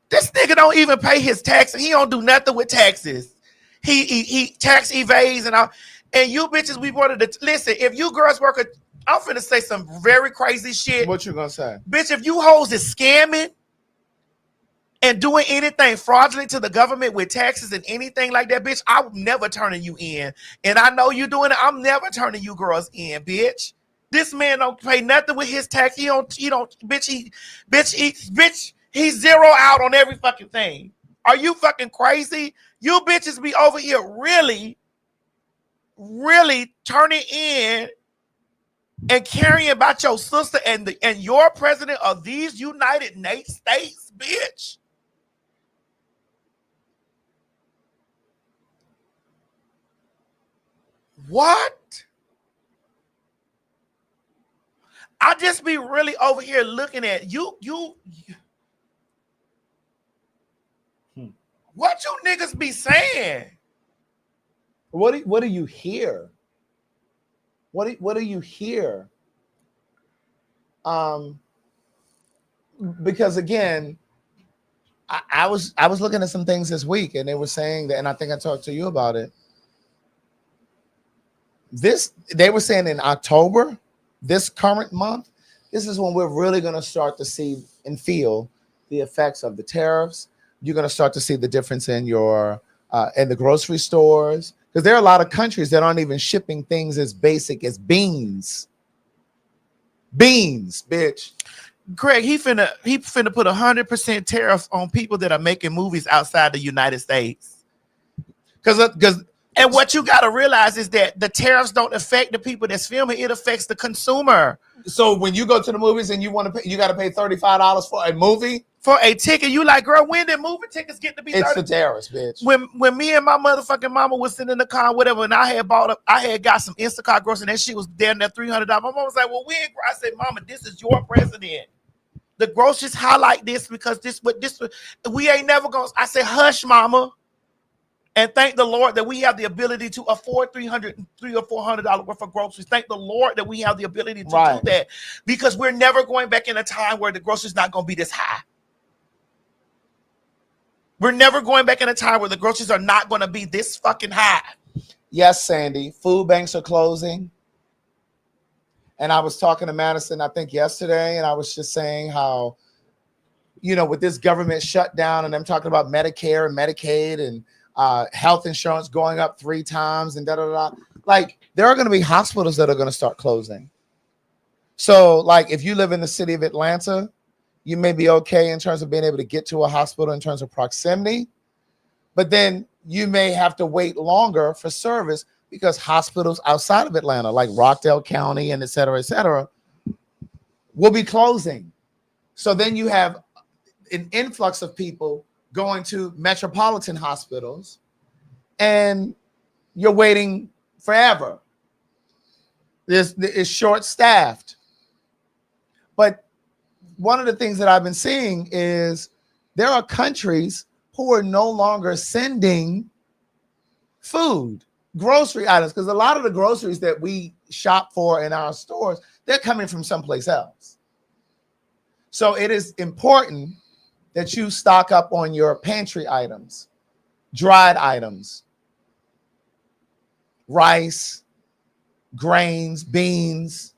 This nigga don't even pay his taxes. He don't do nothing with taxes. He tax evades and all. And you bitches, we wanted to listen. If you girls work, I'm finna say some very crazy shit. What you gonna say? Bitch, if you hoes is scamming and doing anything fraudulent to the government with taxes and anything like that, bitch, I'm never turning you in. And I know you doing it. I'm never turning you girls in, bitch. This man don't pay nothing with his tax. He's zero out on every fucking thing. Are you fucking crazy? You bitches be over here really, really turning in and caring about your sister and your president of these United States, bitch. What? I just be really over here looking at you. What you niggas be saying? What do you hear? What do you hear? Because again, I was looking at some things this week, and they were saying that, and I think I talked to you about it. They were saying in October, this current month, this is when we're really going to start to see and feel the effects of the tariffs. You're going to start to see the difference in your in the grocery stores, because there are a lot of countries that aren't even shipping things as basic as beans. Beans, bitch. Greg, he finna put 100% tariffs on people that are making movies outside the United States. And what you got to realize is that the tariffs don't affect the people that's filming; it affects the consumer. So when you go to the movies and you want to pay, you got to pay $35 for a movie. For a ticket, you like, girl, when did movie tickets get to be 30? It's the tariffs, bitch. When me and my motherfucking mama was sitting in the car, whatever, and I had got some Instacart groceries, and that shit was down there $300. My mama was like, well, I said, mama, this is your president. The groceries highlight this because we ain't never gonna. I said, hush, mama. And thank the Lord that we have the ability to afford $300 or $400 worth of groceries. Thank the Lord that we have the ability to do that, because we're never going back in a time where the groceries not going to be this high. We're never going back in a time where the groceries are not going to be this fucking high. Yes, Sandy. Food banks are closing. And I was talking to Madison, I think yesterday, and I was just saying how, with this government shutdown and them talking about Medicare and Medicaid and health insurance going up 3 times and like there are going to be hospitals that are going to start closing. So like if you live in the city of Atlanta, you may be okay in terms of being able to get to a hospital in terms of proximity, but then you may have to wait longer for service because hospitals outside of Atlanta, like Rockdale County and et cetera, will be closing. So then you have an influx of people going to metropolitan hospitals, and you're waiting forever. It's short-staffed. But one of the things that I've been seeing is there are countries who are no longer sending food, grocery items, because a lot of the groceries that we shop for in our stores, they're coming from someplace else. So it is important that you stock up on your pantry items, dried items, rice, grains, beans,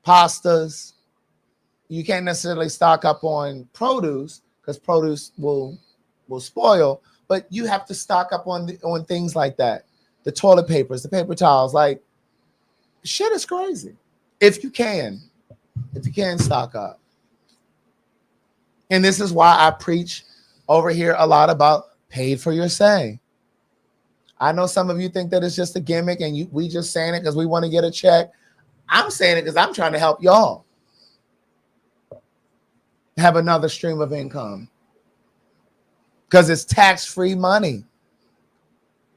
pastas. You can't necessarily stock up on produce because produce will spoil. But you have to stock up on things like that. The toilet papers, the paper towels, like shit is crazy. If you can stock up. And this is why I preach over here a lot about paid for your say. I know some of you think that it's just a gimmick and we just saying it because we want to get a check. I'm saying it because I'm trying to help y'all have another stream of income because it's tax-free money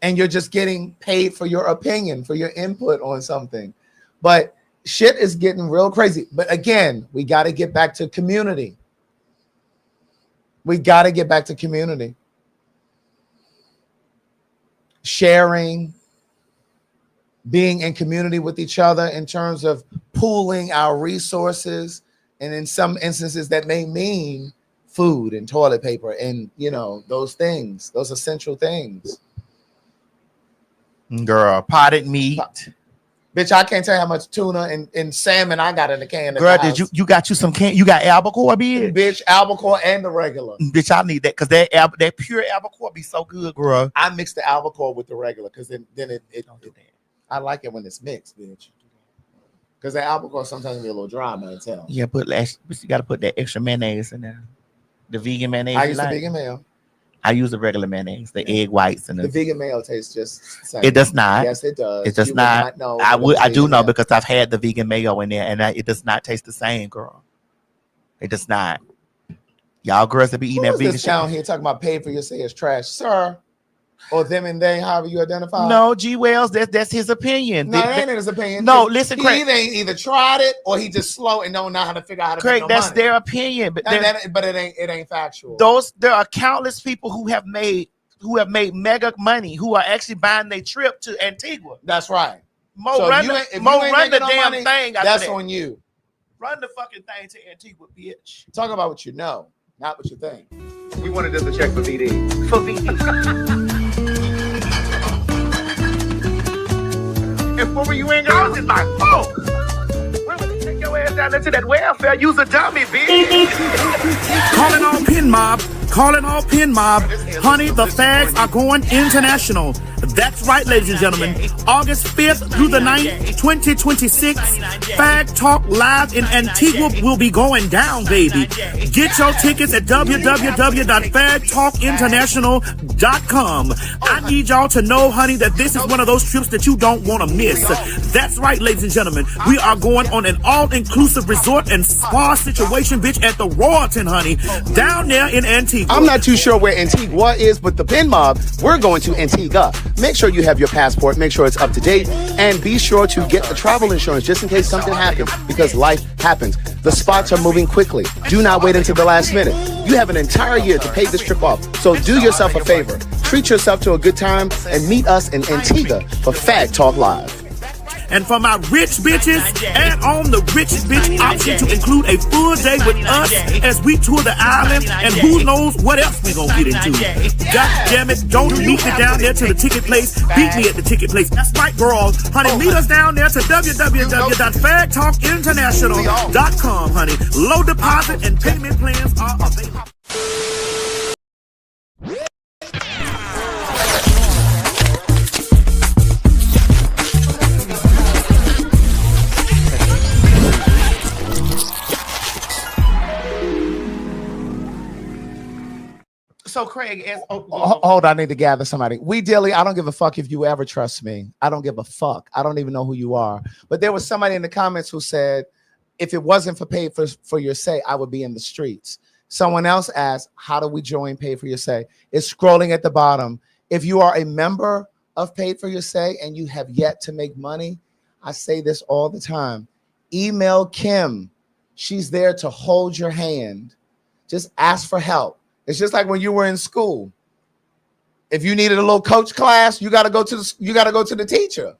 and you're just getting paid for your opinion, for your input on something. But shit is getting real crazy. But again, we got to get back to community. We got to get back to community. Sharing, being in community with each other in terms of pooling our resources. And in some instances that may mean food and toilet paper and, those things, those essential things. Girl, potted meat. Bitch, I can't tell you how much tuna and salmon I got in the can. Girl, did you got you some can? You got albacore, bitch? Bitch, albacore and the regular. Bitch, I need that because that pure albacore be so good, girl. I mix the albacore with the regular because then it don't do that. I like it when it's mixed, bitch. Because the albacore sometimes be a little dry, man. Tell. Yeah, but you got to put that extra mayonnaise in there. The vegan mayonnaise. I use the vegan mayo. I use the regular mayonnaise, the egg whites, and the vegan mayo tastes just the same. It does not. Yes, it does. It does not. I do know because I've had the vegan mayo in there, and it does not taste the same, girl. It does not. Y'all girls that be eating that vegan shit. Down here talking about pay for your say is trash, sir, or them and they, however you identify. No, G Wells, that's his opinion. No, that ain't his opinion. No, listen, Craig. He either tried it or he just slow and don't know how to figure out how to Craig, make no that's money. their opinion, but it ain't factual. There are countless people who have made mega money who are actually buying their trip to Antigua. That's right. Run the damn money, thing. That's on you. Run the fucking thing to Antigua, bitch. Talk about what you know, not what you think. We wanted us to check for VD. For VD. And for you ain't I was in my phone. Where would you take your ass down into that welfare? Use a dummy, bitch. Calling all pin mob. Calling all pin mob. Honey, the fags are going international. That's right, ladies and gentlemen. August 5th through the 9th, 2026, PhagTawlk Live in Antigua will be going down, baby. Get your tickets at www.PhagTawlkinternational.com. I need y'all to know, honey, that this is one of those trips that you don't want to miss. That's right, ladies and gentlemen. We are going on an all-inclusive resort and spa situation, bitch, at the Royalton, honey, down there in Antigua. I'm not too sure where Antigua is, but the pin mob, we're going to Antigua. Make sure you have your passport, make sure it's up to date, and be sure to get the travel insurance just in case something happens, because life happens. The spots are moving quickly. Do not wait until the last minute. You have an entire year to pay this trip off, so do yourself a favor. Treat yourself to a good time and meet us in Antigua for PhagTawlk Live. And for my rich bitches, add on the rich bitch option to include a full day with us as we tour the island, and who knows what else we gonna get into. God damn it, don't meet me down there to the ticket place. Beat me at the ticket place. That's right, girls. Honey, meet us down there to www.PhagTawlkinternational.com, honey. Low deposit and payment plans are available. So Craig, hold on, I need to gather somebody. I don't give a fuck if you ever trust me. I don't give a fuck. I don't even know who you are. But there was somebody in the comments who said, if it wasn't for Pay for Your Say, I would be in the streets. Someone else asked, how do we join Pay for Your Say? It's scrolling at the bottom. If you are a member of Pay for Your Say and you have yet to make money, I say this all the time. Email Kim. She's there to hold your hand. Just ask for help. It's just like when you were in school. If you needed a little coach class, you got to go to the teacher.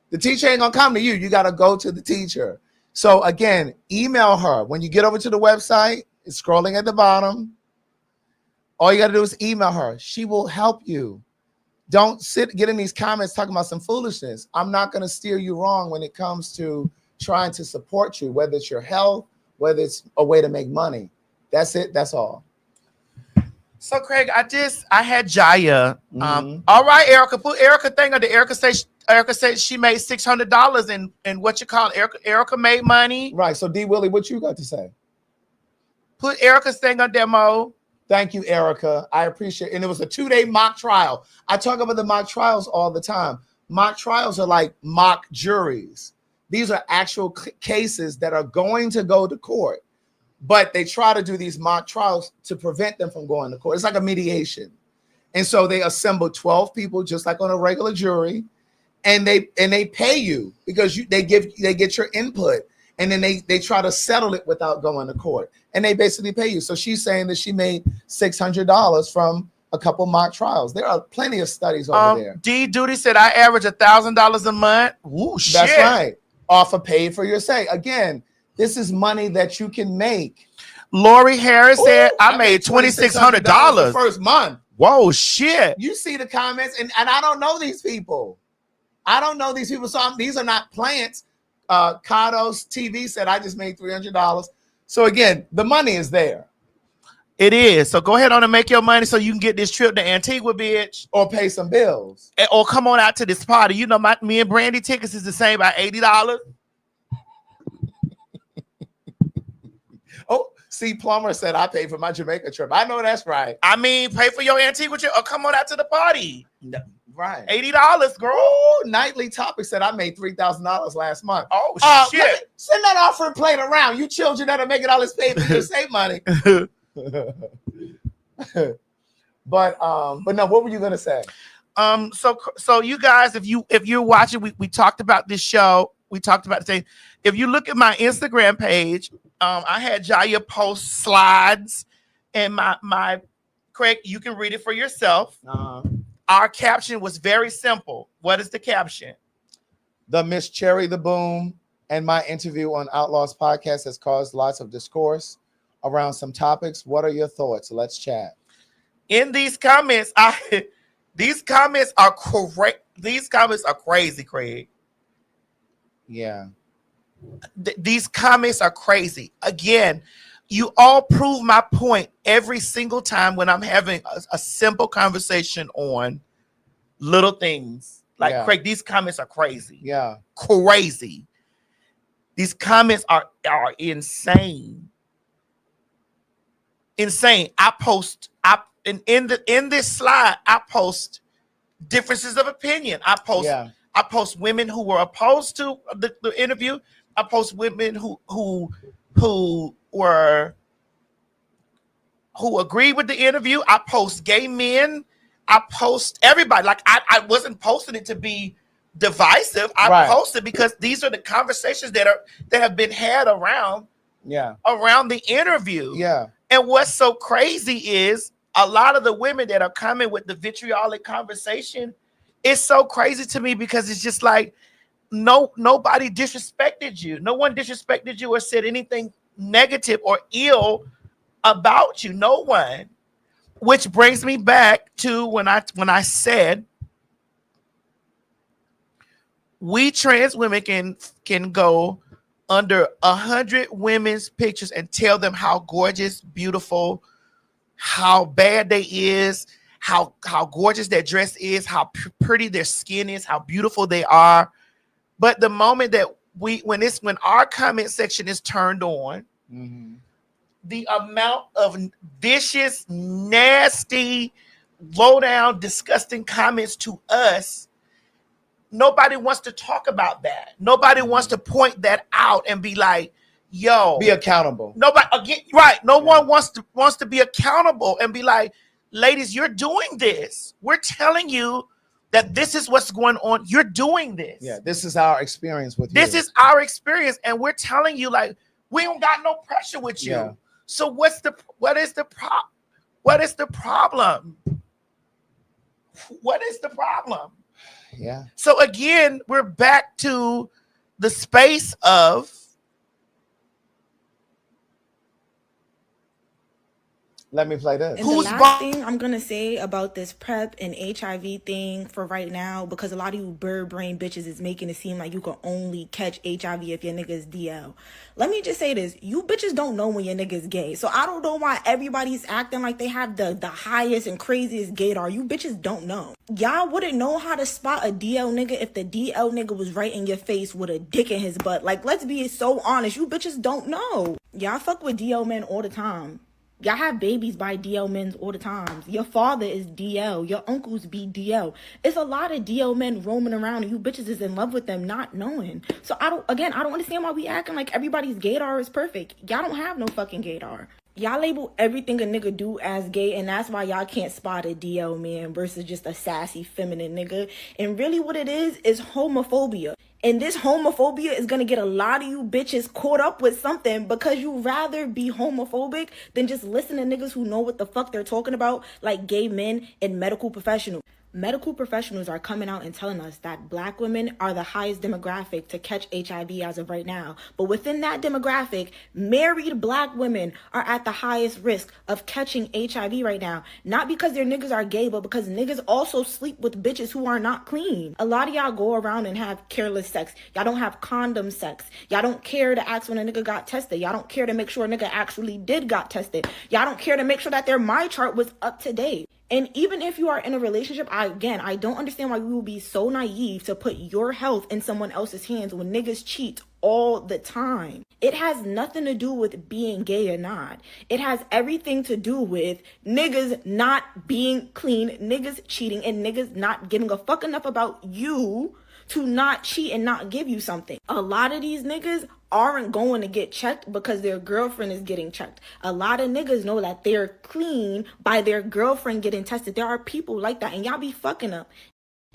The teacher ain't gonna come to you. You got to go to the teacher. So again, email her. When you get over to the website, it's scrolling at the bottom. All you got to do is email her. She will help you. Don't get in these comments talking about some foolishness. I'm not going to steer you wrong when it comes to trying to support you, whether it's your health, whether it's a way to make money. That's it. That's all. So Craig, I had Jaya. Mhm. All right, Erica, put Erica thing under. Erica said she made $600 in what you call Erica made money. Right. So D Willie, what you got to say? Put Erica's thing on demo. Thank you, Erica. I appreciate it. And it was a 2-day mock trial. I talk about the mock trials all the time. Mock trials are like mock juries. These are actual cases that are going to go to court, but they try to do these mock trials to prevent them from going to court. It's like a mediation. And so they assemble 12 people, just like on a regular jury, and they pay you because they get your input, and then they try to settle it without going to court, and they basically pay you. So she's saying that she made $600 from a couple mock trials. There are plenty of studies over there. D Duty said I average $1,000 a month. Ooh, shit. That's right. Off of paid for your say. Again, this is money that you can make. Lori Harris said I made $2,600 the first month. Whoa, shit. You see the comments, and I don't know these people. I don't know these people. So these are not plants. Kados TV said I just made $300. So again, the money is there. It is. So go ahead on and make your money so you can get this trip to Antigua, bitch. Or pay some bills. Or come on out to this party. You know, me and Brandy tickets is the same by $80. Oh, C Plumber said I paid for my Jamaica trip. I know that's right. I mean, pay for your Antigua trip or come on out to the party. No, right. $80, girl. Oh, Nightly Topic said I made $3,000 last month. Oh, shit. Send that offering plate around. You children that are making all this pay for your save money. But no, what were you gonna say? So you guys, if you're watching, we talked about this show. We talked about the thing. If you look at my Instagram page, I had Jaya post slides, and my Craig, you can read it for yourself. Our caption was very simple. What is the caption? The Miss Cherry the Boom and my interview on Outlaws Podcast has caused lots of discourse around some topics. What are your thoughts? Let's chat. In these comments, these comments are correct. These comments are crazy, Craig. Yeah. These comments are crazy. Again, you all prove my point every single time when I'm having a simple conversation on little things. Like, Craig, these comments are crazy. Yeah. Crazy. These comments are insane. Insane. In this slide, I post differences of opinion. I post women who were opposed to the interview. I post women who agreed with the interview. I post gay men. I post everybody. Like I wasn't posting it to be divisive. I posted because these are the conversations that have been had around the interview. Yeah. And what's so crazy is a lot of the women that are coming with the vitriolic conversation. It's so crazy to me because it's just like nobody disrespected you. No one disrespected you or said anything negative or ill about you. No one. Which brings me back to when I said we trans women can go under 100 women's pictures and tell them how gorgeous, beautiful, how bad they is, how gorgeous their dress is, how pretty their skin is, how beautiful they are. But the moment that when our comment section is turned on, the amount of vicious, nasty, low down, disgusting comments to us, nobody wants to talk about that. Nobody wants to point that out and be like, yo, be accountable. Nobody again, right? No one wants to be accountable and be like, ladies, you're doing this. We're telling you that this is what's going on. You're doing this. Yeah, this is our experience with you. This is our experience, and we're telling you, like, we don't got no pressure with you. Yeah. So what is the problem? What is the problem? Yeah. So again, we're back to the space of Let me play this. And the last thing I'm gonna say about this PrEP and HIV thing for right now, because a lot of you bird brain bitches is making it seem like you can only catch HIV if your nigga is DL. Let me just say this. You bitches don't know when your nigga is gay. So I don't know why everybody's acting like they have the highest and craziest gaydar. You bitches don't know. Y'all wouldn't know how to spot a DL nigga if the DL nigga was right in your face with a dick in his butt. Like, let's be so honest. You bitches don't know. Y'all fuck with DL men all the time. Y'all have babies by DL men all the time. Your father is DL. Your uncles be DL. It's a lot of DL men roaming around and you bitches is in love with them not knowing. So I don't understand why we acting like everybody's gaydar is perfect. Y'all don't have no fucking gaydar. Y'all label everything a nigga do as gay, and that's why y'all can't spot a DL man versus just a sassy feminine nigga. And really what it is homophobia. And this homophobia is gonna get a lot of you bitches caught up with something because you rather be homophobic than just listen to niggas who know what the fuck they're talking about, like gay men and medical professionals. Medical professionals are coming out and telling us that black women are the highest demographic to catch HIV as of right now. But within that demographic, married black women are at the highest risk of catching HIV right now. Not because their niggas are gay, but because niggas also sleep with bitches who are not clean. A lot of y'all go around and have careless sex. Y'all don't have condom sex. Y'all don't care to ask when a nigga got tested. Y'all don't care to make sure a nigga actually did got tested. Y'all don't care to make sure that their My Chart was up to date. And even if you are in a relationship, I don't understand why we will be so naive to put your health in someone else's hands when niggas cheat all the time. It has nothing to do with being gay or not. It has everything to do with niggas not being clean, niggas cheating, and niggas not giving a fuck enough about you to not cheat and not give you something. A lot of these niggas aren't going to get checked because their girlfriend is getting checked. A lot of niggas know that they're clean by their girlfriend getting tested. There are people like that, and y'all be fucking up.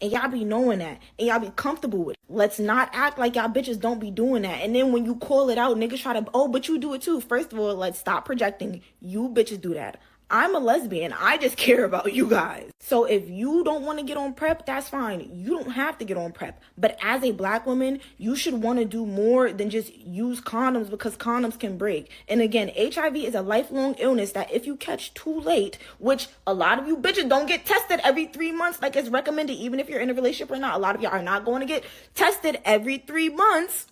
And y'all be knowing that. And y'all be comfortable with it. Let's not act like y'all bitches don't be doing that. And then when you call it out, niggas try to, oh, but you do it too. First of all, let's stop projecting. You bitches do that. I'm a lesbian. I just care about you guys. So if you don't want to get on PrEP, that's fine. You don't have to get on PrEP. But as a black woman, you should want to do more than just use condoms because condoms can break. And again, HIV is a lifelong illness that if you catch too late, which a lot of you bitches don't get tested every 3 months like it's recommended, even if you're in a relationship or not. A lot of y'all are not going to get tested every 3 months.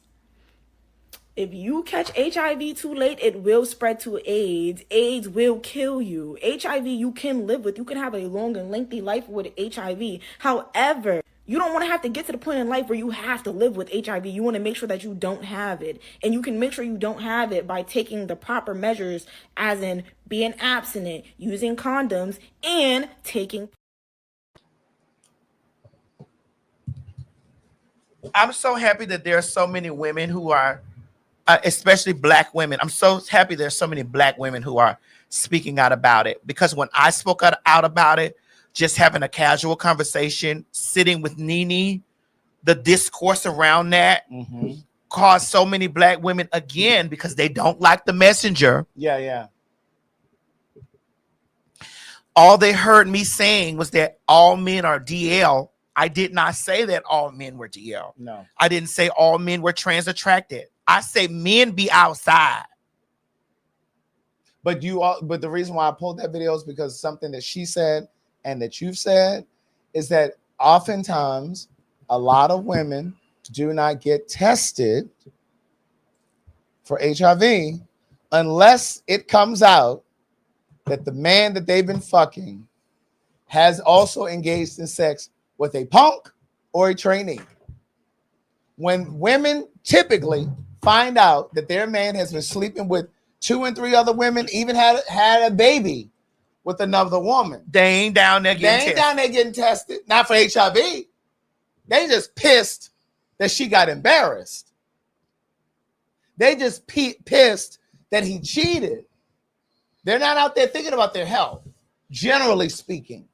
If you catch HIV too late, it will spread to AIDS. AIDS will kill you. HIV you can live with. You can have a long and lengthy life with HIV. However, you don't want to have to get to the point in life where you have to live with HIV. You want to make sure that you don't have it. And you can make sure you don't have it by taking the proper measures, as in being abstinent, using condoms, and taking. I'm so happy that there are so many women who are, especially black women. I'm so happy there's so many black women who are speaking out about it, because when I spoke out about it, just having a casual conversation, sitting with Nene, the discourse around that caused so many black women, again, because they don't like the messenger. Yeah. All they heard me saying was that all men are DL. I did not say that all men were DL. No. I didn't say all men were trans attracted. I say men be outside. But the reason why I pulled that video is because something that she said and that you've said is that oftentimes a lot of women do not get tested for HIV unless it comes out that the man that they've been fucking has also engaged in sex with a punk or a trainee. When women typically find out that their man has been sleeping with 2 and 3 other women, even had a baby with another woman, they ain't down there getting tested. Not for HIV. They just pissed that she got embarrassed. They just pissed that he cheated. They're not out there thinking about their health, generally speaking.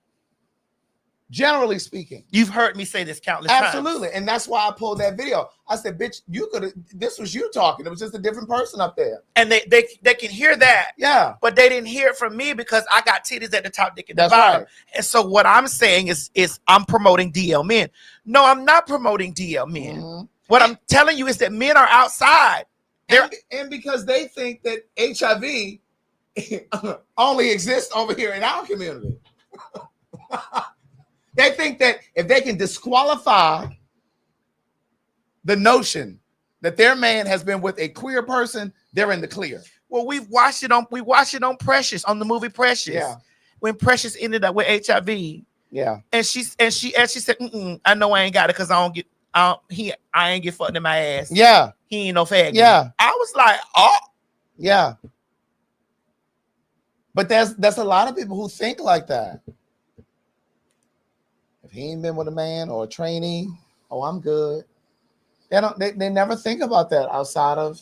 Generally speaking. You've heard me say this countless times. Absolutely. And that's why I pulled that video. I said, bitch, you could have, this was you talking. It was just a different person up there. And they can hear that. Yeah. But they didn't hear it from me because I got titties at the top, dick at the bottom. Right. And so what I'm saying is I'm promoting DL men. No, I'm not promoting DL men. What I'm telling you is that men are outside. And because they think that HIV only exists over here in our community. They think that if they can disqualify the notion that their man has been with a queer person, they're in the clear. Well, we watched it on Precious, on the movie Precious. Yeah. When Precious ended up with HIV. Yeah. And she said, I know I ain't got it because I ain't get fucked in my ass. Yeah. He ain't no faggot. Yeah. I was like, oh. Yeah. But that's a lot of people who think like that. If he ain't been with a man or a trainee, oh, I'm good. They never think about that outside of,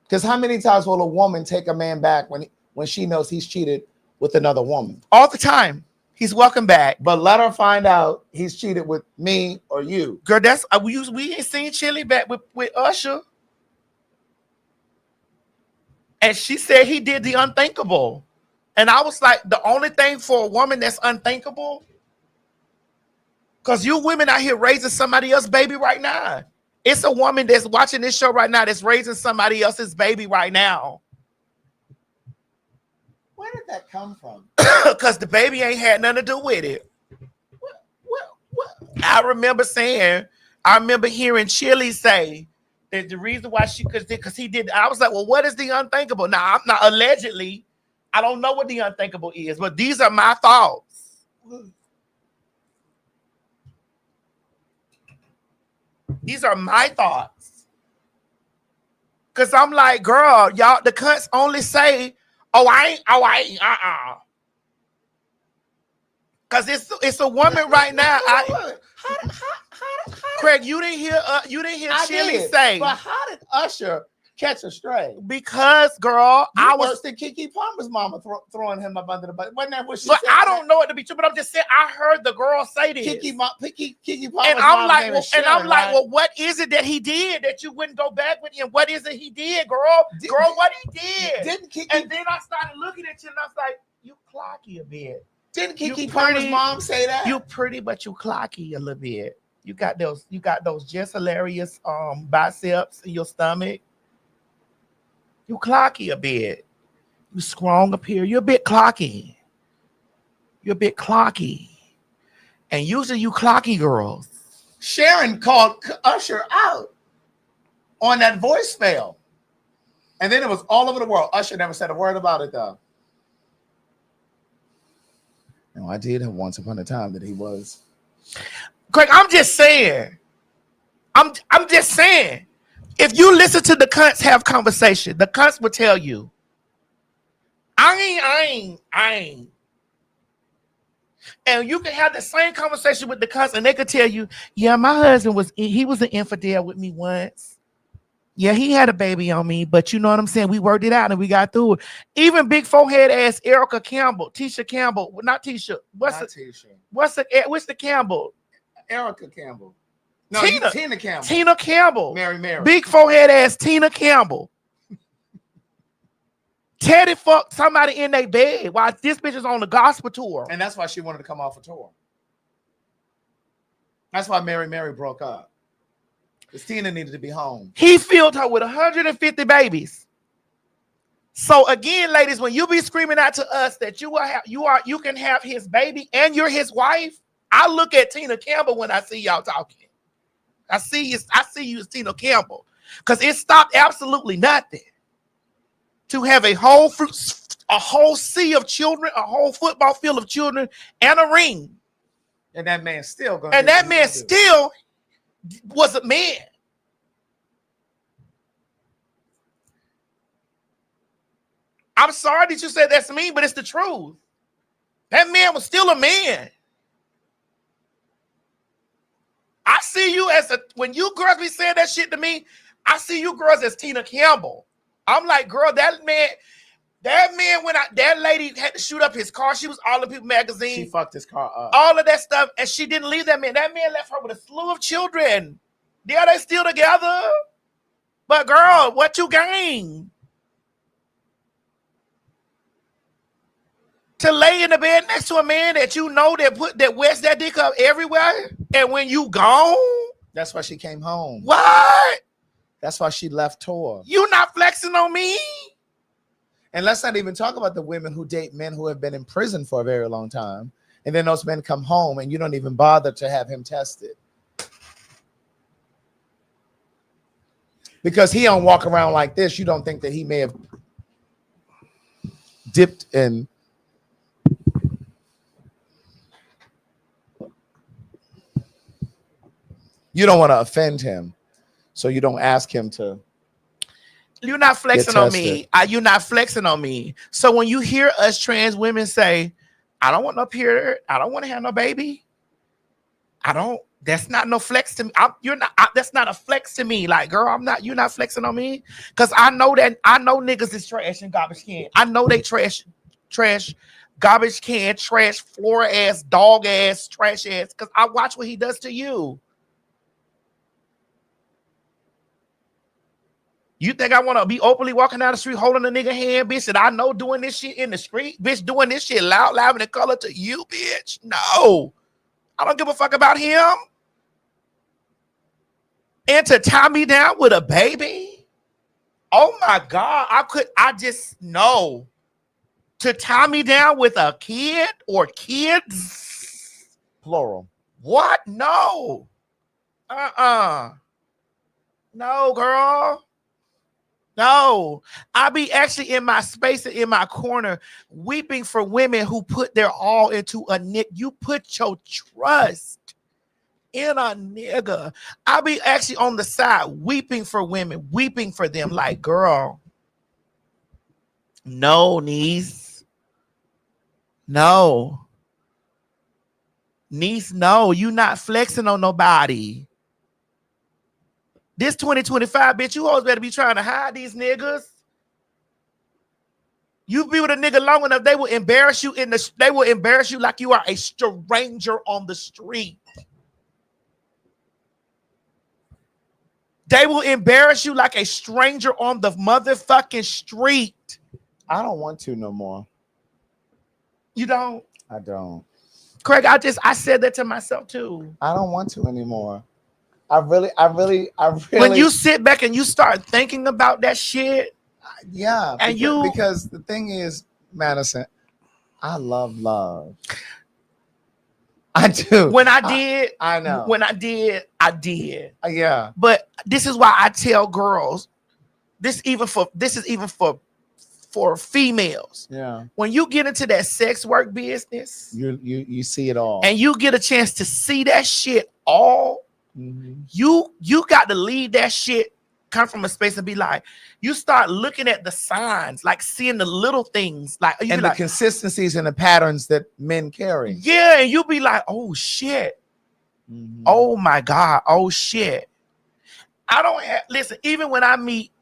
because how many times will a woman take a man back when she knows he's cheated with another woman? All the time. He's welcome back. But let her find out he's cheated with me or you. Girl, that's we ain't seen Chili back with Usher. And she said he did the unthinkable. And I was like, the only thing for a woman that's unthinkable, because you women out here raising somebody else's baby right now. It's a woman that's watching this show right now that's raising somebody else's baby right now. Where did that come from? Because the baby ain't had nothing to do with it. What? I remember hearing Chili say that the reason why because he did, I was like, well, what is the unthinkable? Now, I'm not allegedly, I don't know what the unthinkable is, but these are my thoughts. These are my thoughts. Because I'm like, girl, y'all, the cunts only say, because it's a woman right now. Craig, you didn't hear Chili say. But how did Usher catch a stray? Because, girl, I was worse than Kiki Palmer's mama throwing him up under the bus. Wasn't that what she said? I don't know it to be true, but I'm just saying I heard the girl say this. Kiki Palmer's and I'm like, right? well, what is it that he did that you wouldn't go back with him? What is it he did, girl? What he did? And then I started looking at you and I was like, you clocky a bit. Didn't Kiki Palmer's mom say that? You pretty, but you clocky a little bit. You got those just hilarious biceps in your stomach. You clocky a bit. You strong up here. You're a bit clocky. And usually you clocky girls. Sharon called Usher out on that voicemail. And then it was all over the world. Usher never said a word about it, though. No, I did have once upon a time that he was. Craig, I'm just saying. I'm just saying. If you listen to the cunts have conversation, the cunts will tell you, I ain't. And you can have the same conversation with the cunts and they could tell you, yeah, my husband was an infidel with me once. Yeah, he had a baby on me, but you know what I'm saying? We worked it out and we got through it. Even big forehead ass Tisha Campbell, not Tisha. What's the Campbell? Erica Campbell. No, Tina Campbell. Tina Campbell. Mary. Big forehead ass Tina Campbell. Teddy fucked somebody in their bed while this bitch is on the gospel tour. And that's why she wanted to come off a tour. That's why Mary broke up. Because Tina needed to be home. He filled her with 150 babies. So again, ladies, when you be screaming out to us that you can have his baby and you're his wife, I look at Tina Campbell when I see y'all talking. I see you as Tina Campbell. Because it stopped absolutely nothing to have a whole sea of children, a whole football field of children, and a ring. And that man still was a man. I'm sorry that you said that's mean, but it's the truth. That man was still a man. I see you when you girls be saying that shit to me, I see you girls as Tina Campbell. I'm like, girl, that man that lady had to shoot up his car. She was All the People magazine. She fucked his car up. All of that stuff, and she didn't leave that man. That man left her with a slew of children. Yeah, they still together. But girl, what you gain? To lay in the bed next to a man that you know that wets that dick up everywhere, and when you gone, that's why she came home. What? That's why she left tour. You not flexing on me. And let's not even talk about the women who date men who have been in prison for a very long time. And then those men come home and you don't even bother to have him tested. Because he don't walk around like this, you don't think that he may have dipped in. You don't want to offend him, so you don't ask him to. You're not flexing on me. You're not flexing on me. So when you hear us trans women say, I don't want no period, I don't want to have no baby, that's not no flex to me. That's not a flex to me. Like, girl, you're not flexing on me. Because I know niggas is trash and garbage can. I know they trash, garbage can, trash, floor ass, dog ass, trash ass. Because I watch what he does to you. You think I want to be openly walking down the street holding a nigga hand, bitch, that I know doing this shit in the street? Bitch, doing this shit loud and in color to you, bitch? No. I don't give a fuck about him. And to tie me down with a baby? Oh my God. I just know. To tie me down with a kid or kids? Plural. What? No. No, girl. No. I be actually in my space and in my corner weeping for women who put their all into a nigga. You put your trust in a nigga. I be actually on the side weeping for women, weeping for them like, girl, no, niece. No. Niece, no. You not flexing on nobody. This 2025, bitch, you always better be trying to hide these niggas. You be with a nigga long enough, they will embarrass you like you are a stranger on the street. They will embarrass you like a stranger on the motherfucking street. I don't want to no more. You don't? I don't. Craig, I said that to myself too. I don't want to anymore. I really. When you sit back and you start thinking about that shit. Yeah. And because the thing is, Madison, I love love. I do. When I did, I know. When I did. Yeah. But this is why I tell girls, this is even for females. Yeah. When you get into that sex work business, you see it all. And you get a chance to see that shit all, you got to leave that shit, come from a space and be like, you start looking at the signs, like seeing the little things, like and the consistencies and the patterns that men carry. Yeah, and you'll be like, oh shit. Oh my God. Oh shit. Listen, even when I meet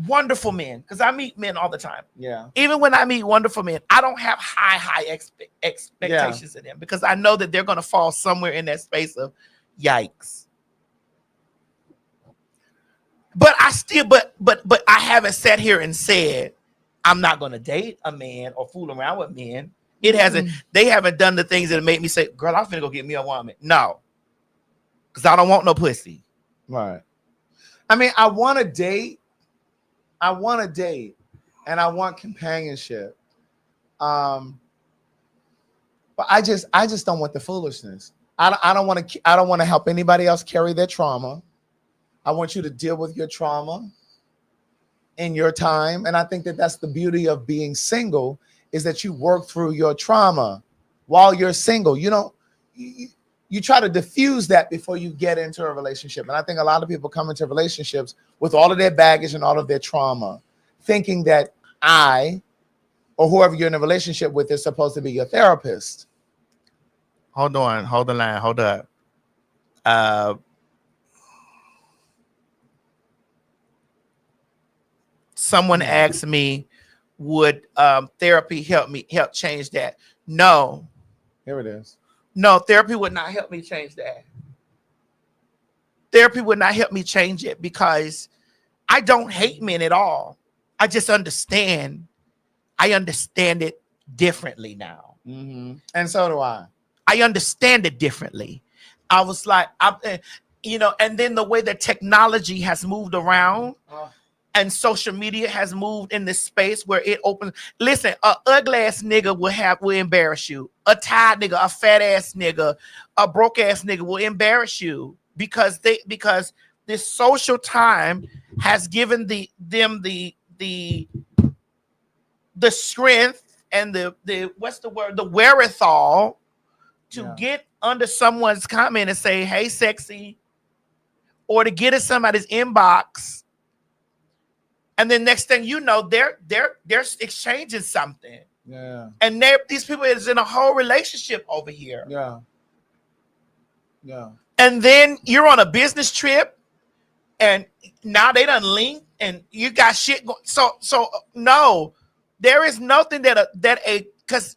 wonderful men, because I meet men all the time. Yeah. Even when I meet wonderful men, I don't have high expectations of them because I know that they're going to fall somewhere in that space of yikes. But I still, but I haven't sat here and said I'm not going to date a man or fool around with men. It hasn't. They haven't done the things that make me say, "Girl, I'm finna go get me a woman." No, because I don't want no pussy. Right. I mean, I want to date. And I want companionship. But I just don't want the foolishness. I don't want to help anybody else carry their trauma. I want you to deal with your trauma in your time. And I think that that's the beauty of being single, is that you work through your trauma while you're single. You try to diffuse that before you get into a relationship. And I think a lot of people come into relationships with all of their baggage and all of their trauma, thinking that I or whoever you're in a relationship with is supposed to be your therapist. Hold on. Hold the line. Hold up. Someone asked me, would therapy help change that? No. Here it is. No, therapy would not help me change that. Therapy would not help me change it because I don't hate men at all. I just understand. I understand it differently now. And so do I. I understand it differently. I was like, you know, and then the way that technology has moved around and social media has moved in this space where it opens. Listen, a ugly ass nigga will embarrass you. A tired nigga, a fat ass nigga, a broke ass nigga will embarrass you because this social time has given them the strength and the what's the word, the wherewithal to get under someone's comment and say, "Hey, sexy," or to get in somebody's inbox, and then next thing you know, they're exchanging something. Yeah. And these people is in a whole relationship over here. Yeah. Yeah. And then you're on a business trip, and now they done link, and you got shit going. So no, there is nothing because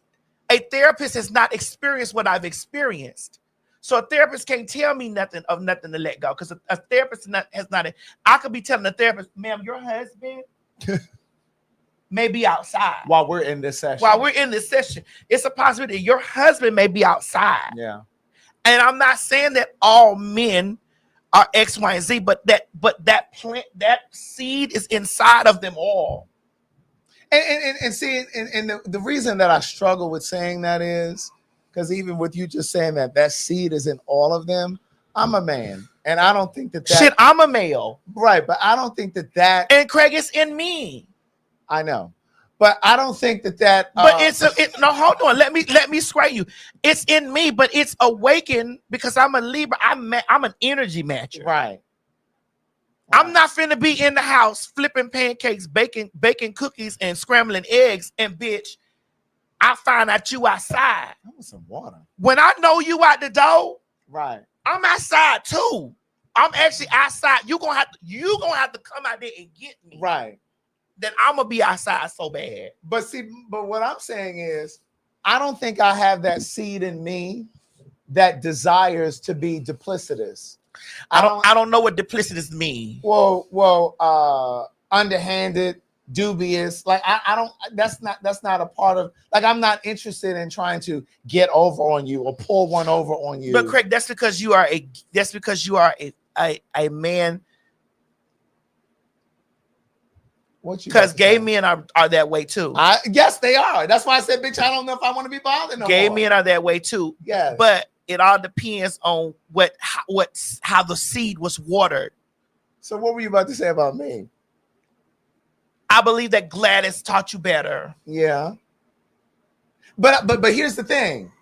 a therapist has not experienced what I've experienced. So a therapist can't tell me nothing to let go, because a therapist has not. I could be telling a therapist, "Ma'am, your husband may be outside while we're in this session. It's a possibility your husband may be outside." Yeah. And I'm not saying that all men are X, Y, and Z, but that plant, that seed is inside of them all. And see, the reason that I struggle with saying that is because even with you just saying that seed is in all of them, I'm a man, and I don't think that shit. I'm a male, right? But I don't think that and Craig, it's in me. I know, but I don't think that. But no. Hold on. Let me square you. It's in me, but it's awakened because I'm a Libra. I'm an energy matcher. Right. I'm not finna be in the house flipping pancakes, baking cookies, and scrambling eggs. And bitch, I find out you outside. I want some water. When I know you out the door, right? I'm outside too. I'm actually outside. You gonna have to come out there and get me. Right. Then I'm gonna be outside so bad. But what I'm saying is, I don't think I have that seed in me that desires to be duplicitous. I don't know what duplicitous means. Well, underhanded, dubious. Like I don't. That's not a part of. Like I'm not interested in trying to get over on you or pull one over on you. But Craig, that's because you are a man. Because gay men are that way too. Yes, they are. That's why I said, bitch, I don't know if I want to be bothered no gay more. men are that way too. Yes. But it all depends on how the seed was watered. So what were you about to say about me? I believe that Gladys taught you better. Yeah. But here's the thing.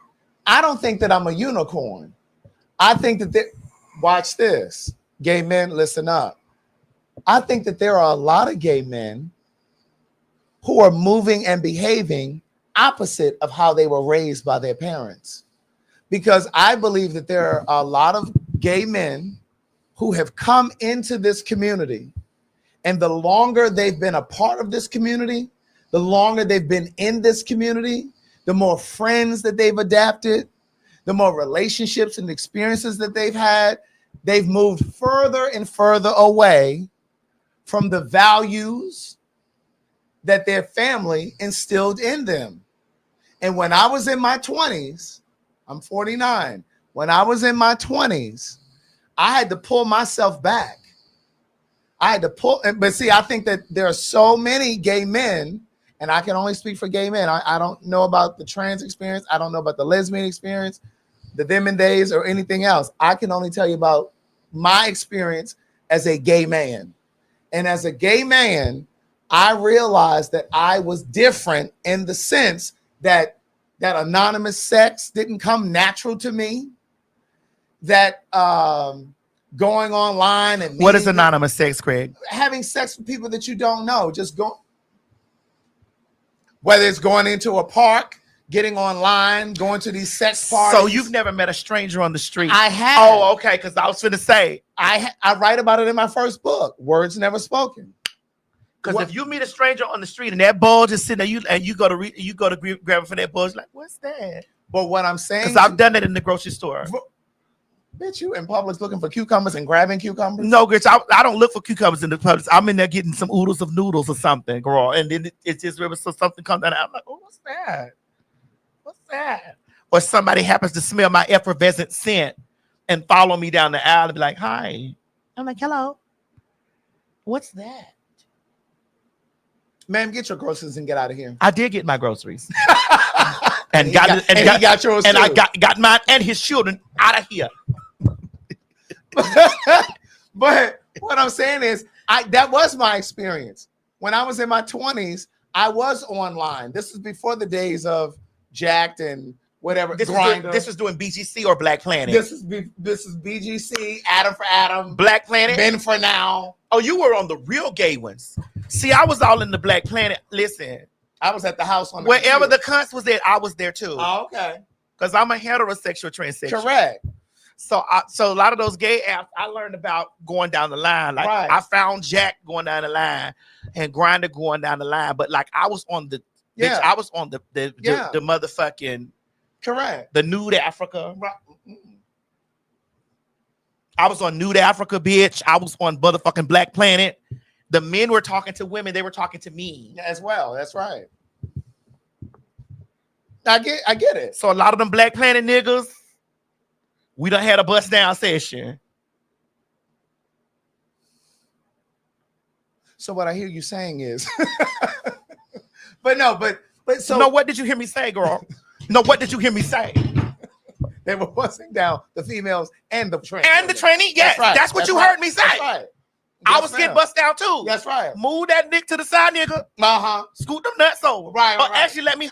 I don't think that I'm a unicorn. I think that watch this. Gay men, listen up. I think that there are a lot of gay men who are moving and behaving opposite of how they were raised by their parents. Because I believe that there are a lot of gay men who have come into this community, and the longer they've been a part of this community, the longer they've been in this community, the more friends that they've adapted, the more relationships and experiences that they've had, they've moved further and further away from the values that their family instilled in them. And when I was in my 20s, I'm 49. When I was in my 20s, I had to pull myself back. But see, I think that there are so many gay men, and I can only speak for gay men. I don't know about the trans experience. I don't know about the lesbian experience, the them and days, or anything else. I can only tell you about my experience as a gay man. And as a gay man, I realized that I was different in the sense that anonymous sex didn't come natural to me. That going online and what is anonymous sex, Craig? Having sex with people that you don't know, whether it's going into a park, getting online, going to these sex parties. So you've never met a stranger on the street? I have. Oh, okay. Because I was finna say I write about it in my first book, Words Never Spoken. Because if you meet a stranger on the street and that bulge is sitting there, and you go to grab it for that bulge, like, what's that? But what I'm saying, because I've done it in the grocery store. Bitch, you in Publix looking for cucumbers and grabbing cucumbers? No, bitch, I don't look for cucumbers in the Publix. I'm in there getting some oodles of noodles or something, girl. And then it's just so something comes down. I'm like, oh, what's that? What's that? Or somebody happens to smell my effervescent scent and follow me down the aisle and be like, hi. I'm like, hello. What's that? Ma'am, get your groceries and get out of here. I did get my groceries. And he got yours and too. I got mine and his children out of here. But what I'm saying is, that was my experience. When I was in my 20s, I was online. This is before the days of Jacked and whatever. This is doing BGC or Black Planet. This is BGC, Adam for Adam, Black Planet, Men for Now. Oh, you were on the real gay ones. See, I was all in the Black Planet. Listen, I was at the house on wherever the cunts was there. I was there too. Oh, okay. Because I'm a heterosexual transsexual. Correct. So a lot of those gay apps I learned about going down the line. Like Right. I found Jack going down the line and Grindr going down the line. But like I was on the bitch, I was on the motherfucking correct. The Nude Africa. I was on Nude Africa, bitch. I was on motherfucking Black Planet. The men were talking to women, they were talking to me. As well. That's right. I get it. So a lot of them Black Planet niggas, we done had a bust down session. So what I hear you saying is, but so no, what did you hear me say, girl? No, what did you hear me say? They were busting down the females and the trainee. And the trainee, yes, that's what you heard me say. That's right. I was getting bust down too. That's right. Move that dick to the side, nigga. Scoot them nuts over. Right. Actually, let me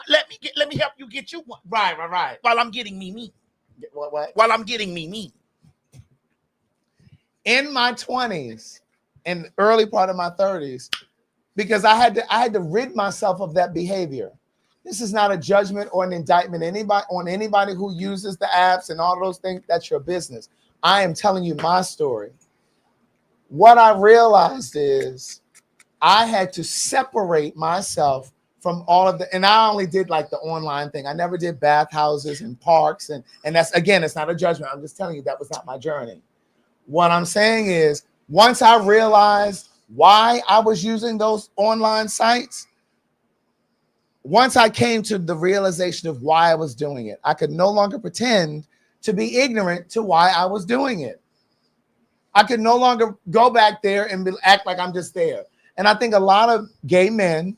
help you get you one. Right. While I'm getting me. What? While I'm getting me. In my 20s and early part of my 30s, because I had to rid myself of that behavior. This is not a judgment or an indictment on anybody who uses the apps and all those things. That's your business. I am telling you my story. What I realized is I had to separate myself from all of and I only did like the online thing. I never did bathhouses and parks. And that's, again, it's not a judgment. I'm just telling you that was not my journey. What I'm saying is once I realized why I was using those online sites, once I came to the realization of why I was doing it, I could no longer pretend to be ignorant to why I was doing it. I could no longer go back there and act like I'm just there. And I think a lot of gay men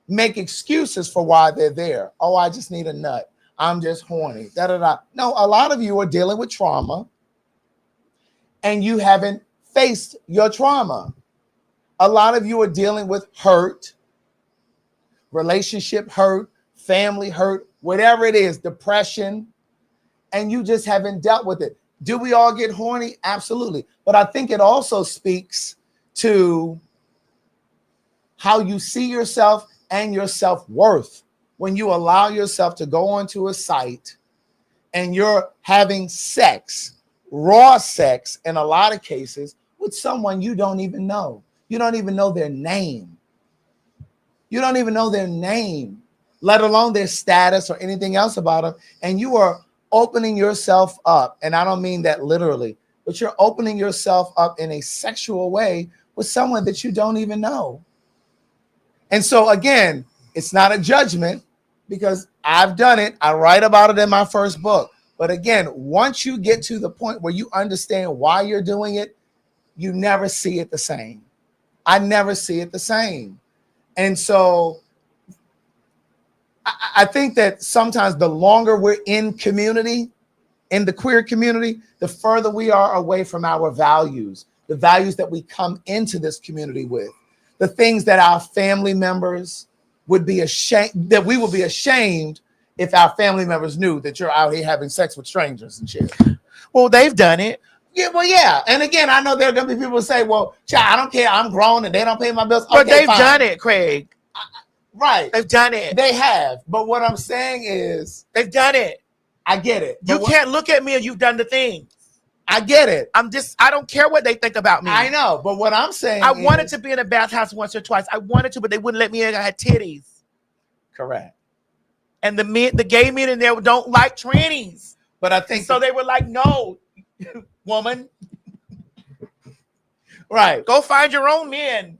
make excuses for why they're there. Oh, I just need a nut. I'm just horny. No, a lot of you are dealing with trauma and you haven't faced your trauma. A lot of you are dealing with hurt, relationship hurt, family hurt, whatever it is, depression, and you just haven't dealt with it. Do we all get horny? Absolutely. But I think it also speaks to how you see yourself and your self-worth when you allow yourself to go onto a site and you're having sex, raw sex in a lot of cases, with someone you don't even know. You don't even know their name. You don't even know their name, let alone their status or anything else about them. And you are opening yourself up, and I don't mean that literally, but you're opening yourself up in a sexual way with someone that you don't even know. And so again, it's not a judgment because I've done it. I write about it in my first book. But again, once you get to the point where you understand why you're doing it, you never see it the same. I never see it the same. And so I think that sometimes the longer we're in community, in the queer community, the further we are away from our values, the values that we come into this community with, the things that our family members would be ashamed, that we would be ashamed if our family members knew that you're out here having sex with strangers and shit. Well, they've done it. Yeah, well, yeah. And again, I know there are going to be people who say, well, child, I don't care. I'm grown and they don't pay my bills. But they've done it, Craig. Right. They've done it. They have. But what I'm saying is they've done it. I get it. You can't look at me and you've done the thing. I get it. I don't care what they think about me. I know. But what I'm saying I wanted to be in a bathhouse once or twice. I wanted to, but they wouldn't let me in. I had titties. Correct. And the gay men in there don't like trannies. But I think so they were like, no, woman. Right. Go find your own men.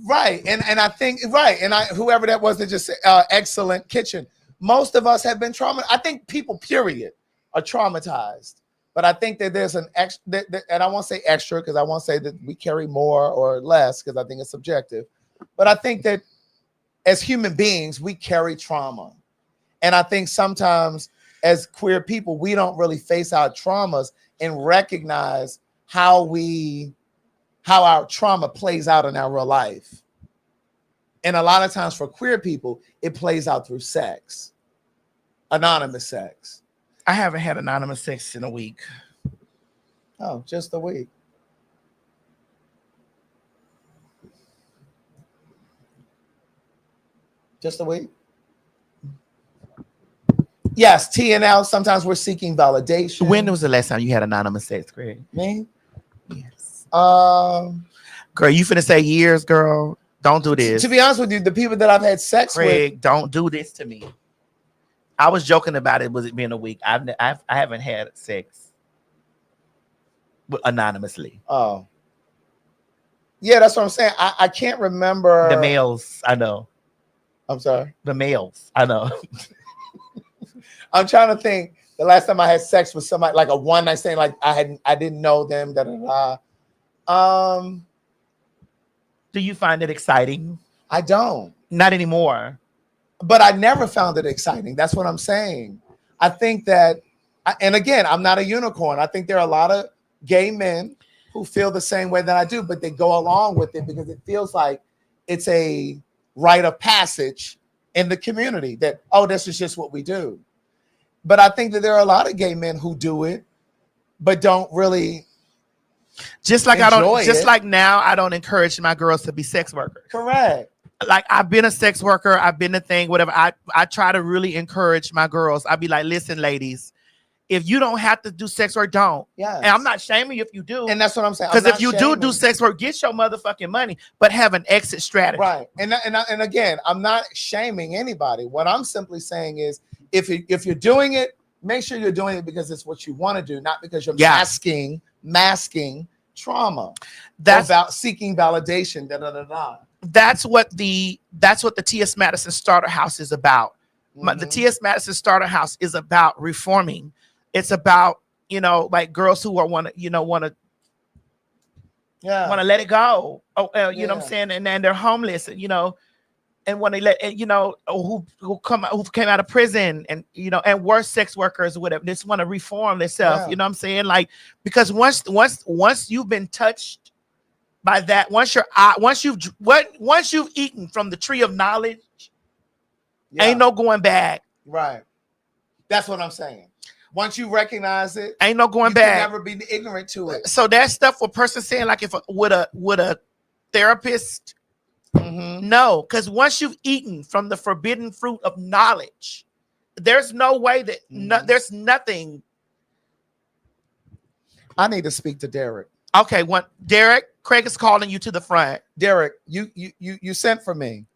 Right. And I think, right. And whoever that was that just said, excellent kitchen. Most of us have been traumatized. I think people, period, are traumatized. But I think that there's an extra, and I won't say extra because I won't say that we carry more or less because I think it's subjective. But I think that as human beings, we carry trauma. And I think sometimes as queer people, we don't really face our traumas and recognize how our trauma plays out in our real life. And a lot of times for queer people, it plays out through sex, anonymous sex. I haven't had anonymous sex in a week. Oh, just a week. Just a week. Yes, TNL. Sometimes we're seeking validation. When was the last time you had anonymous sex, Craig? Me? Yes. Girl, you finna say years, girl. Don't do this. To be honest with you, the people that I've had sex Craig, with, don't do this to me. I was joking about it. Was it being a week? I haven't had sex anonymously. Oh, yeah, that's what I'm saying. I can't remember The males. I know. I'm sorry. The males. I know. I'm trying to think. The last time I had sex with somebody, like a one night stand, like I didn't know them. Do you find it exciting? I don't. Not anymore. But I never found it exciting. That's what I'm saying. I think that, and again, I'm not a unicorn. I think there are a lot of gay men who feel the same way that I do, but they go along with it because it feels like it's a rite of passage in the community that, oh, this is just what we do. But I think that there are a lot of gay men who do it, but don't really just like enjoy it. Like now, I don't encourage my girls to be sex workers. Correct. Like I've been a sex worker, I've been a thing, whatever. I try to really encourage my girls. I'd be like, listen, ladies, if you don't have to do sex work, don't. Yeah. And I'm not shaming you if you do. And that's what I'm saying. Because if you do sex work, get your motherfucking money, but have an exit strategy. Right. And again, I'm not shaming anybody. What I'm simply saying is, if you're doing it, make sure you're doing it because it's what you want to do, not because you're masking trauma. That's about seeking validation. That's what the T.S. Madison Starter House is about. The T.S. Madison Starter House is about reforming. It's about, like girls who want to let it go. Oh, you know what I'm saying? And then they're homeless, and when they who came out of prison and and worse sex workers or whatever, just want to reform themselves. You know what I'm saying? Like, because once you've been touched by that, once you've eaten from the tree of knowledge, ain't no going back. Right. That's what I'm saying. Once you recognize it, ain't no going you back. Can never be ignorant to it. So that stuff for a person saying like if with a therapist. No, because once you've eaten from the forbidden fruit of knowledge, there's no way that there's nothing. I need to speak to Derek. Okay, Derek, Craig is calling you to the front. Derek, you sent for me.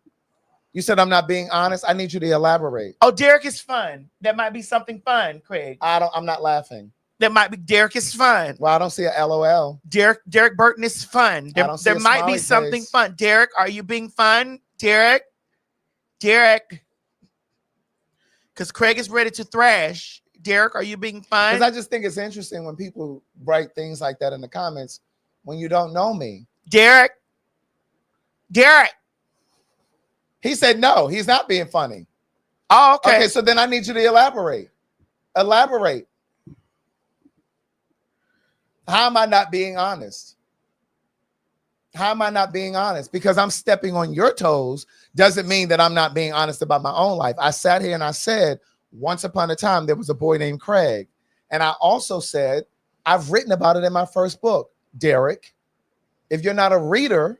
You said I'm not being honest. I need you to elaborate. Oh, Derek is fun. That might be something fun, Craig. I'm not laughing. That might be Derek is fun. Well, I don't see a LOL. Derek Burton is fun. There might be something fun. Derek, are you being fun? Derek. Because Craig is ready to thrash. Derek, are you being fun? Because I just think it's interesting when people write things like that in the comments when you don't know me. Derek. He said no, he's not being funny. Oh, okay. Okay, so then I need you to elaborate. Elaborate. How am I not being honest? How am I not being honest? Because I'm stepping on your toes doesn't mean that I'm not being honest about my own life. I sat here and I said, once upon a time, there was a boy named Craig. And I also said, I've written about it in my first book. Derek, if you're not a reader,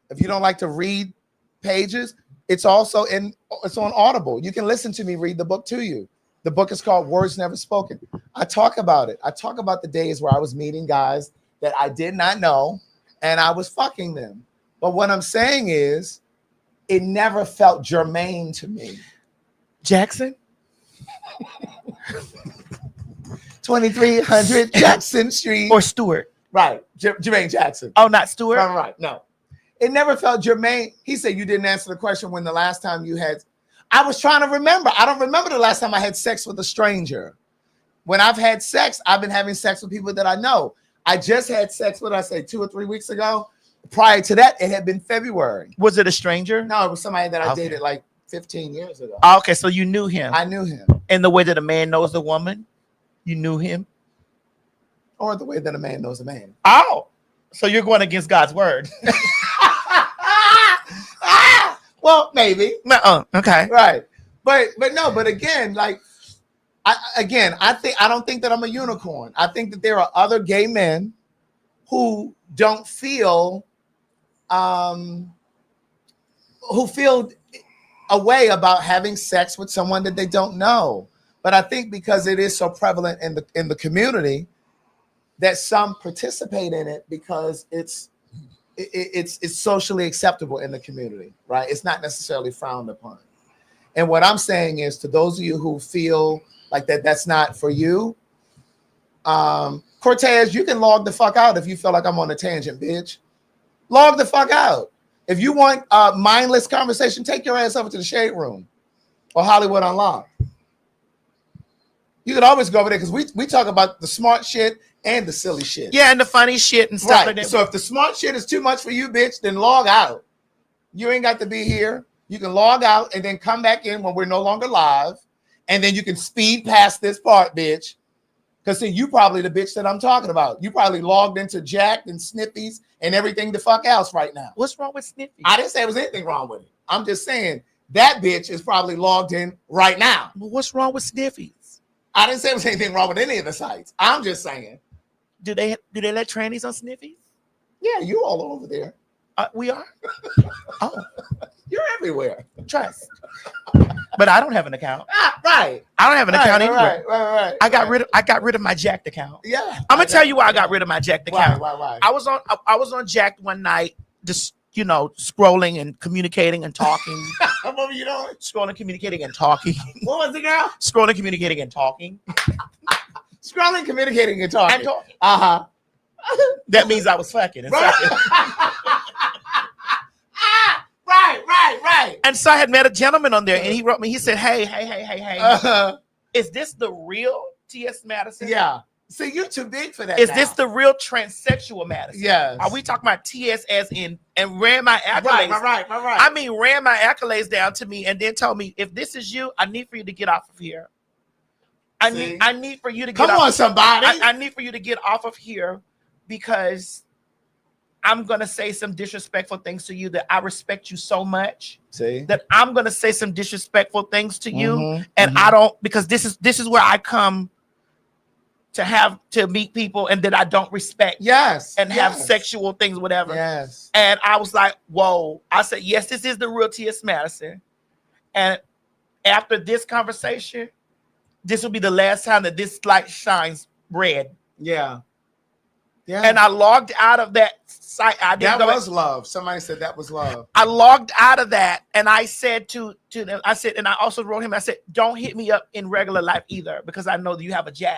if you don't like to read pages, it's on Audible. You can listen to me read the book to you. The book is called Words Never Spoken. I talk about it. I talk about the days where I was meeting guys that I did not know and I was fucking them. But what I'm saying is it never felt germane to me. Jackson? 2300 Jackson Street. Or Stewart. Right. Jermaine Jackson. Oh, not Stewart? Right. No. It never felt germane. He said you didn't answer the question when the last time you had. I was trying to remember. I don't remember the last time I had sex with a stranger. when I've had sex, I've been having sex with people that I know. I just had sex, what did I say, 2 or 3 weeks ago? Prior to that, it had been February. Was it a stranger? No, it was somebody that I Okay. dated like 15 years ago. Okay, so you knew him. I knew him. In the way that a man knows a woman, you knew him? Or the way that a man knows a man. Oh, so you're going against God's word. Well, maybe. Okay. Right. But again, like, I don't think that I'm a unicorn. I think that there are other gay men who don't feel a way about having sex with someone that they don't know. But I think because it is so prevalent in the community, that some participate in it because it's socially acceptable in the community, right? It's not necessarily frowned upon. And what I'm saying is, to those of you who feel like that's not for you, Cortez, you can log the fuck out if you feel like I'm on a tangent, bitch. Log the fuck out. If you want a mindless conversation, take your ass over to the Shade Room or Hollywood Unlocked. You can always go over there because we talk about the smart shit and the silly shit. Yeah, and the funny shit and stuff right. like that. So if the smart shit is too much for you, bitch, then log out. You ain't got to be here. You can log out and then come back in when we're no longer live. And then you can speed past this part, bitch. Because see, you probably the bitch that I'm talking about. You probably logged into Jacked and Sniffies and everything the fuck else right now. What's wrong with Sniffies? I didn't say there was anything wrong with it. I'm just saying that bitch is probably logged in right now. Well, what's wrong with Sniffies? I didn't say there was anything wrong with any of the sites. I'm just saying. Do they let trannies on Sniffies? Yeah, you all over there. We are? Oh. You're everywhere. Trust. But I don't have an account. Right. I don't have an account anywhere. Right. I got rid of my Jacked account. Yeah. I'm gonna tell you why I got rid of my Jacked account. Why? I was on Jacked one night, just scrolling and communicating and talking. What were you doing? Scrolling, communicating, and talking. What was it, girl? Scrolling, communicating, and talking. Scrolling, communicating, and talking. And talking. Uh-huh. That means I was fucking. And Right. And so I had met a gentleman on there, and he wrote me. He said, "Hey, is this the real T.S. Madison? Yeah. See, you're too big for that. Is now. this the real transsexual Madison? Yes. Are we talking about T.S. as in and ran my accolades? Right. I mean, ran my accolades down to me, and then told me, if this is you, I need for you to get off of here. I need for you to get Come on, somebody. I need for you to get off of here because I'm gonna say some disrespectful things to you that I respect you so much. See that I'm gonna say some disrespectful things to you, Mhm, and I don't, because this is where I come to meet people and that I don't respect. Yes. And have yes. sexual things, whatever. Yes. And I was like, whoa. I said, yes, this is the real T.S. Madison. And after this conversation, this will be the last time that this light shines red. Yeah. Yeah. And I logged out of that site. That was love. Somebody said that was love. I logged out of that, and I said to them, I said, and I also wrote him, I said, don't hit me up in regular life either, because I know that you have a jag.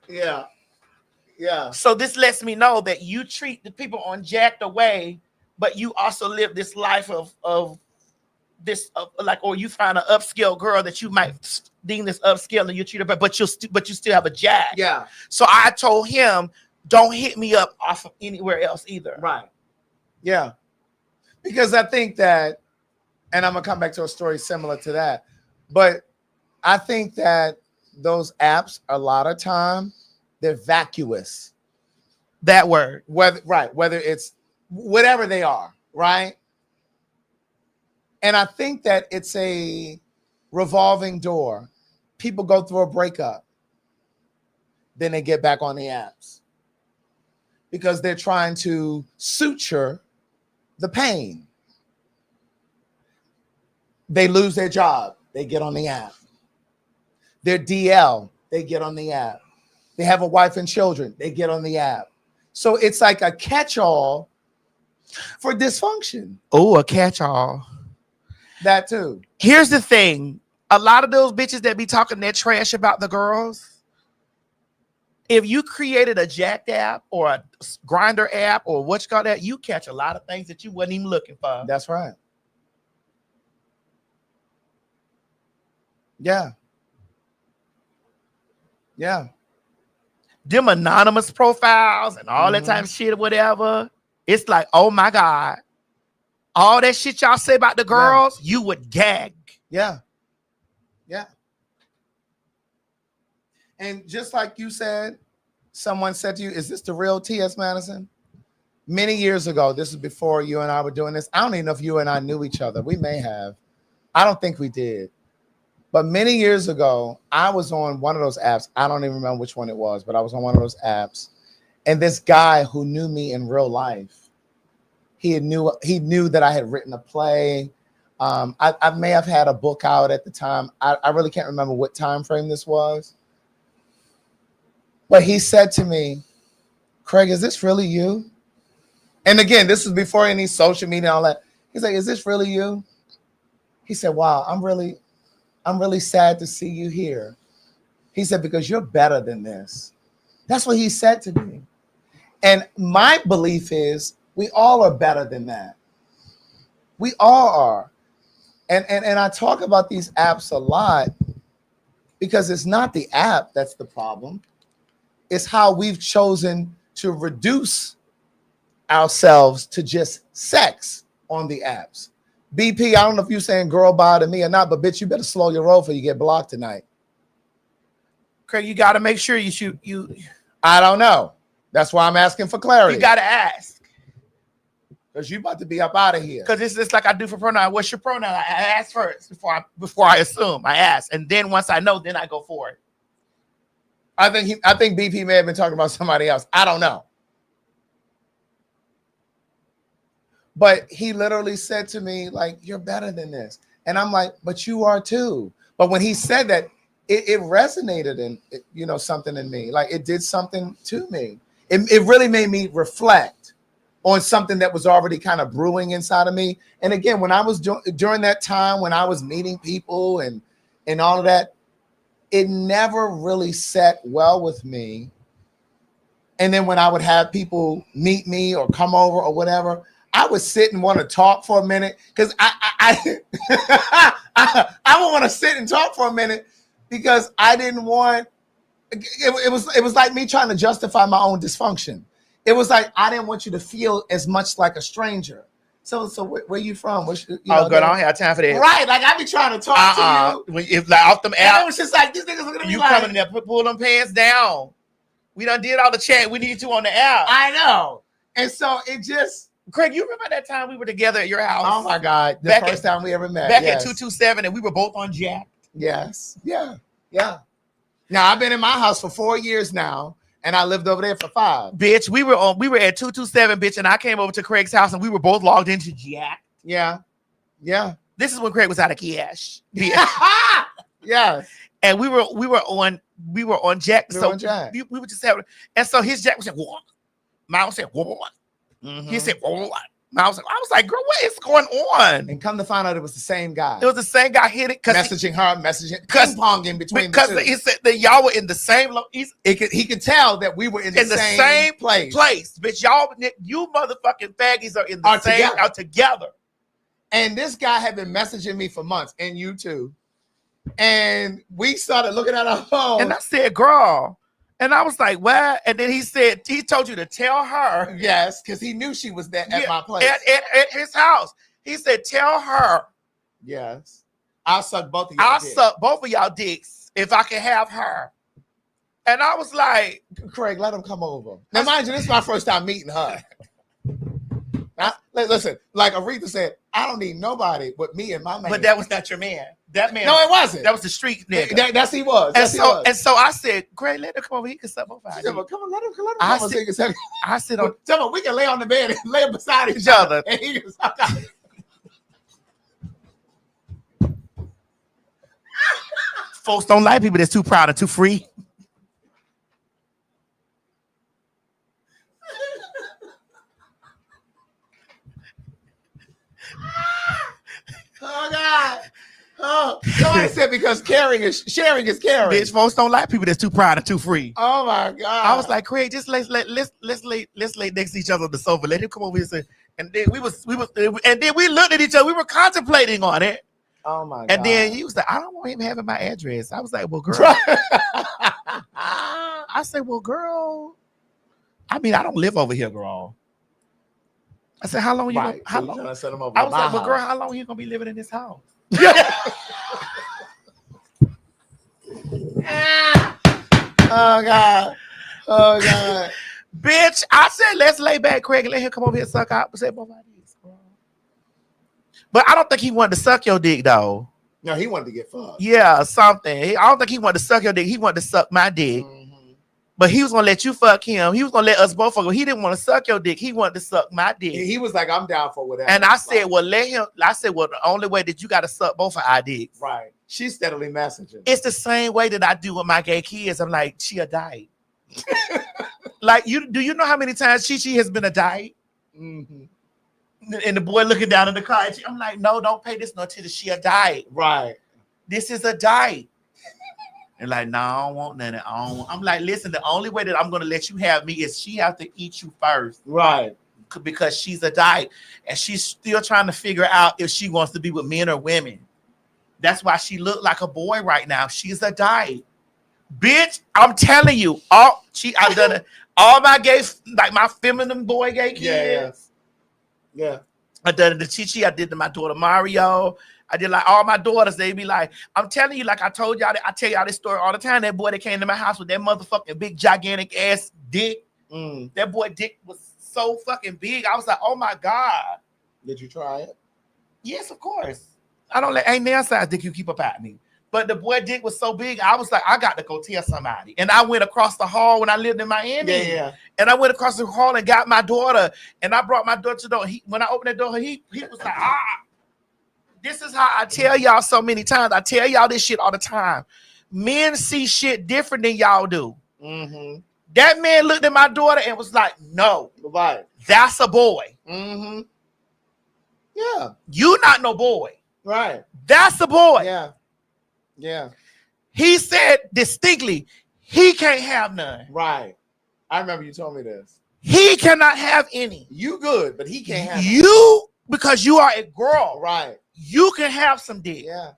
Yeah. Yeah. So this lets me know that you treat the people on Jacked away, but you also live this life of this like, or you find an upscale girl that you might deem this upscale and you treat her, but you still have a jag. Yeah. So I told him, don't hit me up off of anywhere else either. Right. Yeah. Because I think that, and I'm gonna come back to a story similar to that, but I think that those apps a lot of time they're vacuous. That word. Whether it's whatever they are, right? And I think that it's a revolving door. People go through a breakup, then they get back on the apps because they're trying to suture the pain. They lose their job, they get on the app. Their DL, they get on the app. They have a wife and children, they get on the app. So it's like a catch-all for dysfunction. Oh, a catch-all. That too. Here's the thing. A lot of those bitches that be talking that trash about the girls, if you created a Jacked app or a Grinder app or what you call that, you catch a lot of things that you wasn't even looking for. That's right. Yeah. Yeah. Them anonymous profiles and all that type of shit or whatever. It's like, oh my God. All that shit y'all say about the girls, you would gag. Yeah. Yeah. And just like you said, someone said to you, is this the real T.S. Madison? Many years ago, this is before you and I were doing this. I don't even know if you and I knew each other. We may have. I don't think we did. But many years ago, I was on one of those apps. I don't even remember which one it was, but I was on one of those apps. And this guy who knew me in real life, he knew that I had written a play. I may have had a book out at the time. I really can't remember what time frame this was. But he said to me, Craig, is this really you? And again, this was before any social media and all that. He's like, is this really you? He said, wow, I'm really sad to see you here. He said, because you're better than this. That's what he said to me. And my belief is we all are better than that. We all are. And I talk about these apps a lot because it's not the app that's the problem. It's how we've chosen to reduce ourselves to just sex on the apps. BP, I don't know if you're saying girl bye to me or not, but bitch, you better slow your roll before you get blocked tonight. Craig, you got to make sure you. I don't know. That's why I'm asking for clarity. You got to ask. Because you about to be up out of here. Because it's just like I do for pronoun. What's your pronoun? I ask first before I assume. I ask. And then once I know, then I go for it. I think BP may have been talking about somebody else. I don't know. But he literally said to me, like, you're better than this. And I'm like, but you are too. But when he said that, it resonated in, something in me. Like it did something to me. It really made me reflect on something that was already kind of brewing inside of me. And again, when I was during that time, when I was meeting people and all of that, it never really sat well with me. And then when I would have people meet me or come over or whatever, I would sit and want to talk for a minute because I would want to sit and talk for a minute because I didn't want it was like me trying to justify my own dysfunction. It was like I didn't want you to feel as much like a stranger. So where you from? Good. I don't have time for that. Right, like I be trying to talk to you. If like off them apps, it was just like these niggas looking at me you like, coming in there, pull them pants down. We done did all the chat. We need you on the app. I know, and so it just. Craig, you remember that time we were together at your house? Oh my God, the first time we ever met. Back at 227, and we were both on Jack. Yes, yeah. Now I've been in my house for 4 years now. And I lived over there for 5. Bitch, we were at 227, bitch, and I came over to Craig's house and we were both logged into Jack. Yeah. This is when Craig was out of cash. Yeah. And we were on Jack. On Jack. We were just having, and so his Jack was like, what? Miles said, what? Mm-hmm. He said, what? I was like, girl, what is going on? And come to find out, it was the same guy. It was the same guy hit it, messaging ping-ponging between because the two. He said that y'all were in the same. He could tell that we were in the same place. Bitch, you motherfucking faggies are in the same. Are together. And this guy had been messaging me for months, and you too. And we started looking at our phone. And I said, girl. And I was like, what? And then he said, he told you to tell her. Yes, because he knew she was there at my place. At his house. He said, tell her. Yes. I'll suck both of y'all. I'll suck both of y'all dicks if I can have her. And I was like, Craig, let him come over. Now, mind you, this is my first time meeting her. Listen, like Aretha said, I don't need nobody but me and my man. But that was not your man. That man. No, it wasn't. That was the street nigga. That's he was. And so I said, Craig, let him come over. He can suck both of you. Come on, let him come over. I sit on. Tell him we can lay on the bed and lay beside each other. And he can suck out. Folks don't like people that's too proud and too free. Oh God! Oh, somebody said because sharing is caring. Bitch, folks don't like people that's too proud and too free. Oh my God! I was like, Craig, just let's lay next to each other on the sofa. Let him come over here and then we looked at each other. We were contemplating on it, Oh my god. And then he was like, I don't want him having my address. I was like, well, girl. I said, well, girl. I mean, I don't live over here, girl. I said, how long you Right. gonna, how So you long? trying to set him up I with was my like, well, girl, house. how long you gonna be living in this house? Oh god. Oh god. Bitch, I said, let's lay back, Craig, and let him come over here and suck out. I said, both ideas, girl. But I don't think he wanted to suck your dick, though. No, he wanted to get fucked. Yeah, something. I don't think he wanted to suck your dick. He wanted to suck my dick. But he was gonna let you fuck him. He was gonna let us both fuck him. He didn't want to suck your dick. He wanted to suck my dick. He was like, I'm down for whatever. And I said, well, let him. I said, well, the only way that you got to suck both of our dicks. Right. She's steadily messaging. It's the same way that I do with my gay kids. I'm like, she a dyke. Like, do you know how many times Chi has been a dyke? Mm-hmm. And the boy looking down in the car. I'm like, no, don't pay this no attention. She a dyke. Right. This is a dyke. And like, no, I don't want none. I'm like, listen, the only way that I'm gonna let you have me is she have to eat you first. Right. Because she's a dyke. And she's still trying to figure out if she wants to be with men or women. That's why she looked like a boy right now. She's a dyke. Bitch, I'm telling you, I've done it. All my gay, like my feminine boy gay kids. Yeah. I done it to Chi. I did to my daughter Mario. I did like all my daughters. They be like, I'm telling you, like I told y'all, I tell y'all this story all the time. That boy that came to my house with that motherfucking big gigantic ass dick. That boy dick was so fucking big. I was like, oh my God. Did you try it? Yes, of course. I don't let ain't nail size dick you keep up at me. But the boy dick was so big, I was like, I got to go tell somebody. And I went across the hall when I lived in Miami. Yeah. And I went across the hall and got my daughter. And I brought my daughter to the door. When I opened the door, he was like, this is how I tell y'all so many times. I tell y'all this shit all the time. Men see shit different than y'all do. Mm-hmm. That man looked at my daughter and was like, no, right. That's a boy. Mm-hmm. Yeah. You not no boy. Right. That's a boy. Yeah. Yeah. He said distinctly, he can't have none. Right. I remember you told me this. He cannot have any. You good, but he can't have you because you are a girl. Right. You can have some dick. Yeah.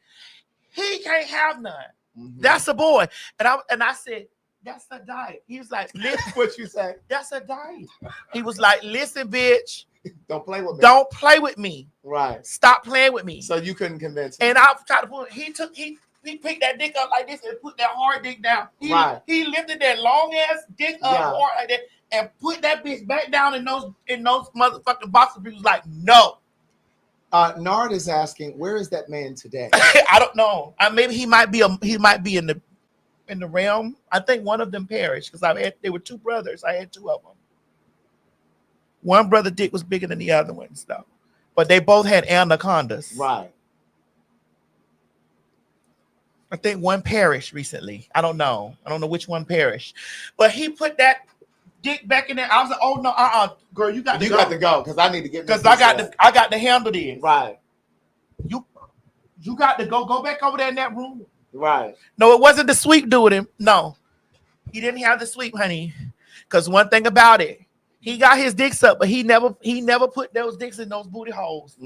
He can't have none. Mm-hmm. That's a boy. And I said, that's a diet. He was like, listen, what you say? That's a diet. He was like, listen, bitch. Don't play with me. Don't play with me. Right. Stop playing with me. So you couldn't convince him. And I tried to pull it. He picked that dick up like this and put that hard dick down. He lifted that long ass dick up hard like that and put that bitch back down in those motherfucking boxes. He was like, no. Nard is asking, where is that man today? I don't know. Maybe he might be in the realm. I think one of them perished because they were two brothers. I had two of them. One brother dick was bigger than the other ones though, but they both had anacondas. Right. I think one perished recently. I don't know which one perished, but he put that dick back in there. I was like, oh no, girl, you got to go. You got to go because I need to get because I got to handle this. Right. You got to go back over there in that room. Right. No, it wasn't the sweep doing him. No, he didn't have the sweep, honey. Because one thing about it, he got his dicks up, but he never put those dicks in those booty holes.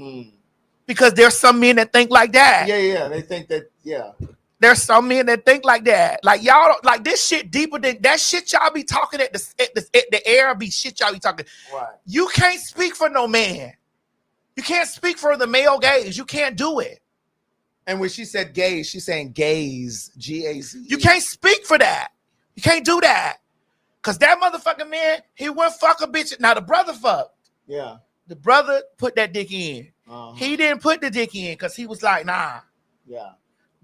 Because there's some men that think like that. Yeah. They think that, There's some men that think like that. Like y'all don't, like this shit deeper than that shit y'all be talking at the air be shit y'all be talking. Right. You can't speak for no man. You can't speak for the male gaze. You can't do it. And when she said gaze, she's saying gaze, G-A-Z. You can't speak for that. You can't do that. Cause that motherfucking man, he went fuck a bitch. Now the brother fucked. Yeah. The brother put that dick in. Uh-huh. He didn't put the dick in because he was like, nah. Yeah.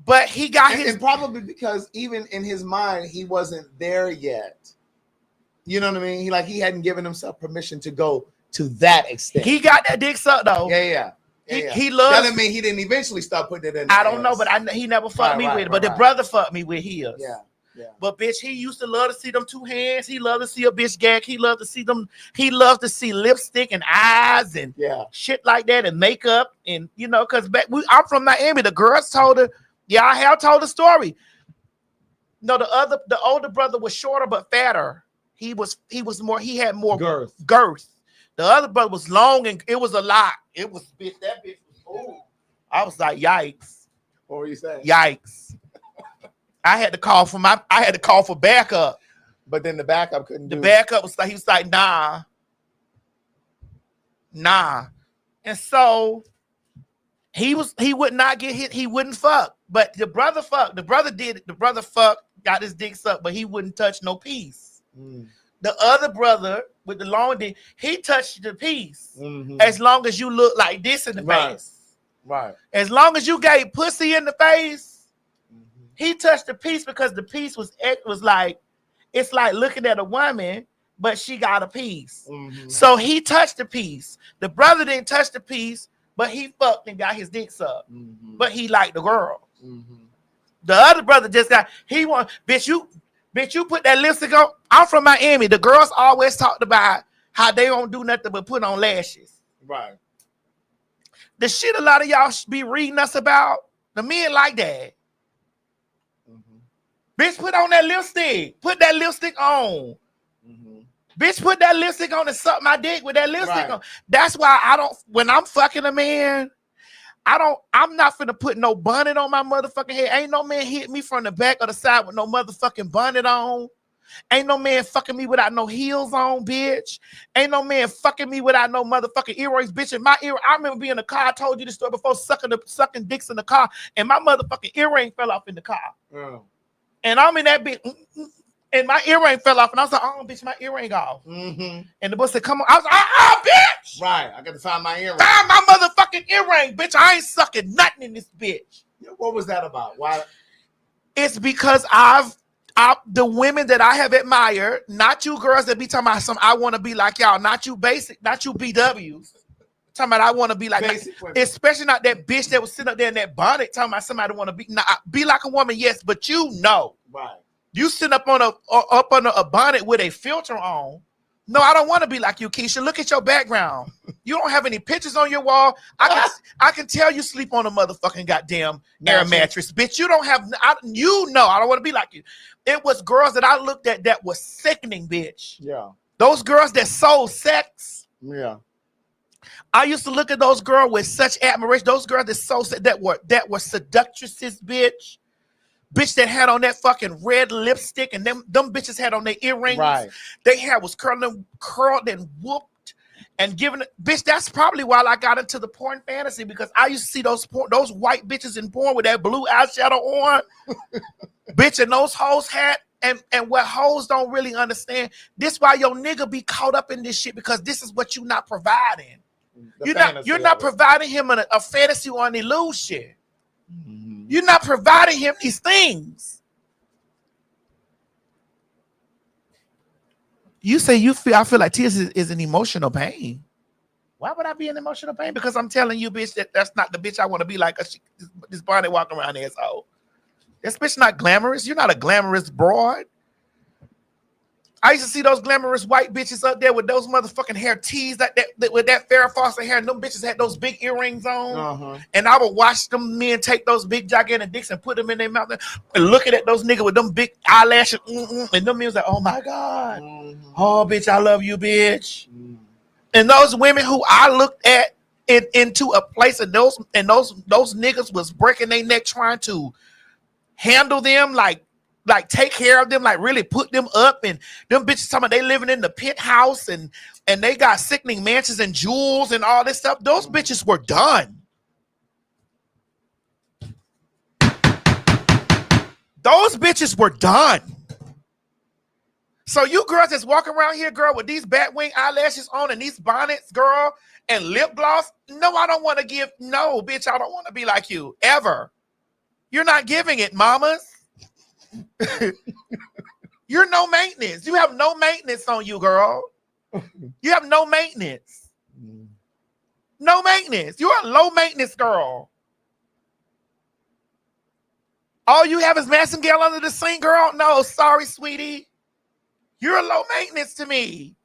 But he got his. And probably because even in his mind, he wasn't there yet. You know what I mean? He hadn't given himself permission to go to that extent. He got that dick sucked though. Yeah. He loves. That doesn't mean he didn't eventually start putting it in. I don't know, but he never fucked me with it. But the brother fucked me with his. Yeah. But bitch, he used to love to see them two hands. He loved to see a bitch gag. He loved to see them. He loved to see lipstick and eyes and shit like that and makeup and because I'm from Miami. The girls told her. Yeah, I have told the story. No, the older brother was shorter but fatter. He had more girth. The other brother was long and it was a lot. It was that bitch was I was like, yikes. What were you saying? Yikes. I had to call for backup. But then the backup couldn't The do backup was like, he was like, nah. And so he would not get hit. He wouldn't fuck. But the brother fucked. The brother did it. The brother fucked, got his dick sucked, but he wouldn't touch no piece. The other brother with the long dick, he touched the piece. As long as you look like this in the face. Right. As long as you gave pussy in the face, he touched the piece because the piece was like, it's like looking at a woman, but she got a piece. So he touched the piece. The brother didn't touch the piece, but he fucked and got his dick sucked. But he liked the girl. The other brother just got, bitch, you put that lipstick on. I'm from Miami. The girls always talked about how they don't do nothing but put on lashes. Right. The shit a lot of y'all be reading us about, the men like that. Bitch, put on that lipstick. Put that lipstick on. Bitch, put that lipstick on and suck my dick with that lipstick on. That's why when I'm fucking a man, I'm not finna put no bonnet on my motherfucking head. Ain't no man hit me from the back or the side with no motherfucking bonnet on. Ain't no man fucking me without no heels on, bitch. Ain't no man fucking me without no motherfucking earrings, bitch. In my ear, I remember being in the car. I told you the story before, sucking dicks in the car, and my motherfucking earring fell off in the car. And I'm in that bitch, and my earring fell off, and I was like, "Oh, bitch, my earring off." And the boy said, "Come on." I was like, bitch! Right, I got to find my earring. Find my motherfucking earring, bitch. I ain't sucking nothing in this bitch. What was that about? Why? It's because the women that I have admired, not you girls that be talking about I want to be like y'all, not you basic, not you BWs. Talking about I want to be like, especially not that bitch that was sitting up there in that bonnet talking about somebody want to be like a woman, yes, but you know. Right. You sitting up on a bonnet with a filter on. No, I don't want to be like you, Keisha. Look at your background. You don't have any pictures on your wall. I can tell you sleep on a motherfucking goddamn air mattress, bitch. You don't have. I don't want to be like you. It was girls that I looked at that was sickening, bitch. Yeah. Those girls that sold sex. Yeah. I used to look at those girls with such admiration. Those girls that were seductresses, bitch. Bitch that had on that fucking red lipstick, and them bitches had on their earrings. Right. Their hair was curled and whooped and given. Bitch, that's probably why I got into the porn fantasy, because I used to see those white bitches in porn with that blue eyeshadow on. Bitch, and those hoes had and what hoes don't really understand. This why your nigga be caught up in this shit, because this is what you're not providing. You're not providing him a fantasy or an illusion. You're not providing him these things. You say I feel like tears is an emotional pain. Why would I be in emotional pain? Because I'm telling you, bitch, that's not the bitch I want to be like. This bonnet walking around there, asshole. This bitch not glamorous. You're not a glamorous broad. I used to see those glamorous white bitches up there with those motherfucking hair tees like that with that Farrah Fawcett hair, and them bitches had those big earrings on. And I would watch them men take those big gigantic dicks and put them in their mouth and looking at those niggas with them big eyelashes, and them men was like, "Oh my God, oh bitch, I love you, bitch." And those women who I looked at into a place, and those niggas was breaking their neck trying to handle them, like take care of them, like really put them up, and them bitches talking about they living in the penthouse and they got sickening mansions and jewels and all this stuff. Those bitches were done. Those bitches were done. So you girls that's walking around here, girl, with these bat wing eyelashes on and these bonnets, girl, and lip gloss. No, I don't want to give. No, bitch, I don't want to be like you ever. You're not giving it, mamas. You're no maintenance. You have no maintenance on you, girl. You have no maintenance. No maintenance. You're a low maintenance girl. All you have is Massingale under the sink, girl. No, sorry, sweetie. You're a low maintenance to me.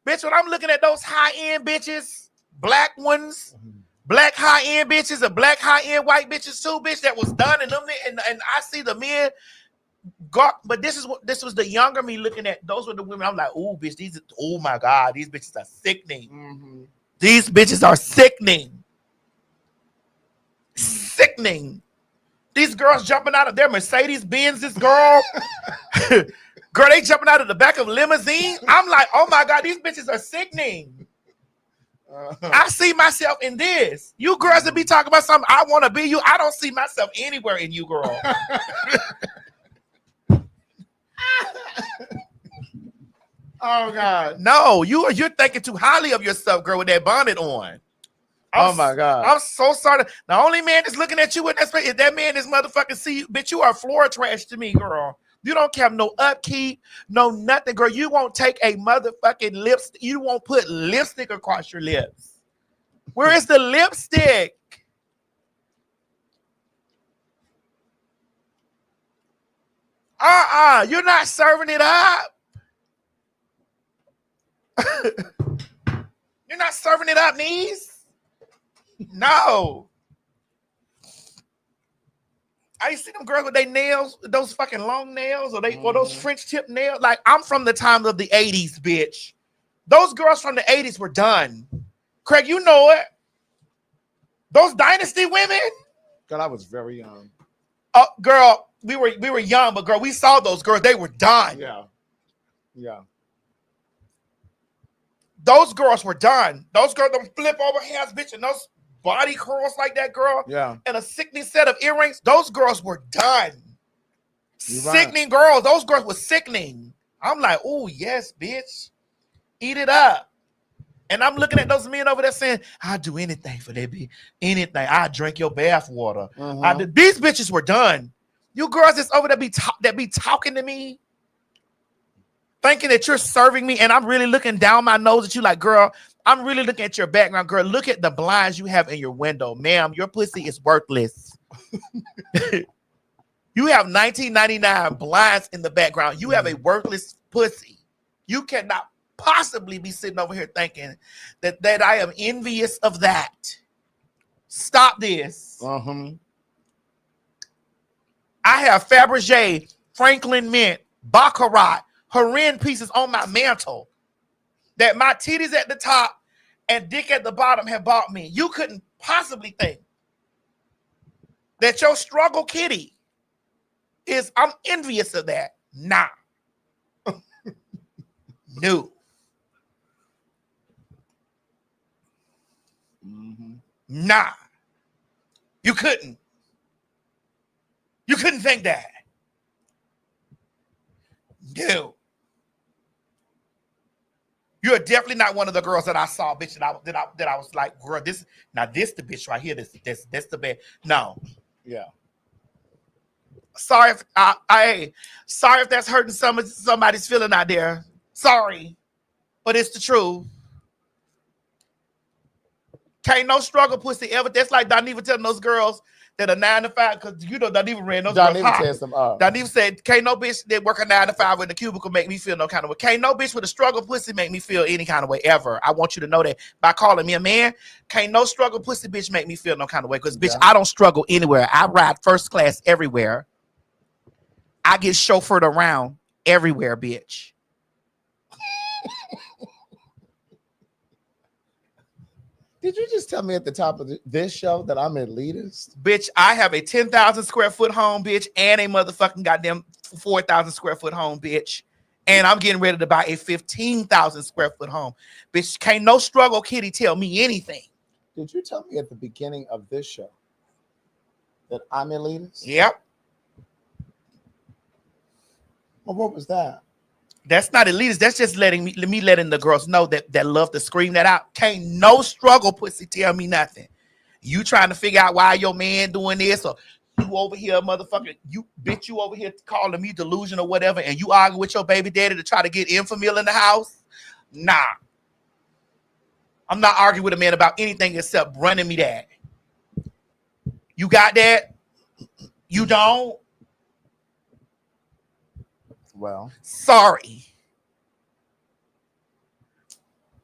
Bitch, when I'm looking at those high-end bitches, black ones, black high-end bitches, and black high-end white bitches too, bitch, that was done, and I see the men. God, but this was the younger me looking at. Those were the women. I'm like, oh, bitch, oh my God, these bitches are sickening. These bitches are sickening. Sickening. These girls jumping out of their Mercedes Benz's, girl. Girl, they jumping out of the back of limousine. I'm like, oh my God, these bitches are sickening. I see myself in this. You girls that be talking about something, I want to be you. I don't see myself anywhere in you, girl. Oh God. No, you're thinking too highly of yourself, girl, with that bonnet on. Oh my God. I'm so sorry. The only man that's looking at you in that space, if that man is motherfucking see you, bitch, you are floor trash to me, girl. You don't have no upkeep, no nothing, girl. You won't take a motherfucking lipstick. You won't put lipstick across your lips. Where is the lipstick? You're not serving it up. You're not serving it up, knees. No. I used to see them girls with their nails, those fucking long nails, or those French tip nails. Like, I'm from the time of the 80s, bitch. Those girls from the 80s were done. Craig, you know it. Those Dynasty women. God, I was very young. Oh, girl, we were young, but girl, we saw those girls. They were done. Yeah. Yeah. Those girls were done. Those girls, them flip over hands, bitch, and those body curls like that, girl. Yeah. And a sickening set of earrings. Those girls were done. You're Sickening girls. Those girls were sickening. I'm like, oh, yes, bitch. Eat it up. And I'm looking at those men over there saying, I'll do anything for that bitch. Anything. I'll drink your bath water. These bitches were done. You girls that's over there that be talking to me, thinking that you're serving me, and I'm really looking down my nose at you like, girl, I'm really looking at your background, girl. Look at the blinds you have in your window. Ma'am, your pussy is worthless. You have 1999 blinds in the background. You have a worthless pussy. You cannot possibly be sitting over here thinking that I am envious of that. Stop this. I have Fabergé, Franklin Mint, Baccarat, Harin pieces on my mantle that my titties at the top and dick at the bottom have bought me. You couldn't possibly think that your struggle kitty is, I'm envious of that. Nah. No. Nah. You couldn't. You couldn't think that. No. You're definitely not one of the girls that I saw, bitch, that I was like, girl, this the bitch right here. This the bad. No. Yeah. Sorry if sorry if that's hurting somebody's feeling out there. Sorry. But it's the truth. Can't no struggle pussy ever. That's like Doniva telling those girls that are 9 to 5, because you know Doniva ran those girls hot. Doniva said, can't no bitch that work a 9 to 5 in the cubicle make me feel no kind of way. Can't no bitch with a struggle pussy make me feel any kind of way ever. I want you to know that by calling me a man. Can't no struggle pussy bitch make me feel no kind of way, because bitch, I don't struggle anywhere. I ride first class everywhere. I get chauffeured around everywhere, bitch. Did you just tell me at the top of this show that I'm elitist? Bitch, I have a 10,000 square foot home, bitch, and a motherfucking goddamn 4,000 square foot home, bitch. And I'm getting ready to buy a 15,000 square foot home. Bitch, can't no struggle kitty tell me anything. Did you tell me at the beginning of this show that I'm elitist? Yep. Well, what was that? That's not elitist. That's just letting the girls know that love to scream that out. Can't no struggle pussy tell me nothing. You trying to figure out why your man doing this, or you over here, motherfucker, you over here calling me delusion or whatever, and you arguing with your baby daddy to try to get infamil in the house? Nah. I'm not arguing with a man about anything except running me that. You got that? You don't? Well, sorry.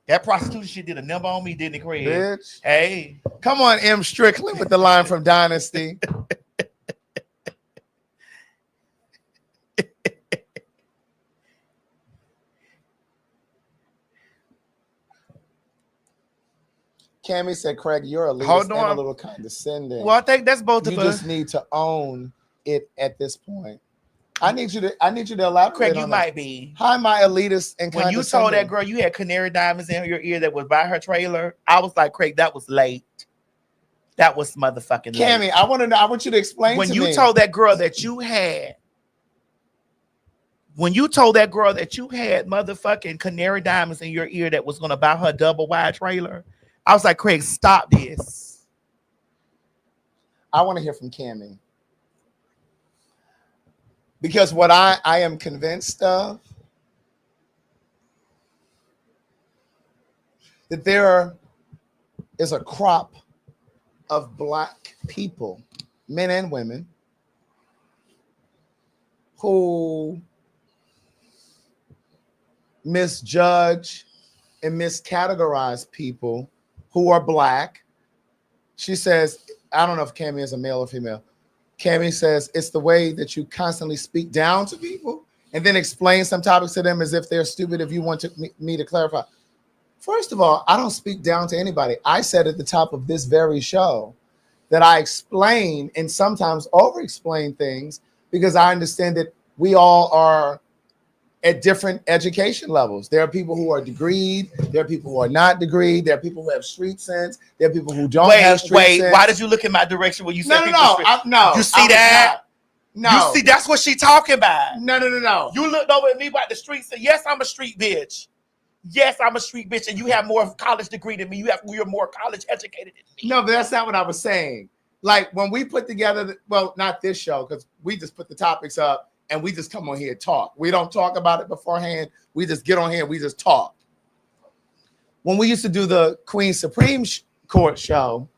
That prostitution shit did a number on me, didn't it, Craig? Bitch. Hey. Come on, M. Strickland with the line from Dynasty. Cammy said, Craig, you're a Hold and a on. little condescending. Well, I think that's both of You us. just need to own it at this point. I need you to elaborate. Craig, you on might that. be. How am I elitist and When you told that girl you had canary diamonds in your ear that was by her trailer, I was like, Craig, that was late. That was motherfucking late. Cammy, I want to know. I want you to explain when to you me. told that girl that you had. When you told that girl that you had motherfucking canary diamonds in your ear that was going to buy her double wide trailer, I was like, Craig, stop this. I want to hear from Cammy. Because what I am convinced of, that there is a crop of Black people, men and women, who misjudge and miscategorize people who are Black. She says, I don't know if Cammy is a male or female. Cammy says it's the way that you constantly speak down to people and then explain some topics to them as if they're stupid. If you want me to clarify. First of all, I don't speak down to anybody. I said at the top of this very show that I explain and sometimes over-explain things because I understand that we all are at different education levels. There are people who are degreed. There are people who are not degreed. There are people who have street sense. There are people who don't have street sense. Why did you look in my direction when you said No. You see that? No. You see, that's what she talking about. No. You looked over at me about the streets and yes, I'm a street bitch. Yes, I'm a street bitch, and you have more college degree than me. You're more college educated than me. No, but that's not what I was saying. Like when we put together, well, not this show, because we just put the topics up and we just come on here and talk. We don't talk about it beforehand. We just get on here and we just talk. When we used to do the Queen Supreme Court show,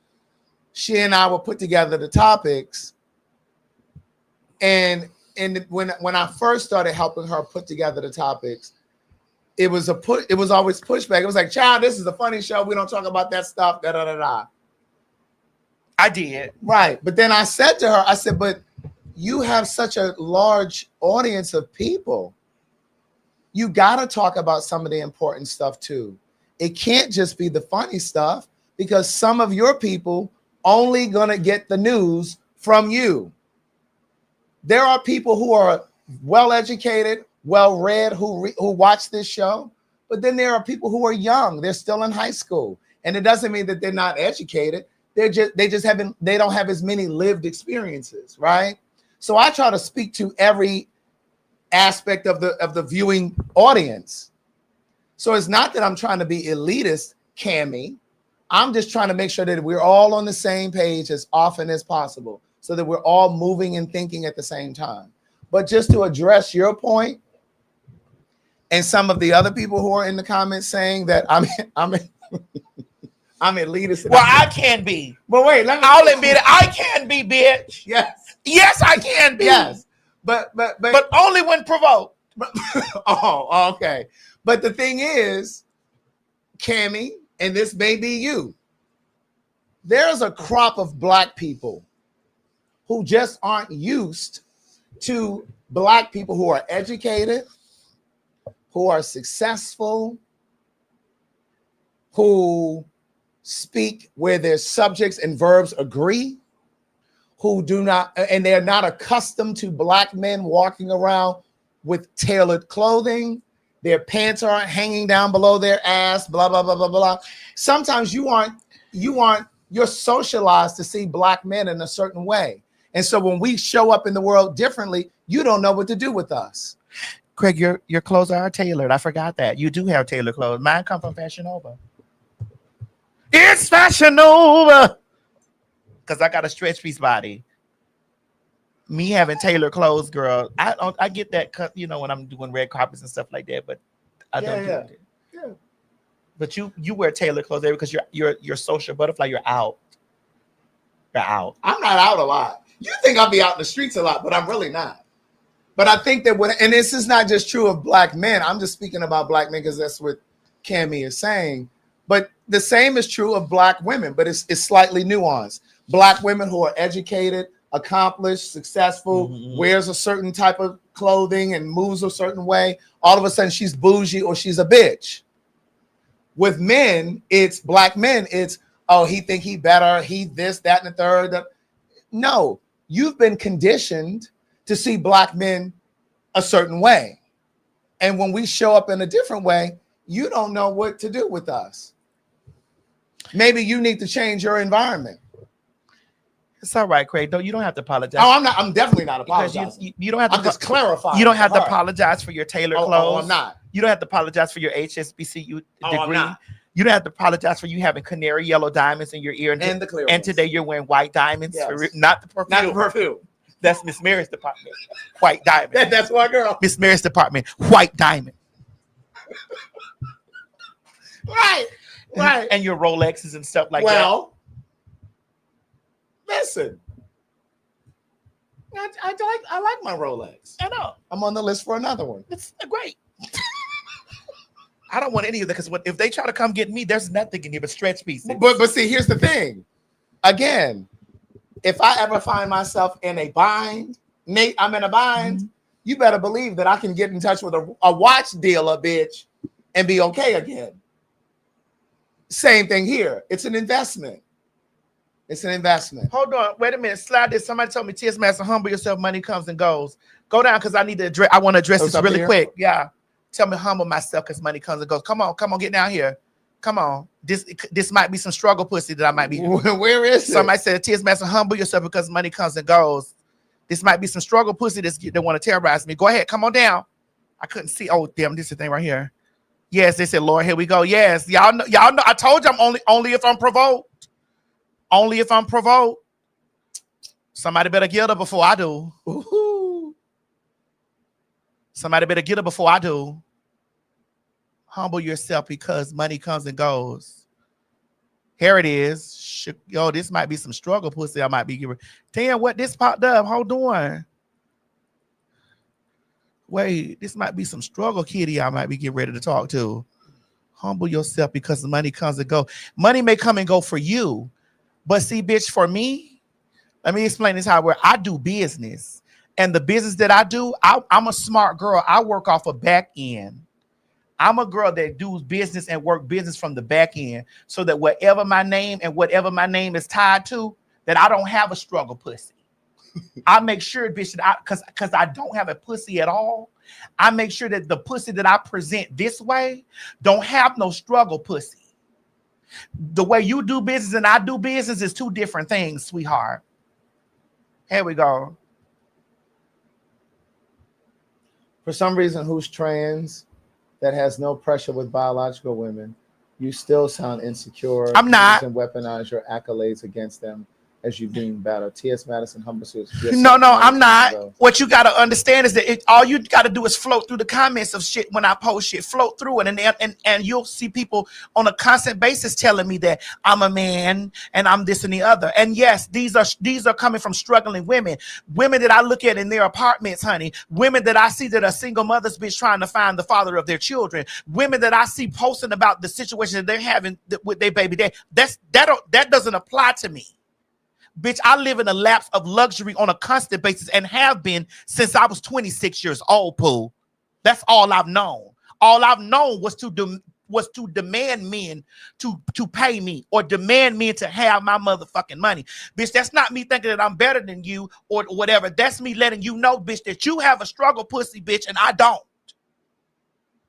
she and I would put together the topics. And when I first started helping her put together the topics, it was always pushback. It was like, child, this is a funny show. We don't talk about that stuff. Da da da da. I did. Right. But then I said to her, I said, but you have such a large audience of people. You got to talk about some of the important stuff too. It can't just be the funny stuff because some of your people only going to get the news from you. There are people who are well-educated, well-read, who watch this show, but then there are people who are young. They're still in high school. And it doesn't mean that they're not educated. They don't have as many lived experiences, right? So I try to speak to every aspect of the viewing audience. So it's not that I'm trying to be elitist, Cammy. I'm just trying to make sure that we're all on the same page as often as possible so that we're all moving and thinking at the same time. But just to address your point and some of the other people who are in the comments saying that I'm elitist. Well, I can be. But wait, I'll admit it. I can be, bitch. Yes, I can be. Yes. But only when provoked. Oh, okay. But the thing is, Cammy, and this may be you, there's a crop of Black people who just aren't used to Black people who are educated, who are successful, who speak where their subjects and verbs agree, who do not, and they're not accustomed to Black men walking around with tailored clothing. Their pants aren't hanging down below their ass, blah, blah, blah, blah, blah. Sometimes you're socialized to see Black men in a certain way. And so when we show up in the world differently, you don't know what to do with us. Craig, your clothes are tailored. I forgot that. You do have tailored clothes. Mine come from Fashion Nova. It's Fashion Nova. Because I got a stretch piece body. Me having tailored clothes, girl, I get that, you know, when I'm doing red carpets and stuff like that, but I don't do it. Yeah. But you wear tailored clothes there because you're social butterfly. You're out. You're out. I'm not out a lot. You think I'll be out in the streets a lot, but I'm really not. But I think that and this is not just true of Black men. I'm just speaking about Black men because that's what Cammy is saying. But the same is true of Black women, but it's slightly nuanced. Black women who are educated, accomplished, successful, wears a certain type of clothing and moves a certain way. All of a sudden she's bougie or she's a bitch. With men, it's Black men. It's, oh, he think he better, he this, that, and the third. No, you've been conditioned to see black men a certain way. And when we show up in a different way, you don't know what to do with us. Maybe you need to change your environment. It's all right, Craig. You don't have to apologize. Oh, I'm not. I'm definitely not apologizing. Because you don't have to. I'm just clarifying. You don't have to her. apologize for your tailored clothes. Oh, I'm not. You don't have to apologize for your HSBCU degree. I'm not. You don't have to apologize for you having canary yellow diamonds in your ear. And the clear And ones. today you're wearing white diamonds. Yes. Not the perfume. Not the perfume. That's Miss Mary's department. White diamond. That's my girl. Miss Mary's department. White diamond. Right. Right. And your Rolexes and stuff like that. Listen. I like my Rolex. I know. I'm on the list for another one. It's great. I don't want any of that because if they try to come get me, there's nothing in here but stretch pieces. But see, here's the thing. Again, if I ever find myself in a bind, Nate, I'm in a bind, you better believe that I can get in touch with a watch dealer, bitch, and be okay again. Same thing here. It's an investment. It's an investment. Hold on. Wait a minute. Slide this. Somebody told me, T.S. Master, humble yourself. Money comes and goes. Go down because I need to address. I want to address this really quick. Yeah. Tell me humble myself because money comes and goes. Come on. Get down here. Come on. This might be some struggle pussy that I might be. Where is it? Somebody said, T.S. Master, humble yourself because money comes and goes. This might be some struggle pussy that want to terrorize me. Go ahead. Come on down. I couldn't see. Oh, damn. This is the thing right here. Yes. They said, Lord, here we go. Yes. Y'all know. I told you I'm only if I'm provoked. Only if I'm provoked. Somebody better get her before I do. Ooh. Somebody better get her before I do. Humble yourself because money comes and goes. Here it is. Yo, this might be some struggle pussy I might be giving. Damn, what this popped up? Hold on. Wait, this might be some struggle kitty I might be getting ready to talk to. Humble yourself because the money comes and goes. Money may come and go for you. But see, bitch, for me, let me explain this how it works. I do business. And the business that I do, I'm a smart girl. I work off a back end. I'm a girl that does business and work business from the back end so that whatever my name is tied to, that I don't have a struggle pussy. I make sure, bitch, that because I don't have a pussy at all, I make sure that the pussy that I present this way don't have no struggle pussy. The way you do business and I do business is two different things, sweetheart. Here we go. For some reason, who's trans that has no pressure with biological women, you still sound insecure. I'm not. And weaponize your accolades against them as you deem better. T.S. Madison, humble suits. No, I'm not. What you got to understand is that all you got to do is float through the comments of shit when I post shit. Float through it, and you'll see people on a constant basis telling me that I'm a man and I'm this and the other. And yes, these are coming from struggling women that I look at in their apartments, honey. Women that I see that are single mothers, bitch, trying to find the father of their children. Women that I see posting about the situation that they're having with their baby dad. That doesn't apply to me. Bitch, I live in a lapse of luxury on a constant basis and have been since I was 26 years old, Pooh. That's all I've known. All I've known was to demand men to pay me or demand men to have my motherfucking money. Bitch, that's not me thinking that I'm better than you or whatever. That's me letting you know, bitch, that you have a struggle pussy, bitch, and I don't.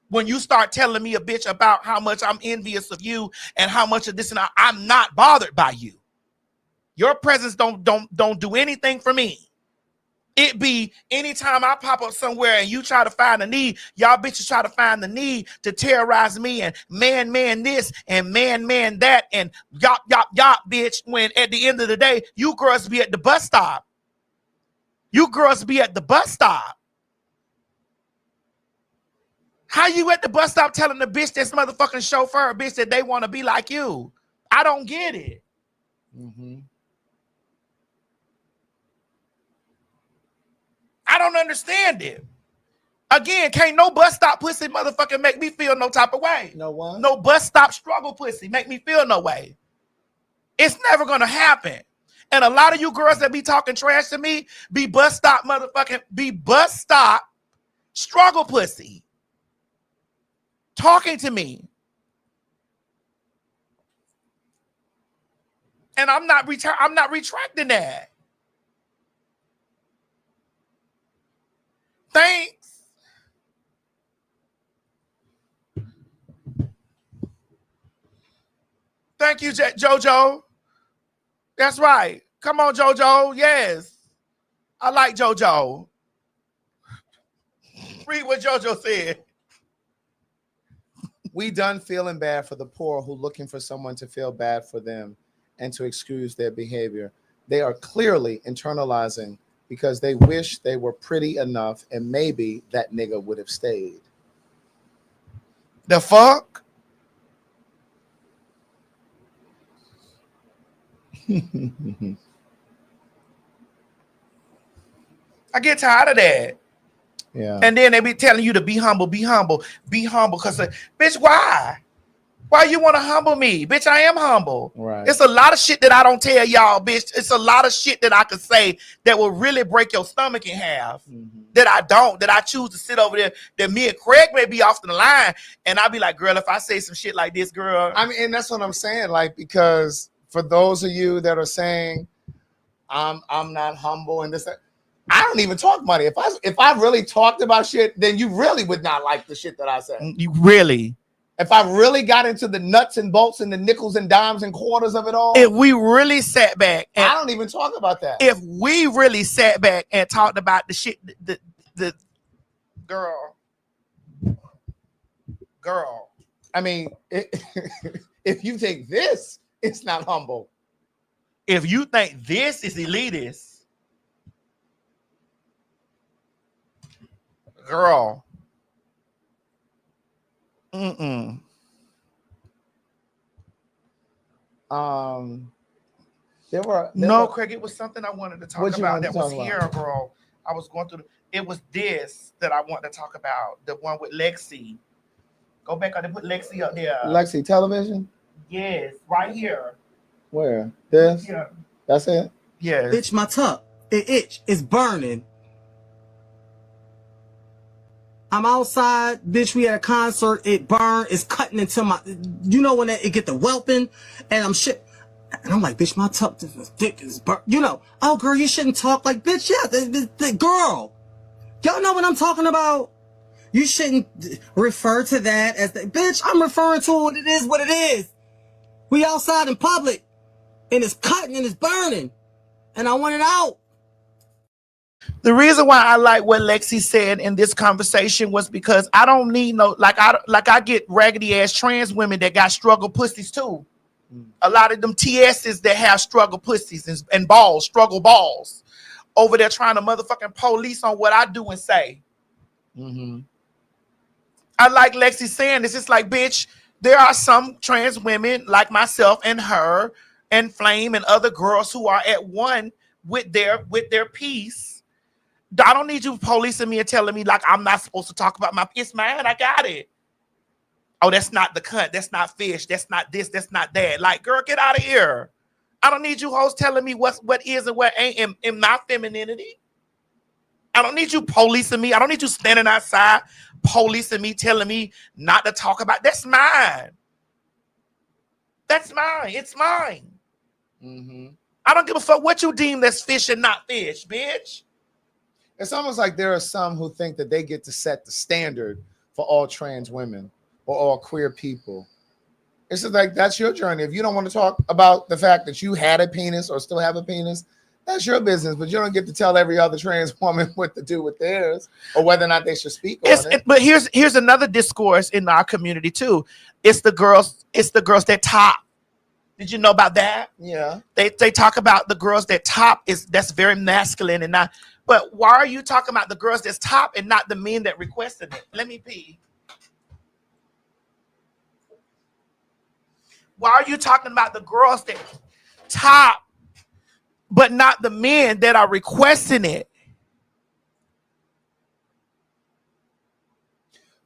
When you start telling me a bitch about how much I'm envious of you and how much of this and I'm not bothered by you. Your presence don't do anything for me. It be anytime I pop up somewhere and you try to find a need, y'all bitches try to find the need to terrorize me and man this and man that and yop bitch, when at the end of the day, you girls be at the bus stop. You girls be at the bus stop. How you at the bus stop telling the bitch that's motherfucking chauffeur, bitch, that they want to be like you? I don't get it. Mm-hmm. I don't understand it. Again, can't no bus stop pussy motherfucking make me feel no type of way. No what? No bus stop struggle pussy make me feel no way. It's never gonna happen. And a lot of you girls that be talking trash to me be bus stop struggle pussy. Talking to me. And I'm not retracting that. Thanks. Thank you, JoJo. That's right. Come on, JoJo. Yes. I like JoJo. Read what JoJo said. We done feeling bad for the poor who looking for someone to feel bad for them and to excuse their behavior. They are clearly internalizing because they wish they were pretty enough and maybe that nigga would have stayed. The fuck? I get tired of that. Yeah. And then they be telling you to be humble, be humble, be humble. Because, bitch, why? Why you want to humble me? Bitch, I am humble. Right. It's a lot of shit that I don't tell y'all, bitch. It's a lot of shit that I could say that will really break your stomach in half. That I don't, that I choose to sit over there, that me and Craig may be off the line. And I'll be like, girl, if I say some shit like this, girl. I mean, and that's what I'm saying. Like, because for those of you that are saying, I'm not humble and this, I don't even talk money. If I really talked about shit, then you really would not like the shit that I say. You really? If I really got into the nuts and bolts and the nickels and dimes and quarters of it all, if we really sat back, and I don't even talk about that. If we really sat back and talked about the shit, the girl. I mean, if you think this, it's not humble. If you think this is elitist, girl. There were Craig, it was something I wanted to talk about that was here, bro. I was going through it was this that I wanted to talk about. The one with Lexi. Go back, I didn't put Lexi up there. Lexi television? Yes, right here. Where? This? Yeah. That's it? Yes. Itch my tuck. It itch. It's burning. I'm outside, bitch. We at a concert. It burned. It's cutting into my. You know when it get the whelping, and I'm shit. And I'm like, bitch, my tuck, this dick is burnt. You know, oh girl, you shouldn't talk like, bitch. Yeah, the girl. Y'all know what I'm talking about. You shouldn't refer to that as the bitch. I'm referring to what it is. What it is. We outside in public, and it's cutting and it's burning, and I want it out. The reason why I like what Lexi said in this conversation was because I don't need no I get raggedy ass trans women that got struggle pussies too. A lot of them TSs that have struggle pussies and balls, struggle balls, over there trying to motherfucking police on what I do and say. I like Lexi saying this. It's like, bitch, there are some trans women like myself and her and Flame and other girls who are at one with their piece. I don't need you policing me and telling me like I'm not supposed to talk about my piece, man. I got it. Oh, that's not the cunt. That's not fish. That's not this. That's not that. Like, girl, get out of here. I don't need you hoes telling me what is and what ain't in my femininity. I don't need you policing me. I don't need you standing outside policing me, telling me not to talk about. That's mine. That's mine. It's mine. I don't give a fuck what you deem that's fish and not fish, bitch. It's almost like there are some who think that they get to set the standard for all trans women or all queer people. It's just like, that's your journey. If you don't want to talk about the fact that you had a penis or still have a penis, that's your business. But you don't get to tell every other trans woman what to do with theirs or whether or not they should speak on it. But here's another discourse in our community too. It's the girls that top. Did you know about that? Yeah. They talk about the girls that top that's very masculine and not. But why are you talking about the girls that's top and not the men that requested it? Let me pee. Why are you talking about the girls that top, but not the men that are requesting it?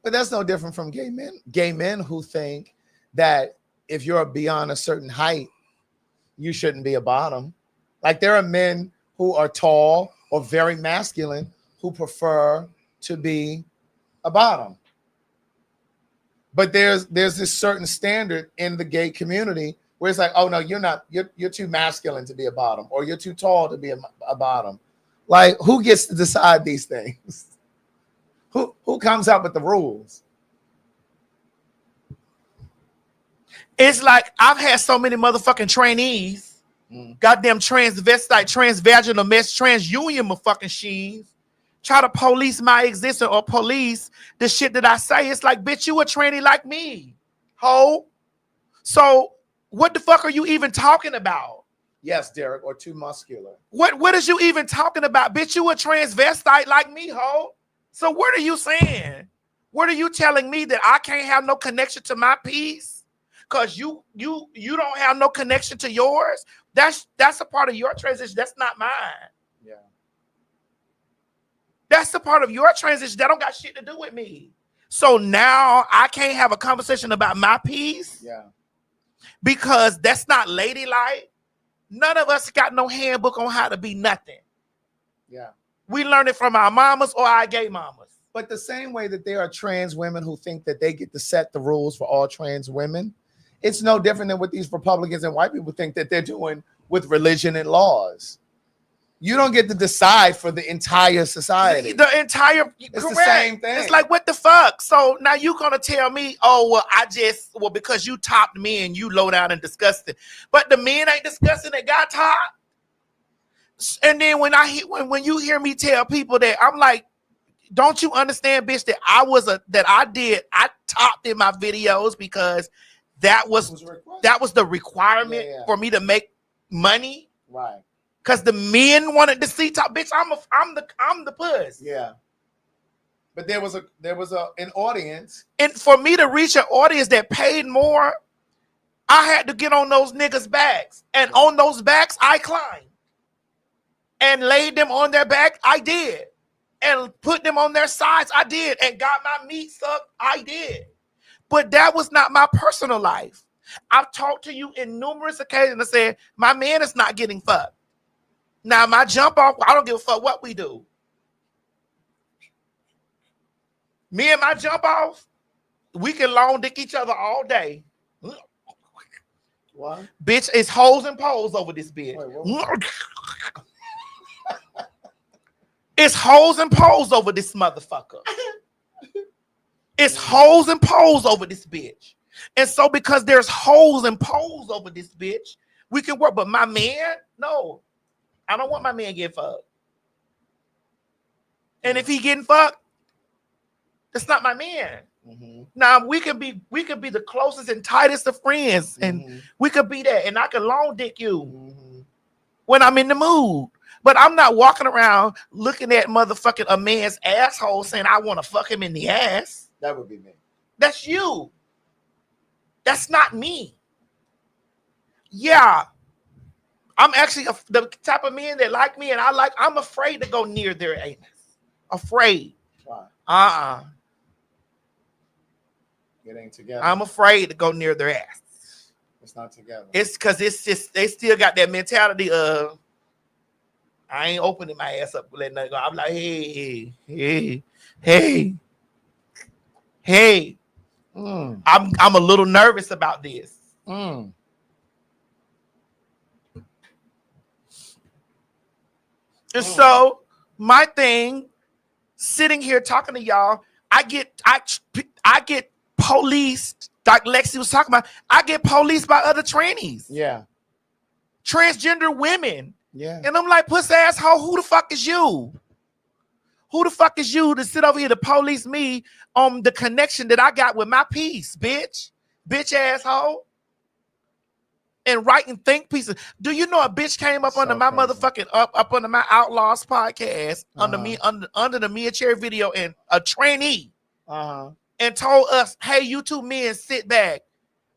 But that's no different from gay men. Gay men who think that if you're beyond a certain height, you shouldn't be a bottom. Like, there are men who are tall or very masculine who prefer to be a bottom. But there's this certain standard in the gay community where it's like, oh no, you're not. You're too masculine to be a bottom, or you're too tall to be a bottom. Like, who gets to decide these things? Who comes up with the rules? It's like I've had so many motherfucking trainees, goddamn transvestite, transvaginal mess, transunion motherfucking machines, try to police my existence or police the shit that I say. It's like, bitch, you a trainee like me, ho. So what the fuck are you even talking about? Yes, Derek, or too muscular. What is you even talking about? Bitch, you a transvestite like me, ho. So what are you saying? What are you telling me that I can't have no connection to my piece? Because you don't have no connection to yours? That's a part of your transition. That's not mine. Yeah. That's the part of your transition that don't got shit to do with me. So now I can't have a conversation about my piece? Yeah. Because that's not ladylike. None of us got no handbook on how to be nothing. Yeah. We learn it from our mamas or our gay mamas. But the same way that there are trans women who think that they get to set the rules for all trans women, it's no different than what these Republicans and white people think that they're doing with religion and laws. You don't get to decide for the entire society. It's correct. The same thing. It's like, what the fuck? So now you gonna tell me, oh, well, because you topped me and you low down and disgusting. But the men ain't disgusting that got topped. And then when you hear me tell people that, I'm like, don't you understand, bitch, that I topped in my videos because that was the requirement for me to make money. Right. Because the men wanted to see top, bitch. I'm the puss. Yeah. But there was an audience. And for me to reach an audience that paid more, I had to get on those niggas' backs. And on those backs, I climbed. And laid them on their back, I did. And put them on their sides, I did. And got my meat sucked, I did. But that was not my personal life. I've talked to you in numerous occasions and said, my man is not getting fucked. Now, my jump off, I don't give a fuck what we do. Me and my jump off, we can long dick each other all day. What? Bitch, it's hoes and poles over this bitch. It's hoes and poles over this motherfucker. It's hoes and poles over this bitch. And so because there's hoes and poles over this bitch, we can work. But my man, no. I don't want my man getting fucked. And if he getting fucked, that's not my man. Mm-hmm. Now we could be the closest and tightest of friends, and we could be that, and I can long dick you when I'm in the mood. But I'm not walking around looking at motherfucking a man's asshole saying I want to fuck him in the ass. That would be me. That's you. That's not me. Yeah. I'm actually the type of men that like me, and I'm afraid to go near their anus. Afraid. Why? It ain't together. I'm afraid to go near their ass. It's not together. It's because it's just they still got that mentality of I ain't opening my ass up letting nothing go. I'm like, hey. I'm a little nervous about this. And so my thing, sitting here talking to y'all, I get policed, like Lexi was talking about. I get policed by other trannies. Yeah. Transgender women. Yeah. And I'm like, puss asshole, who the fuck is you? Who the fuck is you to sit over here to police me on the connection that I got with my piece, bitch? Bitch asshole. And writing think pieces. Do you know a bitch came up under my motherfucking up under my Outlaws podcast under the Mia Cherry video, and a trainee and told us, hey, you two men sit back.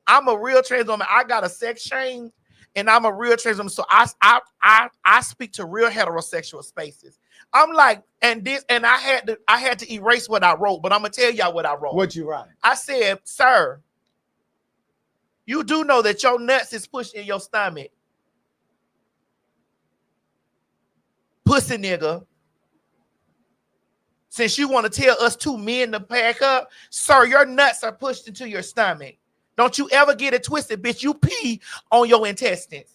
I'm a real trans woman. I got a sex change and I'm a real trans woman. So I speak to real heterosexual spaces. I'm like, and I had to erase what I wrote, but I'm gonna tell y'all what I wrote. What'd you write? I said, sir, you do know that your nuts is pushed in your stomach. Pussy nigga. Since you want to tell us two men to pack up, sir, your nuts are pushed into your stomach. Don't you ever get it twisted, bitch. You pee on your intestines.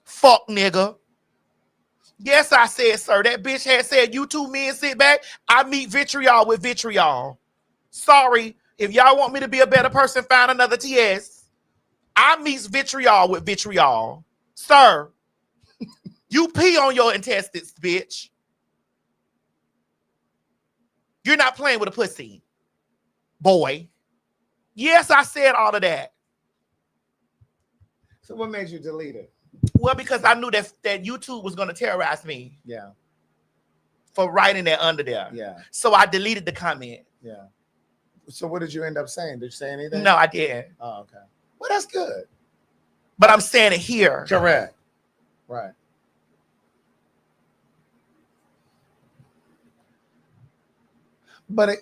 Fuck nigga. Yes, I said, sir. That bitch had said, you two men sit back. I meet vitriol with vitriol. Sorry. If y'all want me to be a better person, find another TS. I meet vitriol with vitriol. Sir, you pee on your intestines, bitch. You're not playing with a pussy, boy. Yes, I said all of that. So what made you delete it? Well, because I knew that YouTube was going to terrorize me. Yeah. For writing that under there. Yeah. So I deleted the comment. Yeah. So what did you end up saying? Did you say anything? No, I didn't. Oh, okay. Well, that's good. But I'm saying it here. Correct. Right. But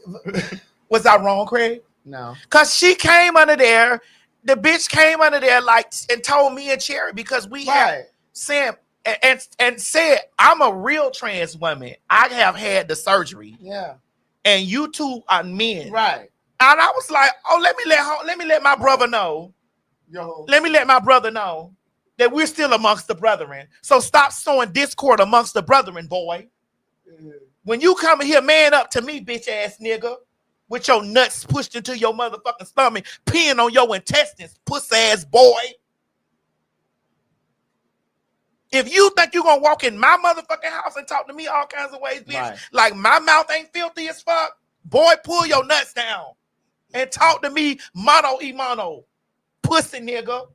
was I wrong, Craig? No. Because she came under there. The bitch came under there and told me and Cherry because we had Sam and said, I'm a real trans woman. I have had the surgery. Yeah. And you two are men. Right. And I was like, oh, let me let my brother know. Yo. Let me let my brother know that we're still amongst the brethren. So stop sowing discord amongst the brethren, boy. When you come in here, man up to me, bitch ass nigga, with your nuts pushed into your motherfucking stomach, peeing on your intestines, puss ass boy. If you think you're gonna walk in my motherfucking house and talk to me all kinds of ways, bitch, like my mouth ain't filthy as fuck, boy, pull your nuts down and talk to me mano y mano, pussy nigga.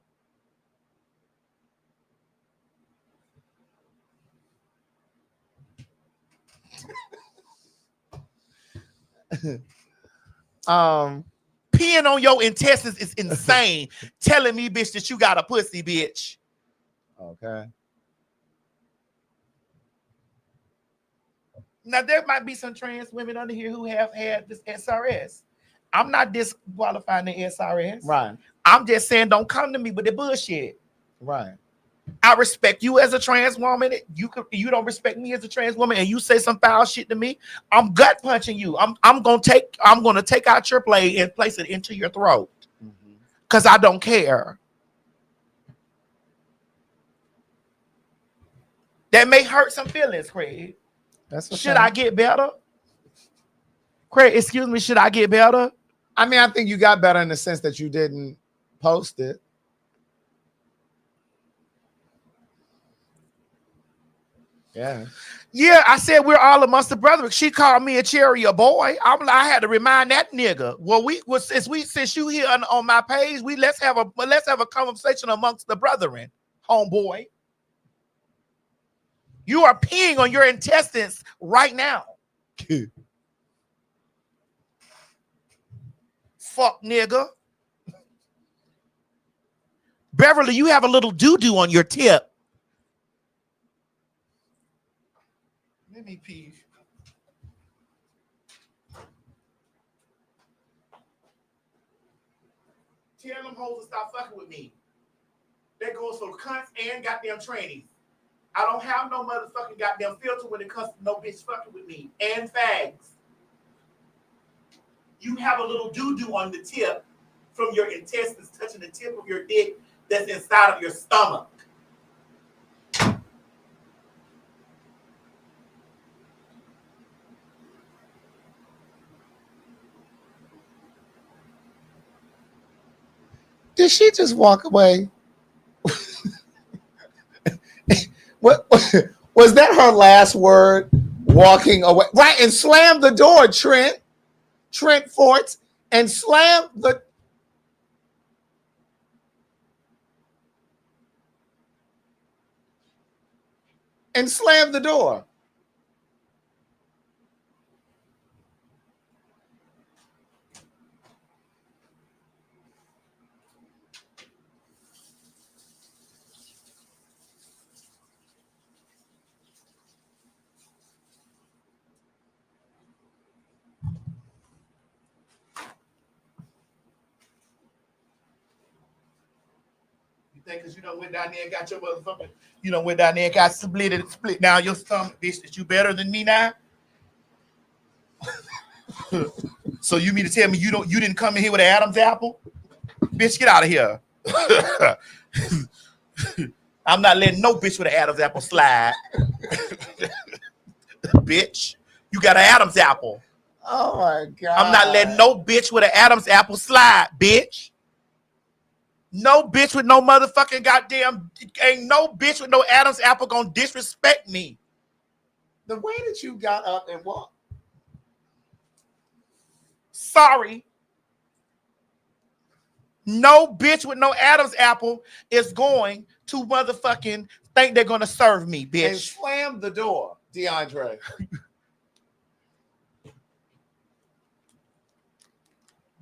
Peeing on your intestines is insane. Telling me, bitch, that you got a pussy, bitch. Okay. Now there might be some trans women under here who have had this SRS. I'm not disqualifying the SRS. Right. I'm just saying don't come to me with the bullshit. Right. I respect you as a trans woman. You don't respect me as a trans woman, and you say some foul shit to me. I'm gut punching you. I'm gonna take out your blade and place it into your throat because I don't care. That may hurt some feelings, Craig. Should I get better? Craig, excuse me. Should I get better? I mean, I think you got better in the sense that you didn't post it. Yeah. Yeah, I said we're all amongst the brethren. She called me a cherry a boy. I had to remind that nigga. Well, since you here on my page, let's have a conversation amongst the brethren, homeboy. You are peeing on your intestines right now. Fuck nigga. Beverly, you have a little doo-doo on your tip. Let me pee. Tell them hoes to stop fucking with me. That goes for cunts and goddamn trannies. I don't have no motherfucking goddamn filter when it comes to no bitch fucking with me. And fags. You have a little doo-doo on the tip from your intestines touching the tip of your dick that's inside of your stomach. Did she just walk away? What was that her last word? Walking away. Right, and slam the door, Trent Forts, and slam the door. Because you done went down there and got your motherfucker. You done went down there and got split down your stomach, bitch. That you better than me now? So you mean to tell me you didn't come in here with an Adam's apple? Bitch, get out of here. I'm not letting no bitch with an Adam's apple slide. Bitch, you got an Adam's apple. Oh my God. I'm not letting no bitch with an Adam's apple slide, bitch. No bitch with no motherfucking goddamn, ain't no bitch with no Adam's apple gonna disrespect me. The way that you got up and walked. Sorry. No bitch with no Adam's apple is going to motherfucking think they're gonna serve me, bitch. And slam the door, DeAndre.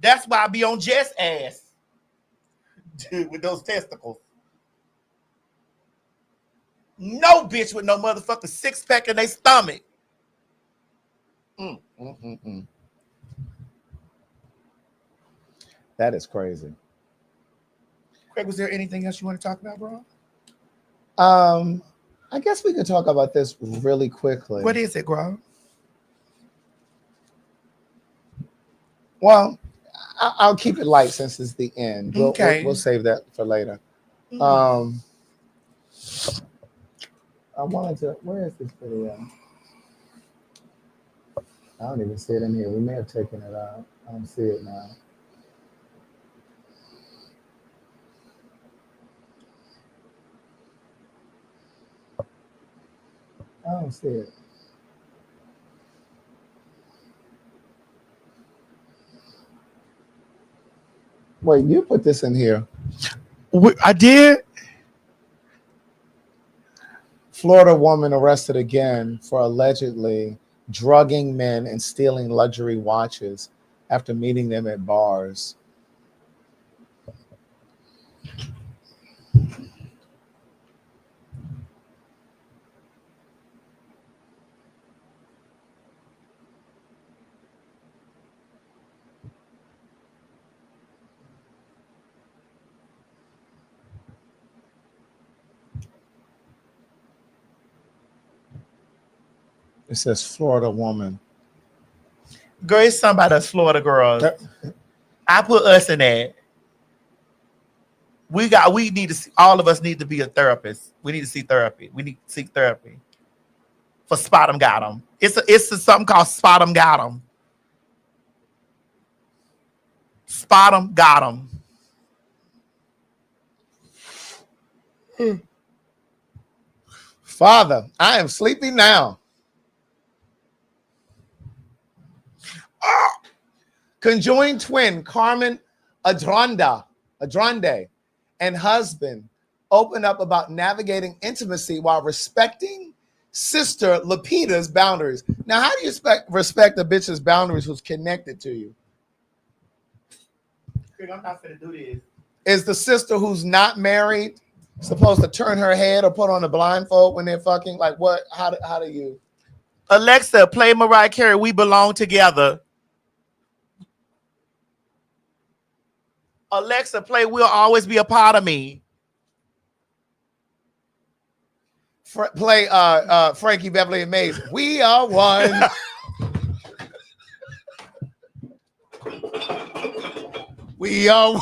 That's why I be on Jess' ass. Dude, with those testicles. No bitch with no motherfucking six-pack in their stomach. That is crazy. Craig, was there anything else you want to talk about, bro? I guess we could talk about this really quickly. What is it, bro? Well, I'll keep it light since it's the end. We'll save that for later. I wanted to. Where is this video? I don't even see it in here. We may have taken it out. I don't see it now. I don't see it. Wait, you put this in here. I did. Florida woman arrested again for allegedly drugging men and stealing luxury watches after meeting them at bars. It says Florida woman. Girl, it's somebody that's Florida girls. I put us in that. We need to see, all of us need to be a therapist. We need to see therapy. We need to seek therapy. For Spot 'em Got 'em. It's something called Spot 'em Got 'em. Spot 'em Got 'em. Father, I am sleepy now. Conjoined twin Carmen Adrande and husband open up about navigating intimacy while respecting sister Lupita's boundaries. Now, how do you respect a bitch's boundaries who's connected to you? I'm not gonna do this. Is the sister who's not married supposed to turn her head or put on a blindfold when they're fucking? Like what? How do you? Alexa, play Mariah Carey, We Belong Together. Alexa, play We'll Always Be a Part of Me. Play Frankie Beverly and Maze. We are one. We are one.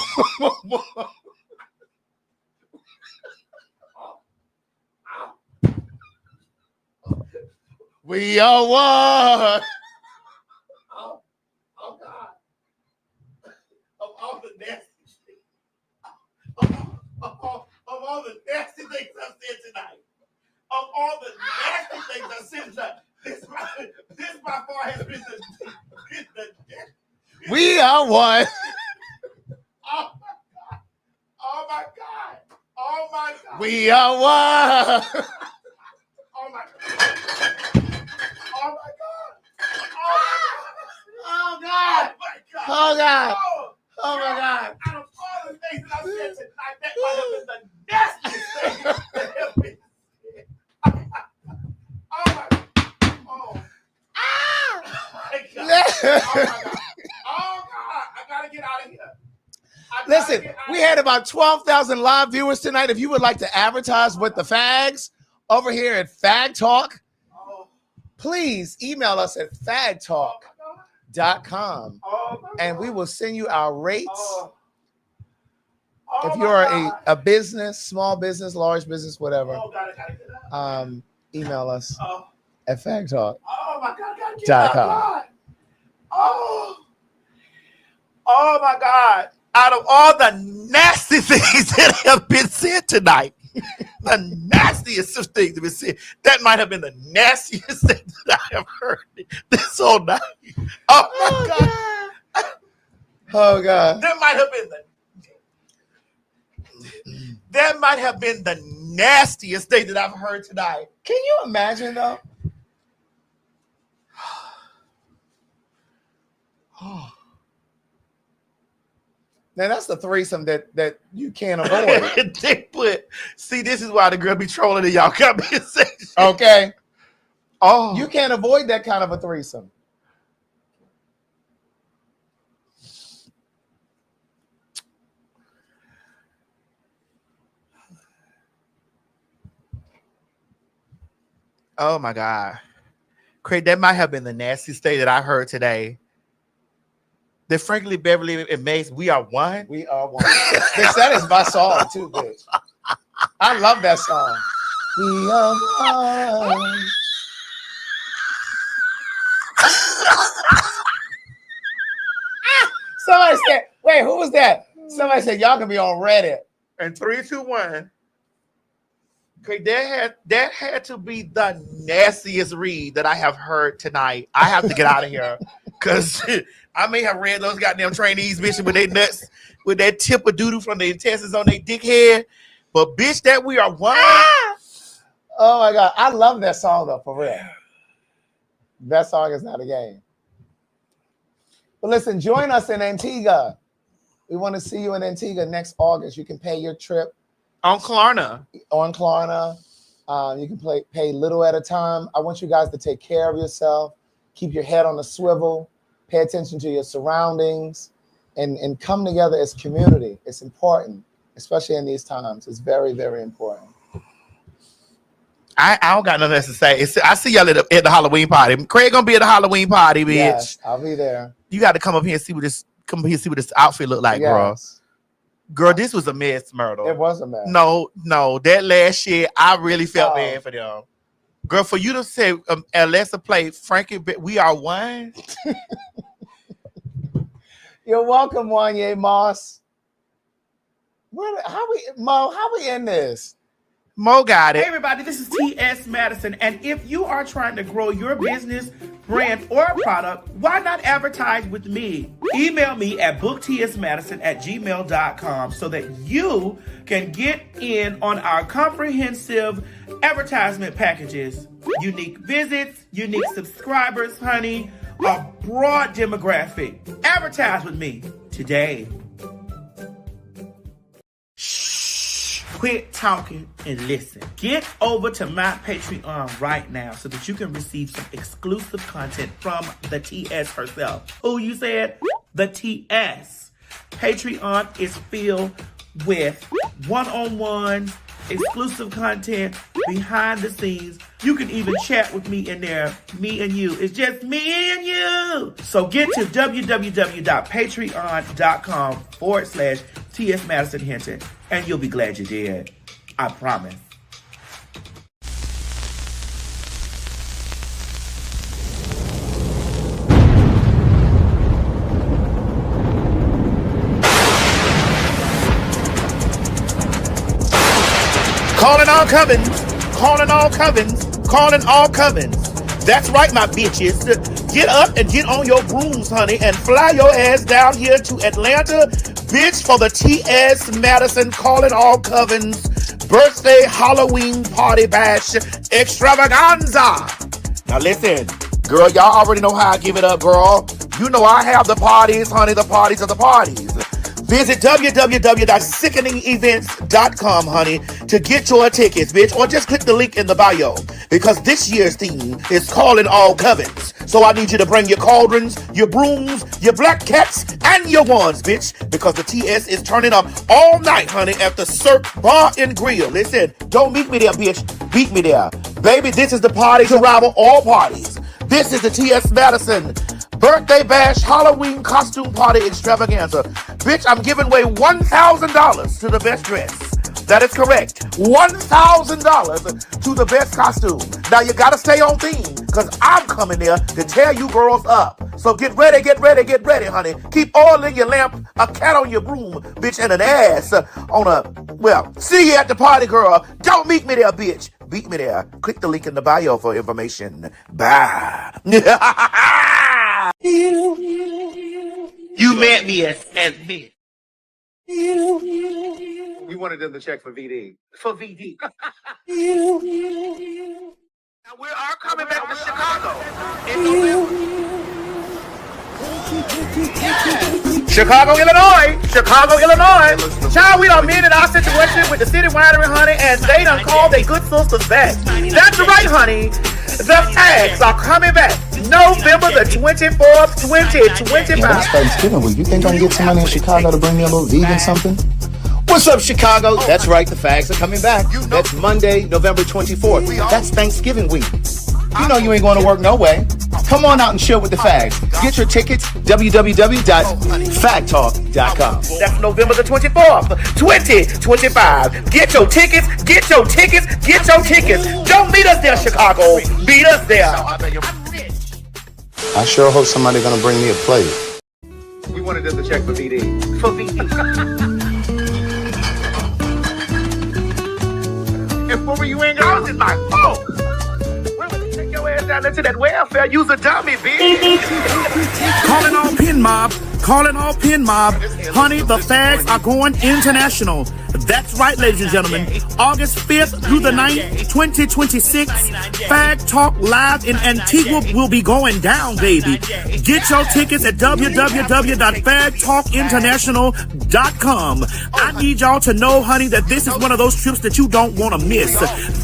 We are one. Oh God. Of all the nasty of all the nasty things I've said tonight. Of all the nasty things I've said tonight. This by far has been the We are one. Oh my God. Oh my God. Oh my God. We are one. Oh my God. Oh my God. Oh God. Oh God. Oh my God. Out of all the things that I've said tonight, that might have been the nastiest thing that have been said. Oh my God. Oh. Oh my God. Oh my God. Oh God. I gotta get out of here. Listen, we had about 12,000 live viewers tonight. If you would like to advertise with the fags over here at PhagTawk, please email us at PhagTawk. PhagTawlk.com, and we will send you our rates. If you're a business, small business, large business, whatever, email us at PhagTawlk.com. Oh my God, gotta get that God. Oh my God. Out of all the nasty things that have been said tonight, the nastiest of things that have been said, that might have been the nastiest thing that I have heard this whole night. Oh my God. Oh God. That might have been the nastiest thing that I've heard tonight. Can you imagine though? Now that's the threesome that you can't avoid. See, this is why the girl be trolling in y'all conversation. Okay. Oh, you can't avoid that kind of a threesome. Oh my God. Craig, that might have been the nastiest thing that I heard today. That frankly, Beverly and Mace, we are one. We are one. Bitch, that is my song too, bitch. I love that song. We are one. Somebody said, wait, who was that? Somebody said, y'all can be on Reddit. And 3, 2, 1. Craig, that had to be the nastiest read that I have heard tonight. I have to get out of here because I may have read those goddamn trainees, bitch, with their nuts, with that tip of doodoo from the intestines on their dick head. But bitch, that we are one. Oh my God, I love that song though, for real. That song is not a game. But listen, join us in Antigua. We want to see you in Antigua next August. You can pay your trip on Klarna. On Klarna. You can pay little at a time. I want you guys to take care of yourself. Keep your head on a swivel. Pay attention to your surroundings. And come together as community. It's important, especially in these times. It's very, very important. I don't got nothing else to say. I see y'all at the Halloween party. Craig gonna be at the Halloween party, bitch. Yes, I'll be there. You got to come up here and see what this outfit look like, bro. Girl, this was a mess, Myrtle. It was a mess. No, that last shit, I really felt bad for them. Girl, for you to say, Alexa play Frankie, we are one. You're welcome, Wanye Moss. How we in this? Mo got it. Hey everybody, this is T.S. Madison, and if you are trying to grow your business, brand, or product, why not advertise with me? Email me at booktsmadison@gmail.com so that you can get in on our comprehensive advertisement packages. Unique visits, unique subscribers, honey, a broad demographic. Advertise with me today. Quit talking and listen. Get over to my Patreon right now so that you can receive some exclusive content from the TS herself. Who you said? The TS. Patreon is filled with one-on-ones, exclusive content, behind the scenes. You can even chat with me in there, me and you. It's just me and you. So get to www.patreon.com/TS Madison Hinton, and you'll be glad you did. I promise. Calling all covens, calling all covens, calling all covens. That's right, my bitches. Get up and get on your brooms, honey, and fly your ass down here to Atlanta, bitch, for the T.S. Madison Calling All Covens birthday Halloween party bash extravaganza. Now listen, girl, y'all already know how I give it up, girl. You know I have the parties, honey, the parties are the parties. Visit www.sickeningevents.com, honey, to get your tickets, bitch, or just click the link in the bio, because this year's theme is Calling All Covens. So I need you to bring your cauldrons, your brooms, your black cats, and your wands, bitch, because the TS is turning up all night, honey, at the Cirque Bar and Grill. Listen, don't meet me there, bitch. Beat me there. Baby, this is the party to rival all parties. This is the T.S. Madison birthday bash, Halloween costume party extravaganza. Bitch, I'm giving away $1,000 to the best dress. That is correct. $1,000 to the best costume. Now you gotta stay on theme, because I'm coming there to tear you girls up. So get ready, honey. Keep oil in your lamp, a cat on your broom, bitch, and an ass on a, well, see you at the party, girl. Don't meet me there, bitch. Beat me there. Click the link in the bio for information. Bye. You met me as me. You wanted them to check for VD. For VD. Now we are coming back to Chicago. Chicago, Illinois. Child, we done mended our situation with the city winery, honey, and they done called their good sisters back. That's right, honey. The Phags are coming back November the 24th, 2025. Yeah, it's Thanksgiving week. You think I can get somebody in Chicago to bring me a little vegan something? What's up, Chicago? That's right, the Phags are coming back. That's Monday, November 24th. That's Thanksgiving week. You know you ain't going to work no way. Come on out and chill with the Phags. Get your tickets, www.PhagTawlk.com. That's November the 24th, 2025. Get your tickets. Don't meet us there, Chicago. Meet us there. I sure hope somebody's going to bring me a plate. We wanted them to check for VD. For VD. And for you ain't girls, it's like, oh. Take your ass down into that welfare. Use a dummy, bitch. Calling all pin mob. Honey, the Phags are going international. That's right, ladies and gentlemen. August 5th through the 9th, 2026, PhagTawlk Live in Antigua will be going down, baby. Get your tickets at www.PhagTawlkinternational.com. I need y'all to know, honey, that this is one of those trips that you don't want to miss.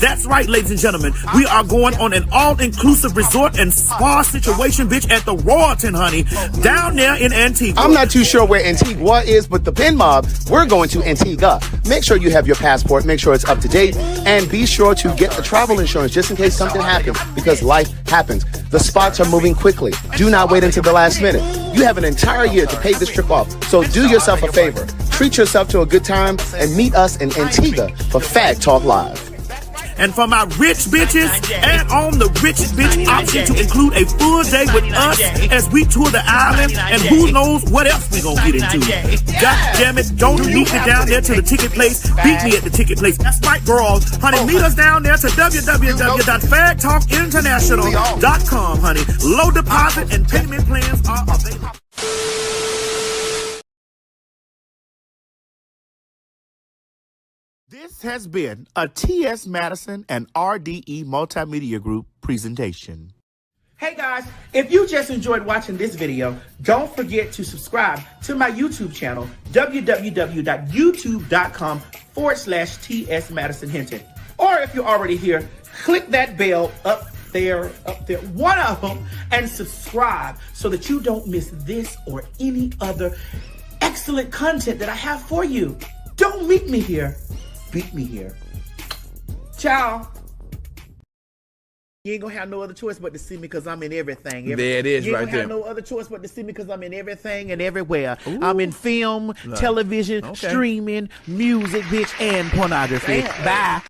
That's right, ladies and gentlemen. We are going on an all-inclusive resort and spa situation, bitch, at the Royalton, honey, down there in Antigua. I'm not too sure where Antigua is, but the Pin Mob, we're going to Antigua. Make sure you have your passport, make sure it's up to date, and be sure to get the travel insurance just in case something happens, because life happens. The spots are moving quickly. Do not wait until the last minute. You have an entire year to pay this trip off, so do yourself a favor. Treat yourself to a good time and meet us in Antigua for PhagTawlk Live. And for my rich bitches, add on the rich bitch option to include a full day with us as we tour the island, and who knows what else we gonna get into. God damn it, don't meet me down there to the ticket place. Beat me at the ticket place. That's right, girls. Honey, meet us down there to www.PhagTawlkinternational.com, honey. Low deposit and payment plans are available. This has been a T.S. Madison and RDE Multimedia Group presentation. Hey guys, if you just enjoyed watching this video, don't forget to subscribe to my YouTube channel, www.youtube.com/TS Madison Hinton. Or if you're already here, click that bell up there, one of them, and subscribe so that you don't miss this or any other excellent content that I have for you. Don't meet me here. Beat me here. Ciao. You ain't gonna have no other choice but to see me because I'm in everything. There it is, you ain't right gonna there. have no other choice but to see me because I'm in everything and everywhere. Ooh. I'm in film, television, streaming, music, bitch, and pornography. Bye.